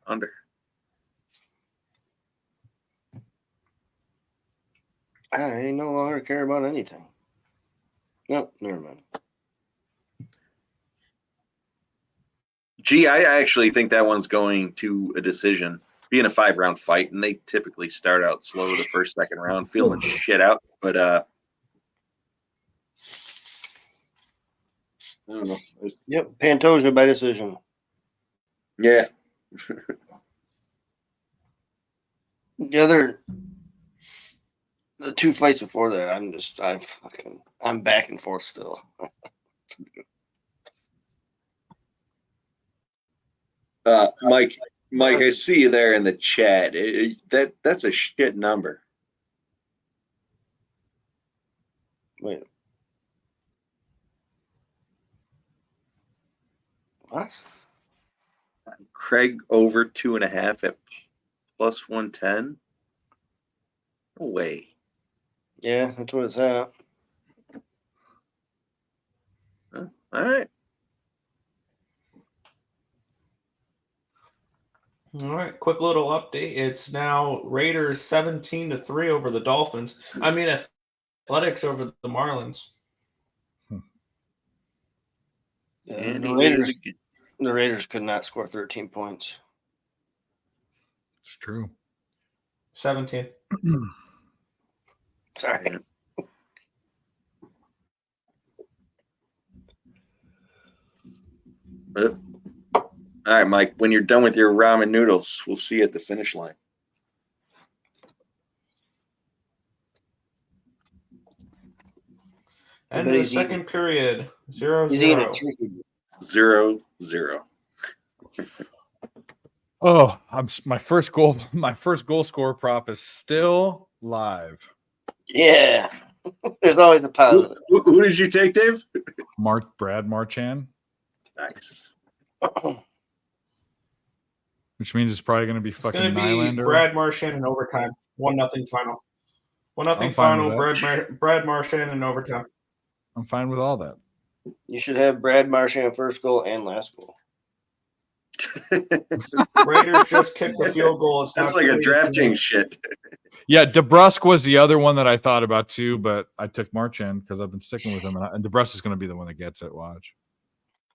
under. I no longer care about anything. Nope, never mind. Gee, I actually think that one's going to a decision. Being a 5-round fight, and they typically start out slow the first, second round, feeling shit out. But I don't know. Yep, Pantoja by decision. Yeah. The 2 fights before that, I'm back and forth still. Mike, I see you there in the chat. That's a shit number. Wait. What? Craig over 2.5 at plus 110. No way. Yeah, that's what it's at. All right. All right, quick little update. It's now Raiders 17-3 over the Dolphins. I mean, Athletics over the Marlins. The Raiders could not score 13 points. It's true. 17. Sorry. All right, Mike, when you're done with your ramen noodles, we'll see you at the finish line. And the second period, 0-0. 0-0. Oh, my first goal score prop is still live. Yeah. There's always a positive. Who did you take, Dave? Brad Marchand. Nice. Which means it's probably going to be fucking It's going to Nylander. be Brad Marchand in overtime. 1-0 final. 1-0 I'm fine final. with Brad Marchand in overtime. I'm fine with all that. You should have Brad Marchand first goal and last goal. Raiders just kicked the field goal. It's That's not like a clear. DraftKings shit. Yeah, DeBrusque was the other one that I thought about too, but I took Marchand because I've been sticking with him, and DeBrusque is going to be the one that gets it. Watch.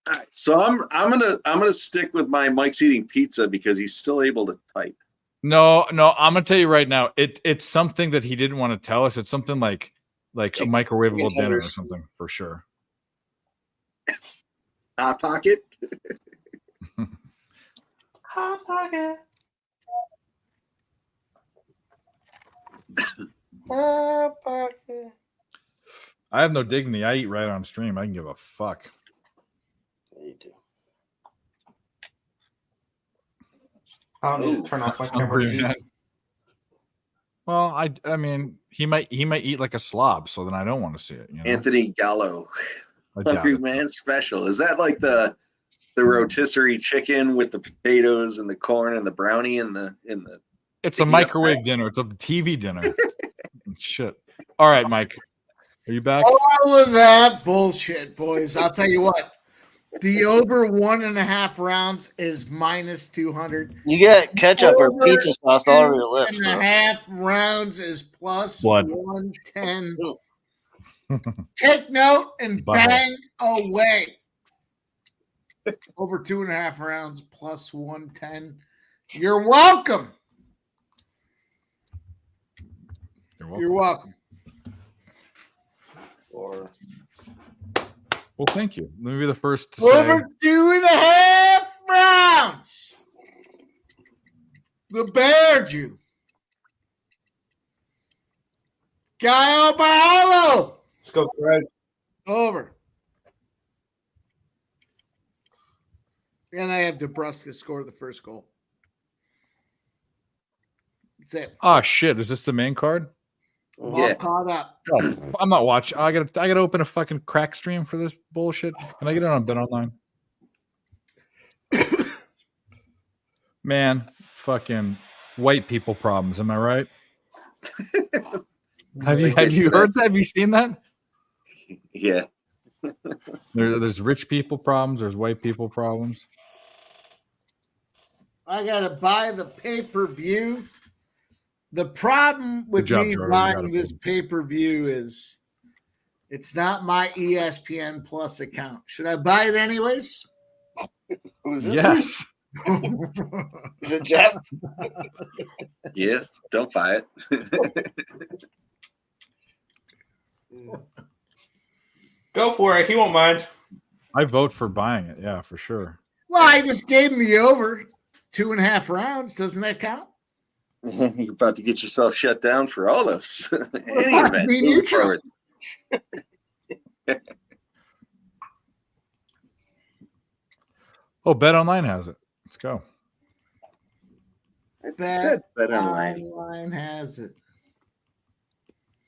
All right, so I'm gonna stick with my Mike's eating pizza because he's still able to type. No, I'm going to tell you right now. It's something that he didn't want to tell us. It's something like a microwavable dinner or something for sure. Hot pocket. Hot pocket. I have no dignity. I eat right on stream. I can give a fuck. You do. I don't need to turn off my camera. Hungry, to eat. man. Well, I mean, he might eat like a slob, so then I don't want to see it. You know? Anthony Gallo, I doubt Hungry it. Man Special. Is that like the rotisserie chicken with the potatoes and the corn and the brownie and the It's a microwave dinner. It's a TV dinner. Shit. All right, Mike. Are you back? All of that bullshit, boys. I'll tell you what. The over 1.5 rounds is minus 200. You get ketchup or Over pizza sauce all over your lips, and bro. a half rounds is plus Blood. 110. Take note and Butthole. bang away. Over 2.5 rounds plus 110. You're welcome. You're welcome. Or Well, thank you. Let me be the first to say. Over 2.5 rounds. The Bear Jew. Guy Barolo. Let's go, Greg. Over. And I have Nebraska score the first goal. That's it. Oh shit! Is this the main card? I'm all caught up. Oh, I'm not watching. I gotta open a fucking crack stream for this bullshit. Can I get it on Bet Online? Man, fucking white people problems. Am I right? Have you heard that? Have you seen that? Yeah. There's rich people problems. There's white people problems. I gotta buy the pay-per-view. The problem with job, me Jordan. You buying gotta this pay-per-view is it's not my ESPN Plus account. Should I buy it anyways? who's it? Yes. Is it Jeff? Yeah. Don't buy it. Go for it. He won't mind. I vote for buying it. Yeah, for sure. Well, I just gave him the over 2.5 rounds. Doesn't that count? You're about to get yourself shut down for all those. Any Well, event, be moving neutral. forward. Oh, Bet Online has it. Let's go. Said Bet Online. Online has it.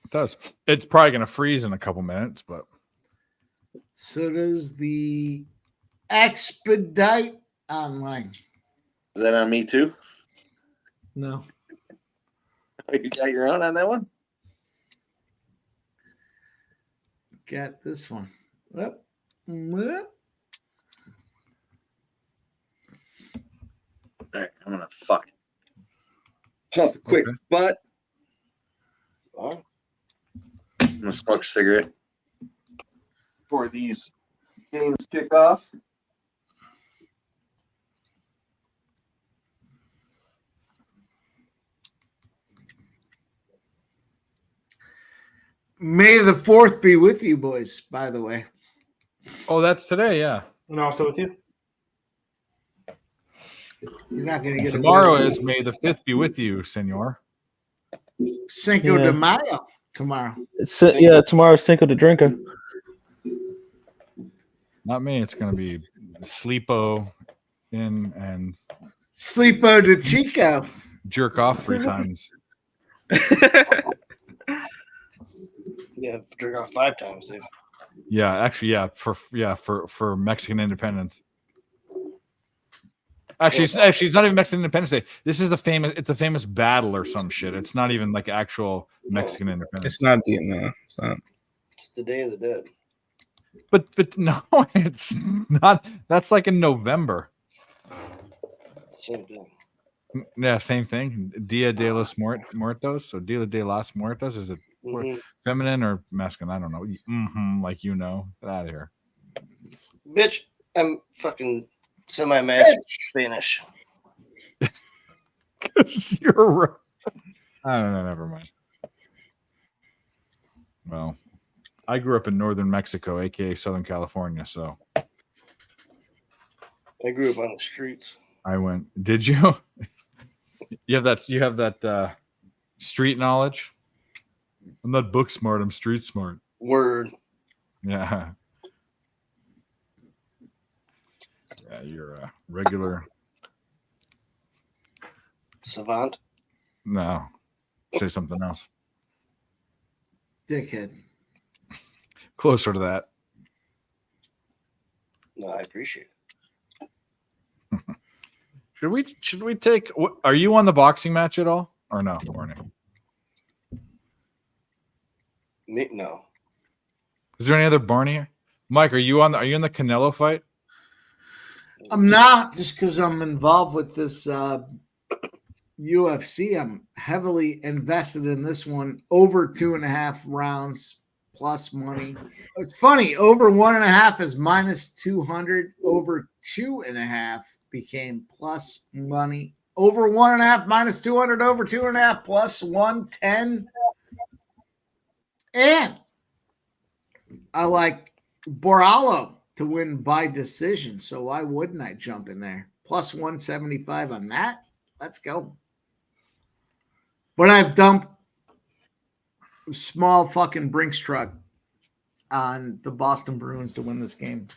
It does. It's probably gonna freeze in a couple minutes, but So does the Expedite Online. Is that on me too? No. You got your own on that one? Got this one. Yep. Yep. All right, I'm gonna fucking puff a quick butt. Huh? I'm gonna smoke a cigarette before these games kick off. May the 4th be with you, boys, by the way. oh, that's today. Yeah, And also with you. You're not going to get tomorrow away is May the 5th be with you, Senor. with Cinco de Mayo tomorrow. Yeah, tomorrow's Cinco de Drinker. Not me. It's gonna be Sleepo in and Sleepo de Chico. jerk off 3 times. Yeah, drink off 5 times, dude. Yeah, actually, for Mexican independence. Actually, it's not even Mexican Independence Day. This is it's a famous battle or some shit. It's not even like actual Mexican independence. It's not no. It's not. It's the Day of the Dead. But no, it's not. That's like in November. Same thing. Yeah, same thing. Dia de los Muertos. So Dia de las Muertos, is it Mhm. feminine or masculine? I don't know. Like you know. Get out of here. Bitch, I'm fucking semi-master Spanish. You're right. I don't know. Never mind. Well, I grew up in northern Mexico, aka Southern California. So I grew up on the streets. I went. Did you? You have that street knowledge. I'm not book smart. I'm street smart. Word. Yeah. Yeah, you're a regular. Savant. No, say something else. Dickhead. Closer to that. No, I appreciate it. Should we take? Are you on the boxing match at all, or no? Morning. Me, no. Is there any other Barney here? Mike, are you in the Canelo fight? I'm not, just because I'm involved with this UFC. I'm heavily invested in this one. Over 2.5 rounds plus money. It's funny. Over 1.5 is minus 200. Over 2.5 became plus money. Over 1.5 minus 200. Over 2.5 plus 110. And I like Borrallo to win by decision. So why wouldn't I jump in there? Plus 175 on that. Let's go. But I've dumped a small fucking Brinks truck on the Boston Bruins to win this game.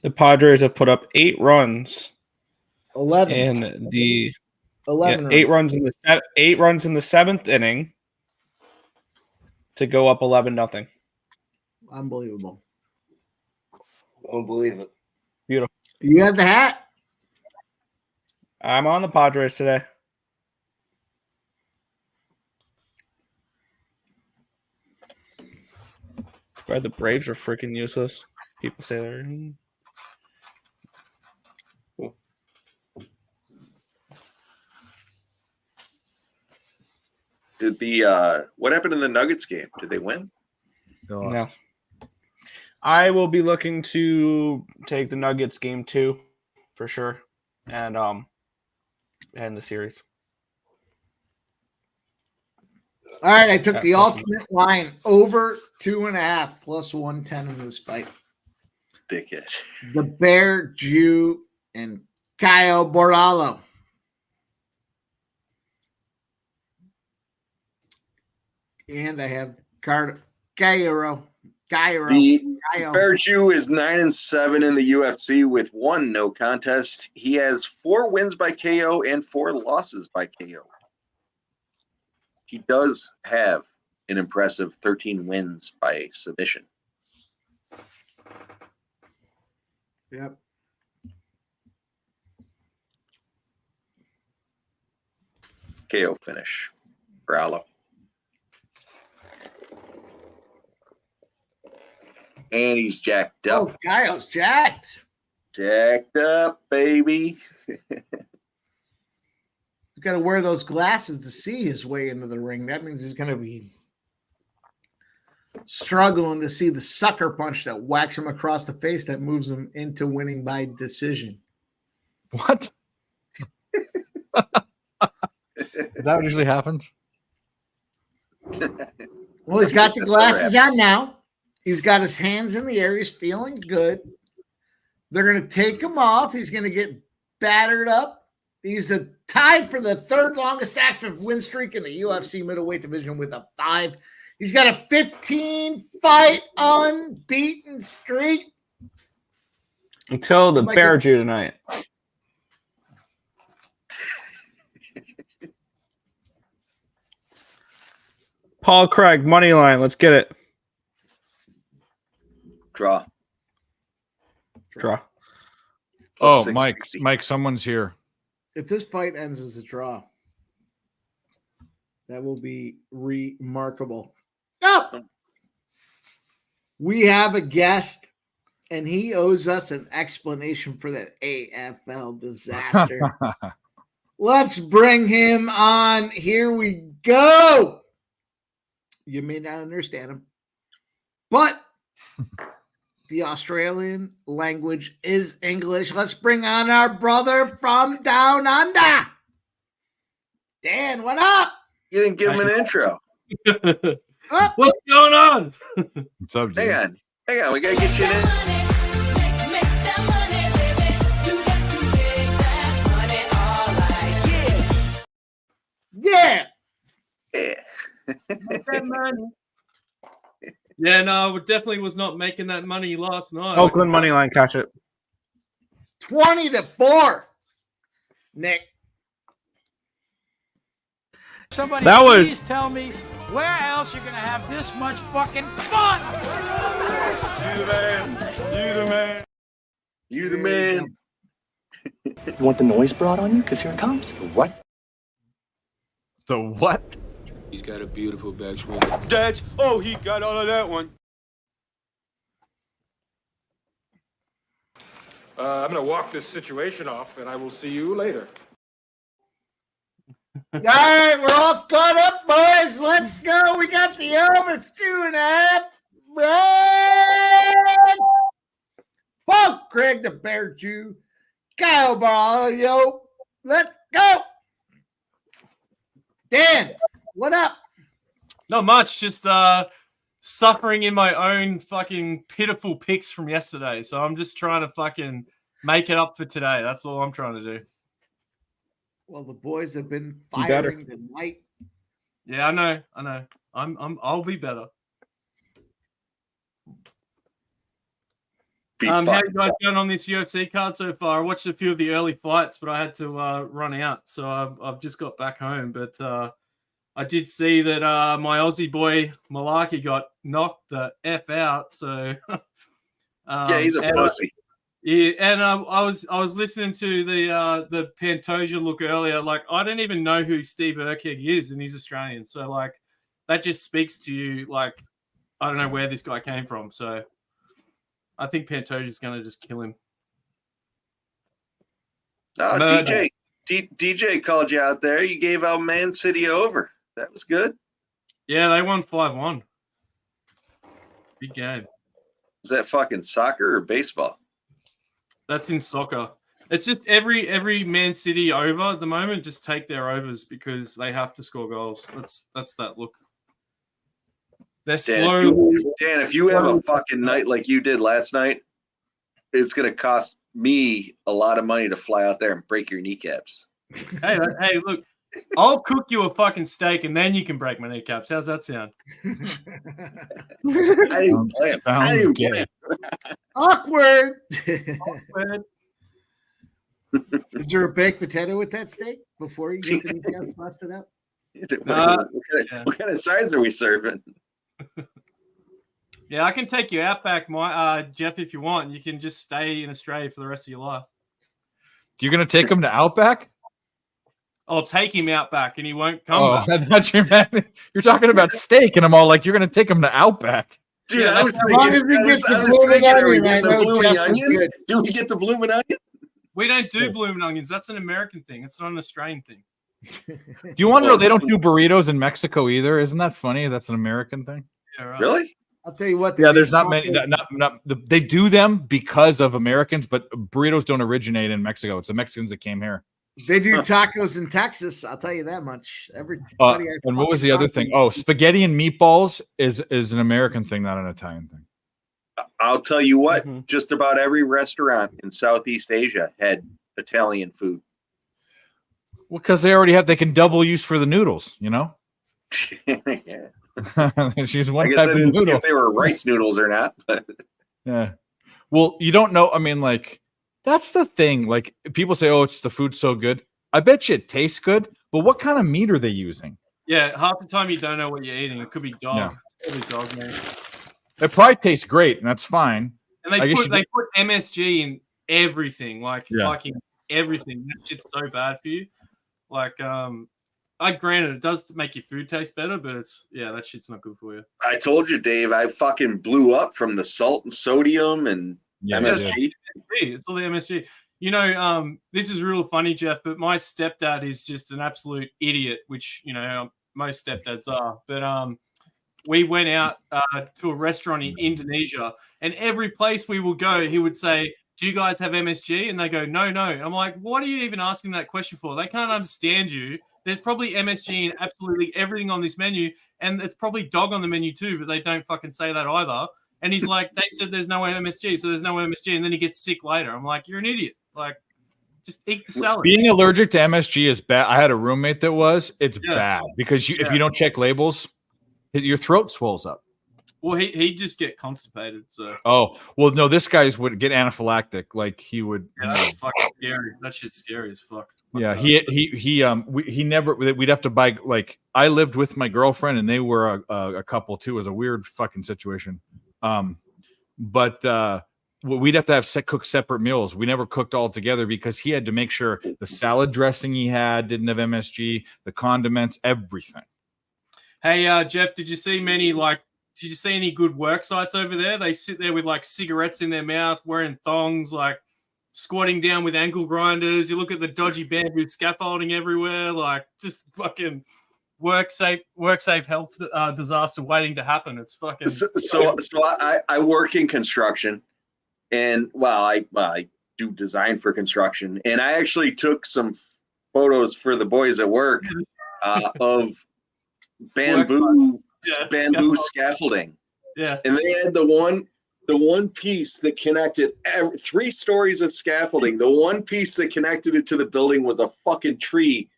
The Padres have put up 8 runs 11. in the 11. 8 runs in the 8 runs in the 7th inning to go up 11-0. Unbelievable. I don't believe it. Beautiful. You have the hat? I'm on the Padres today. Right, the Braves are freaking useless. People say they're. Did the what happened in the Nuggets game? Did they win? No. I will be looking to take the Nuggets game 2 for sure, and the series. All right, I took the alternate line over 2.5 plus 110 in this fight. Dickhead. The Bear, Jew, and Caio Borrallo. And I have Cairo. The Bear Jew is 9-7 in the UFC with 1 no contest. He has 4 wins by KO and 4 losses by KO. He does have an impressive 13 wins by submission. Yep. KO finish. Brallo. And he's jacked up. Oh, Caio's jacked. Jacked up, baby. He's got to wear those glasses to see his way into the ring. That means he's going to be struggling to see the sucker punch that whacks him across the face that moves him into winning by decision. What? Is that what usually happens? Well, he's got the glasses on now. He's got his hands in the air. He's feeling good. They're going to take him off. He's going to get battered up. He's tied for the 3rd longest active win streak in the UFC middleweight division with a 5. He's got a 15-fight unbeaten streak. Until the Bear Jew tonight. Paul Craig, money line. Let's get it. Draw. Oh, Mike, someone's here. If this fight ends as a draw, that will be remarkable. Oh! We have a guest, and he owes us an explanation for that AFL disaster. Let's bring him on. Here we go. You may not understand him, but the Australian language is English. Let's bring on our brother from down under. Dan, what up? You didn't give him an intro. What's going on? What's up, Hang dude? on. Hang on. We got to get you in. Make that money, baby. You got to make that money all right. Yeah. Yeah, no, I definitely was not making that money last night. Oakland money line, cash it. 20-4. Nick. Somebody That was- please tell me where else you're gonna have this much fucking fun. You the man. You the man. You the man. You want the noise brought on you? Because here it comes. What? The what? He's got a beautiful backswing. That's, oh, he got all of that one. I'm going to walk this situation off, and I will see you later. All right, we're all caught up, boys. Let's go. We got the over 2.5. Red. Paul Craig, the Bear Jew. Kyle Barrio. Let's go. Dan, what up? Not much, just suffering in my own fucking pitiful picks from yesterday. So I'm just trying to fucking make it up for today. That's all I'm trying to do. Well, the boys have been You better. firing tonight. Yeah, I know. I'll be better. Be How fun. you guys going on this UFC card so far? I watched a few of the early fights, but I had to run out, so I've just got back home. But I did see that my Aussie boy Malaki got knocked the F out. So Yeah, he's a and pussy. Yeah, and I was listening to the Pantoja look earlier. Like, I don't even know who Steve Urquhart is, and he's Australian. So like, that just speaks to you. Like, I don't know where this guy came from. So I think Pantoja's going to just kill him. Oh, Murder. DJ called you out there. You gave out Man City over. That was good. Yeah, they won 5-1. Big game. Is that fucking soccer or baseball? That's in soccer. It's just every Man City over at the moment, just take their overs because they have to score goals. That's that look. They're slow. Dan, if you have a fucking night like you did last night, it's gonna cost me a lot of money to fly out there and break your kneecaps. Hey, look, I'll cook you a fucking steak and then you can break my kneecaps. How's that sound? I didn't play it. I Sounds didn't play good. it. Awkward. Man, Is there a baked potato with that steak before you get the kneecaps busted up? What kind of sides are we serving? yeah, I can take you out back, Jeff, if you want. You can just stay in Australia for the rest of your life. You're gonna take him to Outback? I'll take him out back and he won't come Oh, back. I thought you meant you're talking about steak, and I'm all like, you're gonna take him to Outback. Dude, Yeah, I was As long thinking, as he I gets was the blooming thinking, are we onion, I getting the know blooming Jeff is onion? good. Do we get the blooming onion? We don't do blooming onions. That's an American thing. It's not an Australian thing. Do you want to know they don't do burritos in Mexico either? Isn't that funny? That's an American thing. Yeah, right. Really? I'll tell you what. Yeah, there's not many. They do them because of Americans, but burritos don't originate in Mexico. It's the Mexicans that came here. They do tacos in Texas. I'll tell you that much. Everybody. I And what was fucking the other talk to- thing? Oh, spaghetti and meatballs is an American thing, not an Italian thing. I'll tell you what, Mhm. just about every restaurant in Southeast Asia had Italian food. Well, because they can double use for the noodles, you know. Yeah. She's I one guess type I of didn't see noodle. if they were rice noodles or not, but Yeah. Well, you don't know. I mean, like, that's the thing. Like, people say, oh, it's the food's so good. I bet you it tastes good, but what kind of meat are they using? Yeah, half the time you don't know what you're eating. It could be dog. Yeah. It could be dog meat. It probably tastes great, and that's fine. And I they guess put MSG in everything, like Yeah. fucking everything. That shit's so bad for you. Like, I granted it does make your food taste better, but that shit's not good for you. I told you, Dave, I fucking blew up from the salt and sodium and Yeah, MSG. It's all the MSG. You know, this is real funny, Jeff, but my stepdad is just an absolute idiot, which, you know, most stepdads are. But we went out to a restaurant in Indonesia, and every place we will go, he would say, do you guys have MSG? And they go, no. I'm like, what are you even asking that question for? They can't understand you. There's probably MSG in absolutely everything on this menu, and it's probably dog on the menu too, but they don't fucking say that either. And he's like, they said there's no MSG, so there's no MSG, and then he gets sick later. I'm like, you're an idiot. Like, just eat the salad. Being allergic to MSG is bad. I had a roommate that was. It's bad because if you don't check labels, your throat swells up. Well, he'd just get constipated. So. Oh, well, no, this guy's would get anaphylactic. Like he would. Yeah, that's fucking scary. That shit's scary as fuck. Yeah, he never. We'd have to buy. Like I lived with my girlfriend, and they were a couple too. It was a weird fucking situation. But we'd have to have cook separate meals. We never cooked all together because he had to make sure the salad dressing he had didn't have MSG, the condiments, everything. Hey, Jeff, did you see any good work sites over there? They sit there with like cigarettes in their mouth, wearing thongs, like squatting down with ankle grinders. You look at the dodgy bamboo scaffolding everywhere, like just fucking work safe health disaster waiting to happen. It's fucking. So I work in construction, and I do design for construction, and I actually took some photos for the boys at work of bamboo scaffolding. Yeah, and they had the one piece that connected 3 stories of scaffolding. The one piece that connected it to the building was a fucking tree,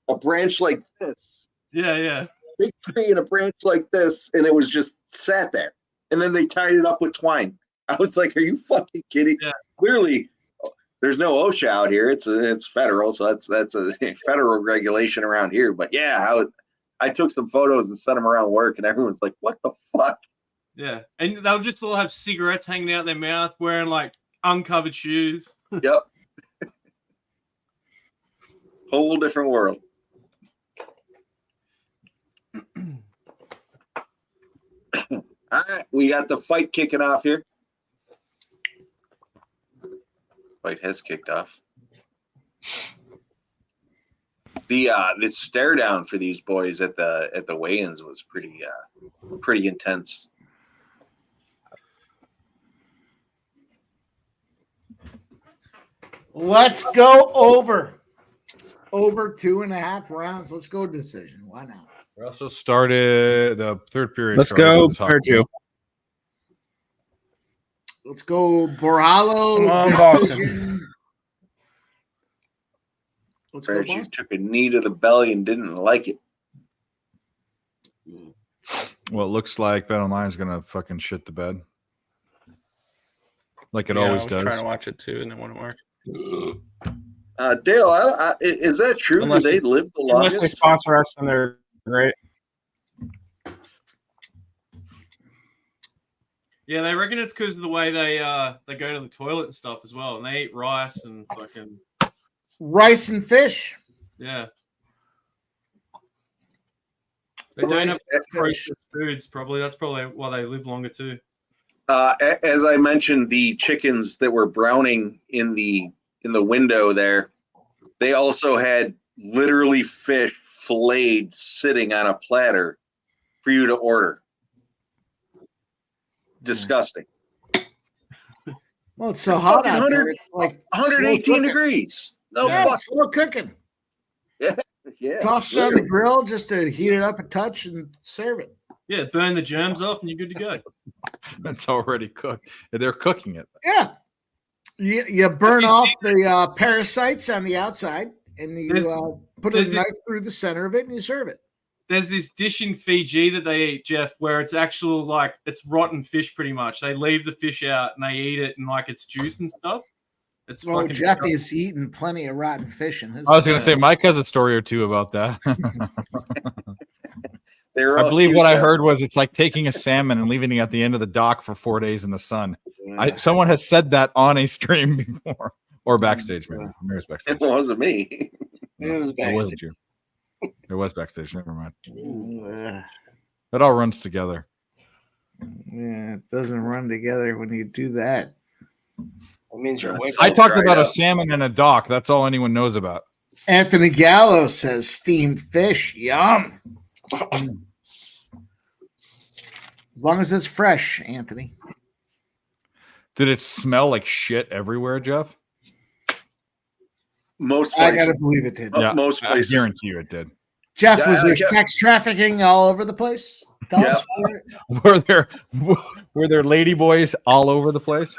a branch like this. Yeah. Big tree and a branch like this, and it was just sat there. And then they tied it up with twine. I was like, "Are you fucking kidding?" Yeah. Clearly, there's no OSHA out here. It's federal, so that's a federal regulation around here. But yeah, I took some photos and sent them around work, and everyone's like, "What the fuck?" Yeah, and they'll just all have cigarettes hanging out their mouth, wearing like uncovered shoes. Yep. Whole different world. All right, we got the fight kicking off here. Fight has kicked off. The stare down for these boys at the weigh-ins was pretty intense. Let's go over 2.5 rounds. Let's go decision. Why not? We also started the third period. Let's go, Sergio. Let's go, Borralo. Come on, Boston. Let's go, Reggie Boston. took a knee to the belly and didn't like it. Well, it looks like Bet Online is gonna fucking shit the bed, like it Yeah, always I was does. trying to watch it too, and it wouldn't work. Dale, is that true? Unless Do they they- live the Unless they longest? sponsor us, then they're great. Yeah, they reckon it's because of the way they go to the toilet and stuff as well, and they eat rice and fucking Rice and fish. yeah. They don't have Rice and processed fish. foods. Probably that's probably why they live longer too. As I mentioned, the chickens that were browning in the window there, they also had literally fish filleted sitting on a platter for you to order. Disgusting. Well, it's so hot fucking out 100 there. It's like 118 slow cooking. degrees. No Yeah, fuck. it's slow cooking. Yeah. Toss it on the grill just to heat it up a touch and serve it. Yeah, burn the germs off and you're good to go. It's already cooked. They're cooking it. Yeah. You burn off the parasites on the outside, and you put a there's knife through the center of it, and you serve it. There's this dish in Fiji that they eat, Jeff, where it's actual like it's rotten fish pretty much. They leave the fish out and they eat it and like it's juice and stuff. It's Well, fucking Jeff disgusting. is eating plenty of rotten fish in his. I was going to say Mike has a story or two about that. I believe what I heard was it's like taking a salmon and leaving it at the end of the dock for 4 days in the sun. Someone has said that on a stream before or backstage, maybe. Maybe it was backstage. It wasn't me. It wasn't you. It was backstage. Never mind. It all runs together. Yeah, it doesn't run together when you do that. That means you're awake. I talked about a salmon and a dock. That's all anyone knows about. Anthony Gallo says steamed fish. Yum. As long as it's fresh, Anthony. Did it smell like shit everywhere, Jeff? Most I places. gotta believe it did. Yeah, Most I places. guarantee you it did. Jeff, Yeah, was there Jeff. sex trafficking all over the place? Tell us. Were there lady boys all over the place?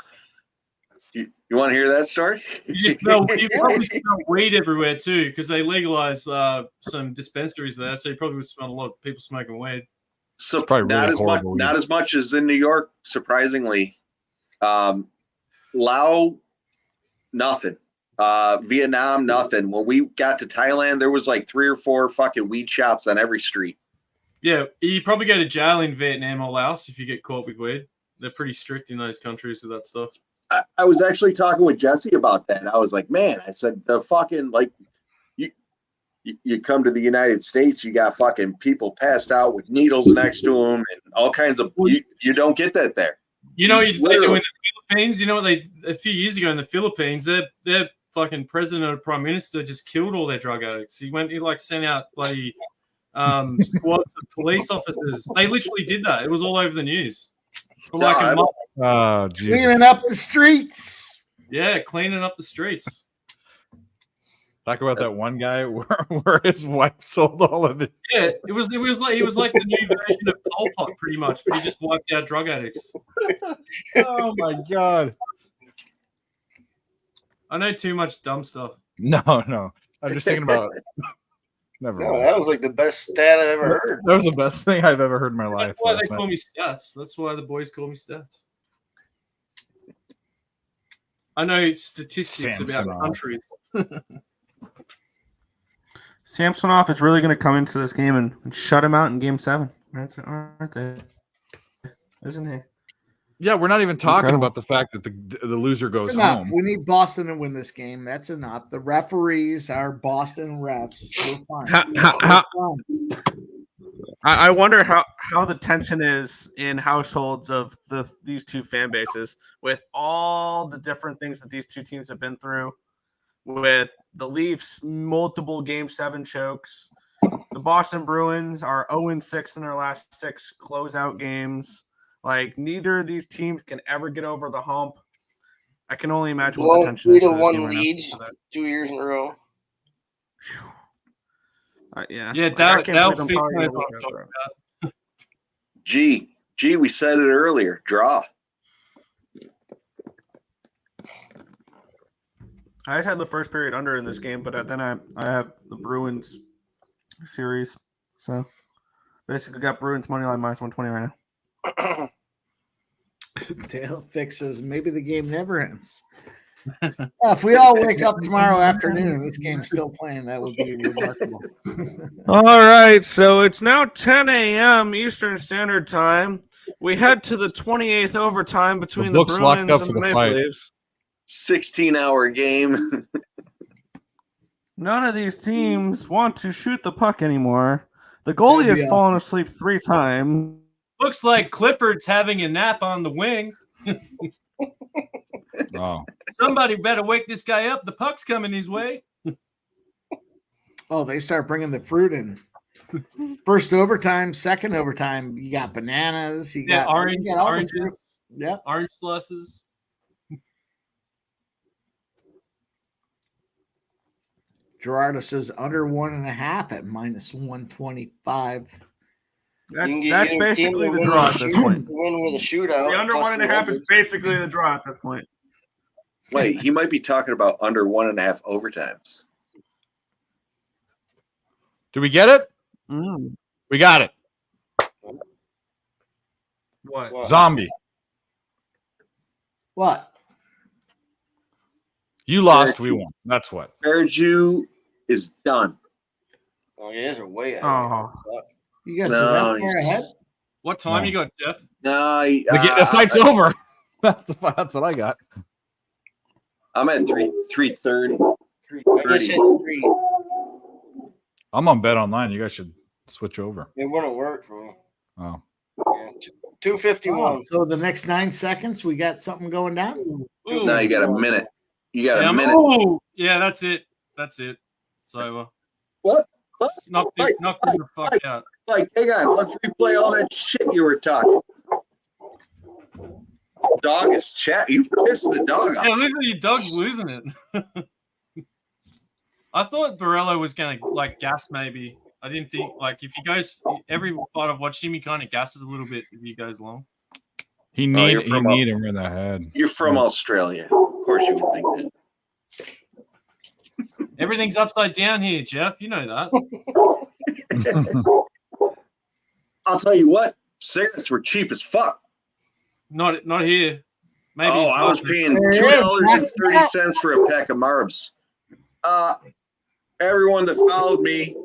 You want to hear that story? You probably smell weed everywhere too, because they legalized some dispensaries there, so you probably would smell a lot of people smoking weed. So probably really not as much, horrible weed. not as much as in New York. Surprisingly, Laos, nothing. Vietnam, nothing. When we got to Thailand, there was like 3 or 4 fucking weed shops on every street. Yeah, you probably go to jail in Vietnam or Laos if you get caught with weed. They're pretty strict in those countries with that stuff. I was actually talking with Jesse about that. I was like, man, I said the fucking like you come to the United States, you got fucking people passed out with needles next to them and all kinds of. You don't get that there. You know what they do in Literally. the Philippines? You know what a few years ago in the Philippines, their fucking president or prime minister just killed all their drug addicts. He like sent out bloody squads of police officers. They literally did that. It was all over the news. For like a month. Oh, Jesus. Cleaning up the streets. Yeah, cleaning up the streets. Talk about that one guy where his wife sold all of it. Yeah, it was like he was like the new version of Pol Pot, pretty much, but he just wiped out drug addicts. Oh my god! I know too much dumb stuff. No. I'm just thinking about. Never. No, mind. that was like the best stat I've ever heard. That was the best thing I've ever heard in my life. That's why they last call night. me Stats. That's why the boys call me Stats. I know statistics about Samsonov. countries. Samsonov is really going to come into this game and shut him out in Game 7. Aren't they? Isn't he? Yeah, we're not even talking Incredible. about the fact that the loser goes Enough. home. We need Boston to win this game. That's enough. The referees are Boston refs. We're fine. We're fine. I wonder how the tension is in households of these two fan bases with all the different things that these two teams have been through, with the Leafs multiple Game 7 chokes. The Boston Bruins are 0-6 in their last 6 closeout games. Like, neither of these teams can ever get over the hump. I can only imagine what the tension is. For this game right now. leads 2 years in a row. Yeah. Yeah, Like, I Dale can't believe I'm Fink probably knows gonna what lose I'm talking that. about. Gee, we said it earlier. Draw. I just had the first period under in this game, but then I have the Bruins series. So basically got Bruins money line minus 120 right now. Dale fixes. Maybe the game never ends. If we all wake up tomorrow afternoon and this game's still playing, that would be remarkable. All right, so it's now 10 a.m. Eastern Standard Time. We head to the 28th overtime between the book's locked Bruins up and for the the Maple fight. Leafs. 16-hour game. None of these teams want to shoot the puck anymore. The goalie has fallen asleep 3 times. Looks like Clifford's having a nap on the wing. Oh. Somebody better wake this guy up. The puck's coming his way. Oh, they start bringing the fruit in. First overtime, second overtime, you got bananas. You Yeah, got orange, you got all the fruit. oranges. Yep. Orange slices. Gerardo says under 1.5 at minus 125. That's basically the draw at this point. Win with a shootout. The under 1.5 is basically the draw at this point. Wait, he might be talking about under 1.5 overtimes. Do we get it? We got it. What? Zombie. What? You lost, we won. That's what. Erju is done. Oh, you guys are way ahead. Oh. You guys No, are that far he's- ahead? What time No. you got, Jeff? No, The fight's over. That's what I got. I'm at 3:30. I just hit 3. I'm on Bet Online. You guys should switch over. It wouldn't work for me. Oh. Yeah. 251. Oh, so the next 9 seconds, we got something going down? Ooh. No, you got a minute. You got Yeah, a minute. oh, yeah, that's it. That's it. It's over. What? Knocked him the fuck out. Like, hang on. Let's replay all that shit you were talking. dog is chat. You pissed the dog off. Yeah, listen, your dog's losing it. I thought Borello was going to like gas maybe. I didn't think like if he goes every fight I've watched him, he kind of gasses a little bit if he goes long. He you're need from him in the head. You're from Australia. Of course you would think that. Everything's upside down here, Jeff. You know that. I'll tell you what, cigarettes were cheap as fuck. Not here. Maybe. Oh, it's I was not. paying $2.30 for a pack of Marbs. Everyone that followed me,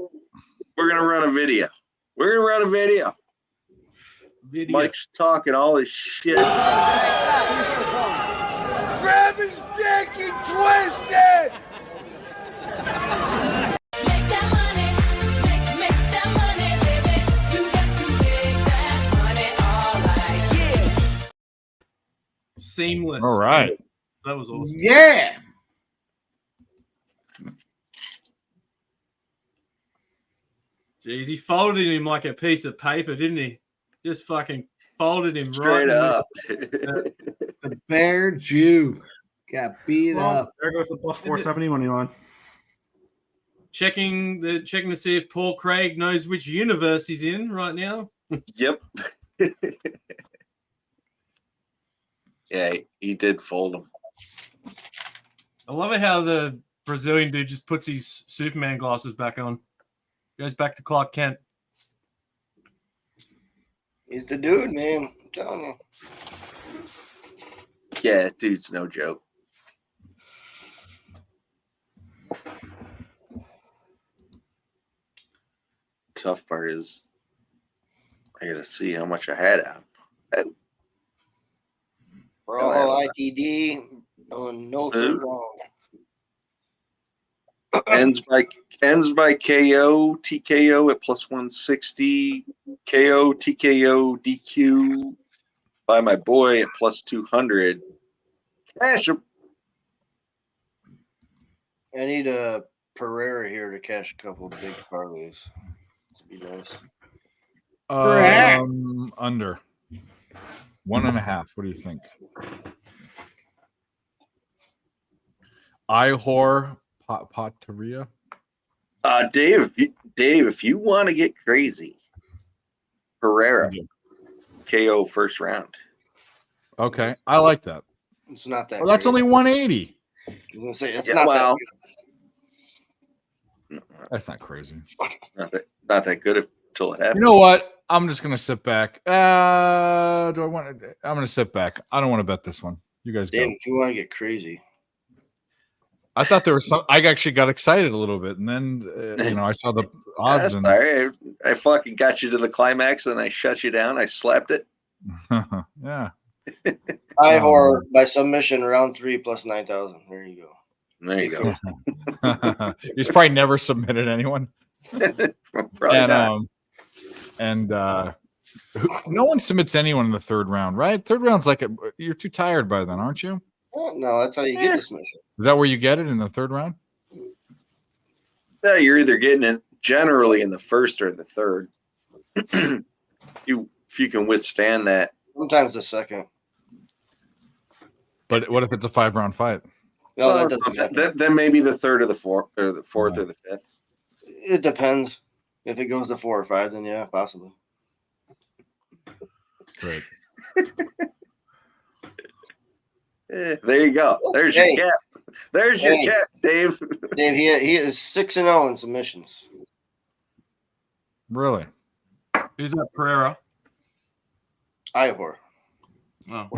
we're gonna run a video. Video. Mike's talking all this shit. Grab his dick and twist it! Make that money, make that money, baby. You got to make that money, all right. Yeah. Seamless. All right. That was awesome. Yeah. Jeez, he folded him like a piece of paper, didn't he? Just fucking folded him Straight right. up. The Bear Jew got beat up. There goes the plus 470 money line. Checking to see if Paul Craig knows which universe he's in right now. Yep. Yeah, he did fold him. I love it how the Brazilian dude just puts his Superman glasses back on. Goes back to Clark Kent. He's the dude, man. I'm telling you. Yeah, dude's no joke. Tough part is I gotta see how much I had out. For all ITD, no third round. Ends by KO, TKO at plus 160, KO, TKO, DQ by my boy at plus 200. Cash him. I need a Pereira here to cash a couple of big parlays. Be nice. Under 1.5. What do you think? Ihor Potteria. Dave, if you want to get crazy, Pereira, KO first round. Okay, I like that. It's not that. Well, that's only 180. I was gonna say it's Yeah, not well, That's not crazy. not that good until it happens. You know what? I'm just gonna sit back. Do I want to? I'm gonna sit back. I don't want to bet this one. You guys Damn, go. if you want to get crazy. I thought there was some. I actually got excited a little bit, and then I saw the odds. That's And all right. I fucking got you to the climax, and I shut you down. I slapped it. yeah. Ihor by submission round 3 plus 9,000. There you go. There you go. He's probably never submitted anyone. Probably and not. No one submits anyone in the third round, right? Third round's like you're too tired by then, aren't you? Oh, no, that's how you get the submission. Is that where you get it in the third round? Yeah, you're either getting it generally in the first or the third. If you can withstand that. Sometimes the second. But what if it's a 5-round fight? No, Well, that doesn't happen. then maybe the third or the fourth or the fourth or the fifth. It depends. If it goes to 4 or 5, then yeah, possibly. Great. There you go. There's your cap. There's your cap, Dave. Dave, he is 6-0 in submissions. Really? Who's that Pereira? Ihor. Oh.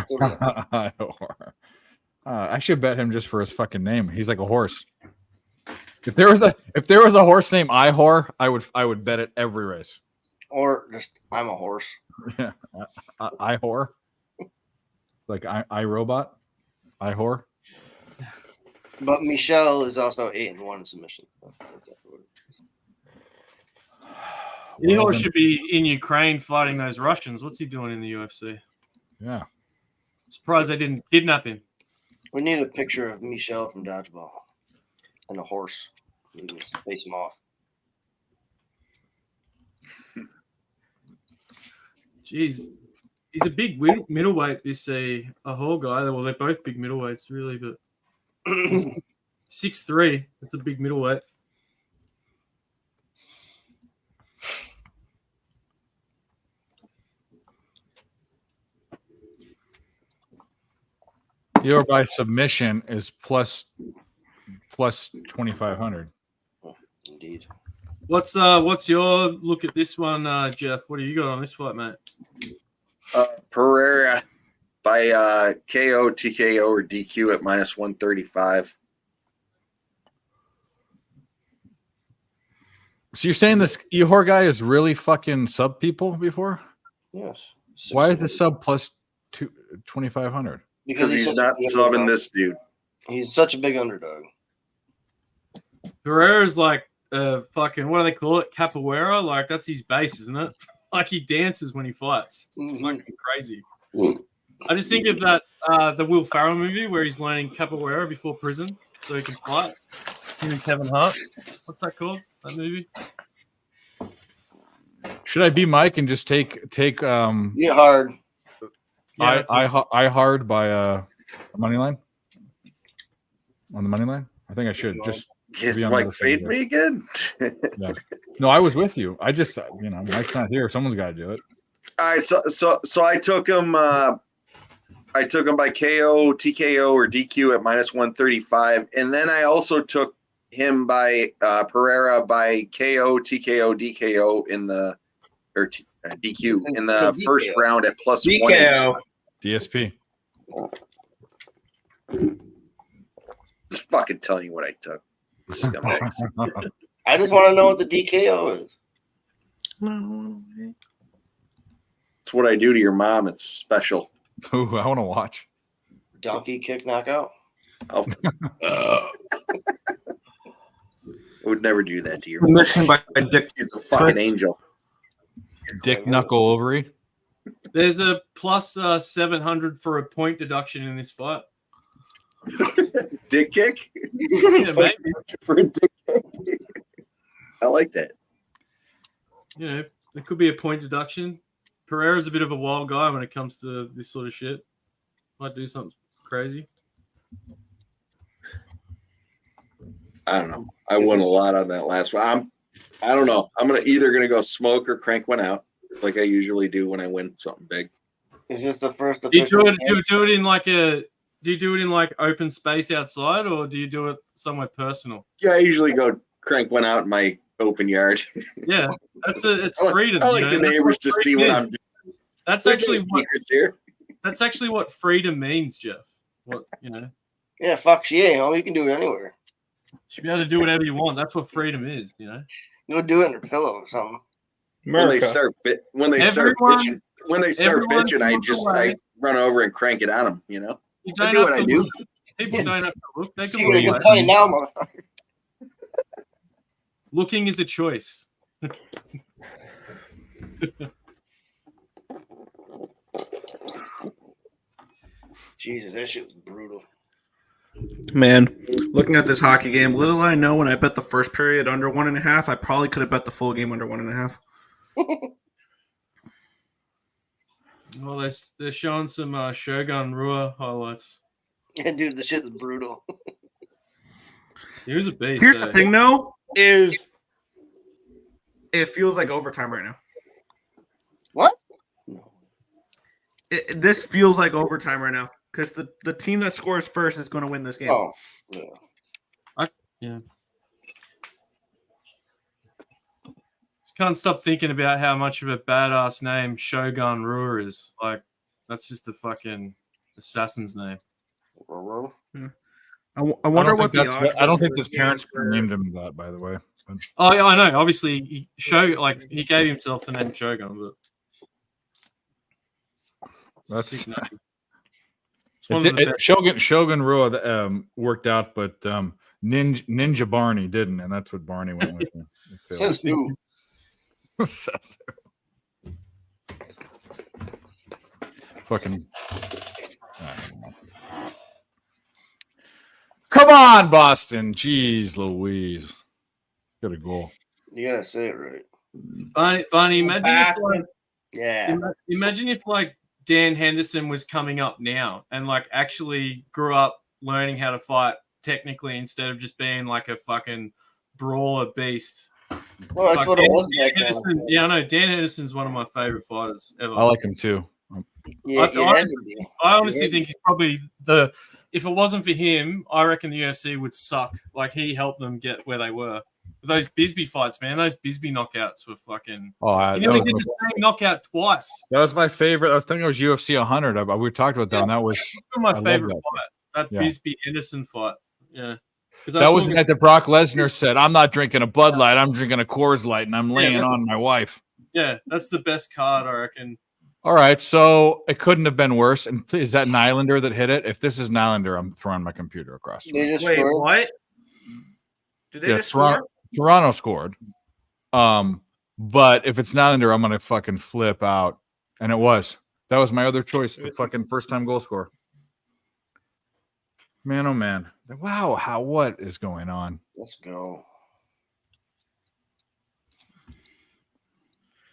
I should bet him just for his fucking name. He's like a horse. If there was a horse named Ihor, I would bet it every race. Or just I'm a horse. Yeah, Ihor, like iRobot, Ihor. But Michelle is also 8-1 in submission. Ihor should be in Ukraine fighting those Russians. What's he doing in the UFC? Yeah. Surprised they didn't kidnap him. We need a picture of Michelle from Dodgeball and a horse. We can face him off. Jeez. He's a big middleweight. This a whole guy. Well, they're both big middleweights, really, but 6'3". That's a big middleweight. Your by submission is plus 2,500. Indeed. What's your look at this one, Jeff? What do you got on this fight, mate? Pereira by KO, TKO, or DQ at minus 135. So you're saying this Ihor guy is really fucking sub people before? Yes. Why is this sub plus 2,500? Because he's not subbing this dude. He's such a big underdog. Pereira's like fucking, what do they call it? Capoeira? Like, that's his base, isn't it? Like, he dances when he fights. It's fucking crazy. I just think of that the Will Ferrell movie where he's learning capoeira before prison so he can fight. Him and Kevin Hart. What's that called? That movie? Should I be Mike and just take Yeah, hard. Yeah, I hard by a money line? On the money line? I think I should just Yes, be on the Mike, other side fade here. me again. Yeah. No, I was with you. I just Mike's not here. Someone's got to do it. All right, so I took him. I took him by KO, TKO, or DQ at minus 135, and then I also took him by Pereira by KO, TKO, DKO in the DQ in the first round at plus DKO. DSP. Just fucking telling you what I took. Scumbags. I just want to know what the DKO is. It's what I do to your mom. It's special. Ooh, I want to watch. Donkey kick knockout. I would never do that to your Submission by Dick. He's a fucking angel. Dick knuckle ovary. There's a plus 700 for a point deduction in this fight. Dick kick? Yeah, maybe. For a dick kick? I like that. You know, there could be a point deduction. Pereira's a bit of a wild guy when it comes to this sort of shit. Might do something crazy. I don't know. I won a lot on that last one. I don't know. I'm either gonna go smoke or crank one out, like I usually do when I win something big. Is this the first? Do you do it in like a? Do you do it in like open space outside, or do you do it somewhere personal? Yeah, I usually go crank one out in my open yard. Yeah, it's freedom. I like the neighbors to see what I'm doing. That's There's actually no what. secrets here. That's actually what freedom means, Jeff. What you know? Yeah, fuck yeah, homie. You can do it anywhere. You should be able to do whatever you want. That's what freedom is, you know. Go do it in your pillow or something. When they start bitching, I run over and crank it on them. You know, You I don't do have what to I do. look. People don't have to look. They See can what look. you're Away. playing now, motherfucker. Looking is a choice. Jesus, that shit was brutal. Man, looking at this hockey game, little I know when I bet the first period under 1.5, I probably could have bet the full game under 1.5. Well, they're showing some Shogun Rua highlights. Yeah, dude, the shit is brutal. He was a beast. Here's the thing, though, is it feels like overtime right now. What? This feels like overtime right now because the team that scores first is going to win this game. Oh, yeah. Yeah. Just can't stop thinking about how much of a badass name Shogun Rua is. Like, that's just a fucking assassin's name. Yeah. I wonder what the odds. I don't think his parents named him that, by the way. But Oh, yeah, I know. Obviously, he gave himself the name Shogun, but that's sick name. It's one of the best. Shogun Rua worked out, but Ninja Barney didn't, and that's what Barney went with. Says who? Says who. Fucking. I don't know. Come on, Boston. Jeez Louise. Got a goal. You gotta say it right. Barney, imagine if, like, Yeah. imagine if like Dan Henderson was coming up now and like actually grew up learning how to fight technically instead of just being like a fucking brawler beast. Well, that's Like, what it was Dan back then. Henderson, yeah, I know. Dan Henderson's one of my favorite fighters ever. I like him too. Yeah, you had to be. I honestly You had think he's probably if it wasn't for him, I reckon the UFC would suck. Like he helped them get where they were. Those Bisbee fights, man, those Bisbee knockouts were fucking. Oh, He that nearly was did my- the same knockout twice. That was my favorite. I was thinking it was UFC 100. We talked about that, and that was My I love favorite that. fight, that Yeah. Bisbee Henderson fight. Yeah, 'Cause That was the night that Brock Lesnar said, "I'm not drinking a Bud Light. I'm drinking a Coors Light, and I'm laying that's- on my wife." Yeah, that's the best card, I reckon. All right, so it couldn't have been worse. And is that Nylander that hit it? If this is Nylander, I'm throwing my computer across. the room. They just Wait, scored. what? Did they Yeah, just Toronto, score? Toronto scored. But if it's Nylander, I'm gonna fucking flip out. And it was. That was my other choice. The fucking first time goal scorer. Man, oh man. Wow, what is going on? Let's go.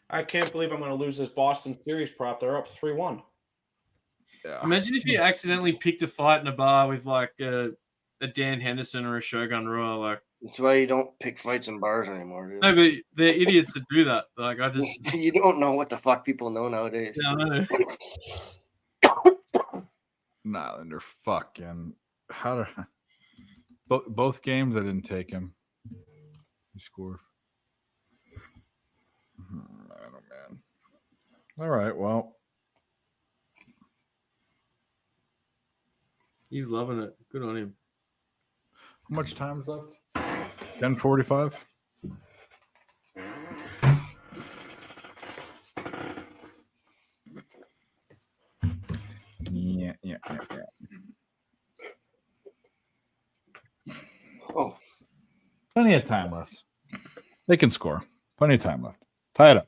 I can't believe I'm going to lose this Boston series prop. They're up 3-1. Yeah. Imagine if you accidentally picked a fight in a bar with like a Dan Henderson or a Shogun Rua. Like, That's why you don't pick fights in bars anymore, dude. no, but they're idiots that do that. Like, I just, You don't know what the fuck people know nowadays. yeah, I know. Nylander fucking how do both games I didn't take him. He scored. Man, oh man. All right, well. He's loving it. Good on him. How much time's left? 10:45. Yeah. Oh, Plenty of time left. They can score. Plenty of time left. Tie it up.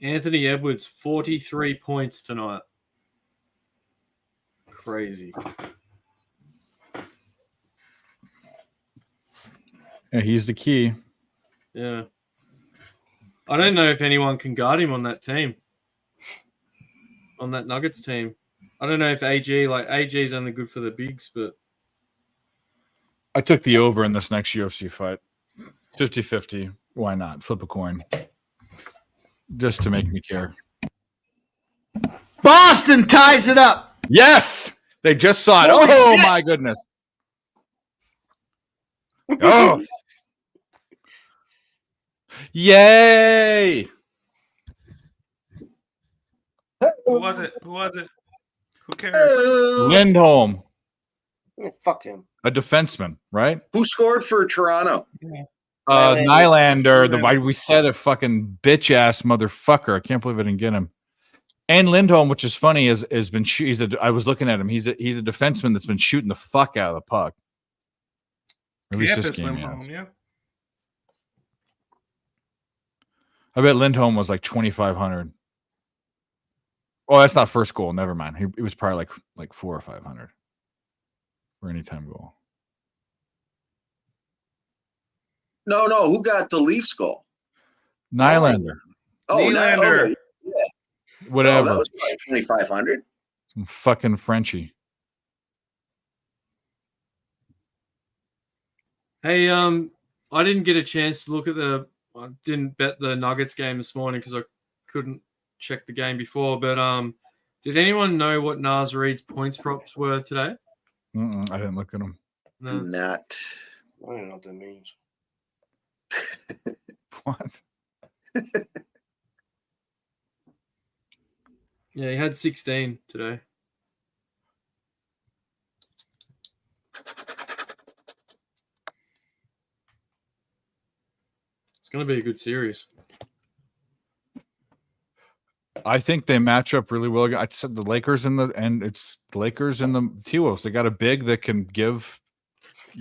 Anthony Edwards, 43 points tonight. Crazy. Yeah, he's the key. Yeah. I don't know if anyone can guard him on that team. On that Nuggets team. I don't know if AG is only good for the bigs, but I took the over in this next UFC fight. 50-50. Why not? Flip a coin. Just to make me care. Boston ties it up. Yes! They just saw it. Holy Oh shit. my goodness. Oh. Yay! Who was it? Who cares? Lindholm, yeah, fuck him. a defenseman, right? Who scored for Toronto? Nylander, we said a fucking bitch ass motherfucker. I can't believe I didn't get him. And Lindholm, which is funny, has been I was looking at him. He's a defenseman that's been shooting the fuck out of the puck. At least this Campus game Lindholm, has. yeah. I bet Lindholm was like 2,500. Oh, that's not first goal. Never mind. It was probably like 400 or 500 for any time goal. No. Who got the Leafs goal? Nylander, Oh, Nylander. whatever. Oh, that was probably 2,500. Some fucking Frenchie. hey, I didn't get a chance to look at I didn't bet the Nuggets game this morning because I couldn't check the game before. But did anyone know what Nas Reed's points props were today? I didn't look at him. No. Not. I don't know what that means. What? Yeah, he had 16 today. It's going to be a good series. I think they match up really well. I said the Lakers and it's the Lakers and the T-Wolves. They got a big that can give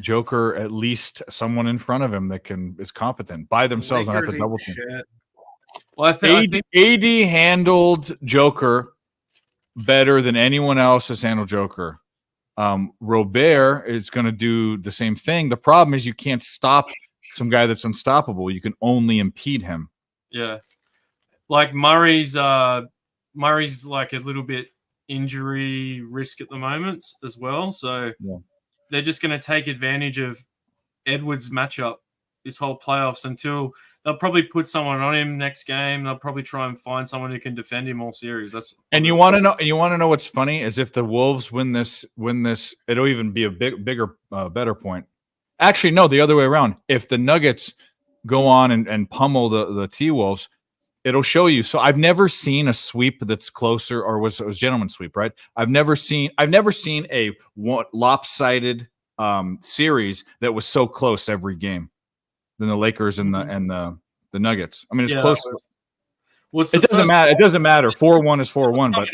Joker at least someone in front of him that is competent by themselves and have to Lakers double ain't team. shit. Well, I think AD handled Joker better than anyone else has handled Joker Robert is going to do the same thing. The problem is you can't stop some guy that's unstoppable. You can only impede him. Yeah, like Murray's like a little bit injury risk at the moment as well. So they're just going to take advantage of Edwards' matchup this whole playoffs until they'll probably put someone on him next game. They'll probably try and find someone who can defend him all series. That's And you want to know what's funny is if the Wolves win this, it'll even be a bigger, better point. Actually, no, the other way around. If the Nuggets go on and pummel the T-Wolves, it'll show you. So I've never seen a sweep that's closer, or was gentleman's sweep, right? I've never seen a lopsided series that was so close every game than the Lakers and the Nuggets. I mean, it's close. It doesn't matter. It doesn't matter. 4-1 is 4-1, but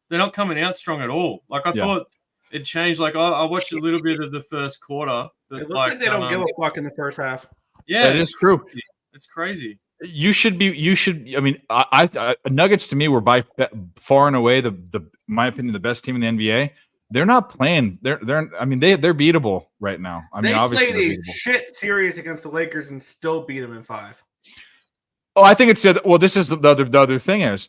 they're not coming out strong at all. Like I thought it changed. Like I watched a little bit of the first quarter, but It looks like they don't give a fuck in the first half. Yeah, that is true. It's crazy. You should. I mean, I Nuggets to me were by far and away my opinion, the best team in the NBA. They're not playing. They're beatable right now. I mean, They obviously played a shit series against the Lakers and still beat them in 5. Oh, I think it's well. This is the other thing is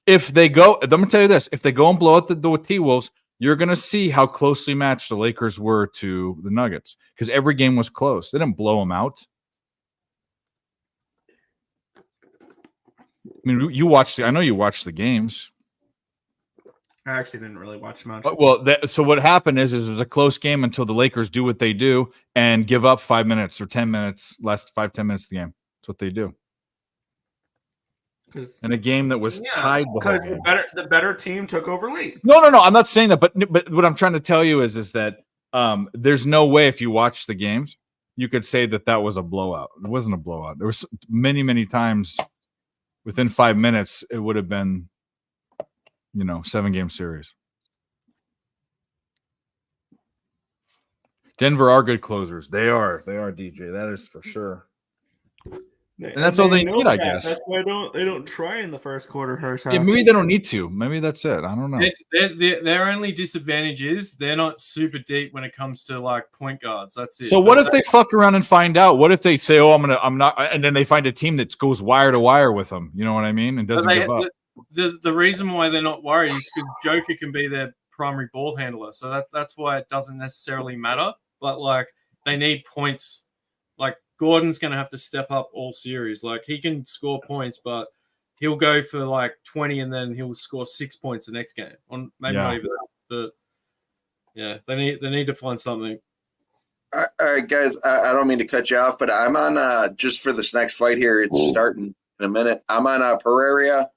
if they go. I'm gonna tell you this: if they go and blow out the T-Wolves, you're gonna see how closely matched the Lakers were to the Nuggets because every game was close. They didn't blow them out. I mean, you watched. I know you watched the games. I actually didn't really watch much. Well, so what happened is it was a close game until the Lakers do what they do and give up 5 minutes or 10 minutes, last 5-10 minutes of the game. That's what they do. In a game that was tied the whole game. The better team took over late. No. I'm not saying that, but what I'm trying to tell you is that there's no way if you watch the games, you could say that was a blowout. It wasn't a blowout. There was many times within 5 minutes it would have been 7-game series. Denver are good closers. They are DJ. That is for sure. And that's all they need, I guess. That's why they don't try in the first quarter. Yeah, maybe they don't need to. Maybe that's it. I don't know. Their only disadvantage is they're not super deep when it comes to like point guards. That's it. So what if they fuck around and find out? What if they say, "Oh, I'm not," and then they find a team that goes wire to wire with them? You know what I mean? And doesn't give up. The reason why they're not worried is because Joker can be their primary ball handler. So that's why it doesn't necessarily matter. But like they need points. Like Gordon's going to have to step up all series. Like he can score points, but he'll go for like 20 and then he'll score 6 points the next game. On maybe not even that. But yeah, they need to find something. All right, guys. I don't mean to cut you off, but I'm on just for this next fight here. It's starting in a minute. I'm on Pereira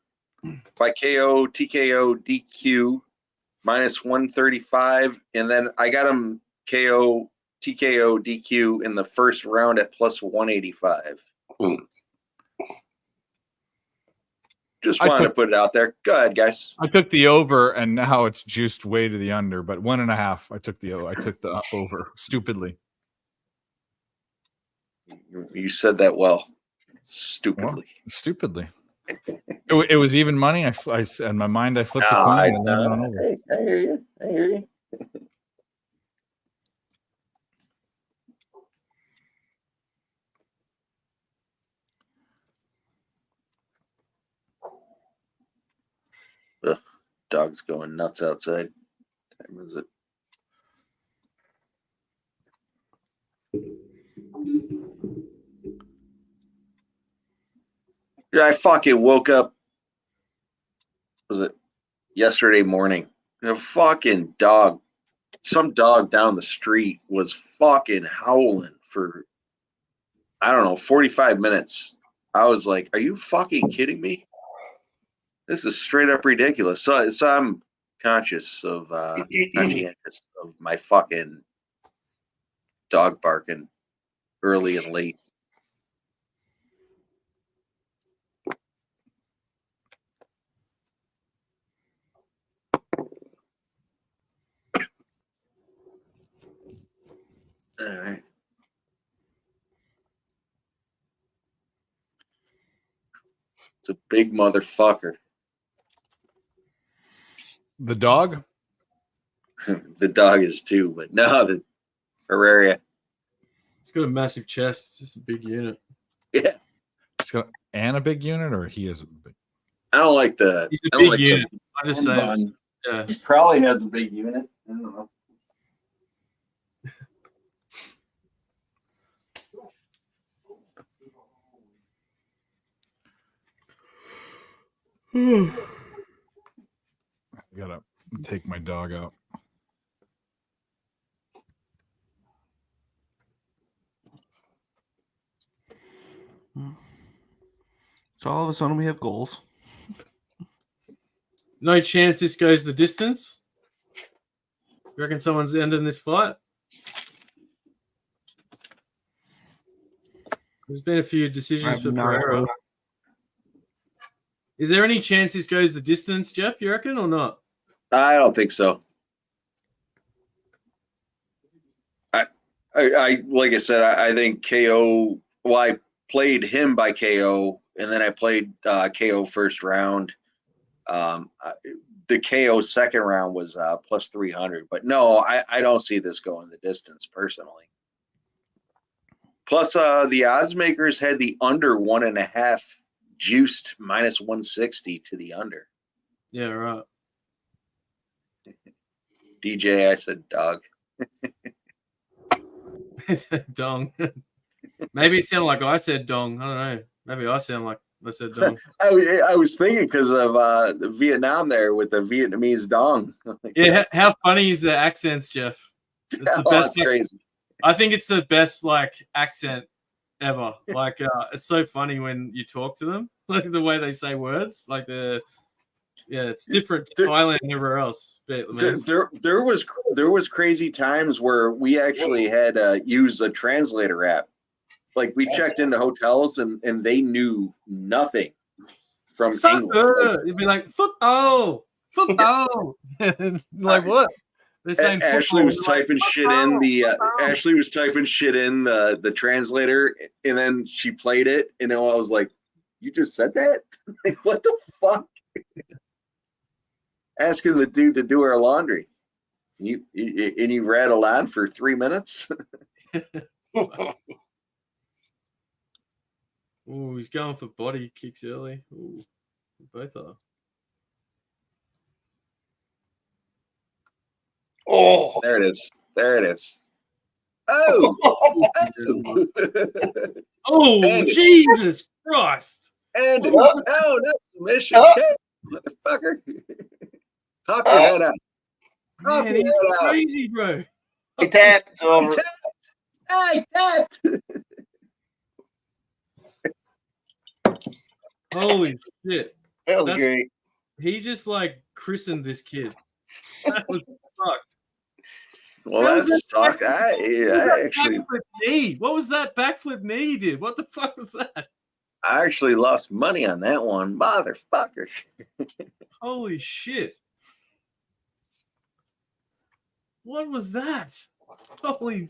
by KO, TKO, DQ minus 135, and then I got him KO, TKO, DQ in the first round at plus 185. Just wanted to put it out there. Go ahead, guys. I took the over, and now it's juiced way to the under, but 1.5. I took the over stupidly. You said that well. Stupidly. Well, stupidly. It was even money. I in my mind I flipped the coin. I hear you. Ugh, dog's going nuts outside. What time is it? Yeah, I fucking woke up. Was it yesterday morning? A fucking dog. Some dog down the street was fucking howling for, I don't know, 45 minutes. I was like, are you fucking kidding me? This is straight up ridiculous. So I'm conscious of conscientious of my fucking dog barking early and late. All right. It's a big motherfucker. The dog? The dog is too, but no, the Herrera. He's got a massive chest, just a big unit. Yeah. He's got and a big unit, or he is a big. I don't like the. He's I a don't big like unit. the I just bun say, bun. yeah. He probably has a big unit. I don't know. I gotta take my dog out. So all of a sudden we have goals. No chance this goes the distance. You reckon someone's ending this fight? There's been a few I decisions have for no Pereira. idea. Is there any chance this goes the distance, Jeff? You reckon or not? I don't think so. I like I said, I think KO. Well, I played him by KO, and then I played KO first round. The KO second round was plus 300, but no, I don't see this going the distance personally. Plus, the odds makers had the under 1.5 juiced minus 160 to the under. Yeah, right. DJ, I said dog. Dong. Maybe it sounded like I said dong. I don't know. Maybe I sound like I said dong. I was thinking because of Vietnam there with the Vietnamese dong. Yeah, how funny is the accents, Jeff? It's the Oh, best. that's crazy. I think it's the best like accent ever. Like it's so funny when you talk to them, like the way they say words. Like it's different to Thailand and everywhere else. There was crazy times where we actually had used a translator app. Like we checked into hotels and they knew nothing from English. You'd be like football. Like what? They're saying Ashley was football. typing shit in the Ashley was typing shit in the translator, and then she played it, and I was like, "You just said that? Like, what the fuck?" Asking the dude to do our laundry. You rattle on for 3 minutes. Oh, he's going for body kicks early. Ooh, both are. Oh, There it is. There it is. Oh, Oh, And- Jesus Christ! and Oh. no, not submission. Okay, motherfucker. Top your head out. Top Man, your he's head out. crazy, bro. he tapped. It's over. I tapped. Holy shit! That was That's- great. He just like christened this kid. That was fucked. Well, How was that that sucked. I actually, Backflip knee. What was that backflip knee he did? What the fuck was that? I actually lost money on that one, motherfucker. Holy shit! What was that? Holy!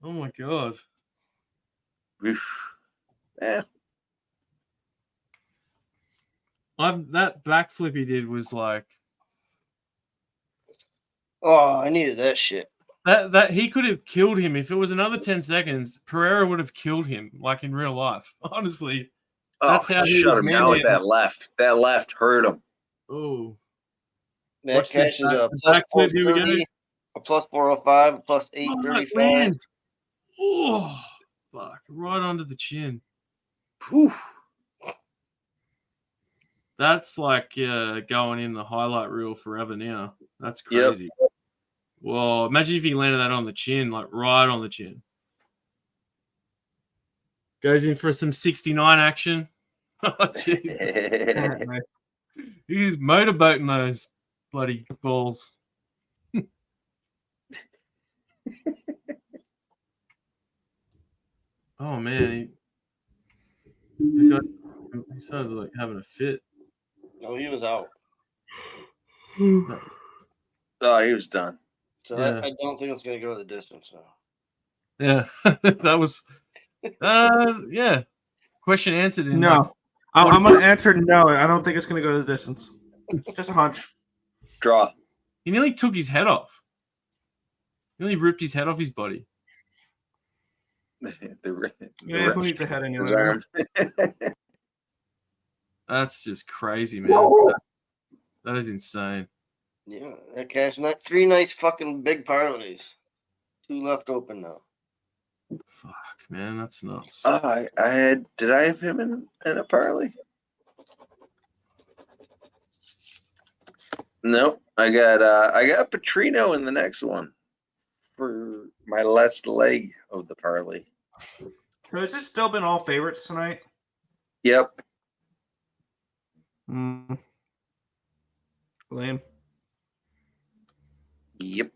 Oh my god! Oof. Yeah. That backflip he did was like Oh, I needed that shit. that he could have killed him if it was another 10 seconds. Pereira would have killed him like in real life. Honestly, that's how he shut was him down with manhandled. that left. That left hurt him. Oh, That Watch this cash is a back- plus backflip, here we go. 430, a plus 405, a plus oh my 835. man! Oh, fuck! Right under the chin. Whew. That's like going in the highlight reel forever now. That's Yep. crazy. Well, imagine if he landed that on the chin, like right on the chin. Goes in for some 69 action. Oh, jeez. He's motorboating those bloody balls. Oh man, he started like having a fit. No, he was out. Oh, he was done. So Yeah. I don't think it's going to go the distance now. Yeah, that was. Yeah. Question answered in No, like, I'm going to answer no. I don't think it's going to go to the distance. Just a hunch. Draw. He nearly took his head off. Nearly ripped his head off his body. Yeah, who needs a head anyway? His arm. That's just crazy, man. That is insane. Yeah, that cash night. 3 nice fucking big parlays. 2 left open now. Fuck, man, that's nuts. I had. Did I have him in a parlay? Nope. I got Petrino in the next one for my last leg of the parlay. So has it still been all favorites tonight? Yep. Lame. Yep.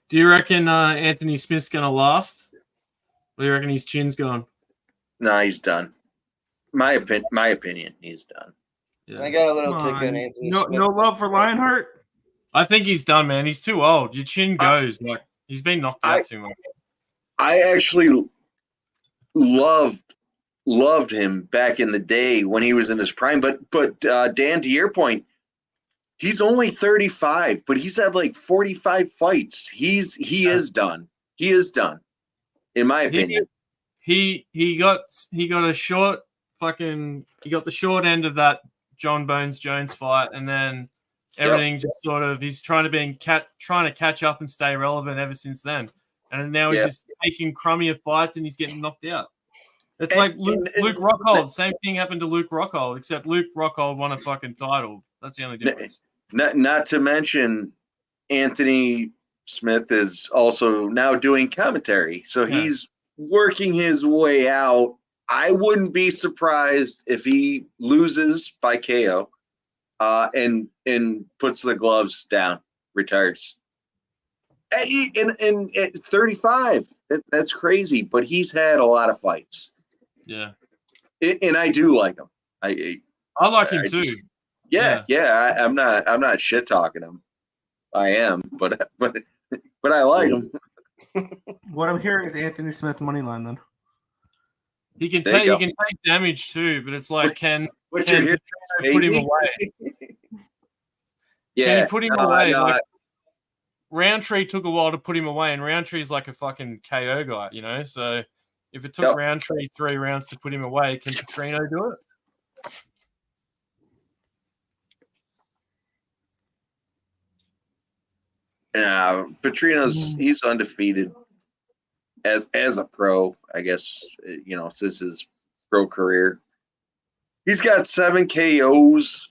Do you reckon Anthony Smith's going to last? Or do you reckon his chin's gone? No, he's done. My opinion, he's done. Yeah. I got a little Come tick on on. Anthony No, Smith. no love for Lionheart? I think he's done, man. He's too old. Your chin goes. Like he's been knocked out too much. I actually loved him back in the day when he was in his prime. But Dan, to your point, he's only 35, but he's had like 45 fights. He is done. He is done, in my opinion. He got a short he got the short end of that John Bones Jones fight, and then everything just sort of he's trying to catch up and stay relevant ever since then. And now he's just taking crummier fights and he's getting knocked out. It's like Luke Rockhold. Same thing happened to Luke Rockhold, except Luke Rockhold won a fucking title. That's the only difference. Not to mention, Anthony Smith is also now doing commentary, so he's working his way out. I wouldn't be surprised if he loses by KO, and puts the gloves down, retires. And at 35, that's crazy. But he's had a lot of fights. Yeah, and I do like him. I like him too. I'm not shit talking him. I am, but I like him. What I'm hearing is Anthony Smith money line then. He can take damage too, but it's like can Petrino put him away? Can he put him away? No, like, Roundtree took a while to put him away, and Roundtree's like a fucking KO guy, you know. So if it took Roundtree 3 rounds to put him away, can Petrino do it? Petrino's he's undefeated as a pro, I guess, since his pro career. He's got 7 KOs,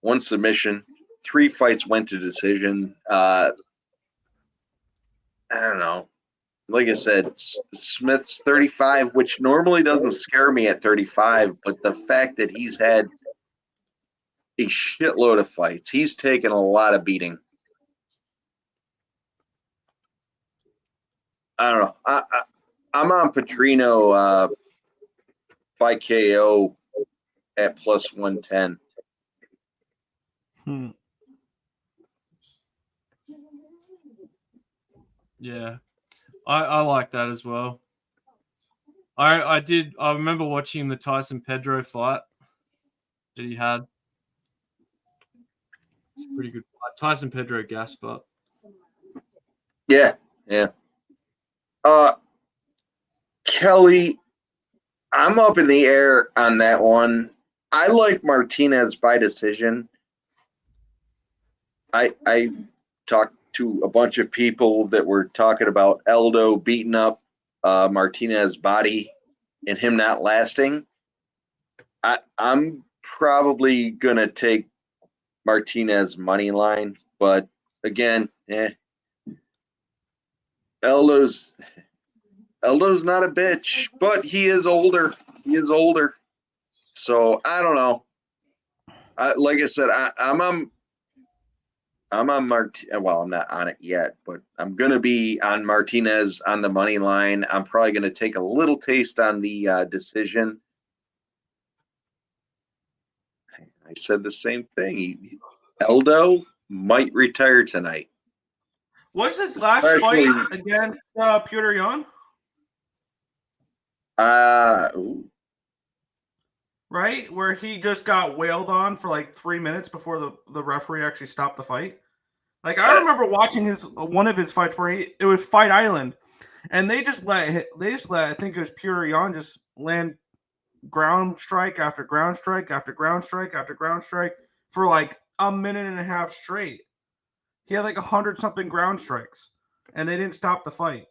1 submission, 3 fights went to decision. I don't know. Like I said, Smith's 35, which normally doesn't scare me at 35, but the fact that he's had a shitload of fights, he's taken a lot of beating. I don't know. I'm on Petrino by KO at plus 110. Yeah, I like that as well. I remember watching the Tyson Pedro fight that he had. It's a pretty good fight. Tyson Pedro Gaspar. Yeah. Kelly, I'm up in the air on that one. I like Martinez by decision. I talked to a bunch of people that were talking about Aldo beating up Martinez's body and him not lasting. I'm probably gonna take Martinez money line, but again, Aldo's not a bitch, but he is older. So I don't know. Like I said, I'm on Martinez. Well, I'm not on it yet, but I'm gonna be on Martinez on the money line. I'm probably gonna take a little taste on the decision. I said the same thing. Aldo might retire tonight. What's his last fight against Petr Yan? right? Where he just got wailed on for like 3 minutes before the referee actually stopped the fight. Like I remember watching one of his fights where it was Fight Island, and they just let I think it was Purion just land ground strike after ground strike after ground strike after ground strike for like a minute and a half straight. He had like 100-something ground strikes, and they didn't stop the fight.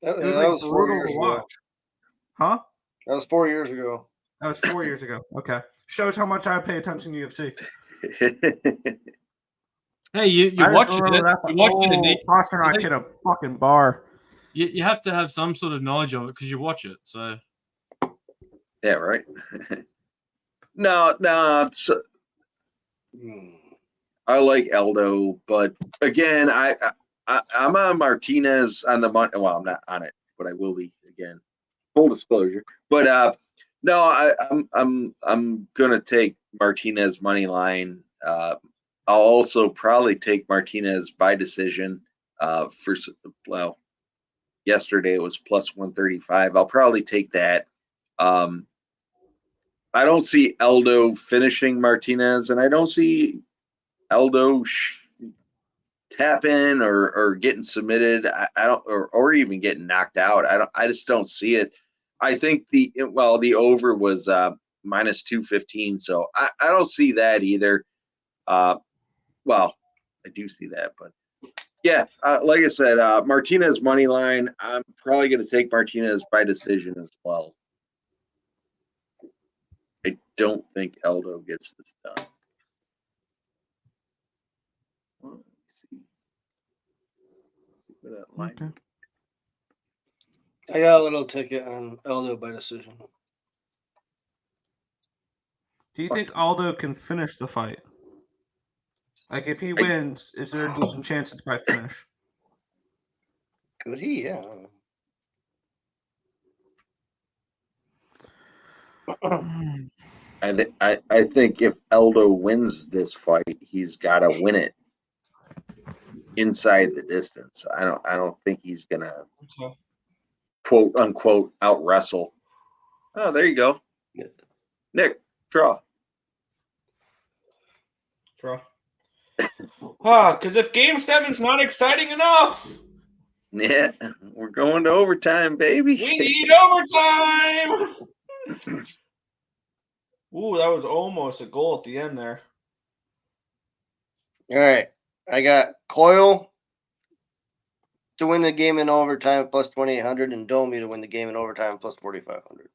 That It was was like 4 brutal years to ago. watch. Huh? That was 4 years ago. That was 4 years ago. Okay, shows how much I pay attention to UFC. Hey, you I just watched remember it. that- You watched it. oh, Nick. Pasternak hit a fucking bar. You have to have some sort of knowledge of it because you watch it. So Yeah, right. No, it's, I like Aldo, but again, I'm on Martinez on the money. Well, I'm not on it, but I will be again. Full disclosure. But no, I'm gonna take Martinez money line. I'll also probably take Martinez by decision. Yesterday it was plus 135. I'll probably take that. I don't see Aldo finishing Martinez, and I don't see Aldo tapping or getting submitted. I don't, or even getting knocked out. I just don't see it. I think the over was minus 215, so I don't see that either. Well, I do see that, but yeah, like I said, Martinez money line. I'm probably going to take Martinez by decision as well. I don't think Aldo gets this done. Well, let me see. See where that line. Okay. I got a little ticket on Aldo by decision. Do you think Aldo can finish the fight? Like, if he wins, is there a decent chance it's by finish? Could he? Yeah. I think if Aldo wins this fight, he's got to win it inside the distance. I don't think he's gonna quote unquote out wrestle. Oh, there you go. Nick, draw. Draw. Because if Game 7's not exciting enough, Yeah, we're going to overtime, baby. we need overtime. Ooh, that was almost a goal at the end there. All right. I got Coyle to win the game in overtime plus 2,800 and Domi to win the game in overtime plus 4,500.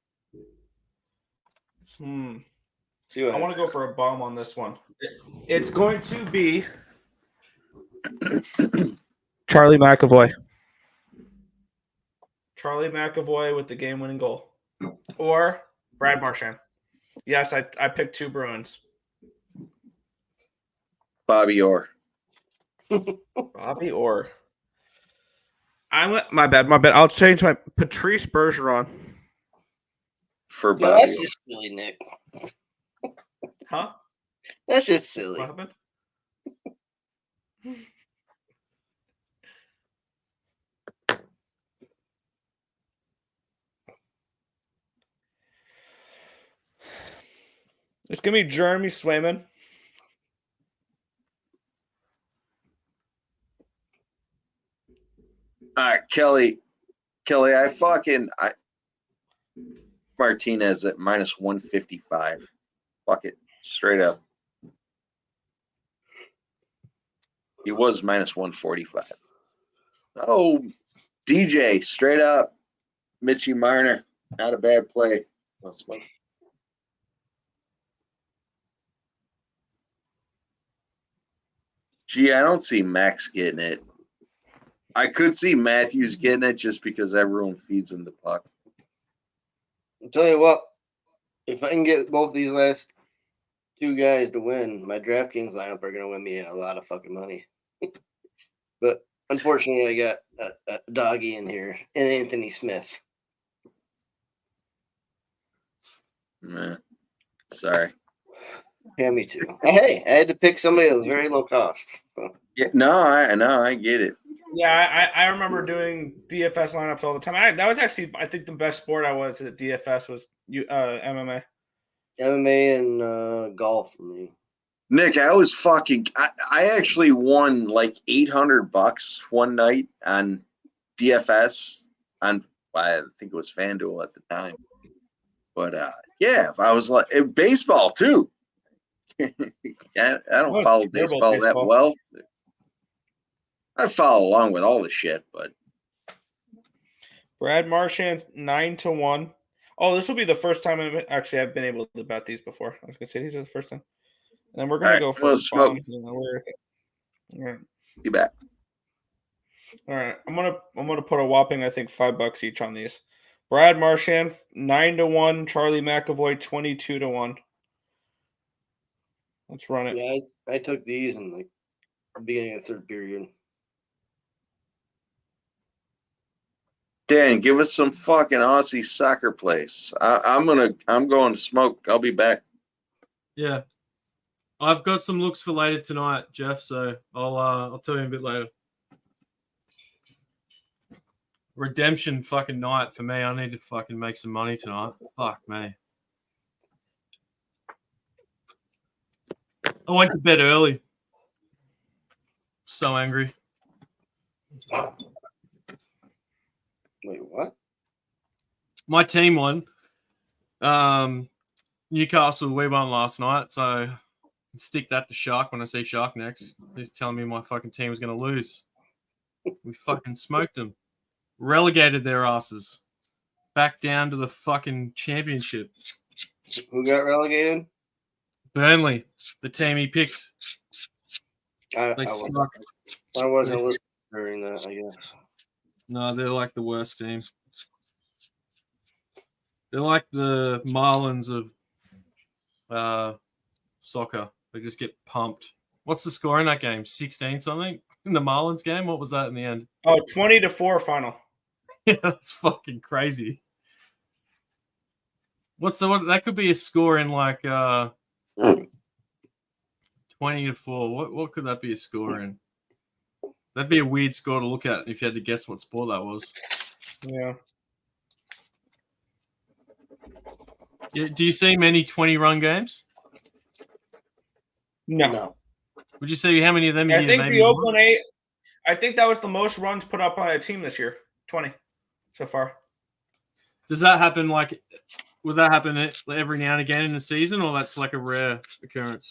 See what I want to go for a bomb on this one. It's going to be Charlie McAvoy. Charlie McAvoy with the game-winning goal. Or Brad Marchand. Yes, I picked two Bruins. Bobby Orr. Bobby Orr. My bad. I'll change my Patrice Bergeron. For No, Bobby that's Orr. just silly, Nick. Huh? That's just silly. What happened? It's going to be Jeremy Swayman. Kelly, Martinez at minus 155. Fuck it, straight up. He was minus 145. Oh, DJ, straight up. Mitchie Marner, not a bad play. Gee, I don't see Max getting it. I could see Matthews getting it just because everyone feeds him the puck. I'll tell you what, if I can get both these last two guys to win, my DraftKings lineup are going to win me a lot of fucking money. But unfortunately, I got a doggy in here and Anthony Smith. Nah, sorry. Yeah, me too. Hey, I had to pick somebody that was very low cost. So. Yeah, I get it. Yeah, I remember doing DFS lineups all the time. That was actually, I think, the best sport I was at DFS was MMA. MMA and golf for me. Nick, I actually won like $800 one night on DFS on, I think it was FanDuel at the time. But yeah, I was like baseball too. I don't follow baseball that well. I follow along with all the shit, but Brad Marchand 9-1. Oh, this will be the first time I've been able to bet these before. I was gonna say these are the first time. And then we're gonna go for smoke. All right. Be back. All right. I'm gonna put a whopping, I think, $5 each on these. Brad Marchand 9-1. Charlie McAvoy 22-1. Let's run it. Yeah, I took these in like the beginning of the third period. Dan, give us some fucking Aussie soccer plays. I'm going to smoke. I'll be back. Yeah. I've got some looks for later tonight, Jeff, so I'll tell you a bit later. Redemption fucking night for me. I need to fucking make some money tonight. Fuck me. I went to bed early. So angry. Wait, what? My team won. Newcastle, we won last night, so stick that to Shark when I see Shark next. He's telling me my fucking team was going to lose. We fucking smoked them. Relegated their asses. Back down to the fucking championship. Who got relegated? Burnley, the team he picked. I suck. wasn't listening during that, I guess. No, they're like the worst team. They're like the Marlins of soccer. They just get pumped. What's the score in that game? 16 something? In the Marlins game? What was that in the end? Oh, 20-4 final. Yeah, that's fucking crazy. That could be a score in like 20-4. What could that be a score in? That'd be a weird score to look at if you had to guess what sport that was. Yeah. Do you see many 20-run games? No. Would you say how many of them? I think the Oakland 8. I think that was the most runs put up on a team this year. 20 so far. Does that happen would that happen every now and again in the season, or that's like a rare occurrence?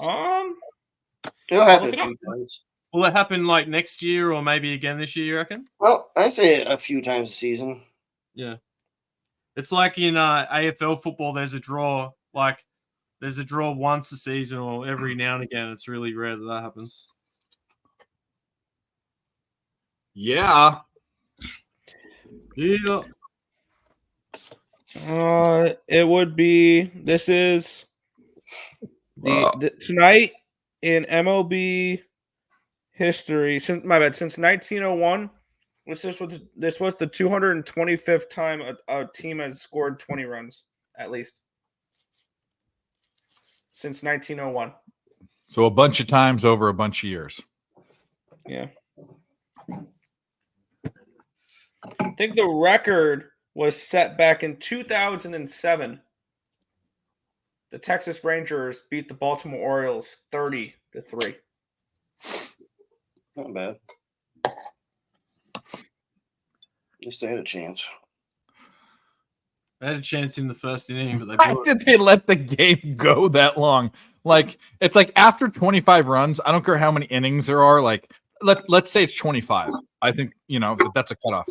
It'll happen a few times. Will it happen like next year or maybe again this year, you reckon? Well, I say a few times a season. Yeah. It's like in AFL football, there's a draw. Like, there's a draw once a season or every now and again. It's really rare that happens. Yeah. Yeah. It would be. This is the tonight in MLB history. Since 1901, this was the 225th time a team has scored 20 runs at least since 1901. So a bunch of times over a bunch of years. Yeah. I think the record was set back in 2007. The Texas Rangers beat the Baltimore Orioles 30-3. Not bad. At least they had a chance. They had a chance in the first inning, but they Why blew it. did they let the game go that long? Like, it's like after 25 runs, I don't care how many innings there are. Like, let's say it's 25. I think, that's a cutoff.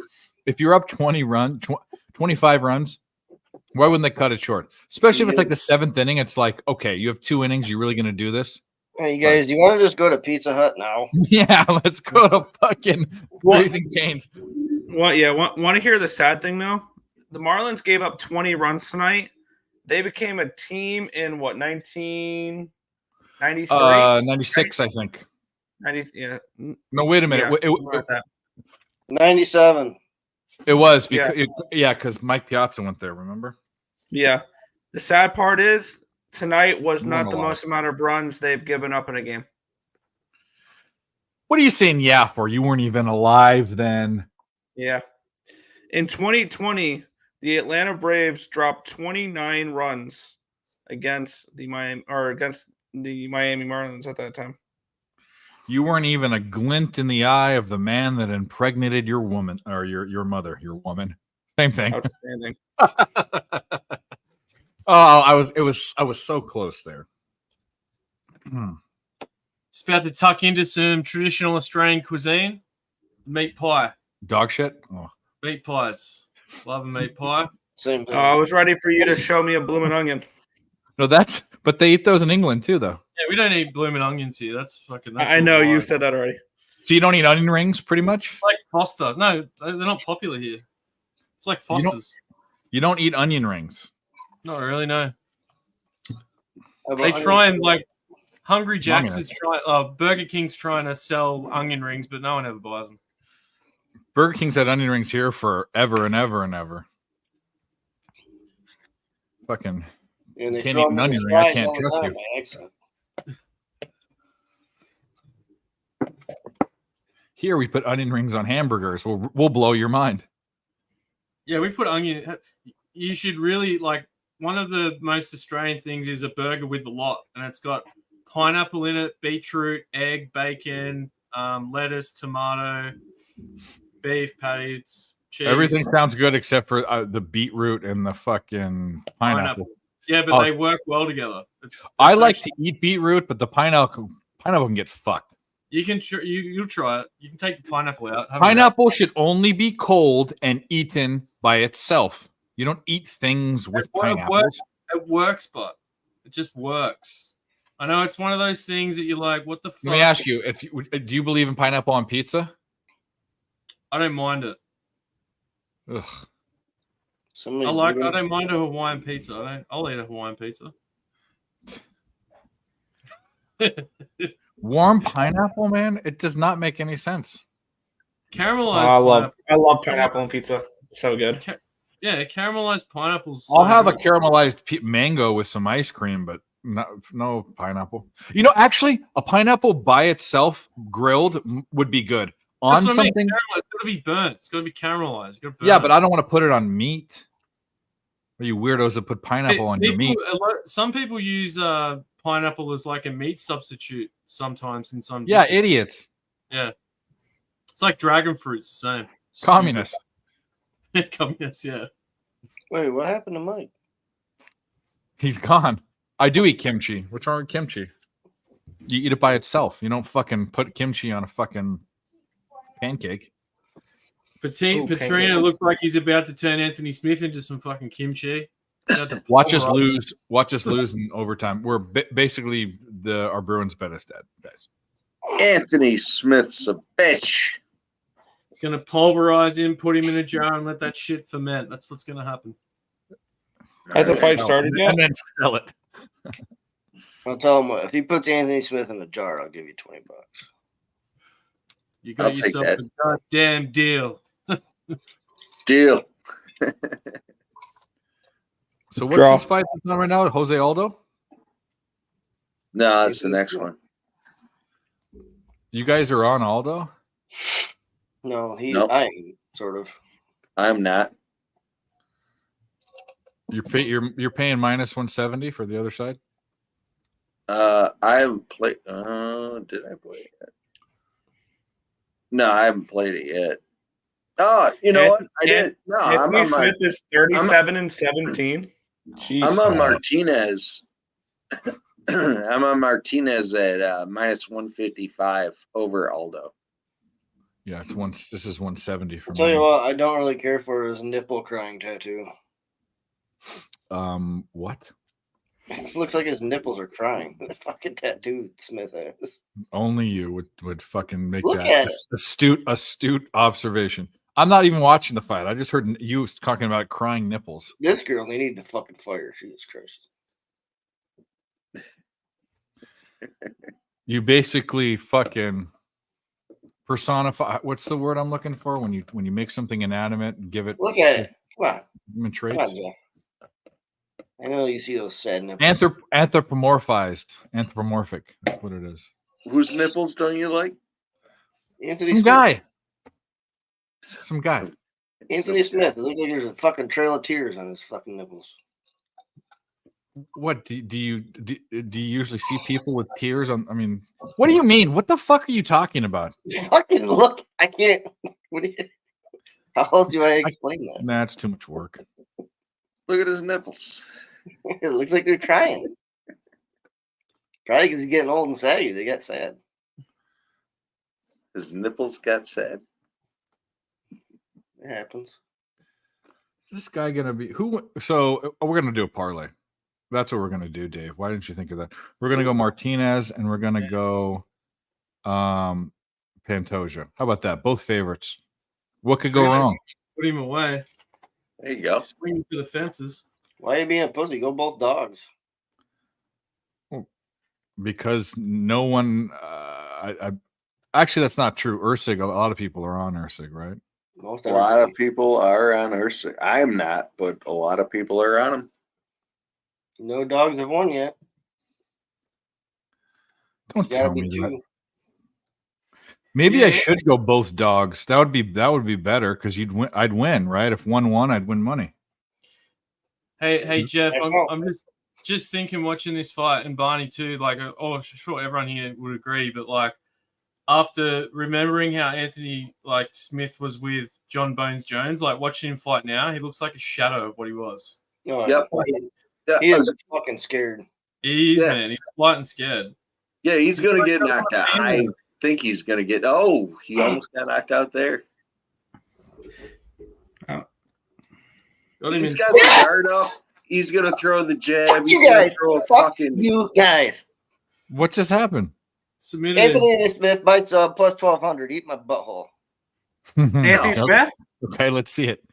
If you're up 25 runs, why wouldn't they cut it short? Especially if it's like the seventh inning. It's like, okay, you have 2 innings. You're really going to do this? Hey, you guys, do you want to just go to Pizza Hut now? Yeah, let's go to fucking Raising Cane's. Well, yeah. Want to hear the sad thing, though? The Marlins gave up 20 runs tonight. They became a team in, 1993? 96, I think. 90, yeah. No, wait a minute. Yeah, 97. It was because Mike Piazza went there, remember? Yeah. The sad part is tonight was Won not a the lot. most amount of runs they've given up in a game. What are you saying yeah for? You weren't even alive then. Yeah. In 2020, the Atlanta Braves dropped 29 runs against the Miami Marlins at that time. You weren't even a glint in the eye of the man that impregnated your woman or your mother, your woman. Same thing. Outstanding. I was so close there. It's about to tuck into some traditional Australian cuisine. Meat pie. Dog shit. Oh. Meat pies. Love a meat pie. Same thing. I was ready for you to show me a blooming onion. No, but they eat those in England too, though. Yeah, we don't eat blooming onions here. That's fucking. That's I know all you right. said that already. So you don't eat onion rings, pretty much. Like Foster. No, they're not popular here. It's like Foster's. You don't eat onion rings. Not really. No. How They about try and onions? like Hungry Jack's Onions. is trying. Burger King's trying to sell onion rings, but no one ever buys them. Burger King's had onion rings here forever and ever and ever. Fucking And they can't throw eat an them in onion the ring. I fries can't all the trust time you. by accident. Here we put onion rings on hamburgers. We'll blow your mind. Yeah, we put onion. You should really like. One of the most Australian things is a burger with a lot, and it's got pineapple in it, beetroot, egg, bacon, lettuce, tomato, beef patties, cheese. Everything sounds good except for the beetroot and the fucking pineapple. Yeah, but they work well together. I like to eat beetroot, but the pineapple can get fucked. You can you'll try it. You can take the pineapple out. have a Pineapple should only be cold and eaten by itself. You don't eat things with pineapples. It works, but it just works. I know it's one of those things that you're like, what the fuck? Let me ask you: do you believe in pineapple on pizza? I don't mind it. Ugh. I don't mind a Hawaiian pizza. I'll eat a Hawaiian pizza. Warm pineapple, man, it does not make any sense. Caramelized. I love pineapple on pizza. So good. Yeah, caramelized pineapples. I'll have a caramelized mango with some ice cream, but no pineapple. You know, actually, a pineapple by itself grilled would be good on That's what I mean, something. It's got to be burnt. It's got to be caramelized. You gotta burn Yeah, it. but I don't want to put it on meat. Are you weirdos that put pineapple on your meat? Some people use pineapple as like a meat substitute sometimes in some Yeah, dishes. idiots. Yeah. It's like dragon fruit's the same. Communists. Communists, yeah. Wait, what happened to Mike? He's gone. I do eat kimchi. What's wrong with kimchi? You eat it by itself. You don't fucking put kimchi on a fucking pancake. Petrina looks like he's about to turn Anthony Smith into some fucking kimchi. Watch us lose. Watch us lose in overtime. We're basically our Bruins bet is dead, guys. Anthony Smith's a bitch. It's gonna pulverize him, put him in a jar, and let that shit ferment. That's what's gonna happen. Has the fight started yet? And then sell it. I'll tell him what. If he puts Anthony Smith in a jar, I'll give you $20. You I'll got take yourself that. a goddamn deal. Deal. So what's Draw. this fight that's on right now? Jose Aldo? No, that's the next one. You guys are on Aldo? No, Nope. I am, sort of. I'm not. You're paying minus 170 for the other side? I haven't played. Did I play it yet? No, I haven't played it yet. Oh, you know what? I did. No, I'm Anthony on Smith is 37-17. I'm on Martinez. I'm on Martinez at minus 155 over Aldo. Yeah, this is 170 for I'll tell me. you what, I don't really care for his nipple crying tattoo. What? It looks like his nipples are crying. The fucking tattoo Smith has. Only you would fucking make Look that at astute observation. I'm not even watching the fight. I just heard you talking about crying nipples. This girl, they need to fucking fire. Jesus Christ. You basically fucking personify. What's the word I'm looking for when you make something inanimate and give it Look at it. Come on. human Come traits? on, Jeff. I know you see those sad nipples. Anthropomorphic. That's what it is. Whose nipples don't you like? Anthony Some Smith. guy. Some guy. Anthony Smith. It looks like there's a fucking trail of tears on his fucking nipples. What do you usually see people with tears on? I mean, what do you mean? What the fuck are you talking about? Fucking look, I can't. What do you, how else do I explain that? Nah, it's too much work. Look at his nipples. It looks like they're crying. Probably because he's getting old and saggy. They got sad. His nipples got sad. It happens. Is this guy gonna be who? So we're gonna do a parlay. That's what we're gonna do, Dave. Why didn't you think of that? We're gonna go Martinez and we're gonna go Pantoja. How about that? Both favorites. What could go wrong? Put him away. There you go. Swing for the fences. Why are you being a pussy? Go both dogs. Because no one. I actually that's not true. Ursig. A lot of people are on Ursig, right? Most A lot of people are on Ursa. I am not, but a lot of people are on him. No dogs have won yet. Don't You gotta tell be me that. two. Maybe I Yeah. should go both dogs. That would be better because I'd win, right? If one won, I'd win money. Hey, Jeff, That's I'm, not- I'm just thinking watching this fight and Barney too. Like, sure, everyone here would agree, but like after remembering how Anthony like Smith was with John Bones Jones, like watching him fight now, he looks like a shadow of what he was. No, Yep. he is fucking scared. He's Yeah. man, he's light and scared. Yeah, he's going to get knocked out. I think he's going to get. Oh, he almost got knocked out there. Got him He's in- got the guard up. He's going to throw the jab. He's You going guys, to throw a fuck fucking. you guys. What just happened? submitted. Anthony Smith bites plus 1200. Eat my butthole. Anthony Smith? Okay, let's see it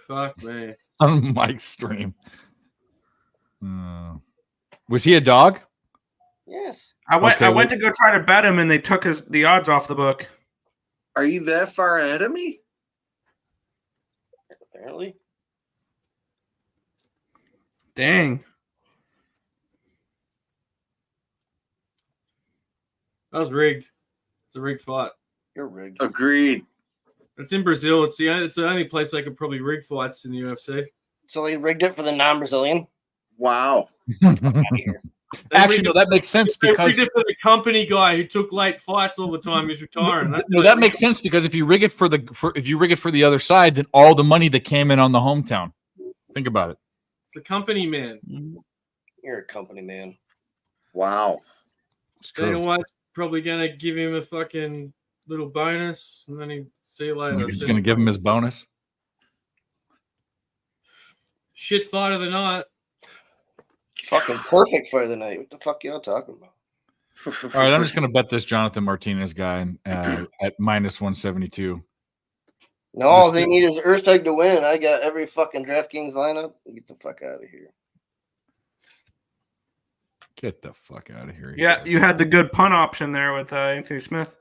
Fuck me. on Mike's stream. Was he a dog? Yes. I went Okay, I went to go try to bet him and they took the odds off the book. Are you that far ahead of me? Apparently. Dang. That was rigged. It's a rigged fight. You're rigged. Agreed. It's in Brazil. It's the only place they could probably rig fights in the UFC. So he rigged it for the non-Brazilian. Wow. Actually, no, that makes sense They because rigged it for the company guy who took late fights all the time. He's retiring. no, that makes sense because if you rig it for the other side, then all the money that came in on the hometown. Think about it. It's a company man. You're a company man. Wow. It's Dana true. White's probably gonna give him a fucking little bonus, and then he see you later. He's going to give him his bonus. Shit fight of the night. Fucking perfect for the night. What the fuck y'all talking about? All right, I'm just going to bet this Jonathan Martinez guy at minus 172. No, all Just they to- need is Earthside to win. I got every fucking DraftKings lineup. Get the fuck out of here. Get the fuck out of here. he Yeah, says. you had the good punt option there with Anthony Smith.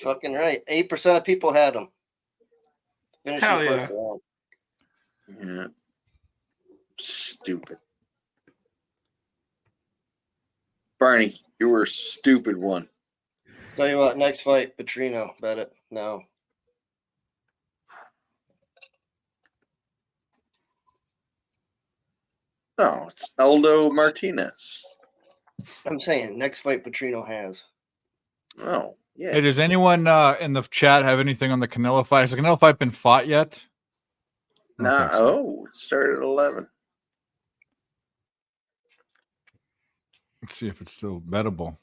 Fucking right. 8% of people had them. Finish Hell the yeah. first round. Yeah. Stupid. Barney, you were a stupid one. Tell you what, next fight, Petrino. Bet it. No. No, it's Aldo Martinez. I'm saying next fight Petrino has. Oh, yeah. Hey, does anyone in the chat have anything on the Canelo fight? Has the Canelo fight been fought yet? Nah, oh, it started at 11. Let's see if it's still bettable.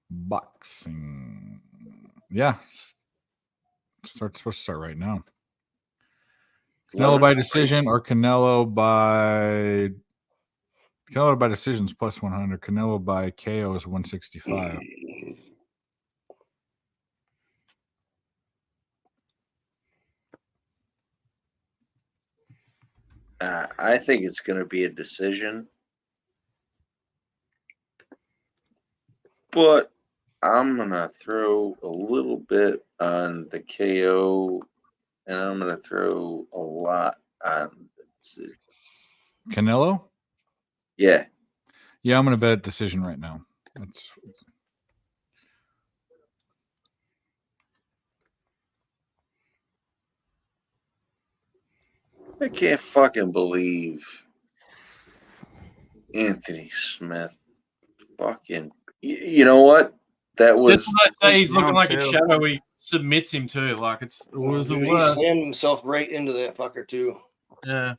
Boxing. Yeah. Supposed to start right now. Canelo by decision or Canelo by decisions plus 100. Canelo by KO is 165. I think it's going to be a decision. But I'm going to throw a little bit on the KO, and I'm going to throw a lot on the decision. Canelo? Yeah. Yeah, I'm going to bet decision right now. That's I can't fucking believe Anthony Smith. Fucking, you know what? That was. That's what I say. He's looking down like a too. shadow. He submits him too. Like it was the Dude, he worst. slammed himself right into that fucker too. Yeah.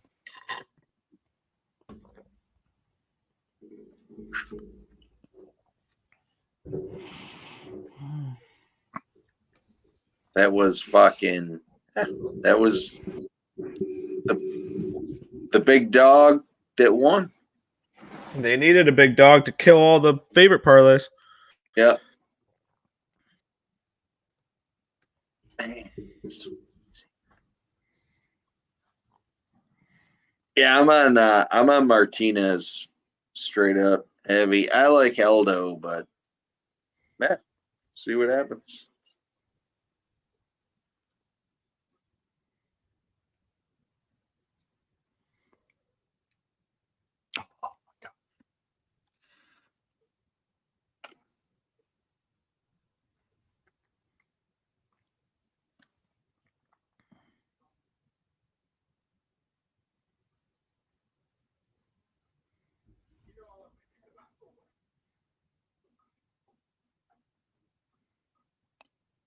That was fucking. That was the big dog that won. They needed a big dog to kill all the favorite parlays. Yeah. Yeah, I'm on Martinez straight up heavy. I like Eldo, but see what happens.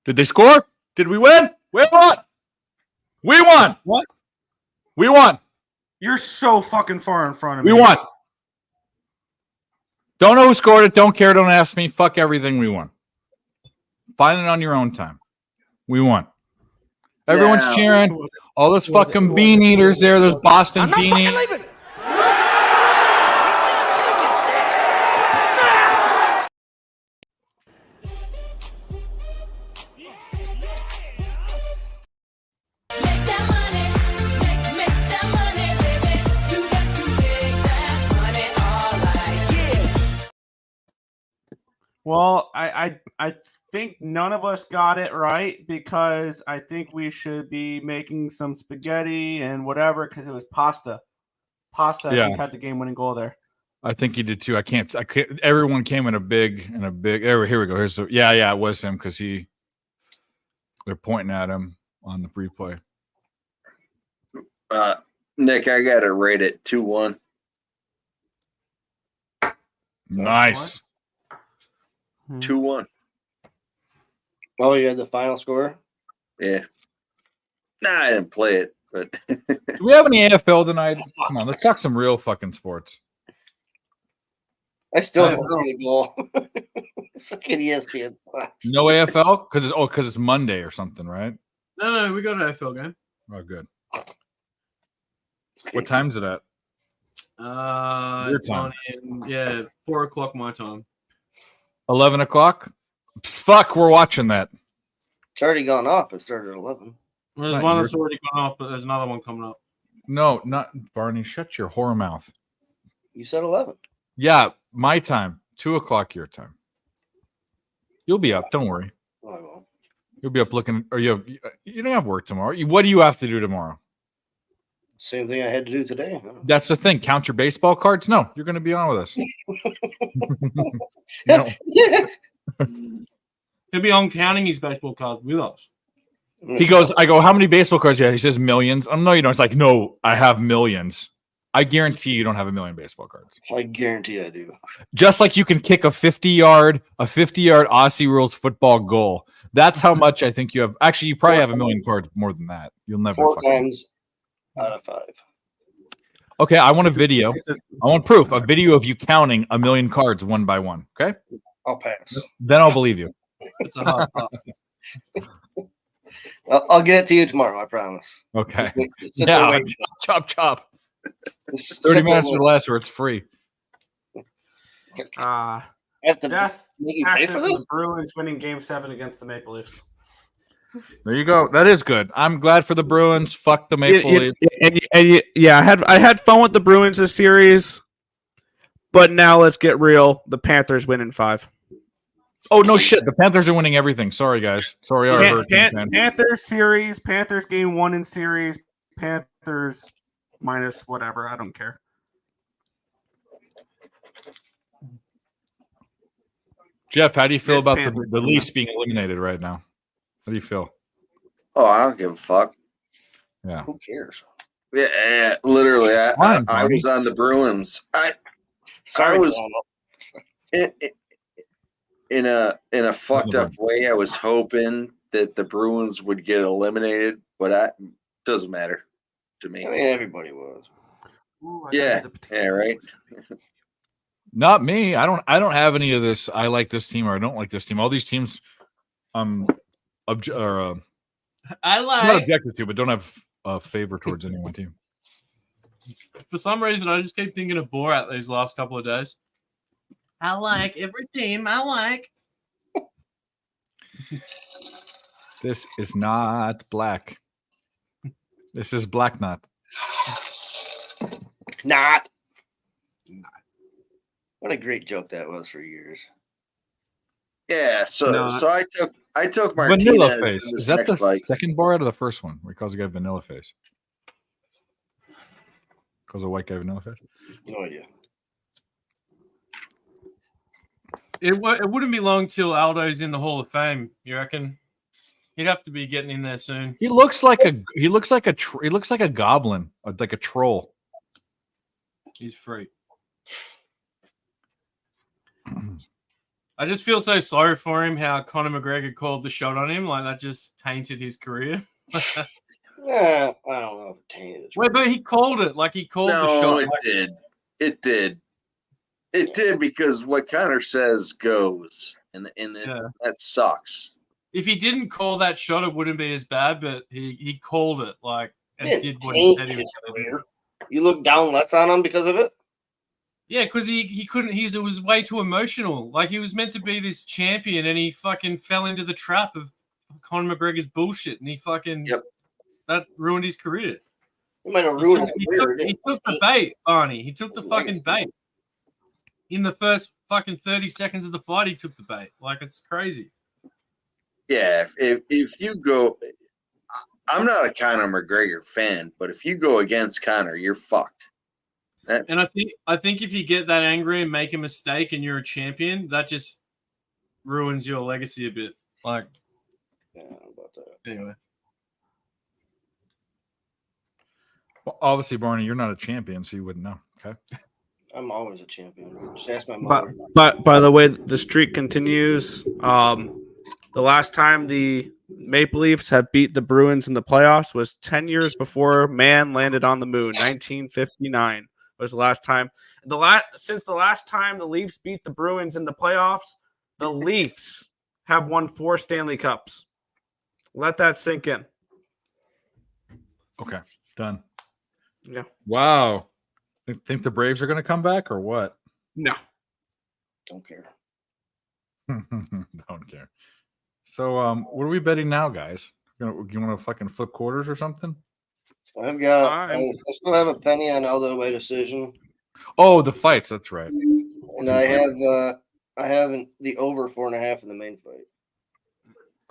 Did they score? Did we win? We won. We won. What? We won. You're so fucking far in front of We me. won. Don't know who scored it. Don't care. Don't ask me. Fuck everything. We won. Find it on your own time. We won. Everyone's Yeah. cheering. All those fucking bean eaters there. Those Boston bean eaters. Make that money, make that money, baby. You got to make that money, all right. Yeah. Well, I think none of us got it right because I think we should be making some spaghetti and whatever because it was pasta. Pasta, I Yeah. think, had the game-winning goal there. I think he did too. I can't. Everyone came in a big. Here we go. Yeah. It was him because they're pointing at him on the replay. Nick, I got to rate it 2-1. Nice. 2-1. Oh, you had the final score? Yeah. Nah, I didn't play it, but Do we have any AFL tonight? Come on, let's talk some real fucking sports. I still don't see the goal. Fucking ESPN. No AFL because it's Monday or something, right? No, we got an AFL game. Oh, good. What time's it at? Your It's on in 4 o'clock my time. 11 o'clock. Fuck, we're watching that. It's already gone off. It started at 11. There's Right, one you're- that's already gone off, but there's another one coming up. No, not Barney. Shut your whore mouth. You said 11. Yeah, my time. 2 o'clock your time. You'll be up. Don't worry. Oh, I won't. You'll be up looking. Or you don't have work tomorrow. What do you have to do tomorrow? Same thing I had to do today. That's the thing. Count your baseball cards. No, you're going to be on with us. No. He'll be on counting his baseball cards with us. He goes, I go, how many baseball cards you have? He says millions. I'm no, you know. It's like, no, I have millions. I guarantee you don't have a million baseball cards. I guarantee I do. Just like you can kick a 50-yard Aussie rules football goal. That's how much I think you have. Actually, you probably have a million cards more than that. You'll never 4 fucking. times out of 5. Okay, I want a video. I want proof. A video of you counting a million cards one by one. Okay, I'll pass. then I'll believe you. It's a hard part. I'll get it to you tomorrow. I promise. Okay. Just sit there Yeah, waiting. chop. Just sit 30 there minutes or waiting. less, or it's free. I have to Death, make you pay for Texas, and this? the Bruins winning Game 7 against the Maple Leafs. There you go. That is good. I'm glad for the Bruins. Fuck the Maple Leafs. I had fun with the Bruins this series, but now let's get real. The Panthers win in 5. Oh no shit! The Panthers are winning everything. Sorry guys. Sorry, our Hurricane fan. Panthers series, Panthers game 1 in series, Panthers minus whatever. I don't care. Jeff, how do you feel It's about Panthers. the Leafs being eliminated right now? How do you feel? oh, I don't give a fuck. Yeah. Who cares? Yeah, literally. Fine, I was on the Bruins. I was in a fucked up way. I was hoping that the Bruins would get eliminated, but doesn't matter to me. I mean, everybody was. Yeah, right. Not me. I don't have any of this. I like this team or I don't like this team. All these teams, I I'm not like. objected to, but don't have a favor towards any one team. For some reason, I just keep thinking of Borat these last couple of days. I like every team. I like. This is not black. This is black knot. Not. What a great joke that was for years. Yeah, so No. so I took Martinez. Vanilla in face. this Is that next the fight. second bar out of the first one? Where he calls a guy vanilla face. Calls a white guy vanilla face. No idea. It wouldn't be long till Aldo's in the Hall of Fame. You reckon? He'd have to be getting in there soon. He looks like a goblin, like a troll. He's free. I just feel so sorry for him. How Conor McGregor called the shot on him, like that just tainted his career. Yeah, I don't know if it tainted it. Wait, but he called it. Like he called the No, shot. it did. It did. It did because what Connor says goes, and that sucks. If he didn't call that shot, it wouldn't be as bad. But he called it like and It did what he tainted said he was his going to do. career. You look down less on him because of it? Yeah, because he couldn't. It was way too emotional. Like he was meant to be this champion, and he fucking fell into the trap of Conor McGregor's bullshit, and he fucking that ruined his career. He might have ruined his career. He took the bait, Barney. He took the fucking bait. In the first fucking 30 seconds of the fight, he took the bait. Like it's crazy. Yeah, if you go, I'm not a Conor McGregor fan, but if you go against Conor, you're fucked. And I think if you get that angry and make a mistake and you're a champion, that just ruins your legacy a bit. Like, yeah, about that. Anyway. Well, obviously, Barney, you're not a champion, so you wouldn't know. Okay. I'm always a champion. Just ask my But, mother. but by the way, the streak continues. The last time the Maple Leafs have beat the Bruins in the playoffs was 10 years before man landed on the moon. 1959 was the last time. Since the last time the Leafs beat the Bruins in the playoffs, the Leafs have won 4 Stanley Cups. Let that sink in. Okay. Done. Yeah. Wow. Think the Braves are going to come back or what? No. Don't care. Don't care. So, what are we betting now, guys? You want to fucking flip quarters or something? I've got. I still have a penny on Aldo by decision, Oh, the fights. That's right. and I have the over 4.5 in the main fight.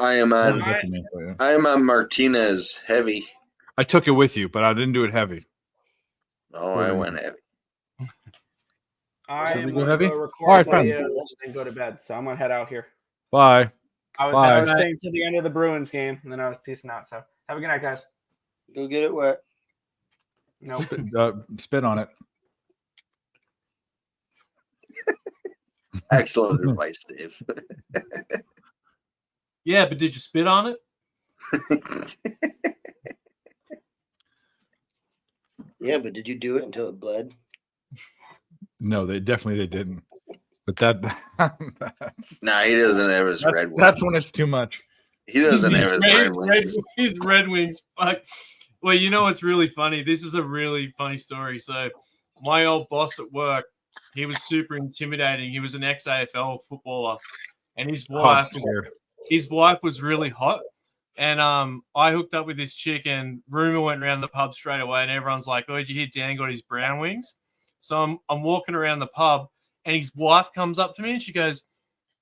I am on Martinez heavy. I took it with you, but I didn't do it heavy. No, I went heavy. I Should we am go going heavy? to record All right, my fine. videos and go to bed, so I'm going to head out here. Bye. I Bye. was staying till the end of the Bruins game, and then I was peacing out. So have a good night, guys. Go get it wet. No. Spit on it. Excellent advice, Dave. Yeah, but did you spit on it? Yeah, but did you do it until it bled? No, they didn't. But that's Nah, he doesn't have his red wings. That's when it's too much. He doesn't have his red wings. His Red Wings. Fuck. Well, you know what's really funny? This is a really funny story. So, my old boss at work, he was super intimidating. He was an ex-AFL footballer, and his wife was really hot. And I hooked up with this chick, and rumor went around the pub straight away, and everyone's like, "Oh, did you hear Dan got his brown wings?" So I'm walking around the pub, and his wife comes up to me, and she goes,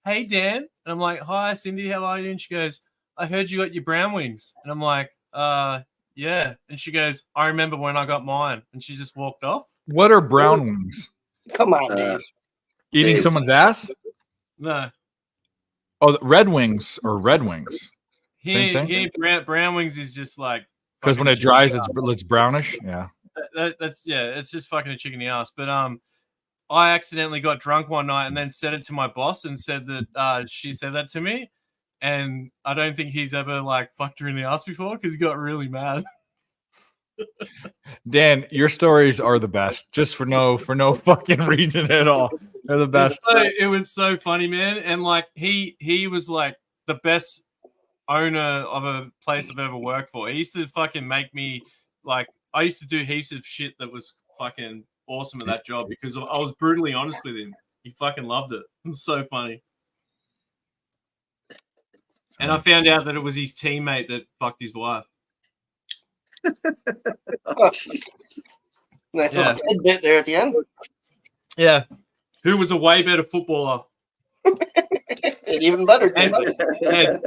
"Hey, Dan," and I'm like, "Hi, Cindy, how are you?" And she goes, "I heard you got your brown wings," and I'm like, yeah. And she goes, "I remember when I got mine," and she just walked off. What are brown wings? Come on, Dave. Eating someone's ass? No. Oh, Red Wings or Red Wings. Same thing? Brown wings is just like Because when it dries, it's brownish. Yeah. That's it's just fucking a chick in the ass. But I accidentally got drunk one night and then said it to my boss and said that she said that to me, and I don't think he's ever like fucked her in the ass before because he got really mad. Dan, your stories are the best, just for no fucking reason at all. They're the best. It was so funny, man. And like he was like the best owner of a place I've ever worked for. He used to fucking make me like I used to do heaps of shit that was fucking awesome at that job because I was brutally honest with him. He fucking loved it. It was so funny. And I found out that it was his teammate that fucked his wife. Oh, Jesus. Yeah. A bit there at the end. Yeah. Who was a way better footballer. And even better. And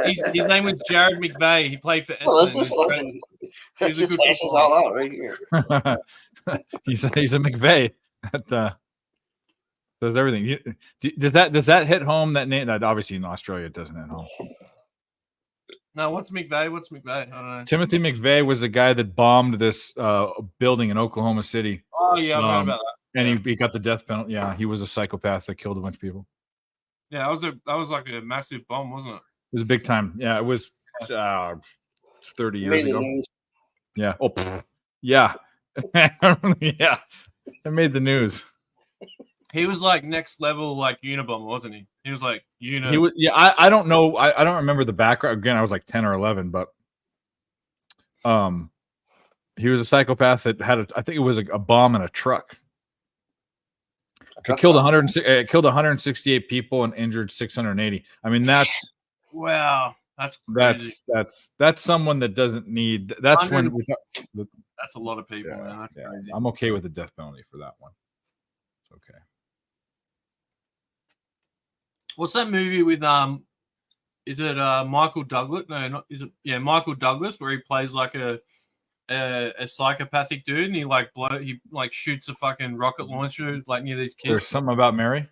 his name was Jared McVeigh. He played for Essendon. Well, this is fucking, He's a just good hashes footballer. all out right here. he's a McVeigh. That does everything. Does that hit home? That name? That obviously in Australia it doesn't hit home. No, what's McVeigh? What's McVeigh? I don't know. Timothy McVeigh was the guy that bombed this building in Oklahoma City. Oh yeah, I've heard about that. And he got the death penalty. Yeah, he was a psychopath that killed a bunch of people. Yeah, that was like a massive bomb, wasn't it? It was a big time. Yeah, it was 30 years ago. Yeah. Oh, yeah. Yeah. It made the news. He was like next level, like Unabomber, wasn't he? He was like He was. Yeah, I don't know. I don't remember the background. Again, I was like 10 or 11, but he was a psychopath that had I think it was a bomb in a truck. It killed 168 people and injured 680. I mean, that's wow. That's crazy. that's someone that doesn't need. That's when that's a lot of people, man. That's crazy. I'm okay with the death penalty for that one. It's okay. What's that movie with is it Michael Douglas? No, not is it? Yeah, Michael Douglas, where he plays like a psychopathic dude, and he shoots a fucking rocket launcher like near these kids. There's something about Mary.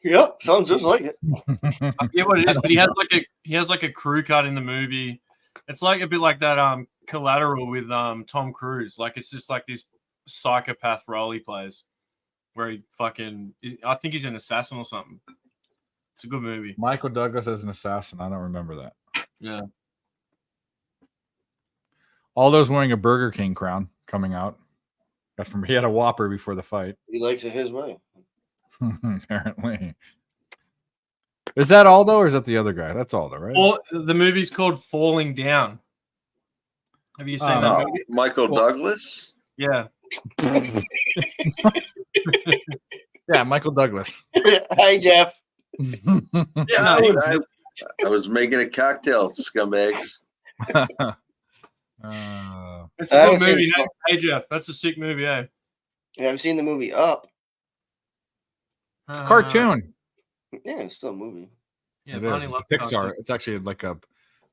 Yep, sounds just like it. I forget what it is, but he has like a crew cut in the movie. It's like a bit like that Collateral with Tom Cruise. Like it's just like this psychopath role he plays, where he I think he's an assassin or something. It's a good movie. Michael Douglas as an assassin. I don't remember that. Yeah. Aldo's wearing a Burger King crown coming out. He had a Whopper before the fight. He likes it his way. Apparently. Is that Aldo or is that the other guy? That's Aldo, right? The movie's called Falling Down. Have you seen that movie? Michael Douglas? Yeah. Yeah, Michael Douglas. Hi, Jeff. Yeah, I was making a cocktail, scumbags. It's a good movie. Hey, Jeff, that's a sick movie, eh? Yeah, I've seen the movie Up. It's a cartoon. Yeah, it's still a movie. Yeah, it is. It's a Pixar. It's actually like what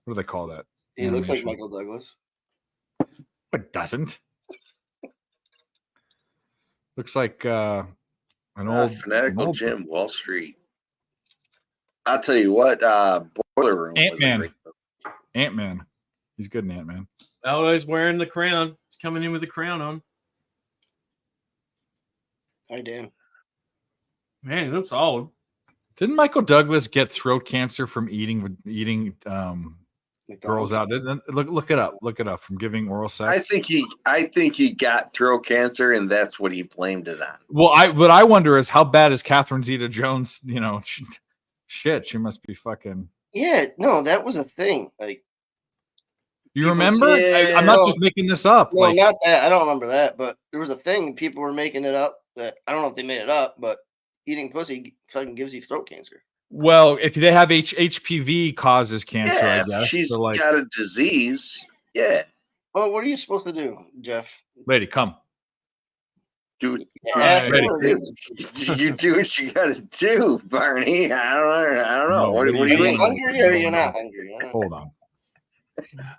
do they call that? He looks like Michael Douglas. It doesn't. Looks like an old Fanatical Jim, Wall Street. I'll tell you what, Boiler Room. Ant-Man. He's good in Ant-Man. Aldo's wearing the crown. He's coming in with the crown on. Hi, Dan. Man, he looks old. Didn't Michael Douglas get throat cancer from eating girls out? Look it up. Look it up from giving oral sex. I think he got throat cancer, and that's what he blamed it on. Well, what I wonder is how bad is Catherine Zeta-Jones? You know, shit, she must be fucking. Yeah, no, that was a thing. Like, you remember? I'm not just making this up. No, not that. I don't remember that, but there was a thing. People were making it up. That I don't know if they made it up, but eating pussy fucking gives you throat cancer. Well, if they have HPV causes cancer, I guess. She's so got a disease. Yeah. Well, what are you supposed to do, Jeff? Lady, come. Dude, you do what you gotta do, Barney. I don't know. What do you mean? Hungry or you're not hungry? Hold on.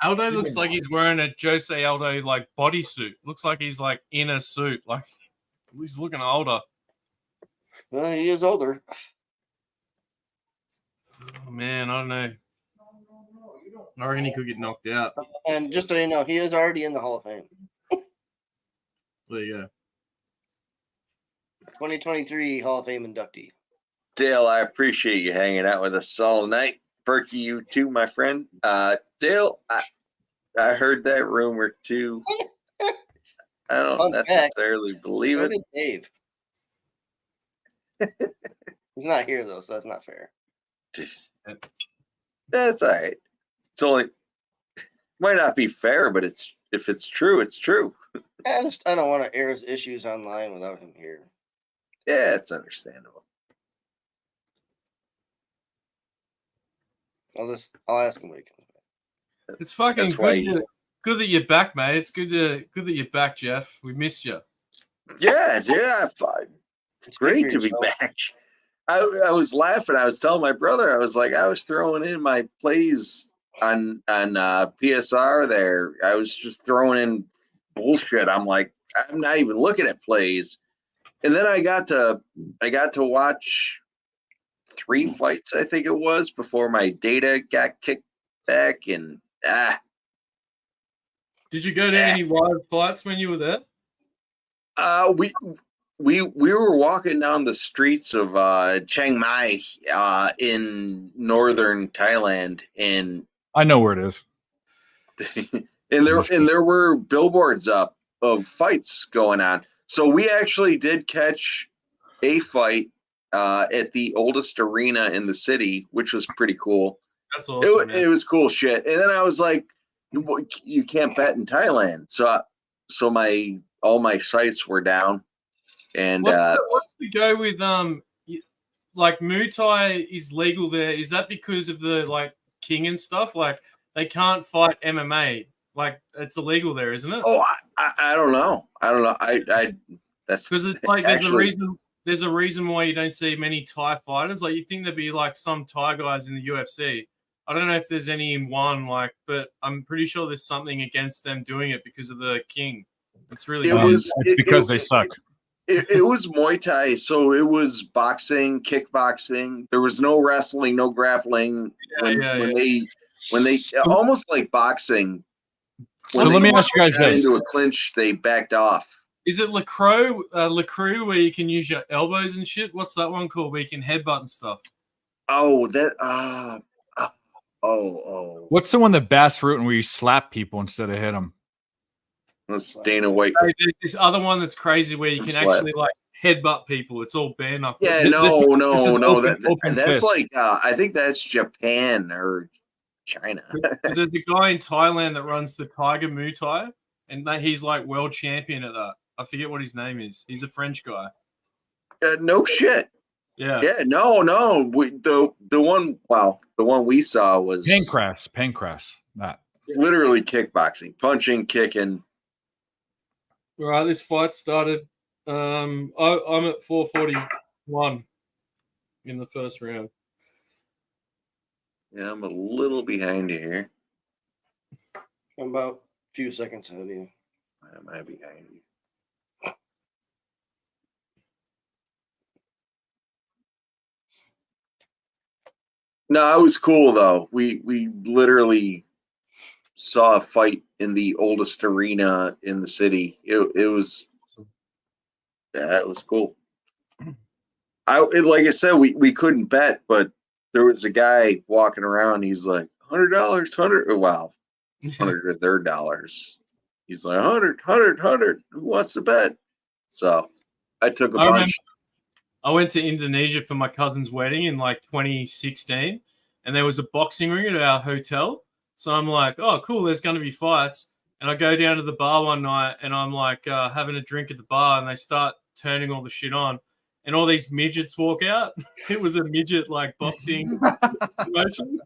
Aldo looks like he's wearing a Jose Aldo like bodysuit. Looks like he's like in a suit. Like he's looking older. Well, he is older. Oh man, I don't know. I reckon he could get knocked out. And just so you know, he is already in the Hall of Fame. There you go. 2023 Hall of Fame inductee. Dale, I appreciate you hanging out with us all night. Perky, you too, my friend. Dale, I heard that rumor too. I don't Fun fact, necessarily believe So it. did Dave. He's not here though, so that's not fair. That's all right. It's only might not be fair, but it's if it's true, it's true. I don't want to air his issues online without him here. Yeah, it's understandable. I'll ask him when he comes back. It's fucking That's why good that you're back, mate. It's good that you're back, Jeff. We missed you. Yeah, fine. Great to be yourself. back. I was laughing. I was telling my brother, I was like, I was throwing in my plays on PSR there. I was just throwing in bullshit. I'm like, I'm not even looking at plays. And then I got to watch 3 fights, I think it was, before my data got kicked back. And Did you go to any live fights when you were there? we were walking down the streets of Chiang Mai in northern Thailand, and I know where it is. and there were billboards up of fights going on. So we actually did catch a fight at the oldest arena in the city, which was pretty cool. That's awesome. It was cool shit. And then I was like, you can't bet in Thailand. So all my sites were down. And what's the go with like Muay Thai is legal there? Is that because of the like king and stuff? Like they can't fight MMA. Like it's illegal there, isn't it? Oh, I don't know. I that's because it's like there's a reason why you don't see many Thai fighters. Like you think there'd be like some Thai guys in the UFC. I don't know if there's any in one, like, but I'm pretty sure there's something against them doing it because of the king. It's really it's because they suck. It was Muay Thai, so it was boxing, kickboxing. There was no wrestling, no grappling. When they almost like boxing. So let me ask you guys this: into a clinch, they backed off. Is it Lacroix where you can use your elbows and shit? What's that one called where you can headbutt and stuff? Oh, that. Oh. What's the one that Bass Rutten where you slap people instead of hit them? That's Dana White. There's this other one that's crazy where you can actually like headbutt people. It's all bare knuckle. Yeah, no. That's like I think that's Japan or China. There's a guy in Thailand that runs the Tiger Muay Thai, and he's like world champion at that. I forget what his name is. He's a French guy. No shit. Yeah. No. The one we saw was Pancras. That literally kickboxing, punching, kicking. All right, this fight started. I'm at 441 in the first round. Yeah, I'm a little behind you here. I'm about a few seconds ahead of you. Am I behind you? No, it was cool though. We literally saw a fight in the oldest arena in the city. It was cool. Like I said, we couldn't bet, but there was a guy walking around. He's like $100, $100. Wow, $100 or $3. He's like $100. Who wants to bet? So I took a bunch. I went to Indonesia for my cousin's wedding in like 2016, and there was a boxing ring at our hotel. So I'm like, oh, cool, there's going to be fights. And I go down to the bar one night, and I'm like having a drink at the bar, and they start turning all the shit on. And all these midgets walk out. It was a midget like boxing promotion.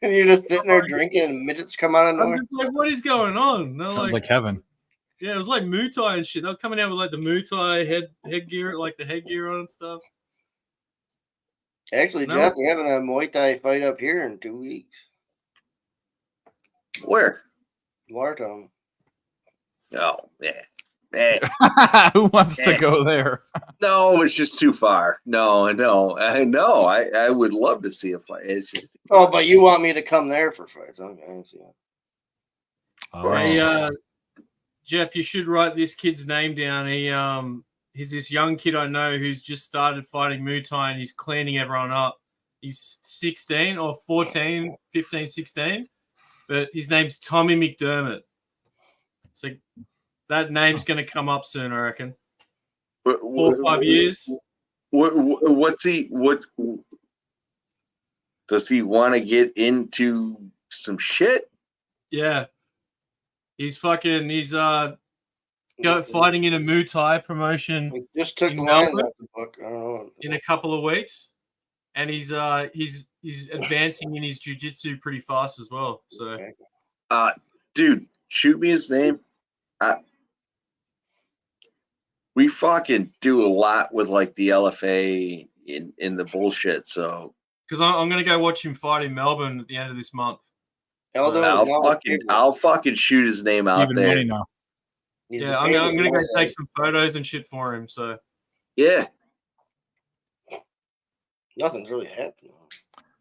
And you're just sitting there drinking, and midgets come out of nowhere. I'm just like, what is going on? Sounds like heaven. Yeah, it was like Muay Thai and shit. They were coming out with like the Muay Thai headgear, like the headgear on and stuff. Actually, Jeff, they're having a Muay Thai fight up here in 2 weeks. Where? Watertown. Oh, yeah. Who wants to go there? No, it's just too far. No, I know. I would love to see a fight. It's just Oh, but you want me to come there for fights? Okay, I see. Hey, Jeff, you should write this kid's name down. He's this young kid I know who's just started fighting Muay Thai and he's cleaning everyone up. He's 16 or 14, 15, 16, but his name's Tommy McDermott. So that name's going to come up soon, I reckon. 4 or 5 years. What's he? What does he want to get into? Some shit? Yeah, he's fighting in a Muay Thai promotion. We just took in the line Melbourne out the book. I don't know. in a couple of weeks, and he's advancing in his jiu-jitsu pretty fast as well. So, Dude, shoot me his name. We fucking do a lot with like the LFA in the bullshit. So because I'm gonna go watch him fight in Melbourne at the end of this month. I'll fucking shoot his name out Even there. money now. Yeah, I'm gonna go take some photos and shit for him. So yeah, Nothing's really happening.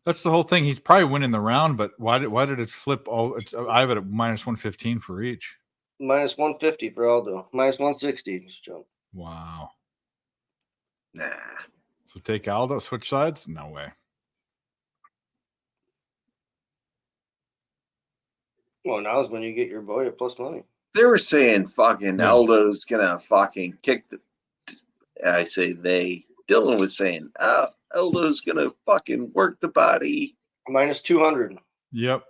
That's the whole thing. He's probably winning the round, but why did it flip? I have it at minus 115 for each. Minus 150 for Aldo. Minus 160. Just jump. Wow. Nah. So take Aldo, switch sides? No way. Well, now is when you get your boy at plus money. They were saying fucking Aldo's gonna fucking kick the. I say they. Dylan was saying, Aldo's gonna fucking work the body. Minus 200. Yep.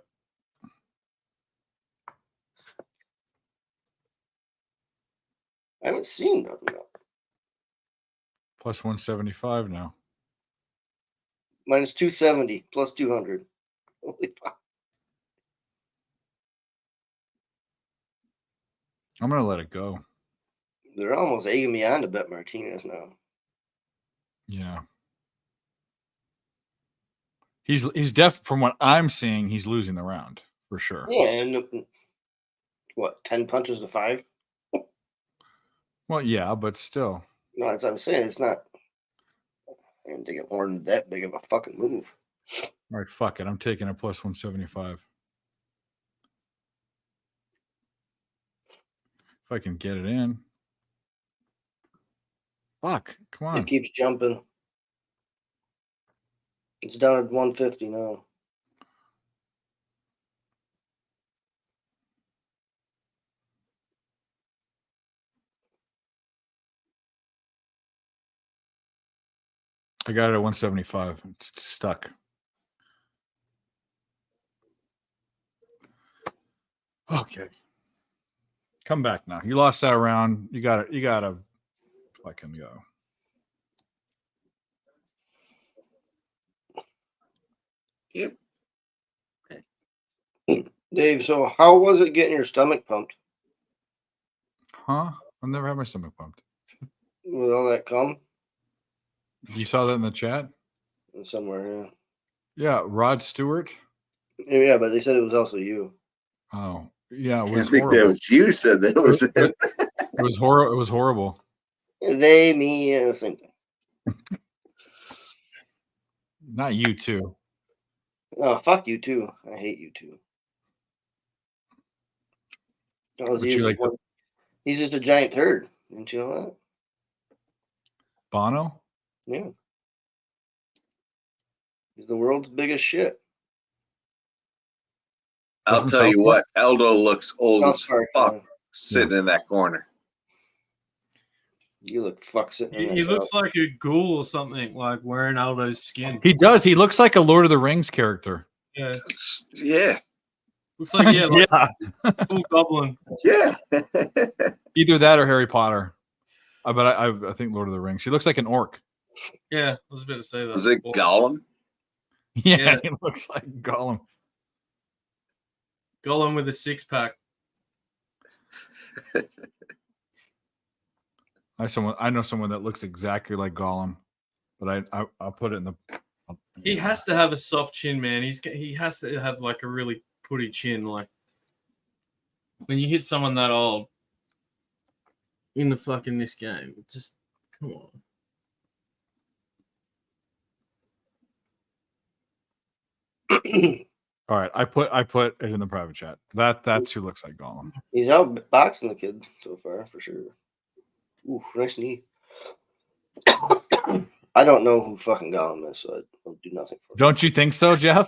I haven't seen nothing though. Plus 175 now. Minus 270. Plus 200. Holy fuck. I'm gonna let it go. They're almost egging me on to bet Martinez now. Yeah. He's deaf from what I'm seeing, he's losing the round for sure. Yeah, and what, 10 punches to 5? Well, yeah, but still. No, that's what I'm saying. It's not. I didn't think it more than that big of a fucking move. All right, fuck it. I'm taking a plus 175. If I can get it in. Fuck, come on. It keeps jumping. It's down at 150 now. I got it at 175. It's stuck. Okay. Come back now. You lost that round. You gotta fucking go. Yep. Dave, so how was it getting your stomach pumped? Huh? I've never had my stomach pumped. With all that cum? You saw that in the chat? Somewhere, yeah. Yeah, Rod Stewart. Yeah, but they said it was also you. Oh, yeah, it I was think horrible. that was you said that was it. It was horrible. It was horrible. They, me, same thing. Not you too. Oh, fuck you too. I hate you too. But you like the- He's just a giant turd. Didn't you know that? Bono? Yeah. He's the world's biggest shit. I'll From tell you South what, Aldo looks old South as Park, fuck man. sitting in that corner. You look fuck sitting in He that looks couch. like a ghoul or something, like wearing Aldo's skin. He does. He looks like a Lord of the Rings character. Yeah, Yeah. looks like like Yeah. full goblin. Yeah. Either that or Harry Potter. But I think Lord of the Rings. He looks like an orc. Yeah, I was about to say that. Was it Gollum? Yeah, Yeah. he looks like Gollum. Gollum with a 6-pack. I know someone that looks exactly like Gollum, but I'll put it in the. He has to have a soft chin, man. He has to have like a really putty chin. Like when you hit someone that old, in the fucking this game. Just come on. All right, I put it in the private chat. That's who looks like Gollum. He's out boxing the kid so far for sure. Ooh, nice knee. I don't know who fucking Gollum is, so I don't do nothing for him. Don't you think so, Jeff?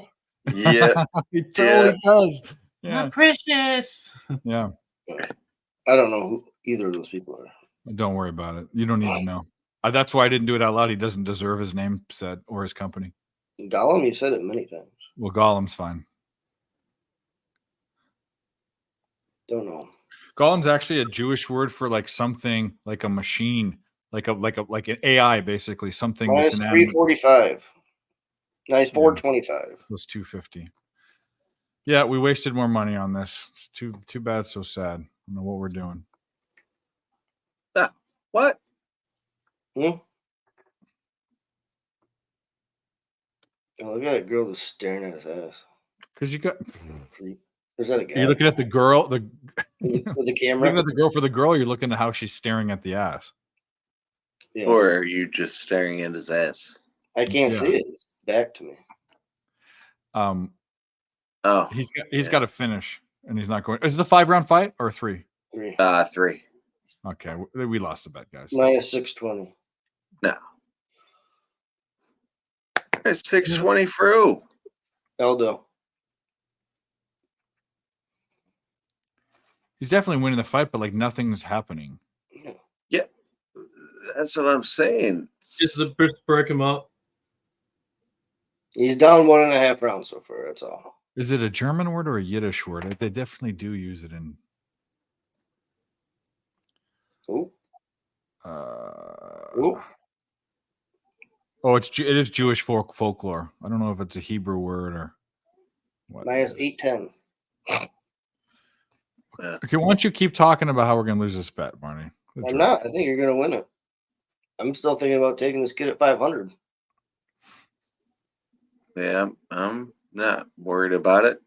Yeah. He totally does. My Yeah. precious. Yeah. I don't know who either of those people are. Don't worry about it. You don't need to know. That's why I didn't do it out loud. He doesn't deserve his name said or his company. Gollum, you said it many times. Well, Gollum's fine. Don't know. Gollum's actually a Jewish word for like something like a machine, like an AI, basically something Minus that's an animal. 345. Nice 425. Was 250. Yeah, we wasted more money on this. It's too bad, so sad. I don't know what we're doing. What? Oh, look at that girl just staring at his ass. Because you got. Is that a guy? You're looking at the girl, with the camera. looking at the girl for the girl. You're looking at how she's staring at the ass. Yeah. Or are you just staring at his ass? I can't see it. It's back to me. Oh, he's got to finish, and he's not going. Is it a 5-round fight or 3? 3. 3. Okay, we lost the bet, guys. Minus 620. No. It's 620 for who? Eldo. He's definitely winning the fight, but like nothing's happening. Yeah, that's what I'm saying. Just the Brits broke him up. He's down 1.5 rounds so far. That's all. Is it a German word or a Yiddish word? They definitely do use it in. Ooh. Oh, it is Jewish folklore. I don't know if it's a Hebrew word or what. Minus 810. Okay, why don't you keep talking about how we're going to lose this bet, Barney? Good I'm job. not. I think you're going to win it. I'm still thinking about taking this kid at 500. Yeah, I'm not worried about it.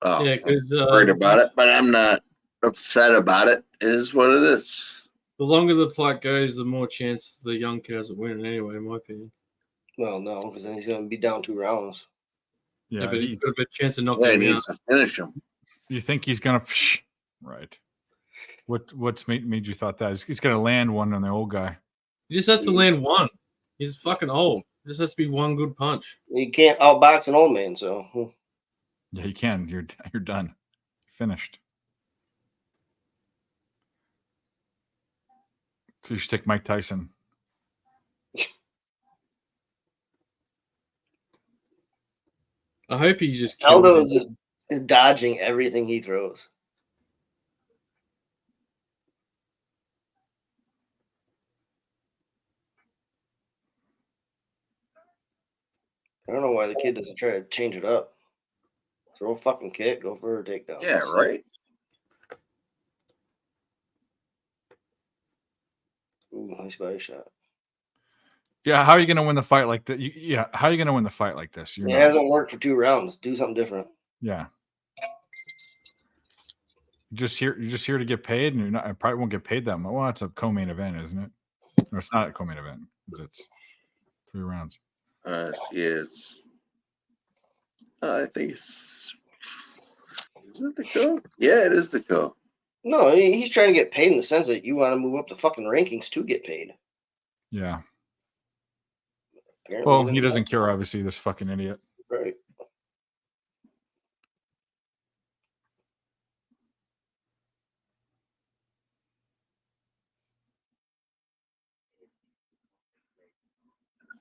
Oh, Yeah, because I'm worried about it, but I'm not upset about it. It is what it is. the longer the fight goes, the more chance the young kid has of winning. Anyway, in my opinion. Well, no, because then he's going to be down 2 rounds. Yeah, but he's got a better chance of Yeah, knocking he him out. needs to finish him. You think he's going to? Right. What's made you thought that? He's going to land one on the old guy. He just has to land one. He's fucking old. It just has to be one good punch. You can't outbox an old man, so. Yeah, you can. You're done. Finished. So you should take Mike Tyson. I hope he just kills Aldo him. is dodging everything he throws. I don't know why the kid doesn't try to change it up. Throw a fucking kick, go for a takedown. Yeah, right. Ooh, nice body shot. Yeah, how are you going to win the fight like that? Yeah, how are you going to win the fight like this? It hasn't worked for 2 rounds. Do something different. Yeah. You're just here to get paid, and you're not. I probably won't get paid that much. Well, it's a co-main event, isn't it? No, it's not a co-main event. It's 3 rounds. Yes. I think it's. Is it the co? Yeah, it is the co. No, he's trying to get paid in the sense that you want to move up the fucking rankings to get paid. Yeah. Apparently Well, he doesn't care. Obviously, this fucking idiot. Right.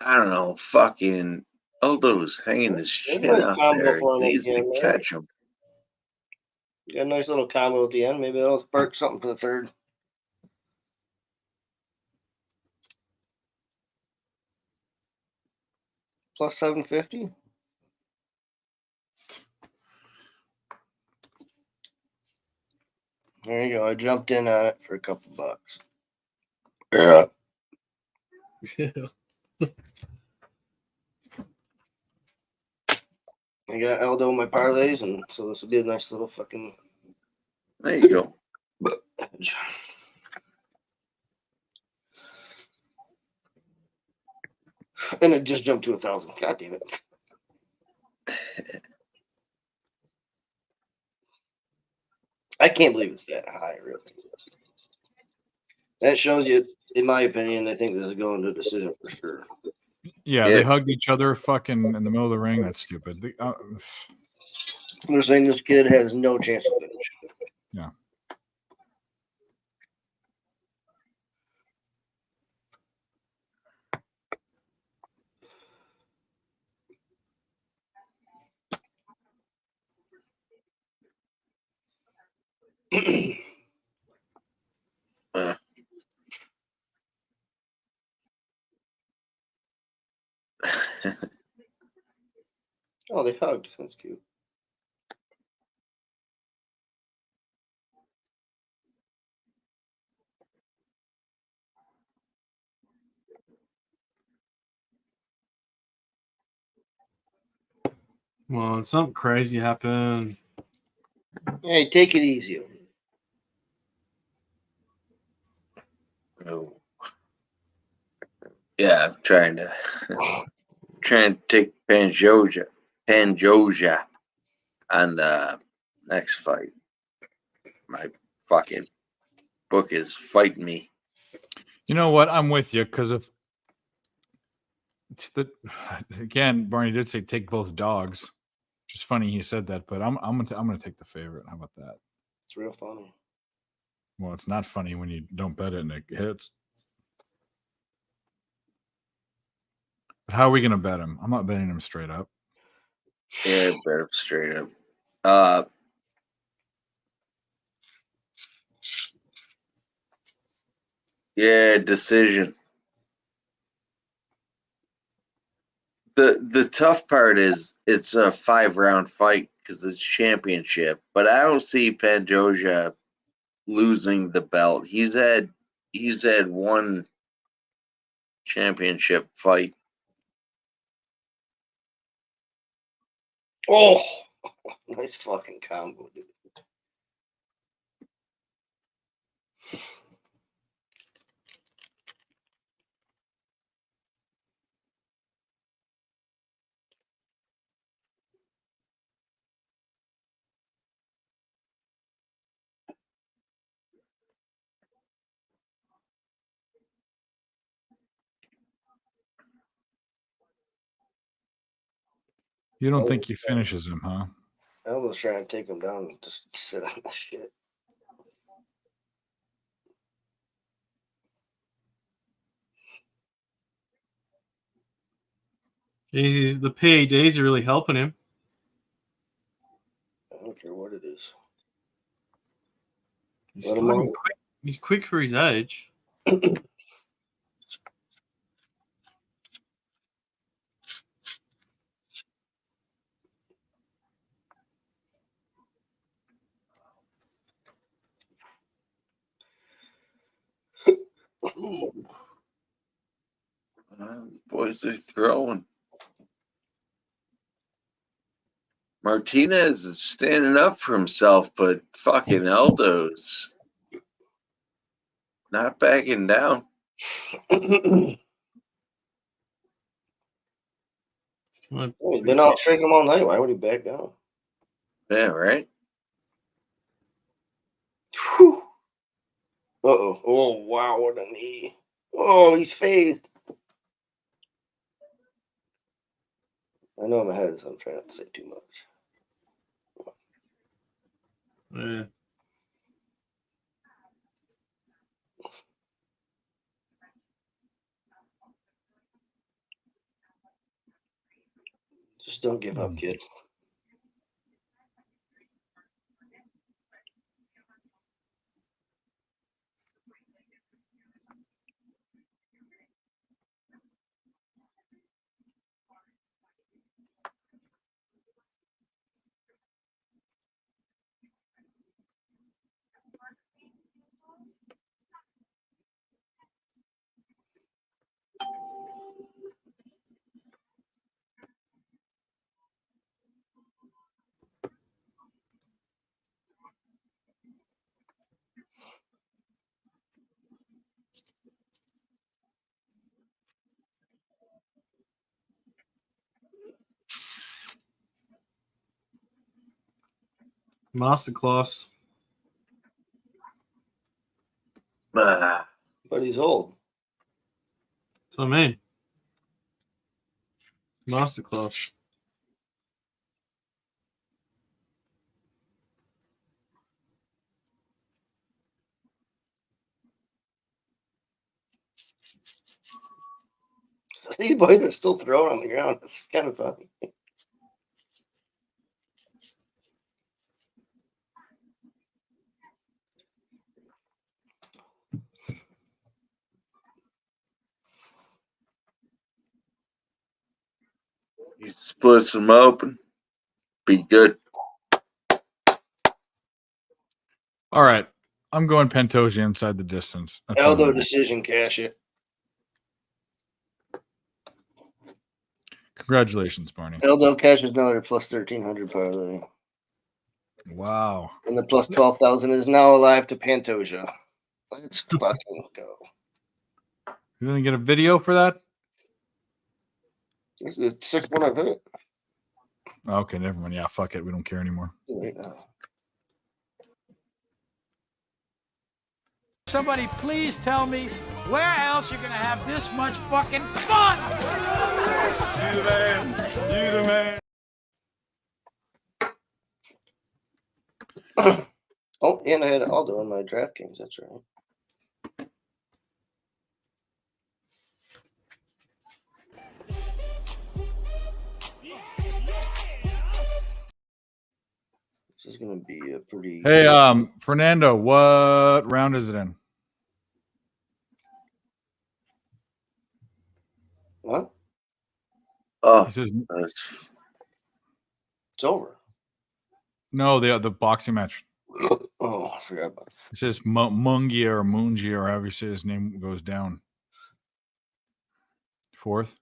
I don't know. Fucking Aldo's hanging his shit nice out combo there. for him He at needs the to end there. catch him. You got a nice little combo at the end. Maybe that'll spark something for the third. Plus 750. There you go. I jumped in on it for a couple bucks. Yeah. I got Aldo in my parlays, and so this will be a nice little fucking. There you go. And it just jumped to 1,000. God damn it. I can't believe it's that high, really. That shows you, in my opinion, I think this is going to a decision for sure. Yeah, Yeah. they hugged each other fucking in the middle of the ring. That's stupid. They're saying this kid has no chance to finish. Yeah. Oh, they hugged. That's cute. Well, something crazy happened. Hey, take it easy. Oh. Yeah, I'm trying to take Pantoja on the next fight. My fucking book is fighting me. You know what? I'm with you because if it's again, Barney did say take both dogs. Which is funny he said that, but I'm gonna take the favorite. How about that? It's real funny. Well, it's not funny when you don't bet it and it hits. But how are we gonna bet him? I'm not betting him straight up. Yeah, bet him straight up. Yeah, decision. The tough part is it's a 5-round fight because it's championship, but I don't see Pantoja losing the belt. He's had one championship fight. Oh, nice fucking combo, dude. You don't think he finishes him, huh? I was trying to take him down and just sit on the shit. Jeez, the PEDs are really helping him. I don't care what it is. He's Let him fucking out. quick. He's quick for his age. Boys are throwing. Martinez is standing up for himself, but fucking Aldo's not backing down. He's been out striking him all night. Why would he back down? Yeah, right? Whew. Uh-oh. Oh, wow. What a knee. Oh, he's phased. I know I'm ahead, so I'm trying not to say too much. Yeah. Just don't give up, kid. Masterclass. Ah, But he's old. That's what I mean. Masterclass. See, boys are still throwing on the ground. It's kind of funny. you split them open. Be good. All right. I'm going Pantoja inside the distance. That's all I'm Aldo doing. decision, cash it. Congratulations, Barney. Aldo cashes another plus 1,300 parlay. Wow. And the plus 12,000 is now alive to Pantoja. Let's fucking go. You gonna get a video for that? It's the sixth one I've hit. Okay, never mind. Yeah, fuck it. We don't care anymore. Right now. Somebody please tell me where else you're gonna have this much fucking fun. You the man. You the man. Oh, and I had Aldo on my DraftKings. That's right. This is going to be a pretty. Hey, Fernando, what round is it in? What? Oh, He says, that's- It's over. no, the boxing match. Oh, I forgot about it. It says Mungia or Mungia or however you say his name goes down. Fourth.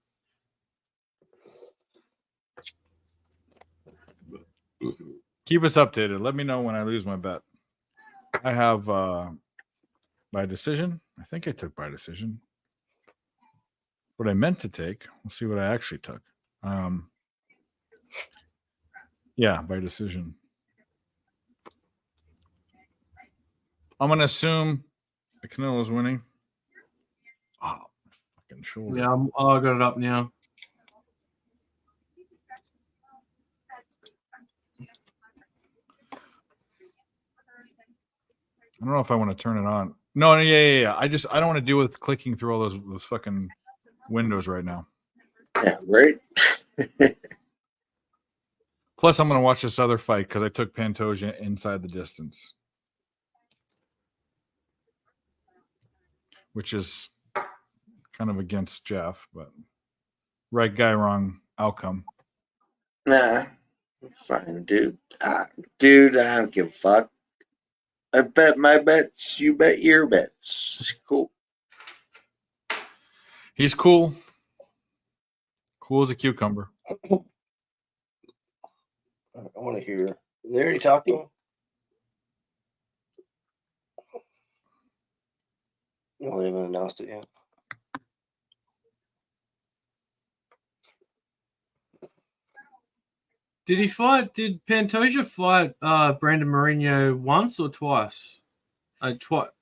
Keep us updated. Let me know when I lose my bet. I have by decision. I think I took by decision. What I meant to take. We'll see what I actually took. Yeah, by decision. I'm gonna assume the Canelo's winning. Oh, fucking shoulder. Yeah, I got it up now. I don't know if I want to turn it on. No, yeah. I don't want to deal with clicking through all those fucking windows right now. yeah, right. Plus, I'm going to watch this other fight because I took Pantoja inside the distance, which is kind of against Jeff, but right guy, wrong outcome. Nah, fine, dude. Dude, I don't give a fuck. I bet my bets. You bet your bets. Cool. He's cool. Cool as a cucumber. I want to hear. They already talked to him? No, they haven't announced it yet. Did Pantoja fight Brandon Mourinho once or twice? I thought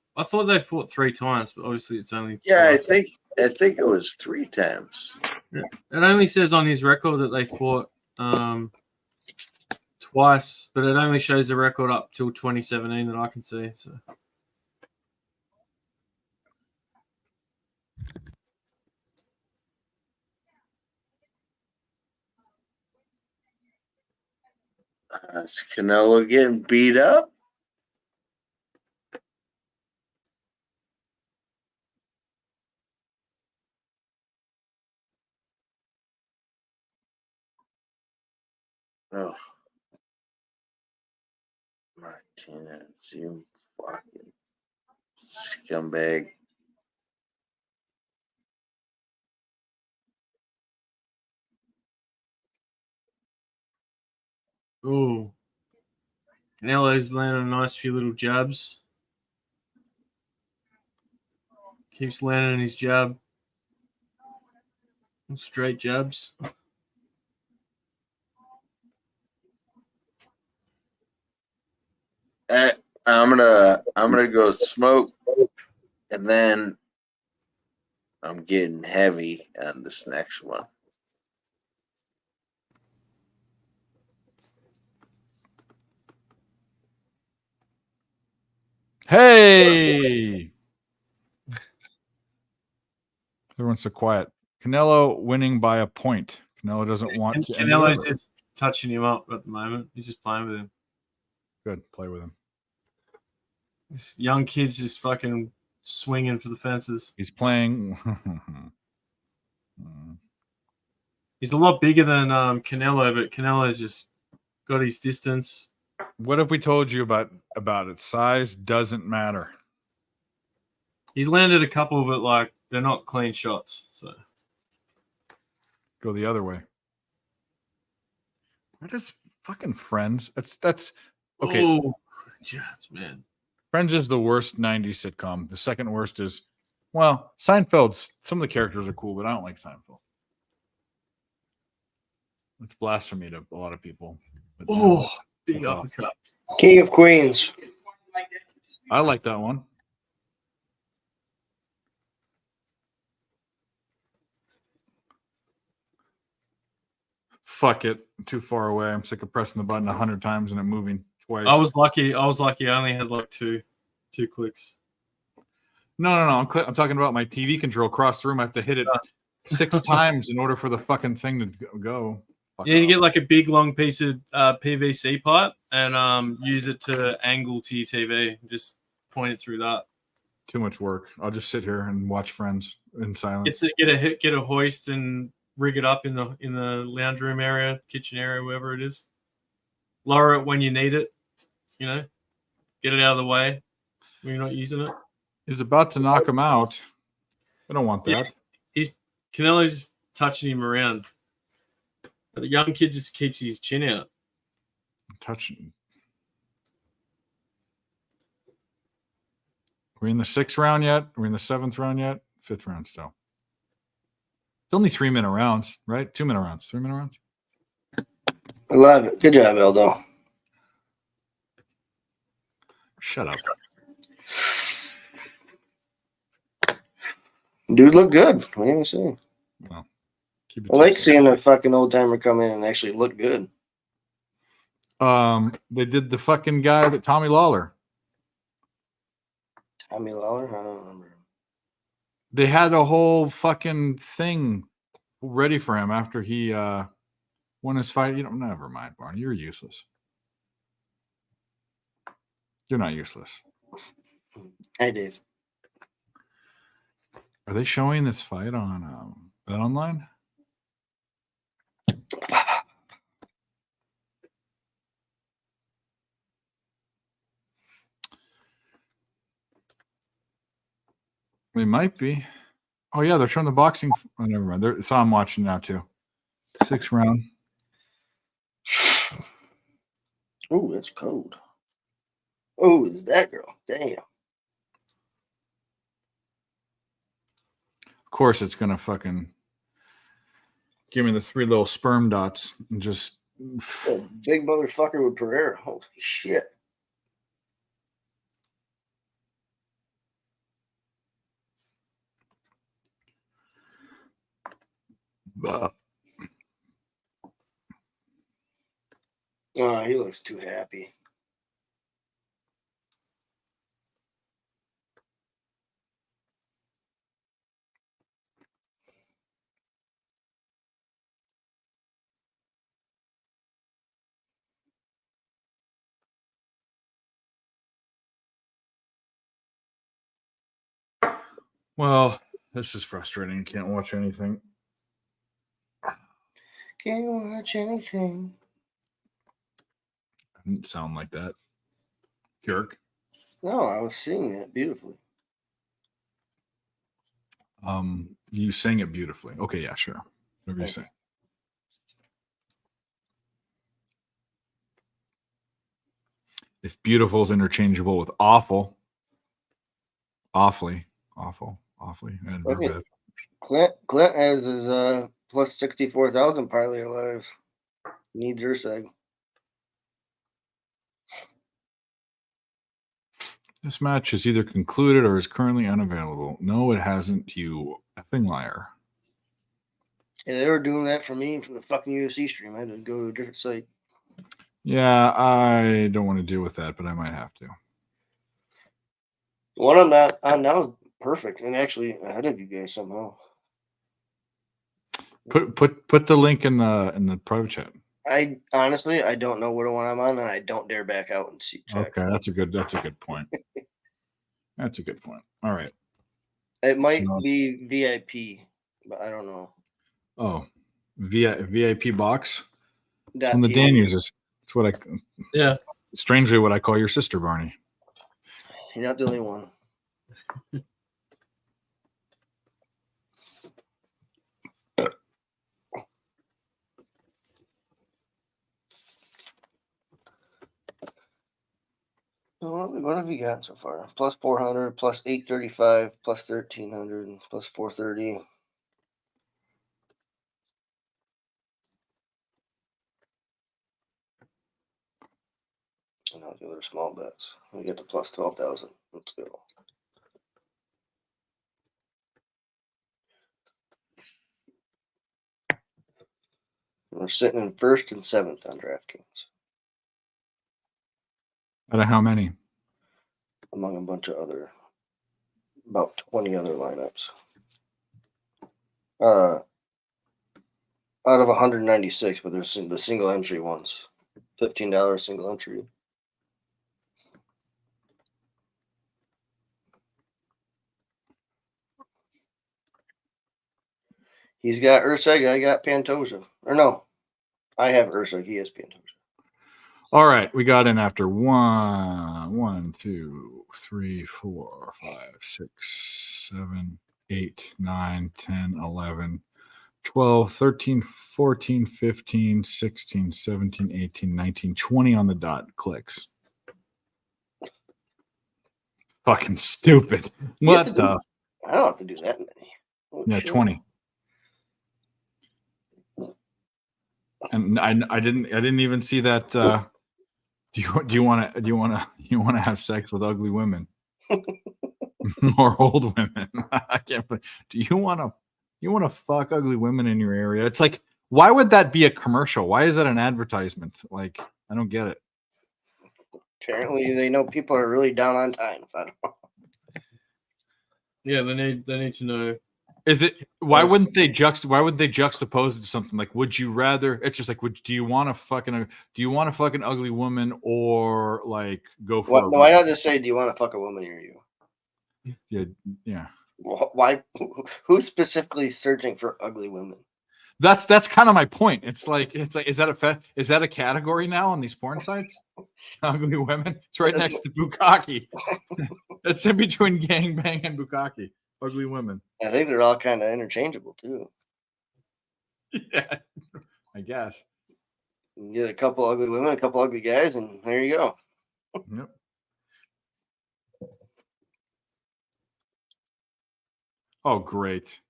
they fought 3 times, but obviously it's only Yeah, twice. I think it was 3 times. It only says on his record that they fought twice, but it only shows the record up till 2017 that I can see. So Is Canelo getting beat up? Oh. Martinez, you fucking scumbag. ooh, Canelo's landing a nice few little jabs. Keeps landing his jab. Straight jabs. I'm gonna go smoke, and then I'm getting heavy on this next one. Hey! Everyone's so quiet. Canelo winning by a point. Canelo doesn't want to end it Canelo's ever. just touching him up at the moment. He's just playing with him. Good. Play with him. This young kid's just fucking swinging for the fences. He's playing. He's a lot bigger than Canelo, but Canelo's just got his distance. What have we told you about it? Size doesn't matter. He's landed a couple, but like they're not clean shots. So Go the other way. What is fucking Friends? That's okay. Oh, Jets, man. Friends is the worst 90s sitcom. The second worst is, well, Seinfeld's, some of the characters are cool, but I don't like Seinfeld. It's blasphemy to a lot of people. But Oh, big uppercut. King of Queens. I like that one. Fuck it. I'm too far away. I'm sick of pressing the button 100 times and it moving twice. I was lucky. I only had like two clicks. No. I'm talking about my TV control across the room. I have to hit it 6 times in order for the fucking thing to go. Fuck You need to off. get like a big long piece of PVC pipe and use it to angle to your TV. Just point it through that. Too much work. I'll just sit here and watch Friends in silence. Get a hoist and rig it up in the lounge room area, kitchen area, wherever it is. Lower it when you need it. You know, get it out of the way when you're not using it. He's about to knock him out. I don't want that. Yeah, Canelo's touching him around. But the young kid just keeps his chin out. Touching. Are we in the 6th round yet? Are we in the 7th round yet? 5th round still. It's only 3-minute rounds, right? 2-minute rounds. 3-minute rounds. I love it. Good job, Eldo. Shut up. Dude, look good. What do you say? Well, keep it I like to seeing a fucking old timer come in and actually look good. They did the fucking guy that Tommy Lawler. Tommy Lawler? I don't remember. They had a whole fucking thing ready for him after he won his fight. You know, never mind, Barney. You're useless. You're not useless. I did. Are they showing this fight on BetOnline? They might be. Oh yeah, they're showing the boxing. Oh, never mind. So I'm watching now too. 6th round. Oh, it's cold. Oh, it's that girl. Damn. Of course, it's gonna fucking give me the 3 little sperm dots and just. Oh, big motherfucker with Pereira. Holy shit. Oh, he looks too happy. Well, this is frustrating. Can't watch anything. Can't watch anything. I didn't sound like that. Jerk. No, I was singing it beautifully. You sang it beautifully. Okay, yeah, sure. Whatever you say. If beautiful is interchangeable with awful, awfully, awful, awfully, and Okay. verb. Clint has his plus 64,000 parlay alive. Needs her seg. This match is either concluded or is currently unavailable. No, it hasn't, you effing liar. Yeah, they were doing that for me for the fucking UFC stream. I had to go to a different site. Yeah, I don't want to deal with that, but I might have to. The one I'm not on now is perfect and actually ahead of you guys somehow. Put the link in the private chat. I honestly I don't know what one I'm on, and I don't dare back out and see. Check. Okay, that's a good point. That's a good point. All right. It might So- be VIP, but I don't know. Oh, VIP box. That's Dot one that TM. Dan uses. It's what I. Yeah. Strangely, what I call your sister, Barney. You're not the only one. So what have you got so far? Plus 400, plus 835, plus 1300, and plus 430. And I'll give it a small bets. We get to plus 12,000. Let's go. We're sitting in first and seventh on DraftKings, Out of how many? among a bunch of other, about 20 other lineups. Out of 196, but there's the single entry ones. $15 single entry. He's got Urseg, I got Pantoja. Or no, I have Urseg, he has Pantoja. All right, we got in after 1, 2, 3, 4, 5, 6, 7, 8, 9, 10, 11, 12, 13, 14, 15, 16, 17, 18, 19, 20 on the dot clicks. Fucking stupid. You have What to the? I don't have to do that many. Oh, Yeah, shit. 20. And I didn't even see that. Do you want to have sex with ugly women or old women? I can't. Do you want to fuck ugly women in your area? It's like, why would that be a commercial? Why is that an advertisement? Like, I don't get it. Apparently, they know people are really down on times. I don't know. Yeah, they need to know. Is it? Why wouldn't they juxtapose it to something like? Would you rather? It's just like, do you want to fuck an ugly woman or like go for? What, why not just say, "Do you want to fuck a woman near you?" Yeah. Why? Who's specifically searching for ugly women? That's kind of my point. It's like is that a category now on these porn sites? Ugly women. It's right next to bukkake. It's in between gangbang and bukkake. Ugly women. I think they're all kind of interchangeable too. Yeah, I guess. You get a couple ugly women, a couple ugly guys, and there you go. Yep. Oh, great.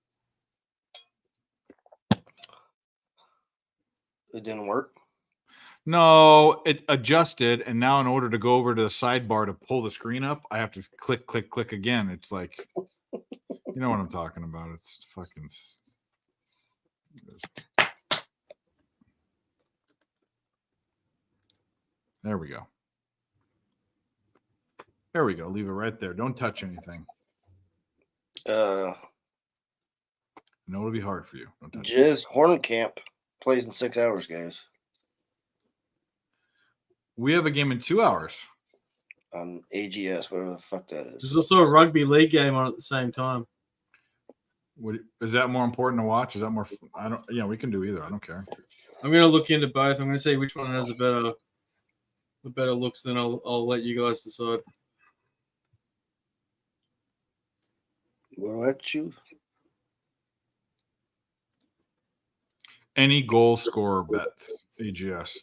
It didn't work. No, it adjusted, and now in order to go over to the sidebar to pull the screen up, I have to click, click, click again. It's like, you know what I'm talking about. It's fucking. There we go. There we go. Leave it right there. Don't touch anything. Uh, I know it'll be hard for you. Don't touch Jizz Horncamp plays in 6 hours, guys. We have a game in 2 hours. On AGS, whatever the fuck that is. There's also a rugby league game on at the same time. Is that more important to watch? Is that more? I don't. Yeah, we can do either. I don't care. I'm gonna look into both. I'm gonna see which one has the better looks. Then I'll let you guys decide. What do I choose? Any goal scorer bets AGS.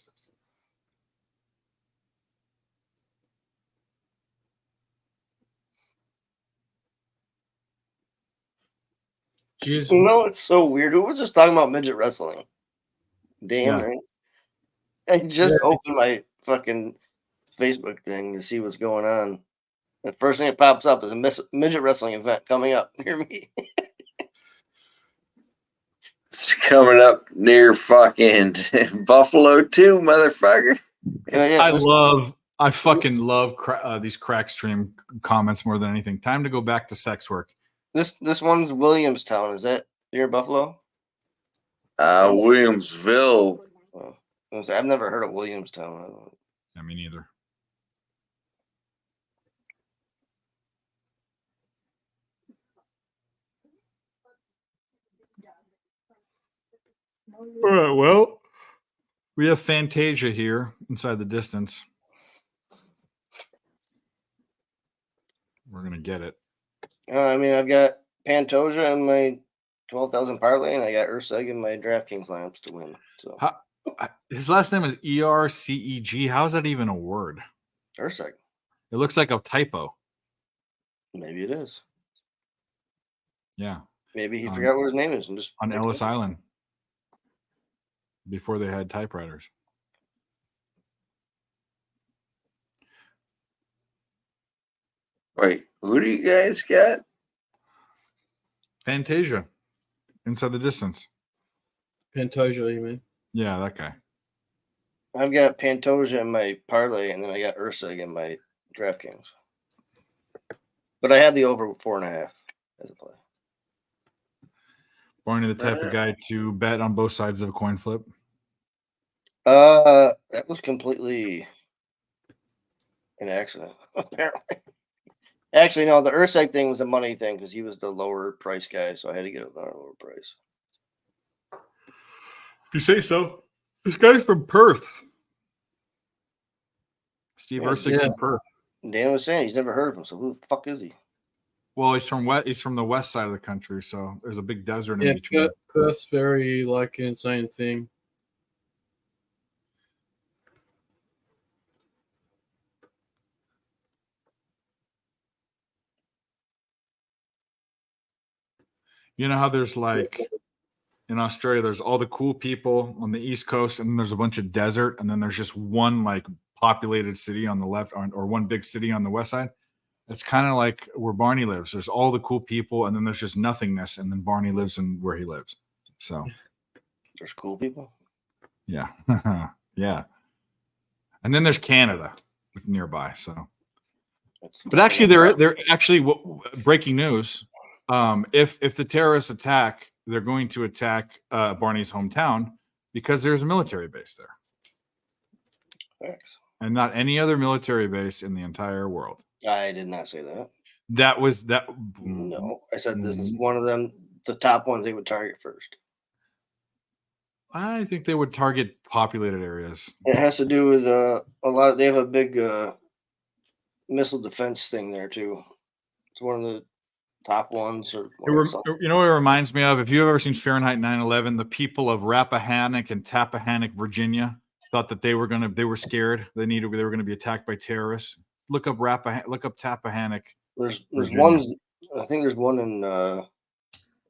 Jeez. You know, it's so weird. Who was just talking about midget wrestling? Damn, Yeah. right? I just opened my fucking Facebook thing to see what's going on. The first thing that pops up is a midget wrestling event coming up near me. It's coming up near fucking Buffalo too, motherfucker. I fucking love these crack stream comments more than anything. Time to go back to sex work. This one's Williamstown. Is that near Buffalo? Williamsville. Oh, I've never heard of Williamstown. Yeah, me neither. All right, well, we have Fantasia here inside the distance. We're going to get it. I mean, I've got Pantoja in my 12,000 parlay, and I got Urseg in my DraftKings lineups to win. So his last name is Erceg. How is that even a word? Urseg. It looks like a typo. Maybe it is. Yeah. Maybe he forgot what his name is and just on Ellis Island before they had typewriters. Wait, who do you guys got? Fantasia. Inside the distance. Pantoja, you mean? Yeah, that guy. I've got Pantoja in my parlay, and then I got Urseg in my DraftKings. But I had the over 4.5 as a play. Barney, the type of guy to bet on both sides of a coin flip. That was completely an accident, apparently. Actually, no, the Urseg thing was a money thing because he was the lower price guy, so I had to get it on a lower price. If you say so. This guy's from Perth. Steve Urseg's from Perth. Dan was saying he's never heard of him, so who the fuck is he? Well, he's from the west side of the country, so there's a big desert in between. Perth's very like an insane thing. You know how there's like in Australia, there's all the cool people on the East Coast, and then there's a bunch of desert, and then there's just one like populated city on the left, or one big city on the west side. It's kind of like where Barney lives. There's all the cool people, and then there's just nothingness, and then Barney lives in where he lives. So there's cool people. Yeah, yeah. And then there's Canada nearby. So, but actually, they're actually breaking news. If the terrorists attack, they're going to attack Barney's hometown because there's a military base there. Thanks. And not any other military base in the entire world. I did not say that. That was that. No, I said this is one of them, the top ones they would target first. I think they would target populated areas. It has to do with a lot. They have a big missile defense thing there too. It's one of the top ones. Or you know what it reminds me of? If you've ever seen Fahrenheit 9/11, the people of Rappahannock and Tappahannock, Virginia, thought that they were scared. They were going to be attacked by terrorists. Look up Tappahannock. There's one. I think there's one in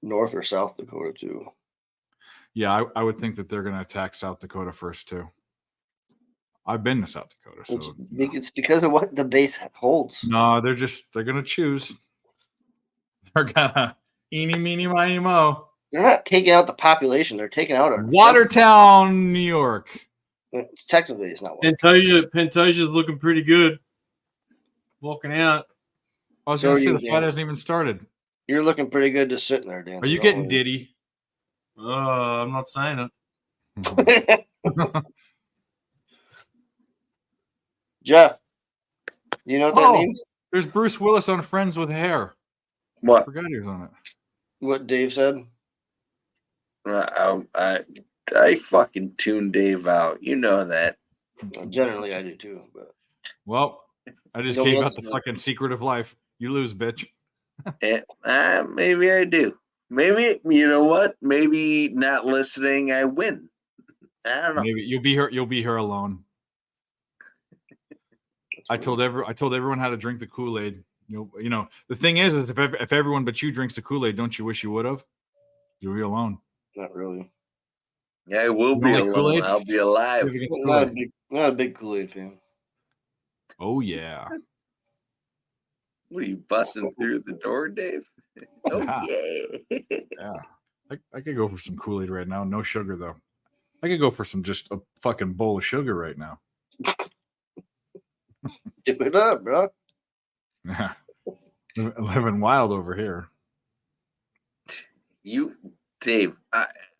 North or South Dakota too. Yeah, I would think that they're going to attack South Dakota first too. I've been to South Dakota, so it's because of what the base holds. No, they're going to choose. They're gonna eeny, meeny, miny, mo. They're not taking out the population. They're taking out Watertown, New York. Technically, it's not. Pantoja's looking pretty good. Walking out. I was going to say the fight hasn't even started. You're looking pretty good just sitting there, Dan. Are you getting Diddy? I'm not saying it. Jeff, you know what that means? There's Bruce Willis on Friends with Hair. What? I forgot he was on it. What Dave said? I fucking tuned Dave out. You know that. Well, generally, I do too. But I just gave out the fucking secret of life. You lose, bitch. Maybe I do. Maybe you know what? Maybe not listening, I win. I don't know. Maybe you'll be here alone. I told everyone how to drink the Kool-Aid. You know, the thing is if everyone but you drinks the Kool-Aid, don't you wish you would have? You'll be alone. Not really. Yeah, I will be alone. Kool-Aid? I'll be alive. Not a big Kool-Aid fan. Oh yeah. What are you busting through the door, Dave? Oh yeah. Yeah. I could go for some Kool-Aid right now. No sugar though. I could go for some just a fucking bowl of sugar right now. Dip it up, bro. Yeah. Living wild over here. Dave,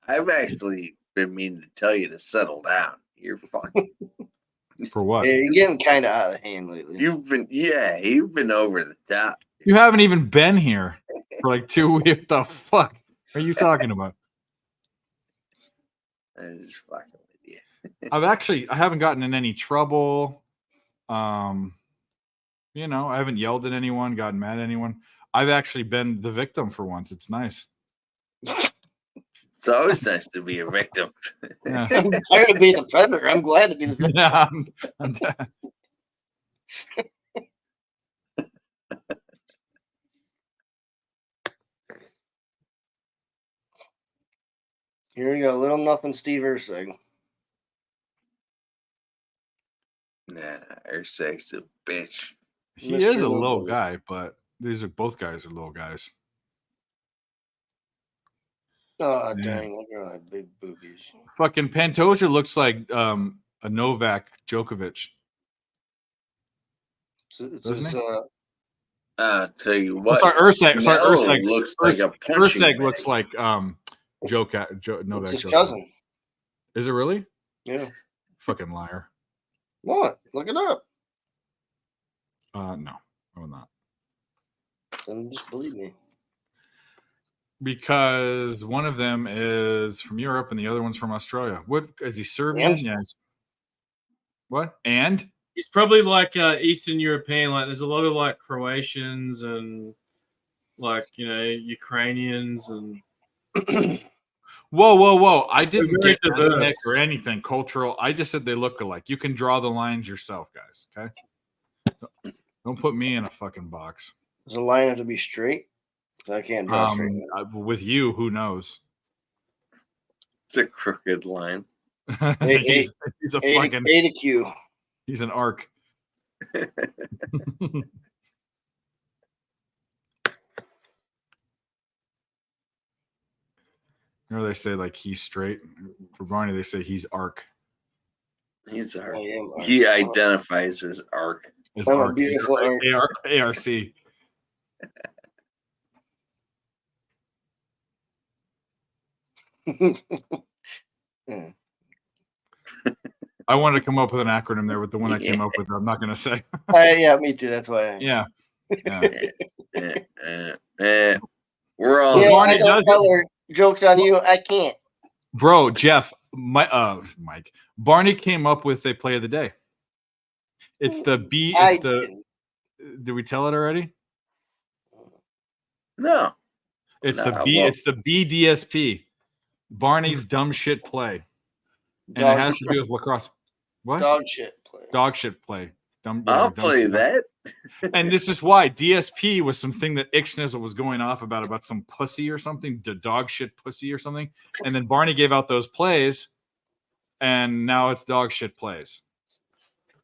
I've actually been meaning to tell you to settle down. You're fucking. For what? Yeah, you're getting kind of out of hand lately. You've been over the top. You haven't even been here for like 2 weeks. What the fuck are you talking about? I'm just fucking with you. I haven't gotten in any trouble. You know, I haven't yelled at anyone, gotten mad at anyone. I've actually been the victim for once. It's nice. It's always nice to be a victim. Yeah. I'm tired of being a predator. I'm glad to be the victim. Yeah, Here we go. Little nothing Steve Ursig. Nah, Ursak's a bitch. he Mr. is a little Nobody. guy, but both guys are little guys. Oh, Yeah. dang. That girl had big boobies. Fucking Pantoja looks like a Novak Djokovic. It's Doesn't his, he? I'll tell you Oh, what. sorry, Urseg. Sorry, Canelo Urseg. looks like a punching Urseg bag. looks like Novak It's his Djokovic. cousin. Is it really? Yeah. Fucking liar. What? Look it up. No, I will not. Then just believe me. Because one of them is from Europe and the other one's from Australia. What is he Serbian? And? Yes. What? And He's probably like Eastern European. Like there's a lot of like Croatians and like Ukrainians and. whoa! I didn't very get diverse. ethnic or anything cultural. I just said they look alike. You can draw the lines yourself, guys. Okay. Don't put me in a fucking box. Does the line have to be straight? I can't draw straight. With you, who knows? It's a crooked line. he's a fucking. A to Q. He's an arc. You know, they say like he's straight. For Barney, they say he's arc. He's arc. I am arc. He identifies as arc. His I'm a arc. beautiful arc. ARC. Yeah. I wanted to come up with an acronym there, but the one I came up with, I'm not going to say. Yeah, me too. That's why. Yeah. We're all. Yeah, Barney I don't does it. tell her. Joke's on you. I can't. Bro, Jeff, Mike, Barney came up with a play of the day. It's the B. It's the. didn't. Did we tell it already? No. It's No, the B. well- It's the BDSP. Barney's dumb shit play, and Dog it has to shit. do with lacrosse. What? Dog shit play. Dog shit play. Dumb. I'll dumb play shit. that. And this is why DSP was something that Ixnizzle was going off about some pussy or something, the dog shit pussy or something. And then Barney gave out those plays, and now it's dog shit plays.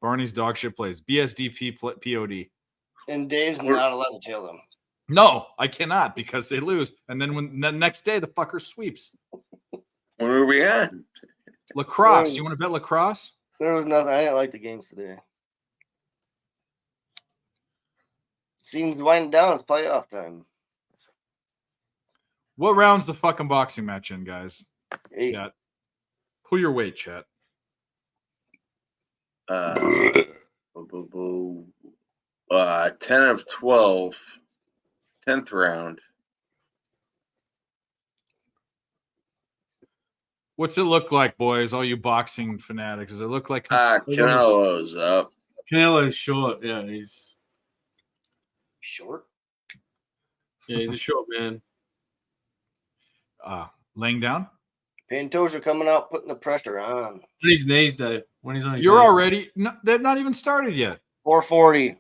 Barney's dog shit plays. BSDP POD. And Dave's not allowed to tell them. No, I cannot because they lose. And then when the next day the fucker sweeps. When are we on? Lacrosse. You want to bet lacrosse? There was nothing. I didn't like the games today. Seems winding down. It's playoff time. What round's the fucking boxing match in, guys? 8. Chat. Pull your weight, chat. 10 of 12. 10th round. What's it look like, boys? All you boxing fanatics. Does it look like everyone's- Canelo's up. Canelo's short. Yeah, he's Short. he's a short man. laying down? Pantoja coming out, putting the pressure on. On his knees, Dave. When he's on his You're knees. already they've not even started yet. 440.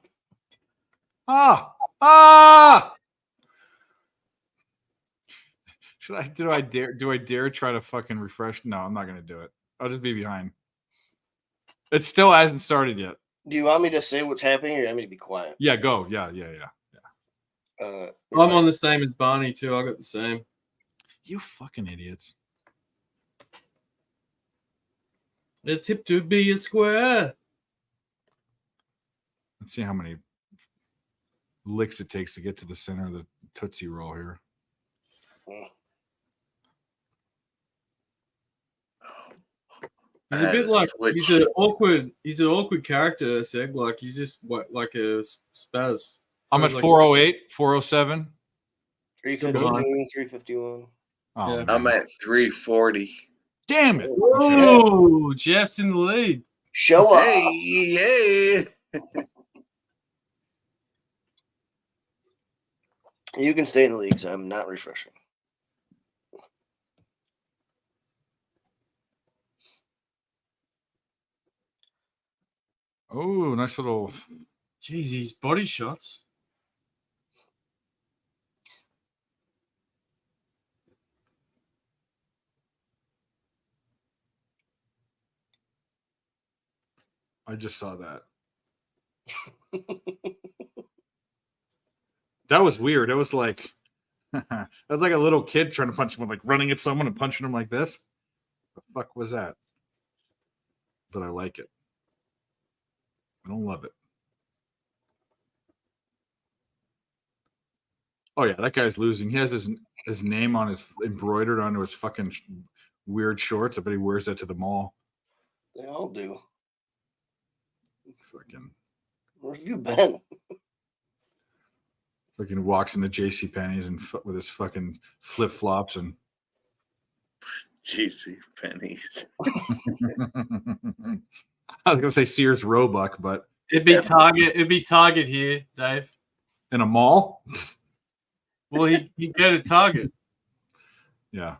Should I do I dare try to fucking refresh? No, I'm not gonna do it. I'll just be behind. It still hasn't started yet. Do you want me to say what's happening or do you want me to be quiet? Yeah, go. Yeah. I'm on the same as Barney too. I got the same. You fucking idiots. It's hip to be a square. Let's see how many licks it takes to get to the center of the Tootsie Roll here. He's a bit like he's an awkward character, Seg. Like he's just like a spaz. I'm at 408, 407. 351, 351. Oh, Yeah. I'm at 340. Damn it. Oh, Jeff's in the lead. Show up. Hey. You can stay in the league, so I'm not refreshing. Oh, nice little. Jeez, these body shots. I just saw that. That was weird. It was like that was like a little kid trying to punch someone, like running at someone and punching them like this. The fuck was that? But I like it. I don't love it. Oh yeah, that guy's losing. He has his name on his embroidered onto his fucking weird shorts. I bet he wears that to the mall. They all do. Fucking. Where have you been? Fucking walks into J.C. Penney's and with his fucking flip flops and J.C. Penney's. I was gonna say Sears Roebuck, but It'd be Target. It'd be Target here, Dave. in a mall. Well, he'd go to Target. Yeah.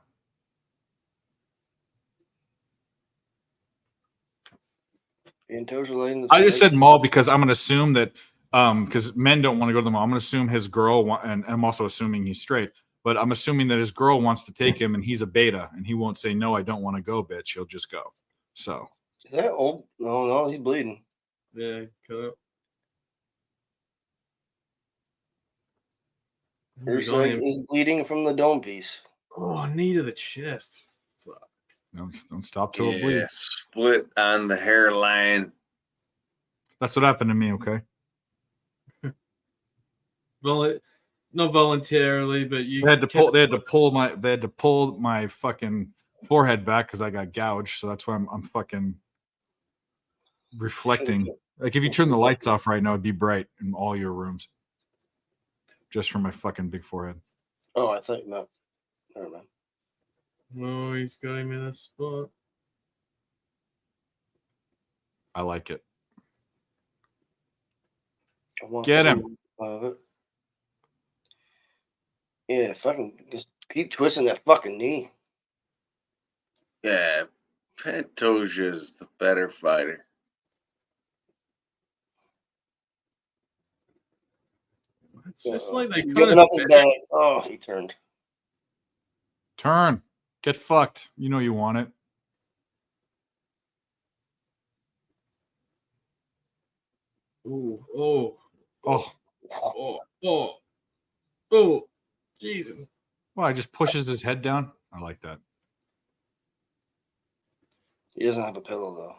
I just said mall because I'm gonna assume that because men don't want to go to the mall. I'm gonna assume his girl and I'm also assuming he's straight, but I'm assuming that his girl wants to take him and he's a beta and he won't say no, I don't want to go, bitch. He'll just go. So Is that old? No, he's bleeding. Yeah, cut up. Ursula is bleeding from the dome piece. Oh, knee to the chest. Fuck. don't stop till it Yeah, bleeds. split on the hairline. That's what happened to me. Okay. Well, not voluntarily, but you They had to pull my fucking forehead back because I got gouged. So that's why I'm fucking reflecting. Like if you turn the lights off right now, it'd be bright in all your rooms. Just from my fucking big forehead. Oh, I thought you meant. Never mind. Oh, he's got him in a spot. I like it. I want Get some him. of it. Yeah, fucking just keep twisting that fucking knee. Yeah, Pantoja's the better fighter. It's just like they kind Giving of up his back. Oh, he turned. Turn. Get fucked. You know you want it. Ooh, oh, Oh. oh, Jesus. Well, he just pushes his head down. I like that. He doesn't have a pillow though.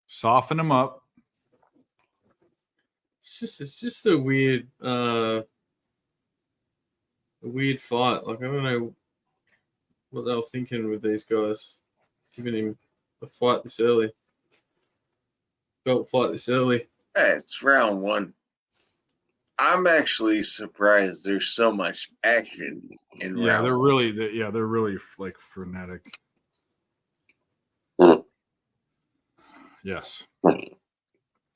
Soften him up. It's just a weird fight. Like I don't know what they were thinking with these guys, giving him a fight this early. Belt fight this early. Yeah, it's round one. I'm actually surprised there's so much action in Yeah, round they're one. really like frenetic. Yes.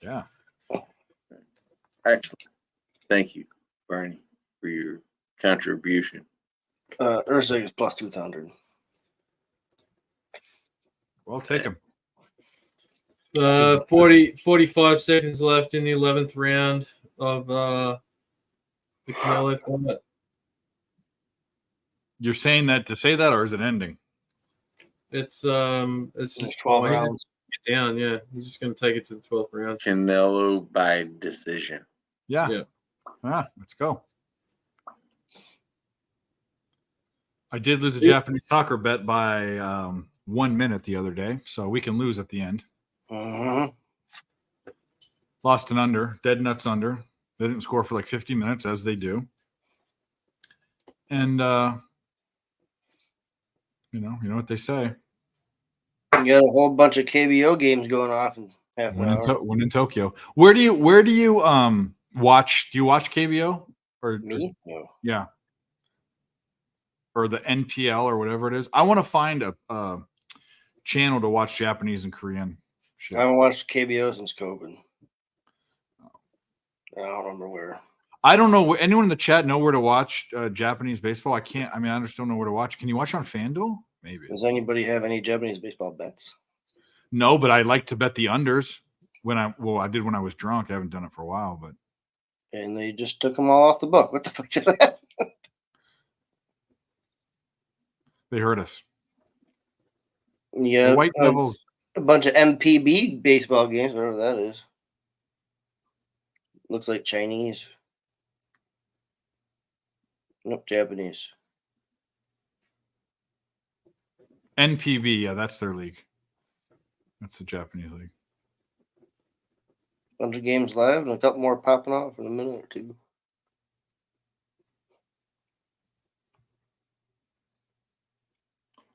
Yeah. Excellent. Thank you, Barney, for your contribution. Ursig is plus 200. Well, take him. 45 seconds left in the 11th round of the Canelo fight. You're saying that to say that, or is it ending? It's just 12 he's just rounds. get down. Yeah, he's just going to take it to the 12th round. Canelo by decision. Yeah. Let's go. I did lose a Japanese soccer bet by 1 minute the other day, so we can lose at the end. Lost an under, dead nuts under. They didn't score for like 50 minutes, as they do. And you know what they say. You got a whole bunch of KBO games going off in half an hour. One in Tokyo. Where do you watch? Do you watch KBO or Me? No. Yeah. Or the NPL or whatever it is. I want to find a channel to watch Japanese and Korean shit. I haven't watched KBO since COVID. I don't remember where. I don't know. Anyone in the chat know where to watch Japanese baseball? I can't. I mean, I just don't know where to watch. Can you watch on FanDuel? Maybe. Does anybody have any Japanese baseball bets? No, but I like to bet the unders. I did when I was drunk. I haven't done it for a while, but. And they just took them all off the book. What the fuck just happened? They hurt us. Yeah, The White Devils. A bunch of MPB baseball games, whatever that is. Looks like Chinese. Nope, Japanese. NPB, yeah, that's their league. That's the Japanese league. Bunch of games live and a couple more popping off in a minute or two.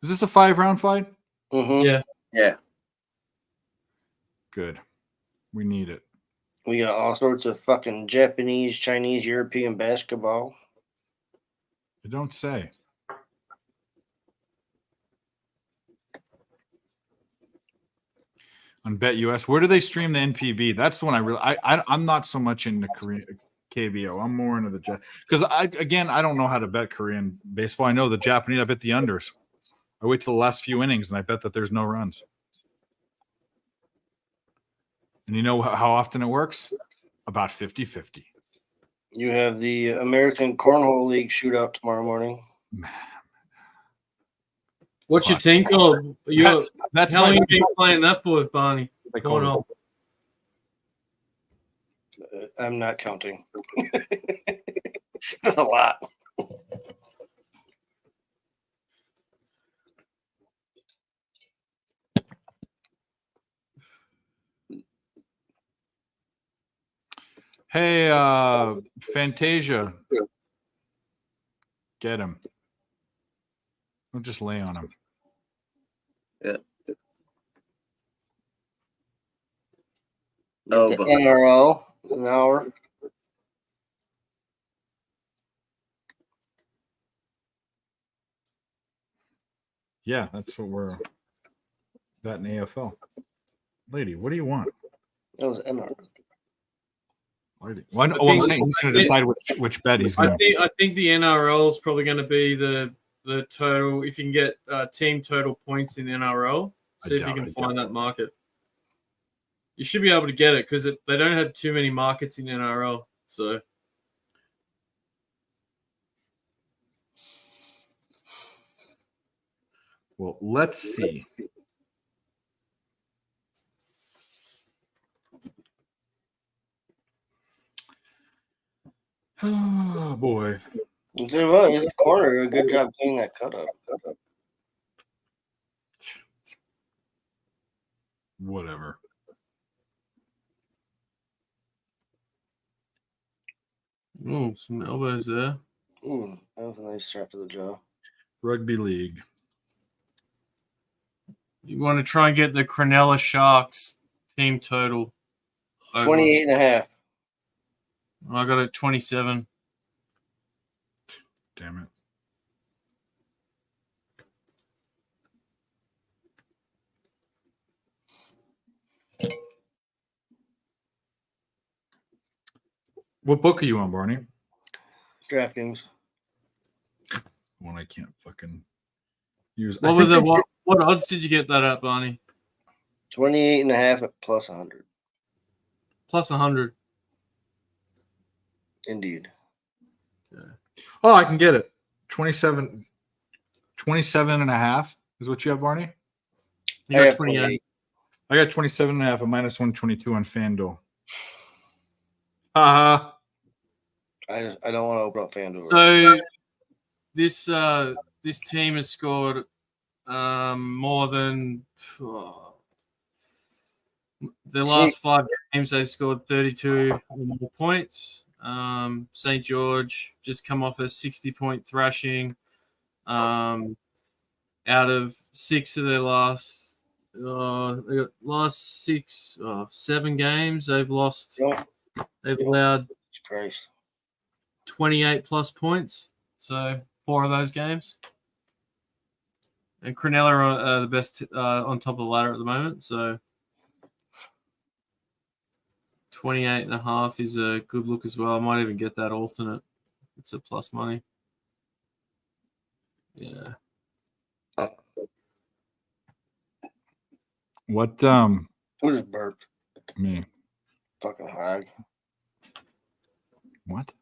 Is this a 5-round fight? Mm-hmm. Yeah. Yeah. Good. We need it. We got all sorts of fucking Japanese, Chinese, European basketball. You don't say. On BetUS, where do they stream the NPB? That's the one I really. I'm not so much into Korean KBO. I'm more into the Jet because I don't know how to bet Korean baseball. I know the Japanese. I bet the unders. I wait till the last few innings and I bet that there's no runs. And you know how often it works? About 50-50. You have the American Cornhole League shootout tomorrow morning. What's your team called? That's how long my- you been playing that for, Barney? They call it- Cornhole. I'm not counting. That's a lot. Hey, Fantasia. Get him. Don't just lay on him. Yeah. The NRL an hour. Yeah, that's what we're that in AFL. Lady, what do you want? That was NRL. Lady. Well, I'm saying he's going to decide which bet he's going to. I think the NRL is probably going to be the total. If you can get team total points in NRL, see if you can find that market. You should be able to get it because they don't have too many markets in NRL. So Well, let's see. Oh boy. I'll tell you what, he's a corner. A good job cleaning that cut up. Whatever. ooh, some elbows there. Ooh, that was a nice strap to the jaw. Rugby league. You want to try and get the Cronulla Sharks team total. over. 28.5. I got it 27. Damn it. What book are you on, Barney? DraftKings. One I can't fucking use. What were the what odds did you get that at, Barney? 28.5 at plus 100. Plus 100. Indeed. Oh, I can get it. 27 and a half is what you have, Barney? You I got have 28. I got 27.5 and minus 122 on FanDuel. Uh-huh. I don't want to open up FanDuel. So this team has scored more than the last 5 games. They've scored 32 or more points. St. George just come off a 60-point thrashing. Out of 6 of their last 7 games, they've lost. They've allowed 28 plus points. So 4 of those games. And Cronulla are the best on top of the ladder at the moment. So 28.5 is a good look as well. I might even get that alternate. It's a plus money. Yeah. What Who just burped? me? Fucking hog. What?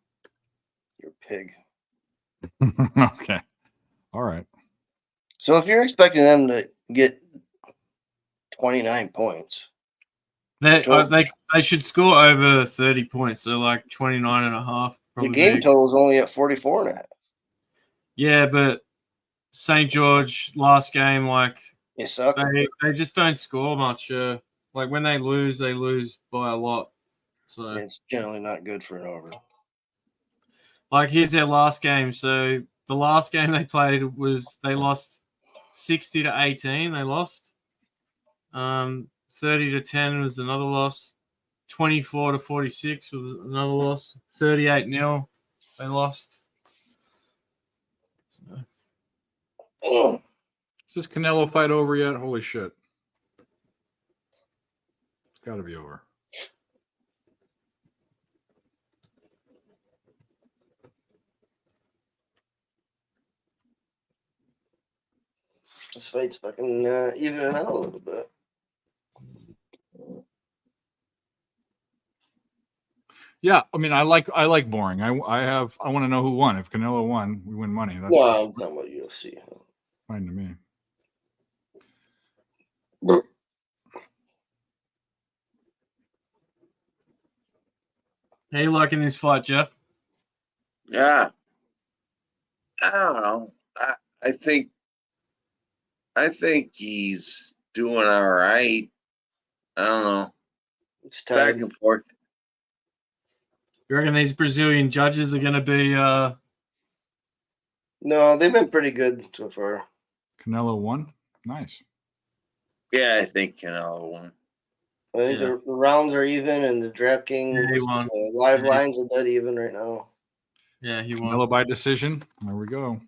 You're a pig. Okay. All right. So if you're expecting them to get 29 points, They should score over 30 points. So like 29.5. the game total is only at 44.5. Yeah, but St. George last game, like You suck. they just don't score much. Like when they lose by a lot. So It's generally not good for an over. like here's their last game. So the last game they played was they lost 60-18. They lost. 30-10 was another loss. 24-46 was another loss. 38-0 they lost. So. Is this Canelo fight over yet? Holy shit. It's got to be over. This fight's fucking evening out a little bit. Yeah, I mean, I like boring. I want to know who won. If Canelo won, we win money. That's No, I'm talking about UFC. fine to me. How you liking this fight, Jeff? Yeah. I don't know. I think he's doing all right. I don't know. It's back and forth. You reckon these Brazilian judges are going to be? No, they've been pretty good so far. Canelo won. Nice. Yeah, I think Canelo won. I think the rounds are even, and the DraftKings he won. live lines are dead even right now. Yeah, he won. Canelo by decision. There we go.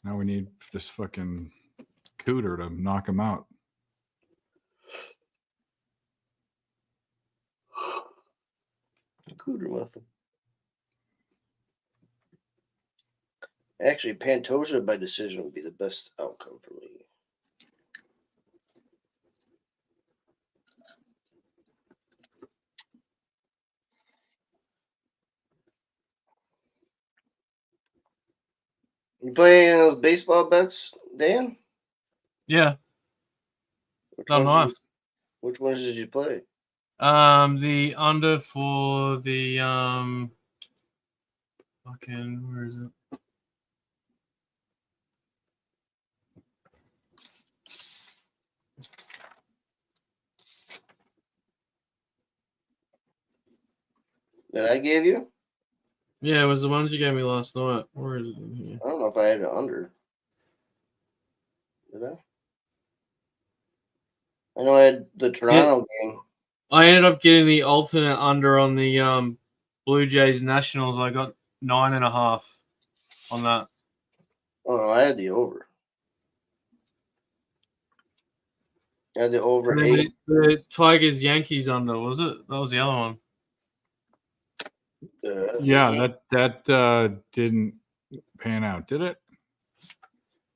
Now we need this fucking Cooter to knock him out. Cooter muffin. Actually, Pantoja by decision would be the best outcome for me. You play any of those baseball bets, Dan? Yeah. Done nice. Which ones did you play? The under for the fucking where is it? That I gave you? Yeah, it was the ones you gave me last night. Where is it in here? I don't know if I had it under. Did I? I know I had the Toronto game. I ended up getting the alternate under on the Blue Jays Nationals. I got 9.5 on that. Oh no, I had the over. I had the over And then 8. the Tigers Yankees under, was it? That was the other one. Yeah, that didn't pan out, did it?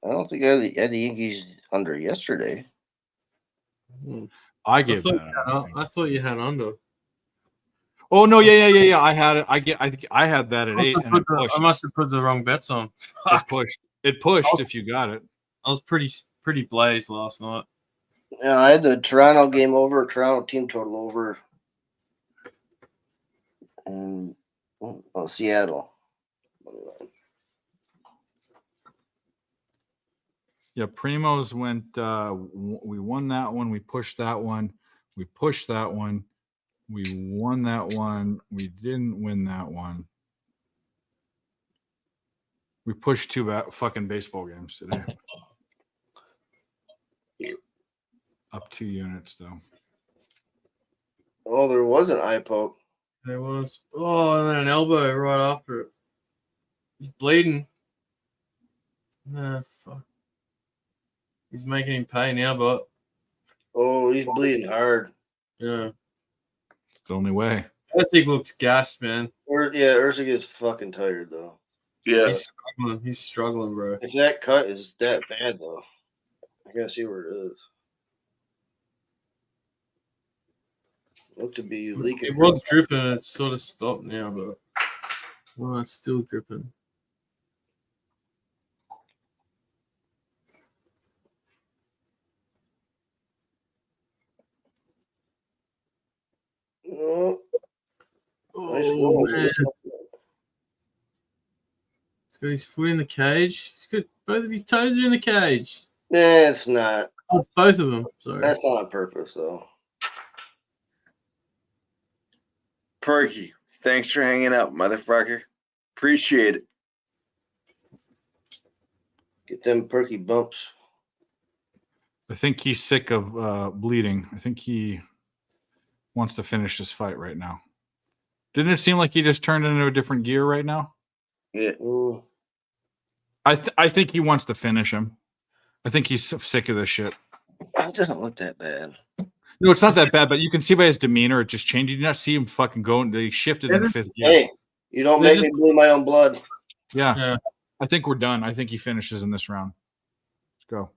I don't think I had the Yankees under yesterday. I gave that. I thought you had under. Oh no, yeah. I had it. I think I had that at I must 8, have and it put the- pushed. I must have put the wrong bets on. It pushed. It pushed if you got it. I was pretty blazed last night. Yeah, I had the Toronto game over, Toronto team total over, and Seattle. Yeah, Primos went. We won that one. We pushed that one. We pushed that one. We won that one. We didn't win that one. We pushed 2 fucking baseball games today. Up 2 units though. Oh, there was an eye poke. There was. Oh, and then an elbow right after it. He's bleeding. Nah, fuck. He's making him pay now, but Oh, he's bleeding hard. yeah. It's the only way. Ursig looks gassed, man. Ursig is fucking tired though. Yeah. He's struggling, bro. If that cut is that bad though, I gotta see where it is. Look to be leaking. It was dripping. It's sort of stopped now, but well, it's still dripping. Oh, nice Oh, roll. man. He's got his foot in the cage. He's got both of his toes are in the cage. Nah, it's not. Oh, it's both of them. Sorry. That's not on purpose though. Perky, thanks for hanging out, motherfucker. Appreciate it. Get them perky bumps. I think he's sick of bleeding. I think he wants to finish this fight right now. Didn't it seem like he just turned into a different gear right now? Yeah. Ooh. I think he wants to finish him. I think he's sick of this shit. It doesn't look that bad. No, it's not that bad, but you can see by his demeanor it just changed. You did not see him fucking going. They shifted in the 5th gear. Hey, you don't make me bleed my own blood. Yeah. I think we're done. I think he finishes in this round. Let's go.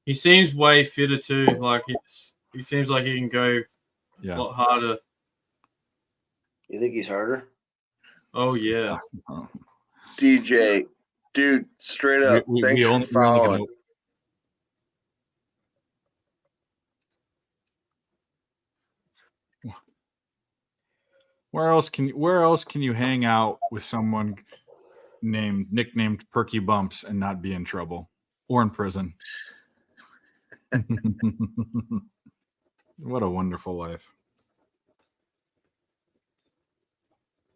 He seems way fitter too. Like he seems like he can go a lot harder. You think he's harder? Oh yeah. DJ, dude, straight up, thanks for following. Where else can you hang out with someone nicknamed Perky Bumps and not be in trouble or in prison? What a wonderful life.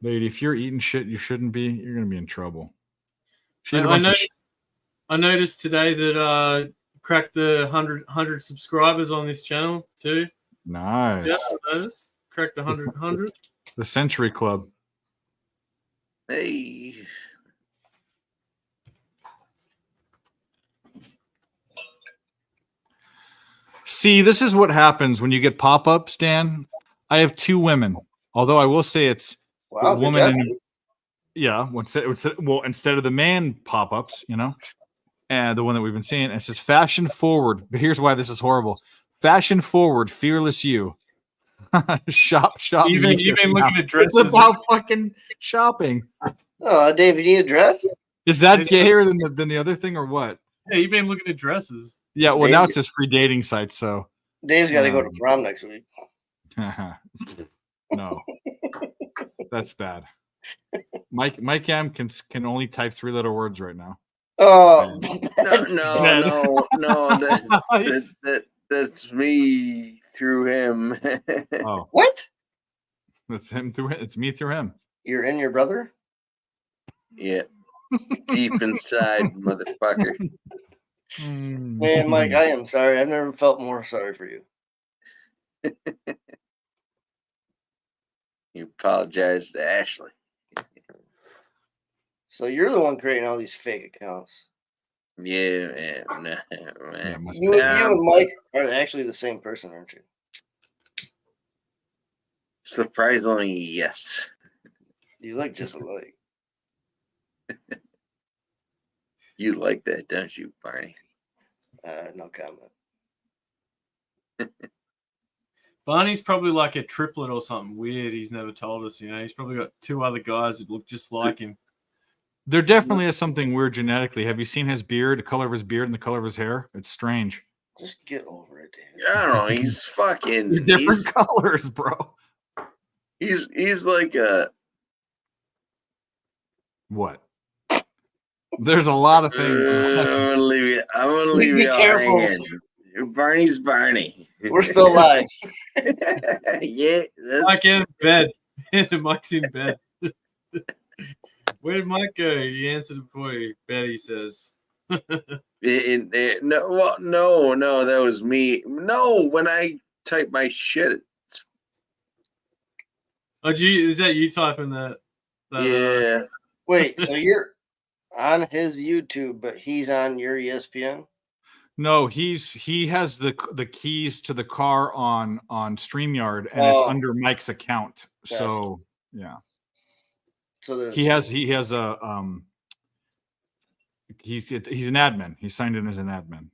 Lady, if you're eating shit you shouldn't be, you're gonna be in trouble. I noticed today that cracked the 100 subscribers on this channel too. Nice. Yeah, I noticed. Cracked the 100. The Century Club. Hey. See, this is what happens when you get pop-ups, Dan. I have 2 women. Although I will say it's Wow, a woman and instead of the man pop-ups, and the one that we've been seeing, it says fashion forward. But here's why this is horrible. Fashion forward, fearless you. shop. You've been looking at dresses. It's about fucking shopping. Oh, Dave, you need a dress? Is that gayer than the other thing or what? Yeah, you've been looking at dresses. Yeah, well Dave, now it says free dating sites, so Dave's got to go to prom next week. no. That's bad. Mike M can only type 3-letter words right now. Oh no. That's me through him. Oh. What? That's him through it. It's me through him. You're in your brother? Yeah. Deep inside, motherfucker. Man, Mike, I am sorry. I've never felt more sorry for you. You apologize to Ashley. So you're the one creating all these fake accounts. Yeah, man. You and Mike are actually the same person, aren't you? Surprisingly, yes. You look just alike. You like that, don't you, Barney? No comment. Barney's probably like a triplet or something weird. He's never told us. He's probably got two other guys that look just like him. There definitely is something weird genetically. Have you seen his beard, the color of his beard, and the color of his hair? It's strange. Just get over it, David. I don't know. He's fucking. They're different colors, bro. He's like a. What? There's a lot of things. I'm gonna leave you. I'm gonna leave Be you all careful. hanging. Barney's Barney. We're still live. Yeah, that's, Mike in bed. Mike's in bed. Where did Mike go? He answered it for you. Betty says. no, that was me. No, when I type my shit. Oh, is that you typing that? Yeah. Wait, so you're on his YouTube, but he's on your ESPN? No, he has the keys to the car on StreamYard, and it's under Mike's account. Gotcha. So yeah. So he has a he's an admin. He's signed in as an admin.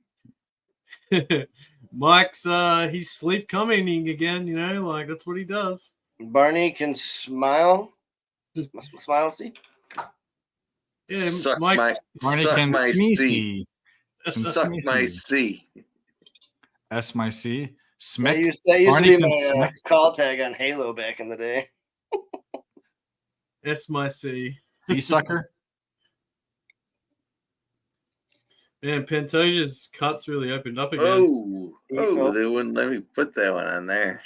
Mike's he's sleep coming again, like that's what he does. Barney can smile. Smile, Steve? Yeah, Suck Mike. Barney suck can my sneezy. C. Suck my C. S my C. That Smick. used to Barney be can my smick. call tag on Halo back in the day. That's my C. C sucker. Man, Pantoja's cuts really opened up again. Oh, they wouldn't let me put that one on there.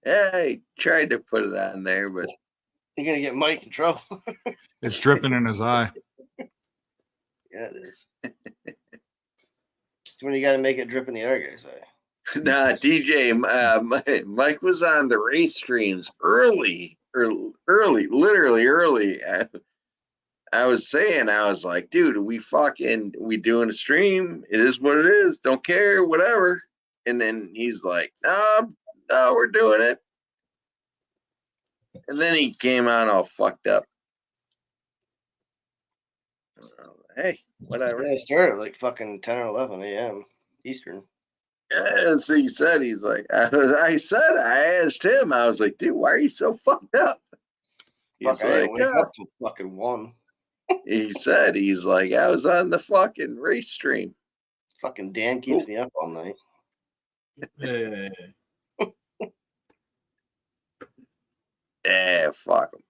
Yeah, I tried to put it on there, but You're gonna get Mike in trouble. It's dripping in his eye. Yeah, it is. It's when you got to make it drip in the other guy's eye. nah, DJ, Mike was on the race streams early, literally early. I was saying, I was like, dude, we doing a stream. It is what it is. Don't care, whatever. And then he's like, no, we're doing it. And then he came on all fucked up. Hey, whatever. Yeah, I started at like fucking 10 or 11 a.m. Eastern. Yeah, so he said, he's like, I asked him, I was like, dude, why are you so fucked up? He's Fuck, I didn't like, wake up till fucking 1. he's like, I was on the fucking race stream. Fucking Dan keeps me up all night. Yeah. Yeah, fuck him.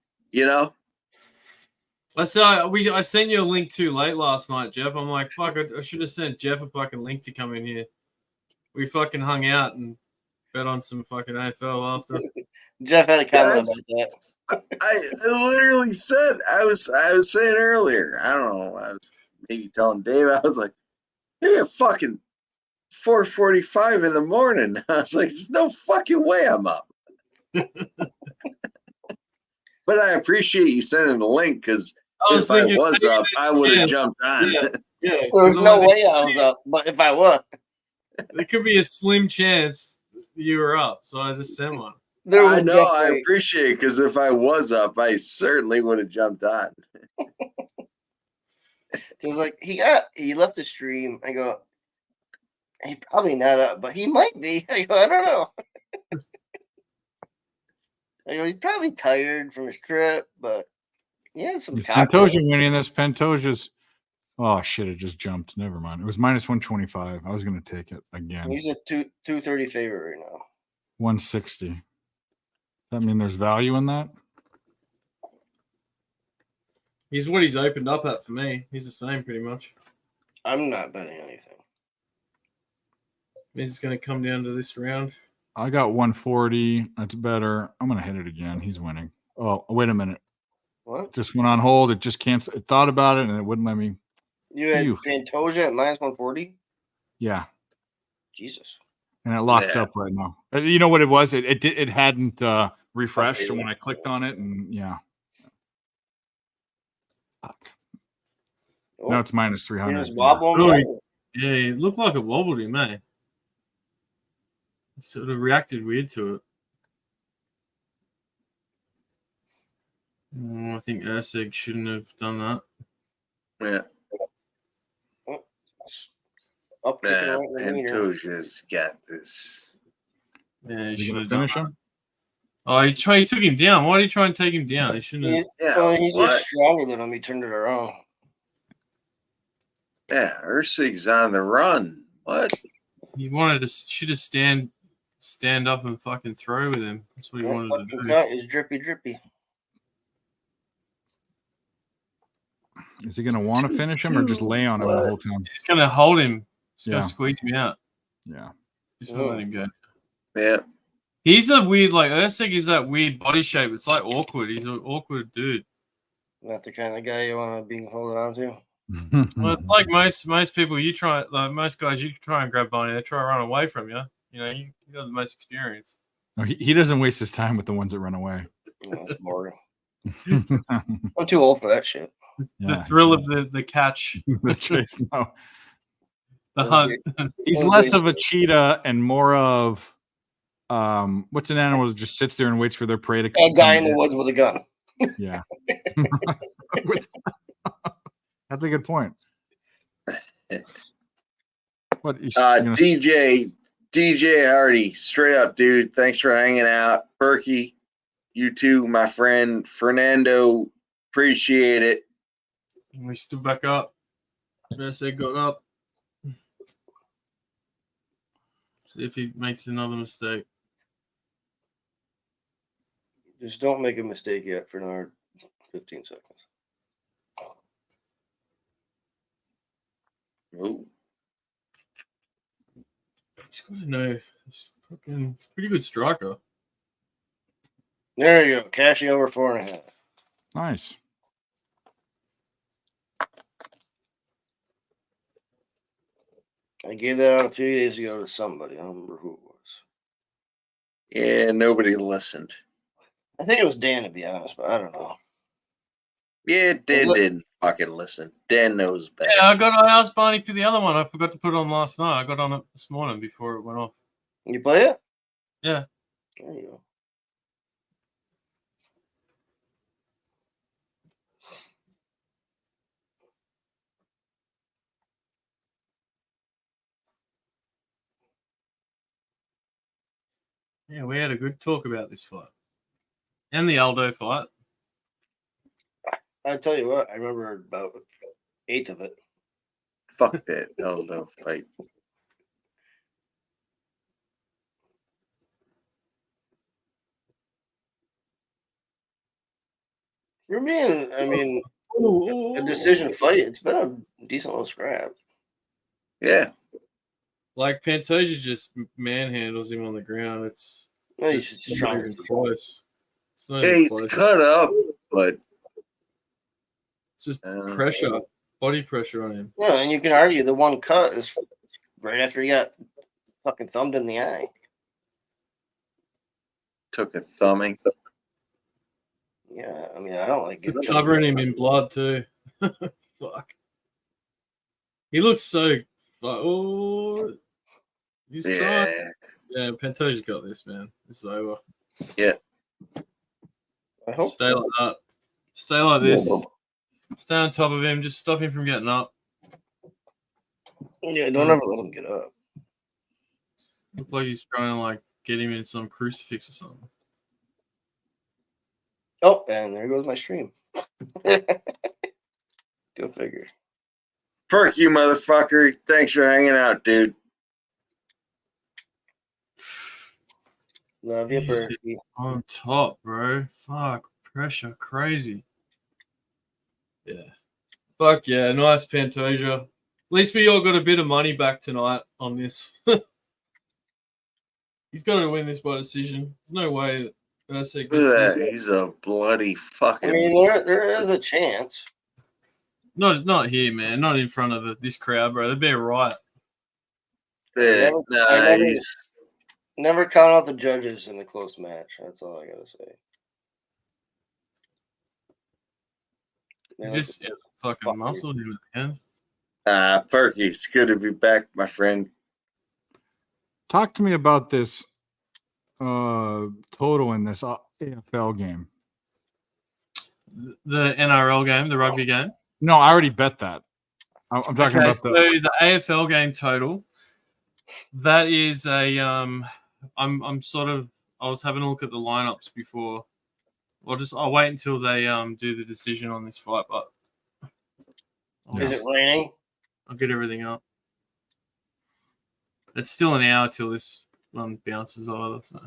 I sent you a link too late last night, Jeff. I'm like, fuck, I should have sent Jeff a fucking link to come in here. We fucking hung out and bet on some fucking AFL after. Jeff had a comment about that. I literally said, I was saying earlier, I don't know, I was maybe telling Dave, I was like, you're fucking 4:45 in the morning. I was like, there's no fucking way I'm up. But I appreciate you sending the link, because if I was up, I would have jumped on. Yeah. There's no way I was up, but if I was. There could be a slim chance you were up, so I just sent one. I know, I appreciate it, because if I was up, I certainly would have jumped on. So it's like he left the stream. I go, he's probably not up, but he might be. I go, I don't know. I go, he's probably tired from his trip, but yeah, some Pantoja winning this. Pantoja's. Oh shit! It just jumped. Never mind. It was minus 125. I was going to take it again. He's a 230 favorite right now. 160. Does that mean there's value in that? He's what he's opened up at for me. He's the same pretty much. I'm not betting anything. It's going to come down to this round. I got 140. That's better. I'm going to hit it again. He's winning. Oh, wait a minute. What? Just went on hold. It just canceled. It thought about it and it wouldn't let me. You had Pantoja at minus 140? Yeah. Jesus. And it locked up right now. You know what it was? It hadn't refreshed when I clicked on it, and yeah. Fuck. Oh. No, it's minus 300. It's wobbling. Really? Yeah, it looked like it wobbled him, eh? Sort of reacted weird to it. I think Ursig shouldn't have done that. Yeah. I'll kick it right in the meter. Pantoja's got this. Yeah, he You should gonna have done finish that. him? Oh, he took him down. Why did he try and take him down? He shouldn't have. He's just stronger than him. He turned it around. Yeah, Ersig's on the run. What? He wanted to should have stand up and fucking throw with him. That's what he That wanted to fucking do. cut is drippy. Is he gonna want to finish him or just lay on him the whole time? He's gonna hold him. He's Yeah. gonna squeeze me out. Yeah. Just gonna let him go. Yeah. He's a weird, like Ursig is that weird body shape. It's like awkward. He's an awkward dude. Not the kind of guy you want to be holding on to. Well, it's like most people. You try, like most guys, you try and grab Bonnie. They try to run away from you. You know, you got the most experience. No, he doesn't waste his time with the ones that run away. That's boring. I'm too old for that shit. The thrill of the catch, The chase, no. the hunt. He's less of a cheetah and more of what's an animal that just sits there and waits for their prey to A guy in the woods with a gun. Yeah. That's a good point. What DJ Hardy, straight up, dude. Thanks for hanging out. Berkey, you too, my friend. Fernando, appreciate it. And we stood back up. Ursig got up. See if he makes another mistake. Just don't make a mistake yet for another 15 seconds. Ooh. He's got to know. He's a pretty good striker. There you go. Cashing over 4.5. Nice. I gave that out a few days ago to somebody. I don't remember who it was. Yeah, nobody listened. I think it was Dan, to be honest, but I don't know. Yeah, Dan didn't fucking listen. Dan knows better. Yeah, I asked Barney for the other one. I forgot to put it on last night. I got on it this morning before it went off. You play it? Yeah. There you go. Yeah, we had a good talk about this fight. And the Aldo fight. I tell you what, I remember about 8 of it. Fuck that. No fight. For me, I mean, a decision fight, it's been a decent little scrap. Yeah. Like Pantoja just manhandles him on the ground. It's No, he's just just not trying even to- close. It's not Yeah, even he's close. cut up, but It's just pressure, body pressure on him. Yeah, and you can argue the one cut is right after he got fucking thumbed in the eye. took a thumbing. Yeah, I mean, I don't like It's it. covering him in blood too. Fuck. He looks so. Oh, he's trying. Yeah, Pantoja's got this, man. This is over. Yeah. I hope Stay like that. Stay like this. Stay on top of him. Just stop him from getting up. Yeah, don't ever let him get up. Look like he's trying to like get him in some crucifix or something. Oh, and there goes my stream. Go figure. Perk, you motherfucker. Thanks for hanging out, dude. Love you, He's Berkey. on top, bro. Fuck. Pressure. Crazy. Yeah. Fuck yeah. Nice Pantoja. At least we all got a bit of money back tonight on this. He's got to win this by decision. There's no way that Usyk Look at gets that. this. He's a bloody fucking. I mean, there is a chance. Not here, man. Not in front of this crowd, bro. They'd be a riot. Yeah, I he's never count out the judges in a close match. That's all I gotta say. You just fucking muscled him again. Perky. It's good to be back, my friend. Talk to me about this total in this AFL game. The NRL game, the rugby game. No, I already bet that. I'm talking Okay, about so the AFL game total. That is a I'm sort of I was having a look at the lineups before. I'll wait until they do the decision on this fight, but Is it raining? I'll get everything up. It's still an hour till this one bounces either. So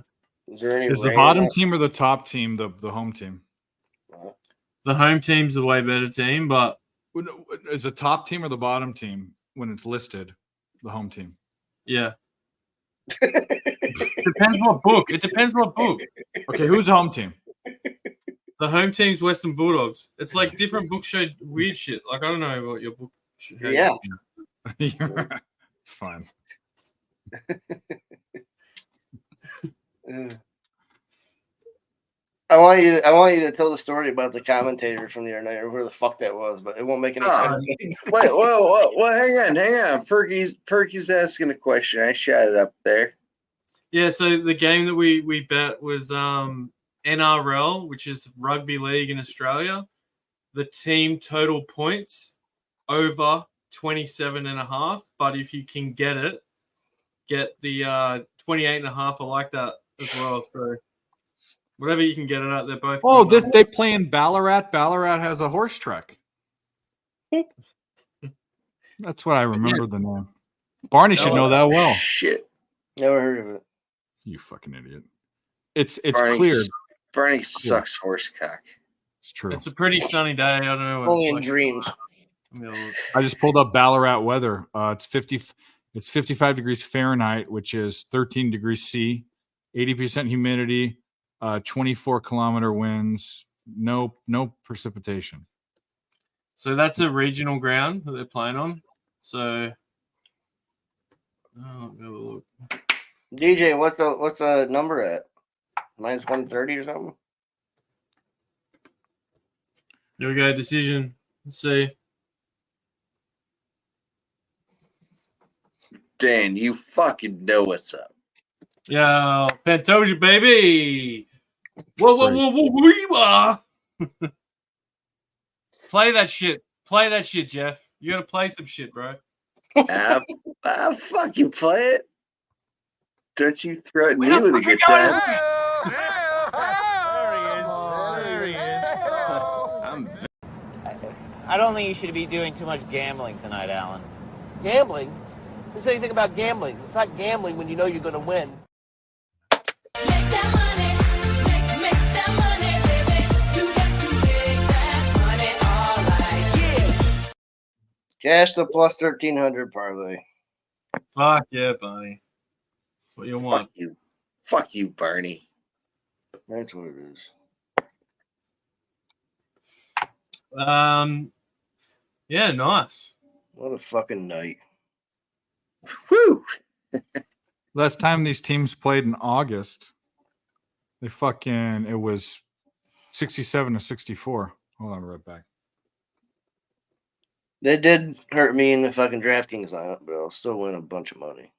Is there any Is the rain bottom out- team or the top team the home team? the home team's the way better team, but Is the top team or the bottom team when it's listed the home team? yeah. Depends what book. It depends what book. Okay, who's the home team? The home team's Western Bulldogs. It's like different books show weird shit. Like I don't know what your book. How your Yeah. book It's fine. I want you to tell the story about the commentator from the other night or where the fuck that was, but it won't make any sense. Wait, whoa, hang on. Perky's asking a question. I shot it up there. Yeah, so the game that we bet was NRL, which is rugby league in Australia. The team total points over 27.5, but if you can get the 28.5. I like that as well. So whatever you can get it at, they're both. Oh, good. they play in Ballarat. Ballarat has a horse track. That's what I remember the name. Barney should know that well. Shit. Never heard of it. You fucking idiot. It's Barney, cleared. Barney sucks horse cock. It's true. It's a pretty sunny day. I don't know. What Only it's in like. dreams. I just pulled up Ballarat weather. It's 55 degrees Fahrenheit, which is 13 degrees C, 80% humidity, 24-kilometer winds, no precipitation. So that's a regional ground that they're playing on. So, let me have a look. DJ, what's the number at? Mine's 130 or something. Here we go. Decision. Let's see. Dan, you fucking know what's up. Yeah, Pantoja, baby. Whoa. Play that shit. Play that shit, Jeff. You gotta play some shit, bro. I'll fucking play it. Don't you threaten me with a good time. I don't think you should be doing too much gambling tonight, Alan. Gambling? Who said anything about gambling? It's not gambling when you know you're going to win. Cash the plus 1300 parlay. Fuck yeah, Barney. That's what you want. Fuck you, Barney. That's what it is. Yeah, nice. What a fucking night. Woo! Last time these teams played in August, it was 67-64. Hold on, I'll be right back. They did hurt me in the fucking DraftKings lineup, but I'll still win a bunch of money.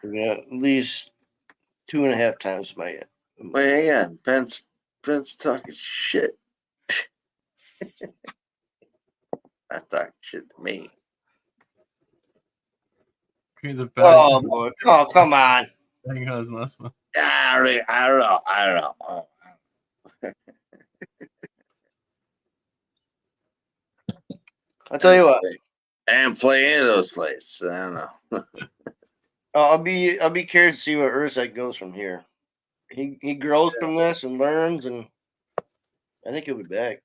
Yeah, at least 2.5 times my. Wait, hang on. Ben's talking shit. Not talking shit to me. Oh boy! Oh, come on! I think that was a nice one. I don't know. I'll tell you what. I didn't play any of those plays. I don't know. I'll be curious to see where Urzak goes from here. He grows from this and learns, and I think he'll be back.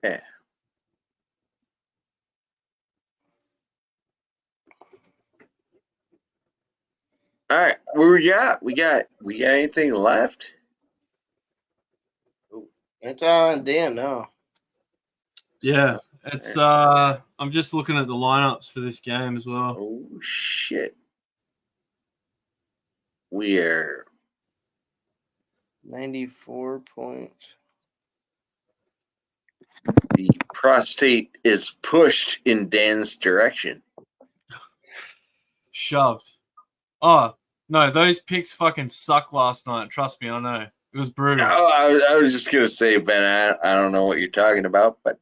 Yeah. All right, what we got? We got anything left? It's on Dan now. Yeah, it's I'm just looking at the lineups for this game as well. Oh shit. We are 94 points. The prostate is pushed in Dan's direction. Shoved. Oh, no, those picks fucking suck last night. Trust me, I know. It was brutal. Oh, I was just gonna say, Ben. I don't know what you're talking about, but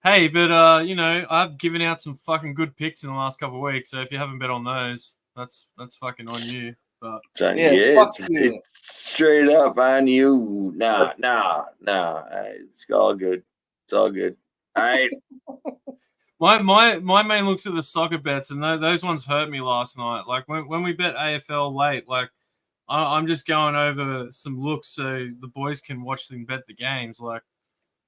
Hey, but you know, I've given out some fucking good picks in the last couple of weeks. So if you haven't bet on those, that's fucking on you. But it's on Yeah, you. fuck It's, you. it's straight up on you. Nah. It's all good. It's all good. All right. my main looks at the soccer bets, and those ones hurt me last night. Like when we bet AFL late, like I'm just going over some looks so the boys can watch them bet the games. Like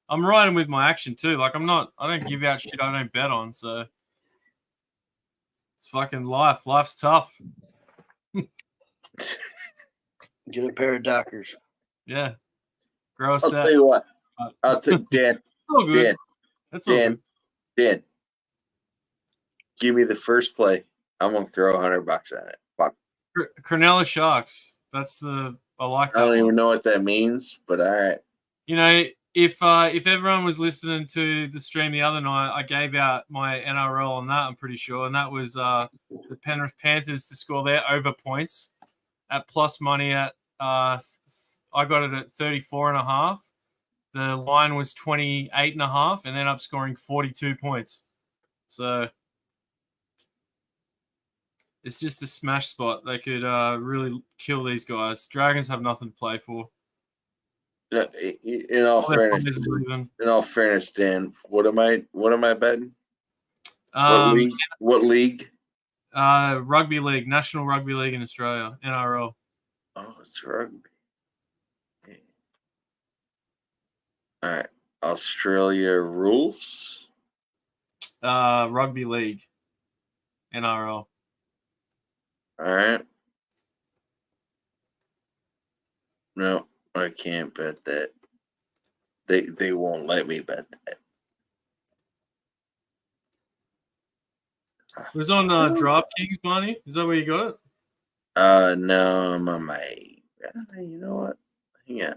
I'm riding with my action too. Like I don't give out shit I don't bet on. So it's fucking life. Life's tough. Get a pair of Dockers. Yeah. Grow a I'll set. tell you what. I'll take Dan. all good. Dan. That's all good. Dan. Give me the first play. I'm gonna throw $100 on it. Fuck. Cronulla Sharks. That's I like that. I don't one. even know what that means, but all right. You know, if everyone was listening to the stream the other night, I gave out my NRL on that, I'm pretty sure, and that was the Penrith Panthers to score their over points at plus money at I got it at 34.5. The line was 28.5, and then up scoring 42 points. So it's just a smash spot. They could really kill these guys. Dragons have nothing to play for. In all fairness, Dan, what am I betting? What league? Rugby league, National Rugby League in Australia, NRL. Oh, it's rugby. All right, Australia rules. Rugby league, NRL. All right. No, I can't bet that. They won't let me bet that. It was on DraftKings, Barney. Is that where you got it? No, I'm on my. You know what? Yeah.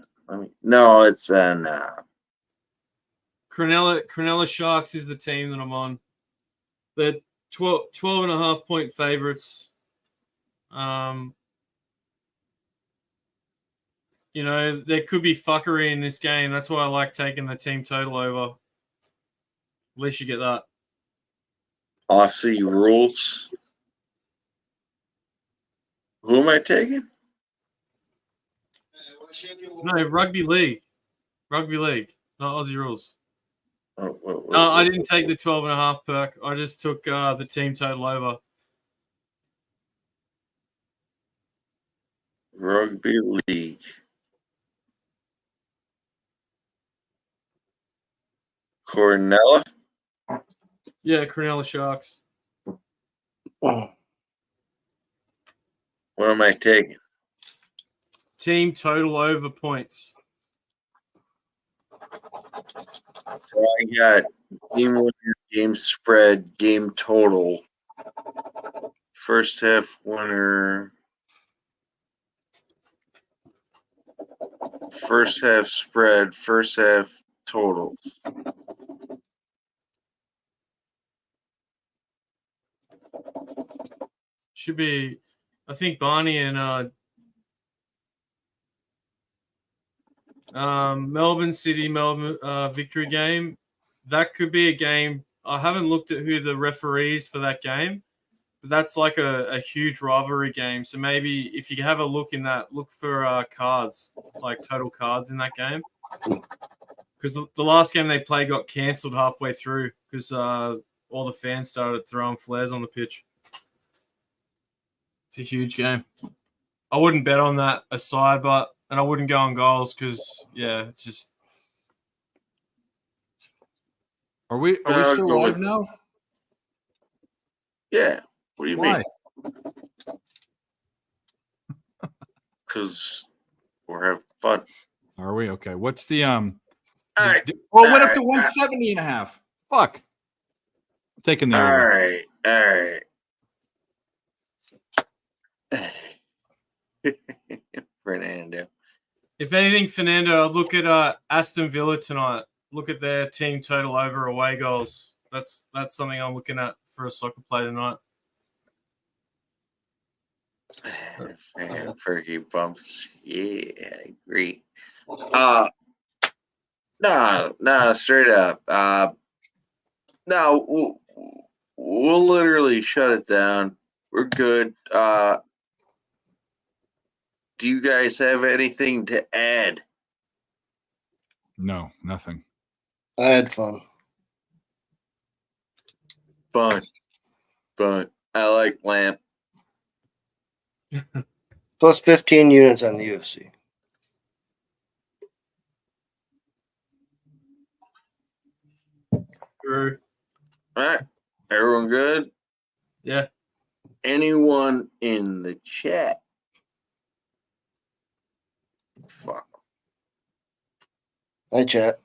No, it's no. Cronulla Sharks is the team that I'm on. They're 12.5 point favorites. You know, there could be fuckery in this game. That's why I like taking the team total over. At least you get that. Aussie rules. Who am I taking? No, rugby league. Rugby league, not Aussie rules. Oh, No, I didn't take the 12.5 perk. I just took the team total over. Rugby league. Cornella. Yeah, Cronulla Sharks. What am I taking? Team total over points. So I got game winner, game spread, game total. First half winner. First half spread, first half totals. Should be, I think Barney and Melbourne City, Melbourne victory game. That could be a game. I haven't looked at who the referees for that game, but that's like a huge rivalry game. So maybe if you have a look in that, look for cards, like total cards in that game. Because the last game they played got cancelled halfway through because all the fans started throwing flares on the pitch. It's a huge game. I wouldn't bet on that aside, and I wouldn't go on goals because, yeah, it's just. Are we still live now? Yeah. What do you Why? mean? Because we're having fun. Are we? Okay. What's the All right. it went up to 170.5. Fuck. I'm taking the over. All right. Fernando. If anything, Fernando, look at Aston Villa tonight. Look at their team total over away goals. That's something I'm looking at for a soccer play tonight. Fan Fergie bumps. Yeah, I agree. No, straight up. No, we'll literally shut it down. We're good. Do you guys have anything to add? No, nothing. I had fun. Fun. I like Lamp. Plus 15 units on the UFC. True. All right. Everyone good? Yeah. Anyone in the chat? Fuck. Hi, chat.